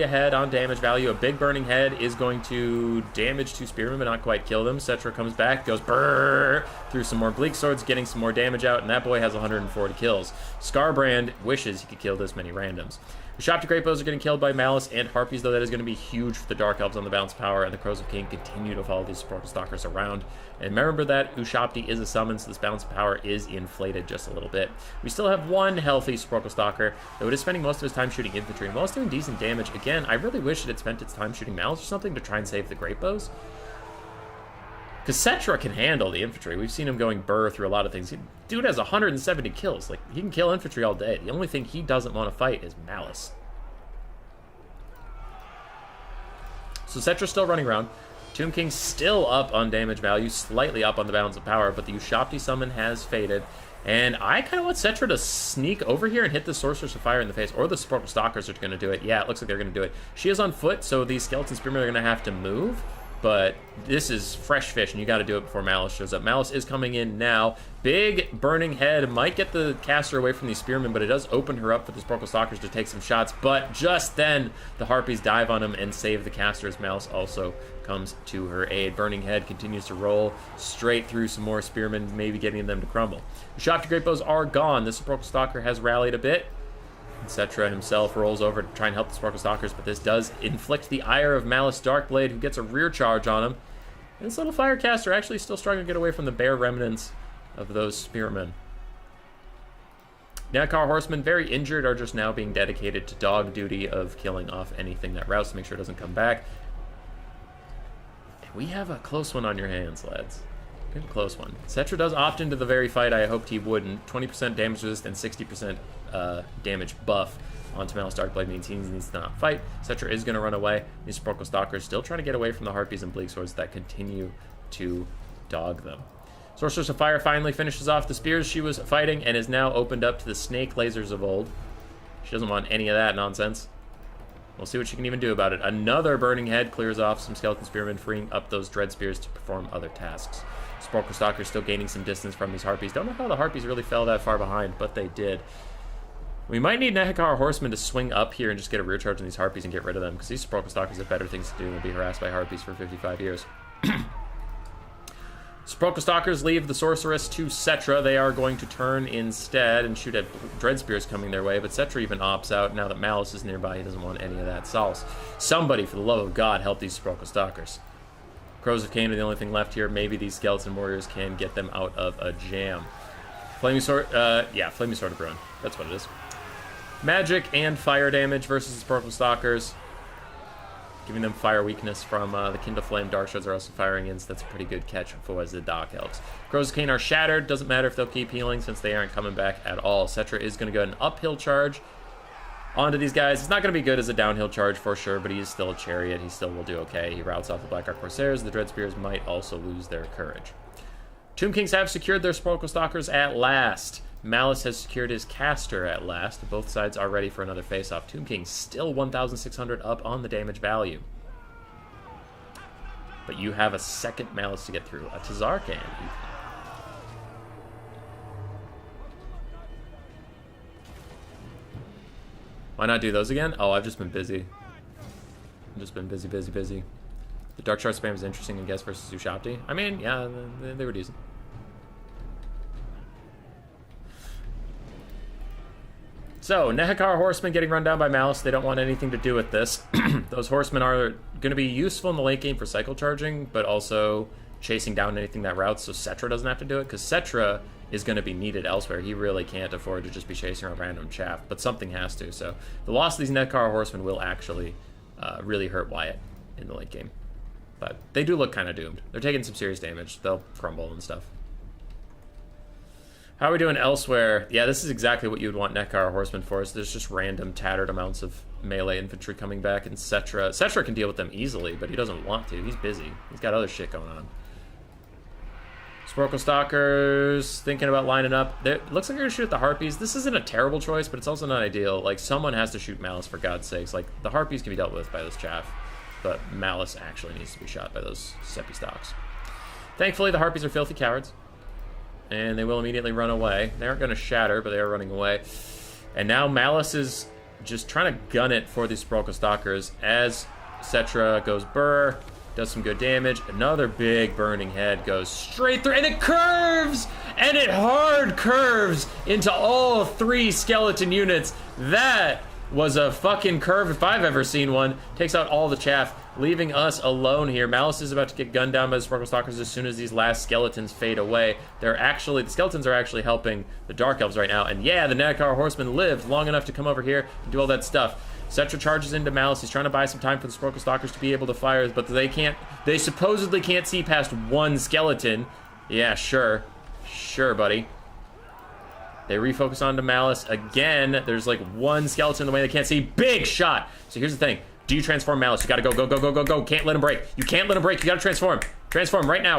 [SPEAKER 1] ahead on damage value. A big burning head is going to damage 2 spearmen, but not quite kill them. Cetra comes back, goes brrr through some more Bleak Swords, getting some more damage out, and that boy has 140 kills. Scarbrand wishes he could kill this many randoms. Ushapti Greatbows are getting killed by Malice and Harpies, though that is going to be huge for the Dark Elves on the bounce power, and the Crows of Cain continue to follow these Sparkle Stalkers around. And remember that Ushapti is a summon, so this bounce power is inflated just a little bit. We still have one healthy Sparkle Stalker, though it is spending most of his time shooting infantry, and while it's doing decent damage, again, I really wish it had spent its time shooting Malice or something to try and save the Greatbows. Because Cetra can handle the infantry. We've seen him going burr through a lot of things. Dude has 170 kills. Like, he can kill infantry all day. The only thing he doesn't want to fight is Malice. So Cetra's still running around. Tomb King's still up on damage value, slightly up on the balance of power, but the Ushapti summon has faded. And I kind of want Cetra to sneak over here and hit the Sorceress of Fire in the face, or the Sparkle Stalkers are going to do it. Yeah, it looks like they're going to do it. She is on foot, so these Skeleton Spearmen are going to have to move. But this is fresh fish, and you got to do it before Malice shows up. Malice is coming in now. Big burning head might get the caster away from these spearmen, but it does open her up for the Sparkle Stalkers to take some shots. But just then, the Harpies dive on him and save the caster as Malice also comes to her aid. Burning head continues to roll straight through some more spearmen, maybe getting them to crumble. The Ushapti Greatbows are gone. The Sparkle Stalker has rallied a bit. Cetra himself rolls over to try and help the Sparkle Stalkers, but this does inflict the ire of Malice Darkblade, who gets a rear charge on him. And this little Firecaster actually still struggling to get away from the bare remnants of those spearmen. Nekar Horsemen, very injured, are just now being dedicated to dog duty of killing off anything that routes to make sure it doesn't come back. And we have a close one on your hands, lads. We have a close one. Cetra does opt into the very fight I hoped he wouldn't. 20% damage resist and 60% damage buff onto Malice Darkblade means he needs to not fight. Cetra is going to run away. These Sparkle Stalkers still trying to get away from the Harpies and Bleak Swords that continue to dog them. Sorceress of Fire finally finishes off the spears she was fighting and is now opened up to the snake lasers of old. She doesn't want any of that nonsense. We'll see what she can even do about it. Another burning head clears off some Skeleton Spearmen, freeing up those Dread Spears to perform other tasks. Sparkle Stalkers still gaining some distance from these Harpies. Don't know how the Harpies really fell that far behind, but they did. We might need Nehekar Horsemen to swing up here and just get a rear charge on these Harpies and get rid of them, because these Sepulchral Stalkers have better things to do than be harassed by Harpies for 55 years. Sepulchral Stalkers leave the Sorceress to Cetra. They are going to turn instead and shoot at Dread Spears coming their way, but Cetra even opts out now that Malice is nearby. He doesn't want any of that sauce. Somebody, for the love of God, help these Sepulchral Stalkers. Crows of Cain are the only thing left here. Maybe these Skeleton Warriors can get them out of a jam. Flaming Sword, yeah, Flaming Sword of Ruin. That's what it is. Magic and fire damage versus Sepulchral Stalkers. Giving them fire weakness from the Kindle Flame. Dark Shards are also firing in, so that's a pretty good catch for the Dark Elves. Crows of Cain are shattered. Doesn't matter if they'll keep healing since they aren't coming back at all. Cetra is going to go an uphill charge onto these guys. It's not going to be good as a downhill charge for sure, but he is still a chariot. He still will do okay. He routes off the Black Ark Corsairs. The Dread Spears might also lose their courage. Tomb Kings have secured their Sepulchral Stalkers at last. Malice has secured his caster at last. Both sides are ready for another face-off. Tomb King still 1,600 up on the damage value. But you have a second Malice to get through. A Tazarkan. Why not do those again? Oh, I've just been busy. I've just been busy. The Dark Shard spam is interesting, I guess, versus Ushapti. I mean, yeah, they were decent. So, Nehekar Horsemen getting run down by Malice. They don't want anything to do with this. Those Horsemen are going to be useful in the late game for cycle charging, but also chasing down anything that routes, so Cetra doesn't have to do it, because Cetra is going to be needed elsewhere. He really can't afford to just be chasing around random chaff, but something has to. So, the loss of these Nehekar Horsemen will actually really hurt Wyatt in the late game. But they do look kind of doomed. They're taking some serious damage. They'll crumble and stuff. How are we doing elsewhere? Yeah, this is exactly what you would want Nehekar Horsemen for. So there's just random tattered amounts of melee infantry coming back, and Cetra can deal with them easily, but he doesn't want to. He's busy. He's got other shit going on. Sepulchral Stalkers thinking about lining up. It looks like they're going to shoot at the Harpies. This isn't a terrible choice, but it's also not ideal. Like, someone has to shoot Malice, for God's sakes. Like, the Harpies can be dealt with by this chaff, but Malice actually needs to be shot by those Sepi Stalks. Thankfully, the Harpies are filthy cowards, and they will immediately run away. They aren't going to shatter, but they are running away. And now Malice is just trying to gun it for these Sepulchral Stalkers as Cetra goes burr, does some good damage. Another big burning head goes straight through, and it curves! And it hard curves into all three skeleton units. That was a fucking curve if I've ever seen one. Takes out all the chaff, leaving us alone here. Malice is about to get gunned down by the Sepulchral Stalkers as soon as these last skeletons fade away. The skeletons are actually helping the Dark Elves right now. And yeah, the Nehekar Horsemen lived long enough to come over here and do all that stuff. Cetra charges into Malice. He's trying to buy some time for the Sepulchral Stalkers to be able to fire, but they supposedly can't see past one skeleton. Yeah, sure, buddy. They refocus onto Malice again. There's like one skeleton in the way they can't see. Big shot. So here's the thing. Do you transform Malice? You gotta go. Can't let him break. You can't let him break. You gotta transform. Transform right now.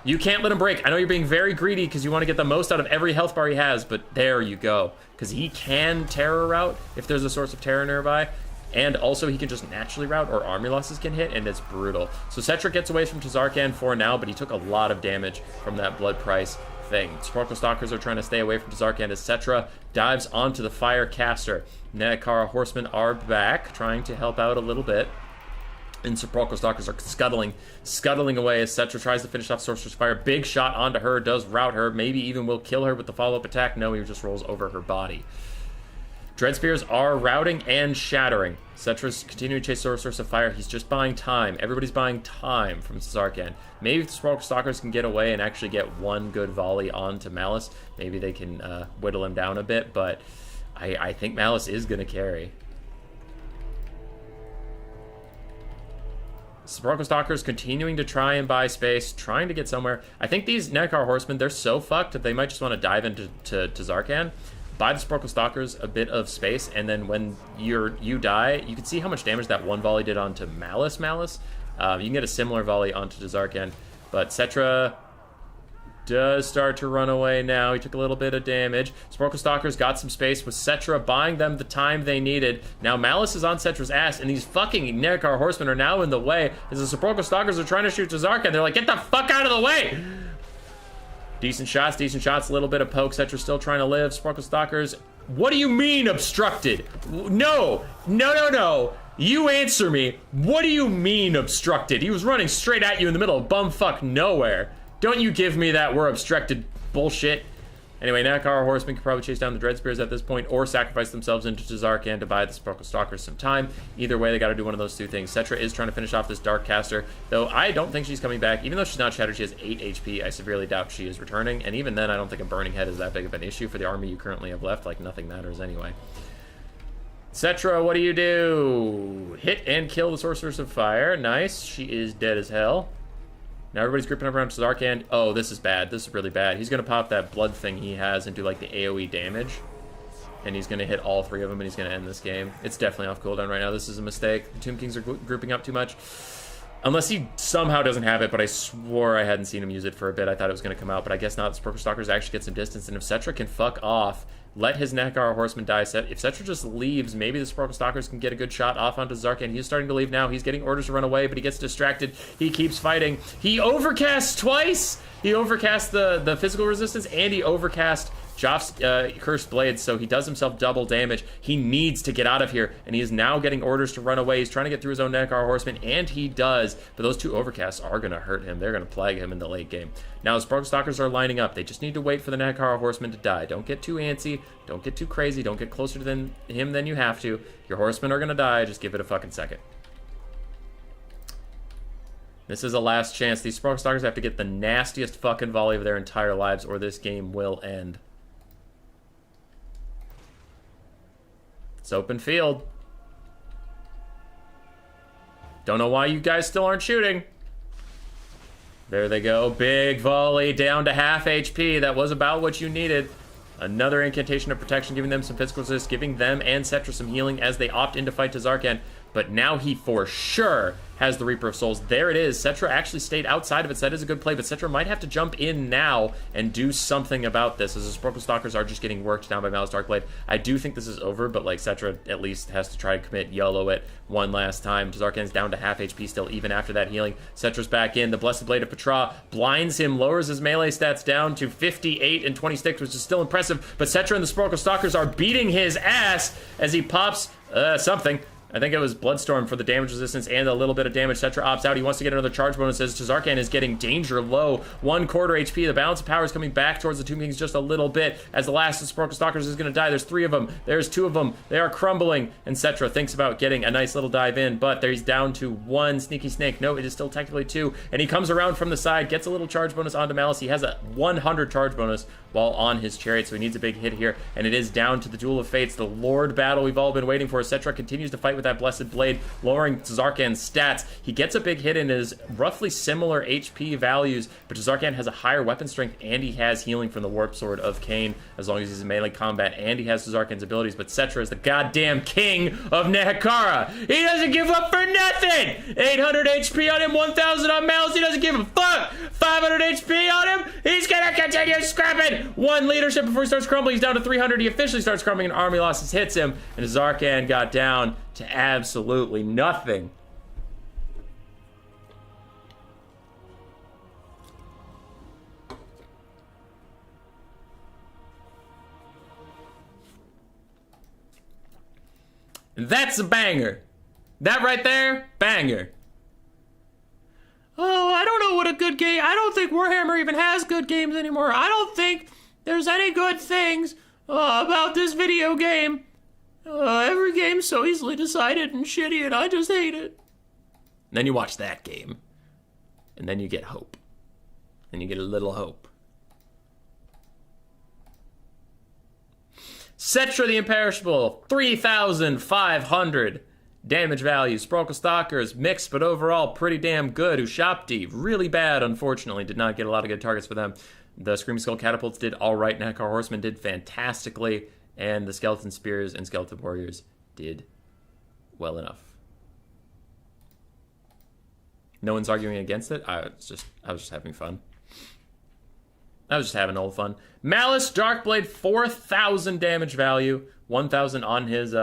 [SPEAKER 1] You can't let him break. I know you're being very greedy because you want to get the most out of every health bar he has, but there you go. Because he can terror route if there's a source of terror nearby. And also he can just naturally route, or army losses can hit, and it's brutal. So Cetra gets away from Tazarkan for now, but he took a lot of damage from that blood price thing. Sepulchral Stalkers are trying to stay away from Tazarkan as Cetra dives onto the fire caster. Nehekar Horsemen are back, trying to help out a little bit. And Sepulchral Stalkers are scuttling away as Cetra tries to finish off Sorcerer's Fire. Big shot onto her, does rout her, maybe even will kill her with the follow-up attack. No, he just rolls over her body. Dread Spears are routing and shattering. Cetra's continuing to chase Sorceress of Fire. He's just buying time. Everybody's buying time from Tazarkan. Maybe if the Sepulchral Stalkers can get away and actually get one good volley onto Malice, maybe they can whittle him down a bit, but I think Malice is going to carry. Sepulchral Stalkers continuing to try and buy space, trying to get somewhere. I think these Nehekar Horsemen, they're so fucked that they might just want to dive into Tazarkan, buy the Sepulchral Stalkers a bit of space, and then when you die, you can see how much damage that one volley did onto Malice. You can get a similar volley onto Tazarkan, but Cetra does start to run away now. He took a little bit of damage. Sepulchral Stalkers got some space with Cetra buying them the time they needed. Now Malice is on Cetra's ass, and these fucking Nehekar Horsemen are now in the way as the Sepulchral Stalkers are trying to shoot Tazarkan. They're like, get the fuck out of the way! Decent shots, a little bit of poke. Cetra's still trying to live. Sepulchral Stalkers What do you mean obstructed? No. You answer me. What do you mean obstructed? He was running straight at you in the middle of bumfuck nowhere. Don't you give me that we're obstructed bullshit. Anyway, Nakar Horsemen could probably chase down the Dread Spears at this point or sacrifice themselves into Tazarkan to buy the Sparkle Stalkers some time. Either way, they got to do one of those two things. Cetra is trying to finish off this Dark Caster, though I don't think she's coming back. Even though she's not shattered, she has 8 HP. I severely doubt she is returning, and even then, I don't think a Burning Head is that big of an issue for the army you currently have left. Like, nothing matters anyway. Cetra, what do? Hit and kill the Sorceress of Fire. Nice. She is dead as hell. Now everybody's grouping up around Tazarkan. Oh, this is bad. This is really bad. He's going to pop that blood thing he has and do, like, the AoE damage. And he's going to hit all 3 of them, and he's going to end this game. It's definitely off cooldown right now. This is a mistake. The Tomb Kings are grouping up too much. Unless he somehow doesn't have it, but I swore I hadn't seen him use it for a bit. I thought it was going to come out, but I guess not. The Sparkle Stalkers actually get some distance, and if Cetra can fuck off, let his Nakar Horseman die. If Cetra just leaves, maybe the Sparkle Stalkers can get a good shot off onto Zarkan. He's starting to leave now. He's getting orders to run away, but he gets distracted. He keeps fighting. He overcasts twice! He overcast the physical resistance, and he overcast Joff's Cursed Blades, so he does himself double damage. He needs to get out of here, and he is now getting orders to run away. He's trying to get through his own Nakar Horseman, and he does, but those 2 overcasts are going to hurt him. They're going to plague him in the late game. Now, the Sparkle Stalkers are lining up. They just need to wait for the Nakar Horseman to die. Don't get too antsy. Don't get too crazy. Don't get closer to him than you have to. Your horsemen are going to die. Just give it a fucking second. This is a last chance. These Sparkle Stalkers have to get the nastiest fucking volley of their entire lives, or this game will end. It's open field. Don't know why you guys still aren't shooting. There they go. Big volley down to half HP. That was about what you needed. Another incantation of protection, giving them some physical resist, giving them and Cetra some healing as they opt in to fight Tazarkan. But now he for sure has the Reaper of Souls. There it is. Cetra actually stayed outside of it, so that is a good play, but Cetra might have to jump in now and do something about this, as the Sparkle Stalkers are just getting worked down by Malice Darkblade. I do think this is over, but like Cetra at least has to try to commit YOLO it one last time. Tazarkan's down to half HP still, even after that healing. Cetra's back in. The Blessed Blade of Petra blinds him, lowers his melee stats down to 58 and 26, which is still impressive, but Cetra and the Sparkle Stalkers are beating his ass as he pops something. I think it was Bloodstorm for the damage resistance and a little bit of damage. Cetra opts out. He wants to get another charge bonus as Tazarkan is getting danger low. 1/4 HP. The balance of power is coming back towards the Tomb Kings just a little bit as the last of the Sparkle Stalkers is going to die. There's 3 of them. There's 2 of them. They are crumbling. And Cetra thinks about getting a nice little dive in, but he's down to 1 sneaky snake. No, it is still technically 2. And he comes around from the side, gets a little charge bonus onto Malice. He has a 100 charge bonus while on his chariot, so he needs a big hit here. And it is down to the Duel of Fates, the Lord battle we've all been waiting for. Cetra continues to fight with that Blessed Blade, lowering Tazarkan's stats. He gets a big hit in his roughly similar HP values, but Tazarkan has a higher weapon strength, and he has healing from the Warp Sword of Khorne, as long as he's in melee combat, and he has Tazarkan's abilities, but Cetra is the goddamn king of Nehekara. He doesn't give up for nothing! 800 HP on him, 1,000 on Malice, he doesn't give a fuck! 500 HP on him, he's gonna continue scrapping! 1 leadership before he starts crumbling, he's down to 300, he officially starts crumbling, and army losses hits him, and Tazarkan got down to absolutely nothing. That's a banger. That right there, banger. Oh, I don't know what a good game. I don't think Warhammer even has good games anymore. I don't think there's any good things about this video game. Every game's so easily decided and shitty, and I just hate it. And then you watch that game, and then you get hope. And you get a little hope. Cetra the Imperishable, 3,500 damage value. Sparkle Stalkers, mixed, but overall pretty damn good. Ushapti, really bad, unfortunately. Did not get a lot of good targets for them. The Screaming Skull Catapults did all right. Nakar Horsemen did fantastically. And the Skeleton Spears and Skeleton Warriors did well enough. No one's arguing against it. I was just having fun. I was just having old fun. Malice Darkblade, 4,000 damage value, 1,000 on his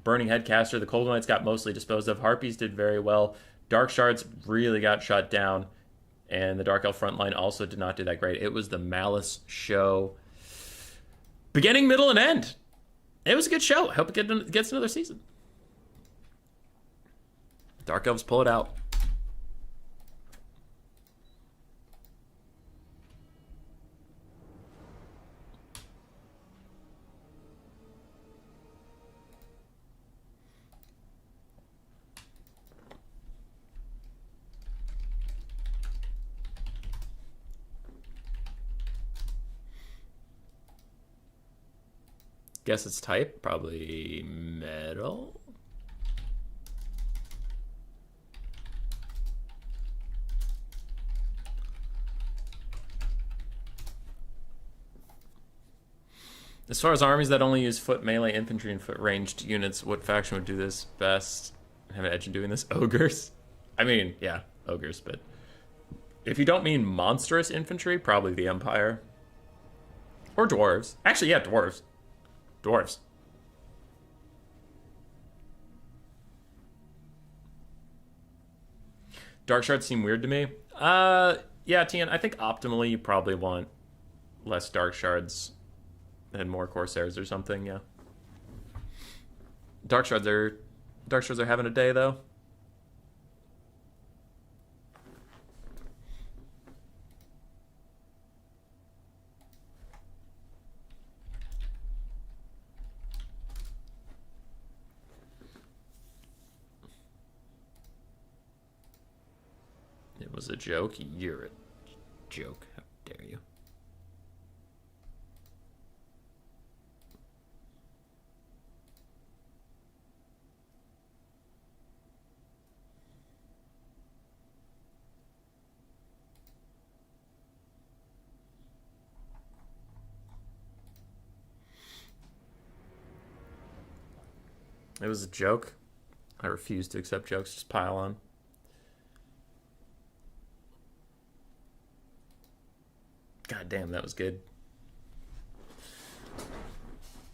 [SPEAKER 1] Burning Headcaster. The Cold Knights got mostly disposed of. Harpies did very well. Dark Shards really got shut down, and the Dark Elf frontline also did not do that great. It was the Malice show. Beginning, middle, and end. It was a good show. I hope it gets another season. Dark Elves pull it out. Guess its type, probably metal. As far as armies that only use foot melee infantry and foot ranged units, what faction would do this best? Have an edge in doing this? Ogres? I mean, yeah, ogres, but if you don't mean monstrous infantry, probably the Empire. Or dwarves. Actually, yeah, dwarves. Dwarves. Dark shards seem weird to me. Yeah, Tian, I think optimally you probably want less dark shards and more corsairs or something, yeah. Dark shards are having a day though. It was a joke. You're a joke. How dare you? It was a joke. I refuse to accept jokes. Just pile on. God damn, that was good.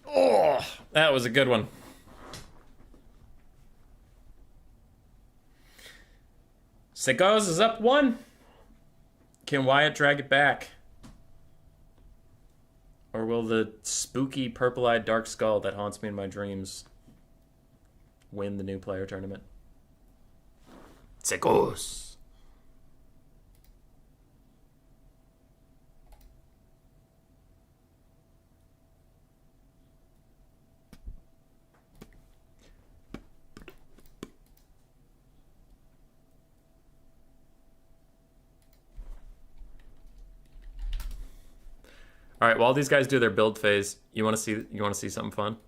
[SPEAKER 1] Oh, that was a good one. Sigos is up 1. Can Wyatt drag it back? Or will the spooky purple-eyed dark skull that haunts me in my dreams win the new player tournament? Sigos. All right, while these guys do their build phase, you want to see something fun?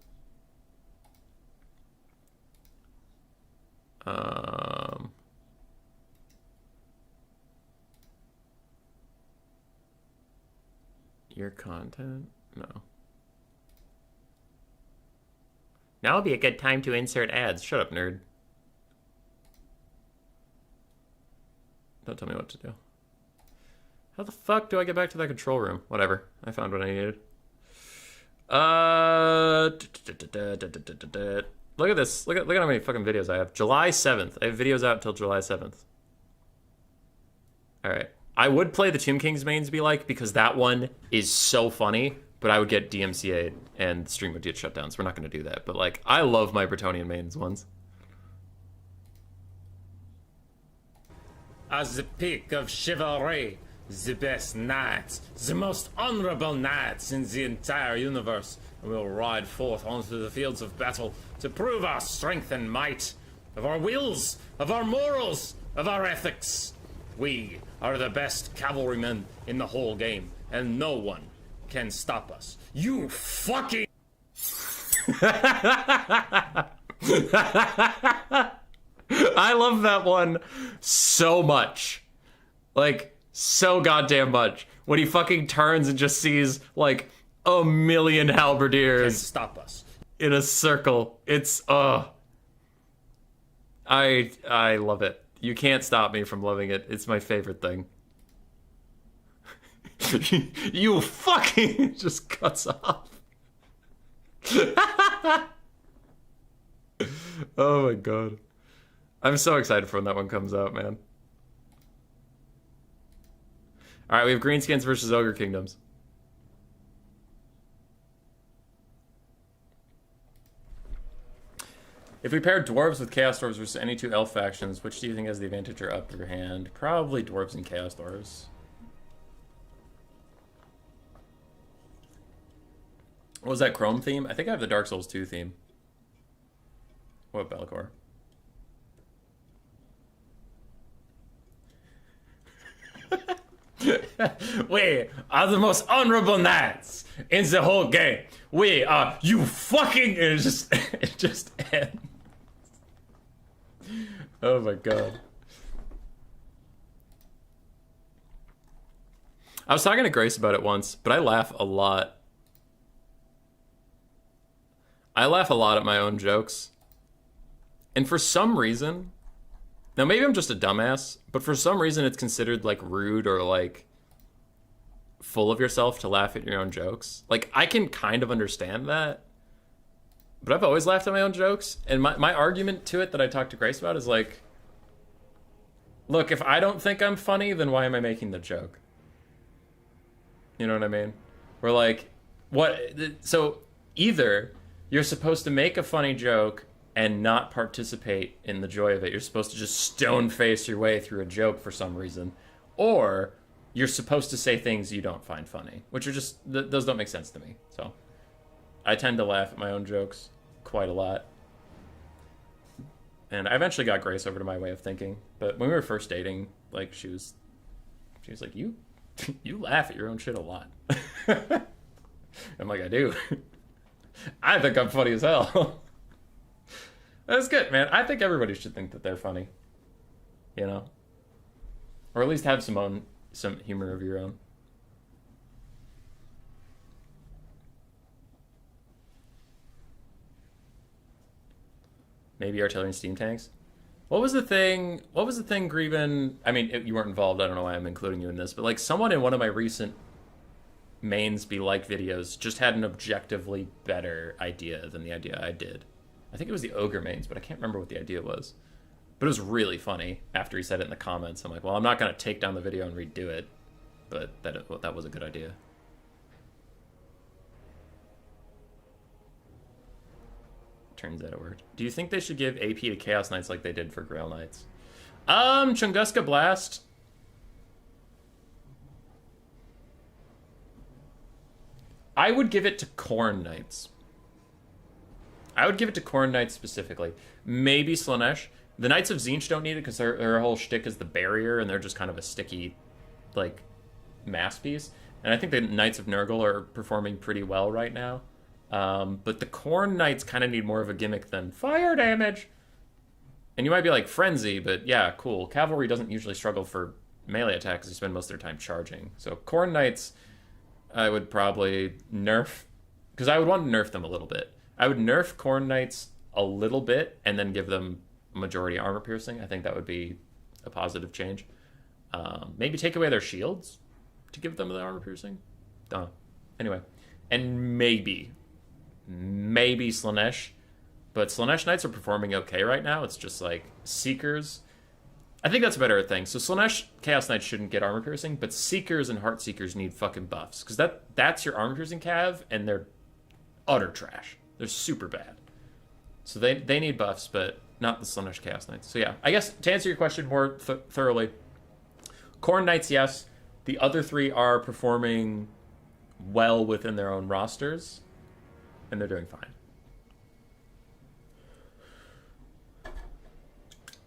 [SPEAKER 1] Your content? No. Now would be a good time to insert ads. Shut up, nerd. Don't tell me what to do. How the fuck do I get back to that control room? Whatever. I found what I needed. Look at this. Look at how many fucking videos I have. July 7th. I have videos out until July 7th. Alright. I would play the Tomb King's mains be like, because that one is so funny, but I would get DMCA'd and the stream would get shut down, so we're not going to do that. But, like, I love my Bretonnian mains ones.
[SPEAKER 3] As the peak of chivalry, the best knights, the most honorable knights in the entire universe, will ride forth onto the fields of battle to prove our strength and might, of our wills, of our morals, of our ethics. We are the best cavalrymen in the whole game, and no one can stop us. You fucking...
[SPEAKER 1] I love that one so much. Like, so goddamn much. When he fucking turns and just sees, like, a million halberdiers
[SPEAKER 3] stop us
[SPEAKER 1] in a circle. It's, I love it. You can't stop me from loving it. It's my favorite thing. You fucking just cuts off. Oh my god. I'm so excited for when that one comes out, man. Alright, we have Greenskins versus Ogre Kingdoms. If we pair dwarves with chaos dwarves versus any two elf factions, which do you think has the advantage or upper hand? Probably dwarves and chaos dwarves. What was that Chrome theme? I think I have the Dark Souls 2 theme. What, Belcor? We are the most honorable knights in the whole game. We are you fucking. It just ends. Oh my god. I was talking to Grace about it once, but I laugh a lot. I laugh a lot at my own jokes. And for some reason, now maybe I'm just a dumbass, but for some reason it's considered like rude or like full of yourself to laugh at your own jokes. Like I can kind of understand that, but I've always laughed at my own jokes. And my argument to it that I talked to Grace about is like, look, if I don't think I'm funny, then why am I making the joke? You know what I mean? We're like, what? So either you're supposed to make a funny joke and not participate in the joy of it. You're supposed to just stone face your way through a joke for some reason. Or you're supposed to say things you don't find funny, which are just, those don't make sense to me. So I tend to laugh at my own jokes quite a lot. And I eventually got Grace over to my way of thinking. But when we were first dating, like she was like, you laugh at your own shit a lot. I'm like, I do. I think I'm funny as hell. That's good, man. I think everybody should think that they're funny. You know? Or at least have some humor of your own. Maybe artillery and steam tanks. What was the thing, Greven? I mean, you weren't involved. I don't know why I'm including you in this. But like someone in one of my recent mains be like videos just had an objectively better idea than the idea I did. I think it was the ogre mains, but I can't remember what the idea was. But it was really funny after he said it in the comments. I'm like, well, I'm not going to take down the video and redo it, but that was a good idea. Turns out it worked. Do you think they should give AP to Chaos Knights like they did for Grail Knights? Chunguska Blast. I would give it to Khorne Knights. I would give it to Khorne Knights specifically. Maybe Slaanesh. The Knights of Tzeentch don't need it because their whole shtick is the barrier, and they're just kind of a sticky, like, mass piece. And I think the Knights of Nurgle are performing pretty well right now. But the Khorne Knights kind of need more of a gimmick than fire damage. And you might be like, Frenzy, but yeah, cool. Cavalry doesn't usually struggle for melee attacks because they spend most of their time charging. So Khorne Knights, I would probably nerf, because I would want to nerf them a little bit. I would nerf Khorne Knights a little bit and then give them majority armor piercing. I think that would be a positive change. Maybe take away their shields to give them the armor piercing. Anyway, and maybe Slaanesh, but Slaanesh Knights are performing okay right now. It's just like Seekers. I think that's a better thing. So Slaanesh Chaos Knights shouldn't get armor piercing, but Seekers and Heart Seekers need fucking buffs because that's your armor piercing cav, and they're utter trash. They're super bad. So they need buffs, but not the Slaanesh Chaos Knights. So yeah, I guess to answer your question more thoroughly, Khorne Knights, yes. The other three are performing well within their own rosters, and they're doing fine.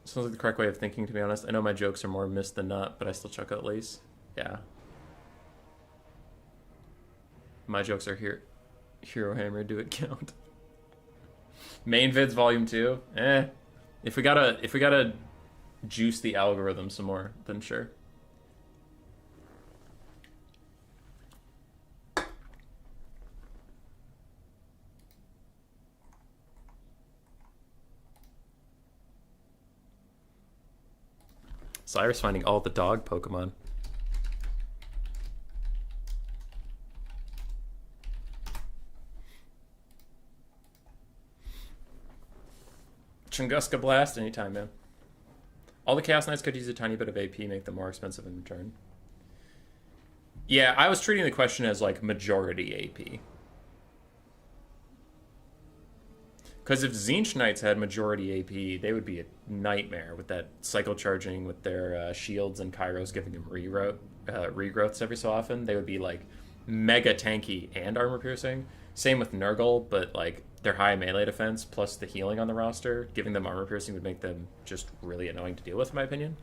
[SPEAKER 1] Sounds like the correct way of thinking, to be honest. I know my jokes are more missed than not, but I still chuck out lace. Yeah. My jokes are here. Hero Hammer, do it count. Main vids volume 2. If we gotta juice the algorithm some more, then sure. Cyrus finding all the dog Pokemon. Chunguska Blast anytime, man. All the Chaos Knights could use a tiny bit of AP, make them more expensive in return. Yeah, I was treating the question as like majority AP. Because if Tzeentch Knights had majority AP, they would be a nightmare with that cycle charging with their shields and Kairos giving them regrowths every so often. They would be like mega tanky and armor piercing. Same with Nurgle, but like their high melee defense plus the healing on the roster, giving them armor piercing would make them just really annoying to deal with, in my opinion.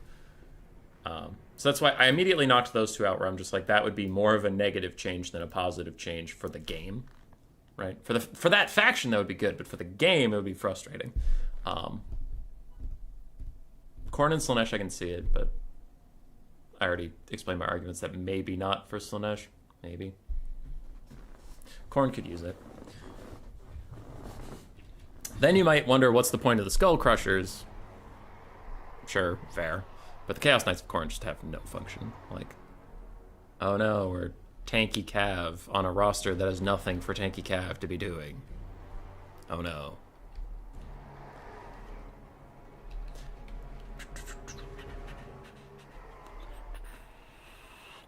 [SPEAKER 1] So that's why I immediately knocked those two out, where I'm just like, that would be more of a negative change than a positive change for the game. Right, for that faction that would be good, but for the game it would be frustrating. Khorne and Slaanesh, I can see it, but I already explained my arguments that maybe not for Slaanesh. Maybe Khorne could use it. Then you might wonder, what's the point of the Skull Crushers? Sure, fair, but the Chaos Knights of Khorne just have no function. Like, oh no, we're tanky Cav on a roster that has nothing for tanky Cav to be doing. Oh no.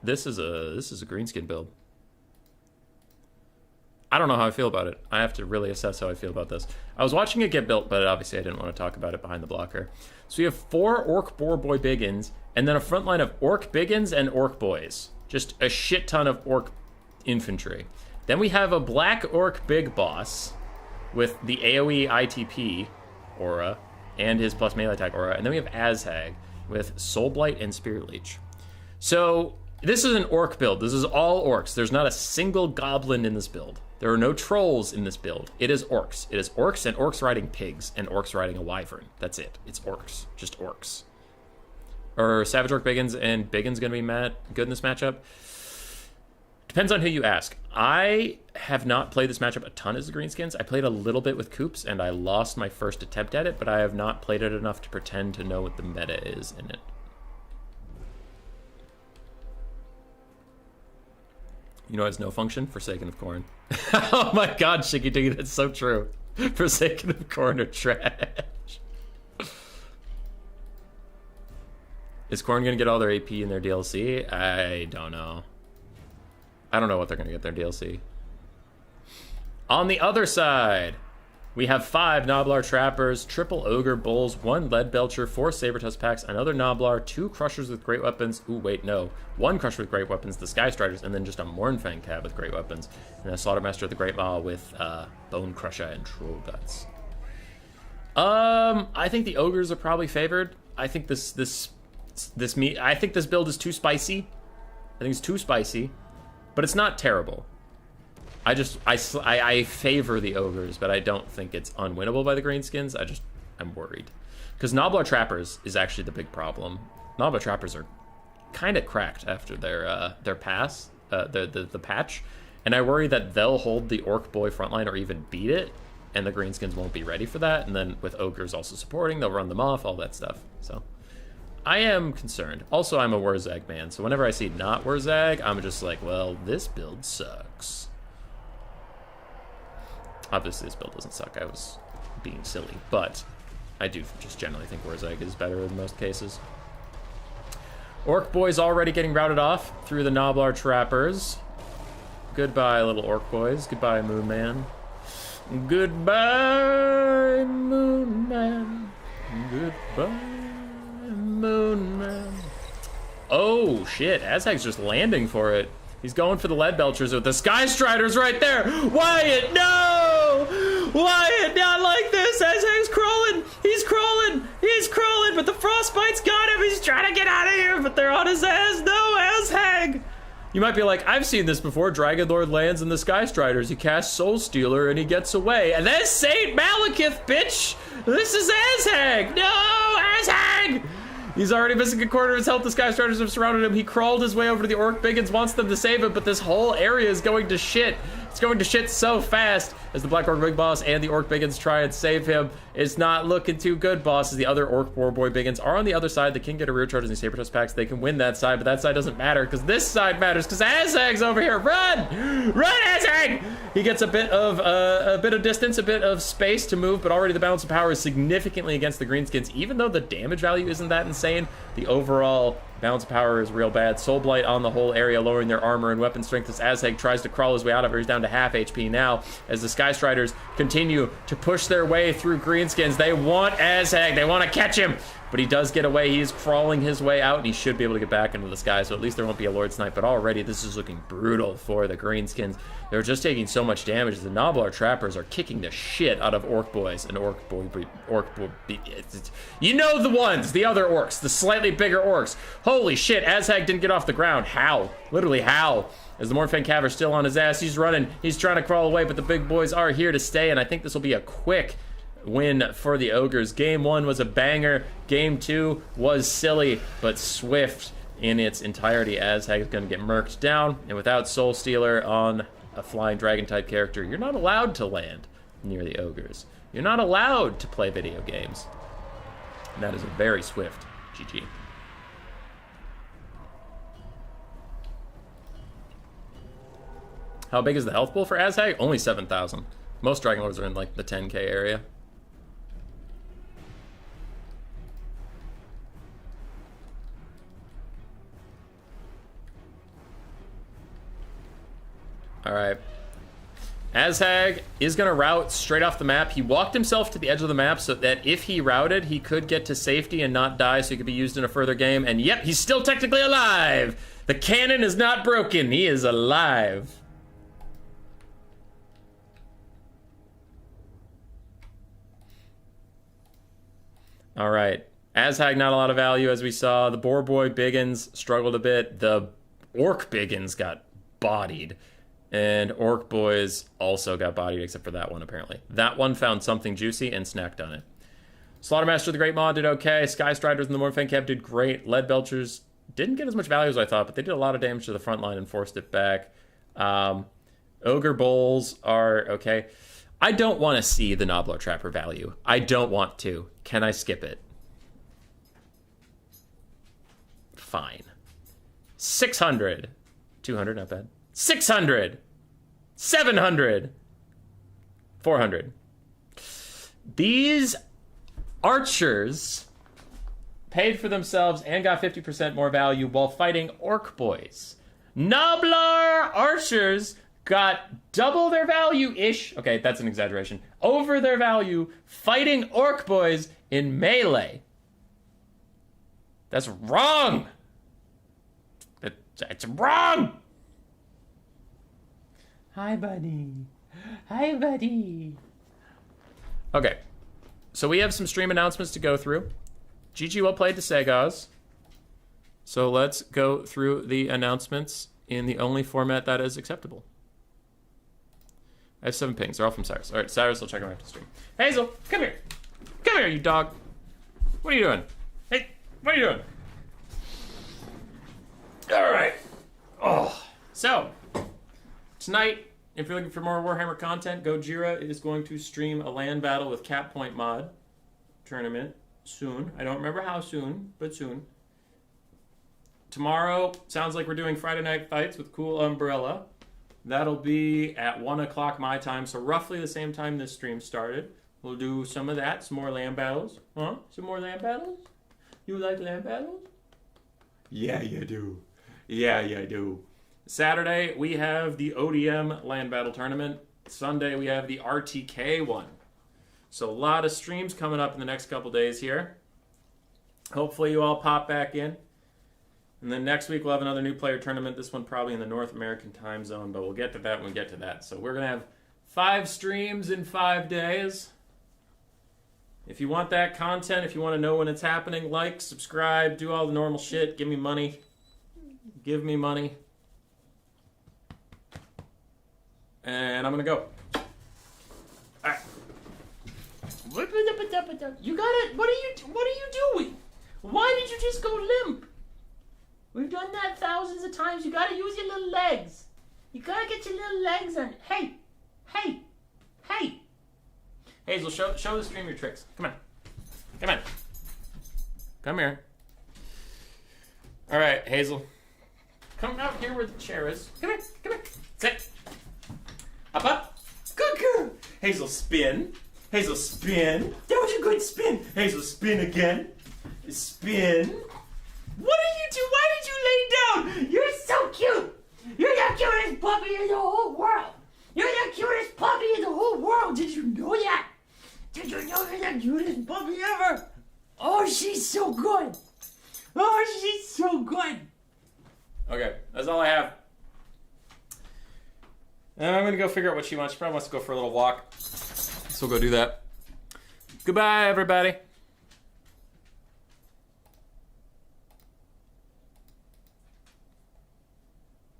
[SPEAKER 1] This is a greenskin build. I don't know how I feel about it. I have to really assess how I feel about this. I was watching it get built, but obviously I didn't want to talk about it behind the blocker. So we have 4 Orc Boar Boy Biggins, and then a front line of Orc Biggins and Orc Boys. Just a shit ton of Orc infantry. Then we have a Black Orc Big Boss with the AoE ITP aura and his plus melee attack aura. And then we have Azhag with Soul Blight and Spirit Leech. So this is an Orc build. This is all Orcs. There's not a single Goblin in this build. There are no Trolls in this build. It is Orcs. It is Orcs and Orcs riding pigs and Orcs riding a Wyvern. That's it. It's Orcs. Just Orcs. Are Savage Orc Biggins and Biggins going to be good in this matchup? Depends on who you ask. I have not played this matchup a ton as the Greenskins. I played a little bit with Coops, and I lost my first attempt at it, but I have not played it enough to pretend to know what the meta is in it. You know it has no function? Forsaken of Khorne. Oh my god, Shiggy Diggy, that's so true. Forsaken of Khorne are trash. Is Khorne going to get all their AP in their DLC? I don't know. I don't know what they're going to get their DLC. On the other side, we have 5 Noblar Trappers, triple Ogre Bulls, 1 Lead Belcher, 4 Sabertusk Packs, another Noblar, 2 Crushers with Great Weapons. Ooh, wait, no. 1 Crusher with Great Weapons, the Sky Striders, and then just a Mournfang Cab with Great Weapons. And a Slaughtermaster of the Great Maw with Bone Crusher and Troll Guts. I think the Ogres are probably favored. I think this build is too spicy. I think it's too spicy, but it's not terrible. I favor the Ogres, but I don't think it's unwinnable by the Greenskins. I'm worried. Because Noblar Trappers is actually the big problem. Noblar Trappers are kind of cracked after their pass, the patch, and I worry that they'll hold the Orc Boy frontline or even beat it, and the Greenskins won't be ready for that, and then with Ogres also supporting, they'll run them off, all that stuff. So I am concerned. Also, I'm a Wurzag man, so whenever I see not Wurzag, I'm just like, well, this build sucks. Obviously, this build doesn't suck. I was being silly, but I do just generally think Wurzag is better in most cases. Orc Boys already getting routed off through the Noblar Trappers. Goodbye, little Orc Boys. Goodbye, Moon Man. Goodbye, Moon Man. Goodbye, Moon Man. Oh, shit. Azhag's just landing for it. He's going for the Lead Belchers with the Sky Striders right there. Wyatt, no! Wyatt, not like this. Azhag's crawling. He's crawling. He's crawling, but the Frostbite's got him. He's trying to get out of here, but they're on his ass. No, Azhag. You might be like, I've seen this before. Dragon Lord lands in the Sky Striders. He casts Soul Stealer, and he gets away. And that's Saint Malekith, bitch. This is Azhag. No, Azhag. He's already missing a quarter of his health. The Sky Striders have surrounded him. He crawled his way over to the Orc Biggins, wants them to save him, but this whole area is going to shit. It's going to shit so fast as the Black Orc Big Boss and the Orc Biggins try and save him. It's not looking too good, boss, as the other Orc Boar Boy Biggins are on the other side. They can get a rear charge in these Sabertusk Packs. They can win that side, but that side doesn't matter because this side matters because Azhag's over here. Run! Run, Azhag! He gets a bit of distance, a bit of space to move, but already the balance of power is significantly against the Greenskins. Even though the damage value isn't that insane, the overall Balance of power is real bad. Soul Blight on the whole area, lowering their armor and weapon strength as Azhag tries to crawl his way out of it. He's down to half HP now as the Sky Striders continue to push their way through Greenskins. They want Azhag. They want to catch him. But he does get away. He's crawling his way out, and he should be able to get back into the sky, so at least there won't be a Lord Snipe. But already, this is looking brutal for the Greenskins. They're just taking so much damage as the Noblar Trappers are kicking the shit out of Orc Boys. And Orc Boy... You know the ones! The other Orcs. The slightly bigger Orcs. Holy shit, Azhag didn't get off the ground. How? Literally, how? As the Morfang Cav are still on his ass, he's running. He's trying to crawl away, but the big boys are here to stay, and I think this will be a quick win for the Ogres. Game 1 was a banger. Game 2 was silly, but swift in its entirety. Azhag is going to get murked down, and without Soul Stealer on a flying dragon type character, you're not allowed to land near the Ogres. You're not allowed to play video games. And that is a very swift GG. How big is the health pool for Azhag? Only 7,000. Most Dragon Lords are in like the 10k area. Alright. Azhag is going to route straight off the map. He walked himself to the edge of the map so that if he routed, he could get to safety and not die, so he could be used in a further game. And yep, he's still technically alive! The cannon is not broken. He is alive. Alright. Azhag, not a lot of value, as we saw. The Boar Boy Biggins struggled a bit. The Orc Biggins got bodied. And Orc Boys also got bodied, except for that one, apparently. That one found something juicy and snacked on it. Slaughtermaster the Great Maw did okay. Sky Striders and the Morfang Cav did great. Lead Belchers didn't get as much value as I thought, but they did a lot of damage to the front line and forced it back. Ogre Bowls are okay. I don't want to see the Noblar Trapper value. I don't want to. Can I skip it? Fine. 600. 200, not bad. 600, 700, 400. These archers paid for themselves and got 50% more value while fighting Orc Boys. Noblar archers got double their value-ish. Okay, that's an exaggeration. Over their value fighting Orc Boys in melee. That's wrong. It's wrong. Hi, buddy. Hi, buddy. Okay. So we have some stream announcements to go through. GG well played to Sagaz. So let's go through the announcements in the only format that is acceptable. I have 7 pings. They're all from Cyrus. All right, Cyrus will check them after the stream. Hazel, come here. Come here, you dog. What are you doing? Hey, what are you doing? All right. Oh. So, tonight, if you're looking for more Warhammer content, Gojira is going to stream a land battle with Cap Point mod tournament soon. I don't remember how soon, but soon. Tomorrow, sounds like we're doing Friday Night Fights with Cool Umbrella. That'll be at 1 o'clock my time, so roughly the same time this stream started. We'll do some of that, some more land battles. Huh? Some more land battles? You like land battles? Yeah, you do. Yeah, you do. Saturday, we have the ODM land battle tournament. Sunday, we have the RTK one. So a lot of streams coming up in the next couple days here. Hopefully you all pop back in. And then next week, we'll have another new player tournament. This one probably in the North American time zone, but we'll get to that when we get to that. So we're going to have 5 streams in 5 days. If you want that content, if you want to know when it's happening, like, subscribe, do all the normal shit. Give me money. Give me money. And I'm going to go. All right. You got it. What are you doing? Why did you just go limp? We've done that thousands of times. You got to use your little legs. You got to get your little legs on. Hey. Hey. Hey. Hazel, show the stream your tricks. Come on. Come on. Come here. All right, Hazel. Come out here where the chair is. Come here. Come here. Sit. Up, up. Good girl. Hazel, spin. Hazel, spin. That was a good spin. Hazel, spin again. Spin. What are you doing?
[SPEAKER 4] puppy in the whole world. You're the cutest puppy in the whole world. Did you know that? Did you know you're the cutest puppy ever? Oh, she's so good. Oh, she's so good.
[SPEAKER 1] Okay, that's all I have. And I'm gonna go figure out what she wants. She probably wants to go for a little walk. So we'll go do that. Goodbye, everybody.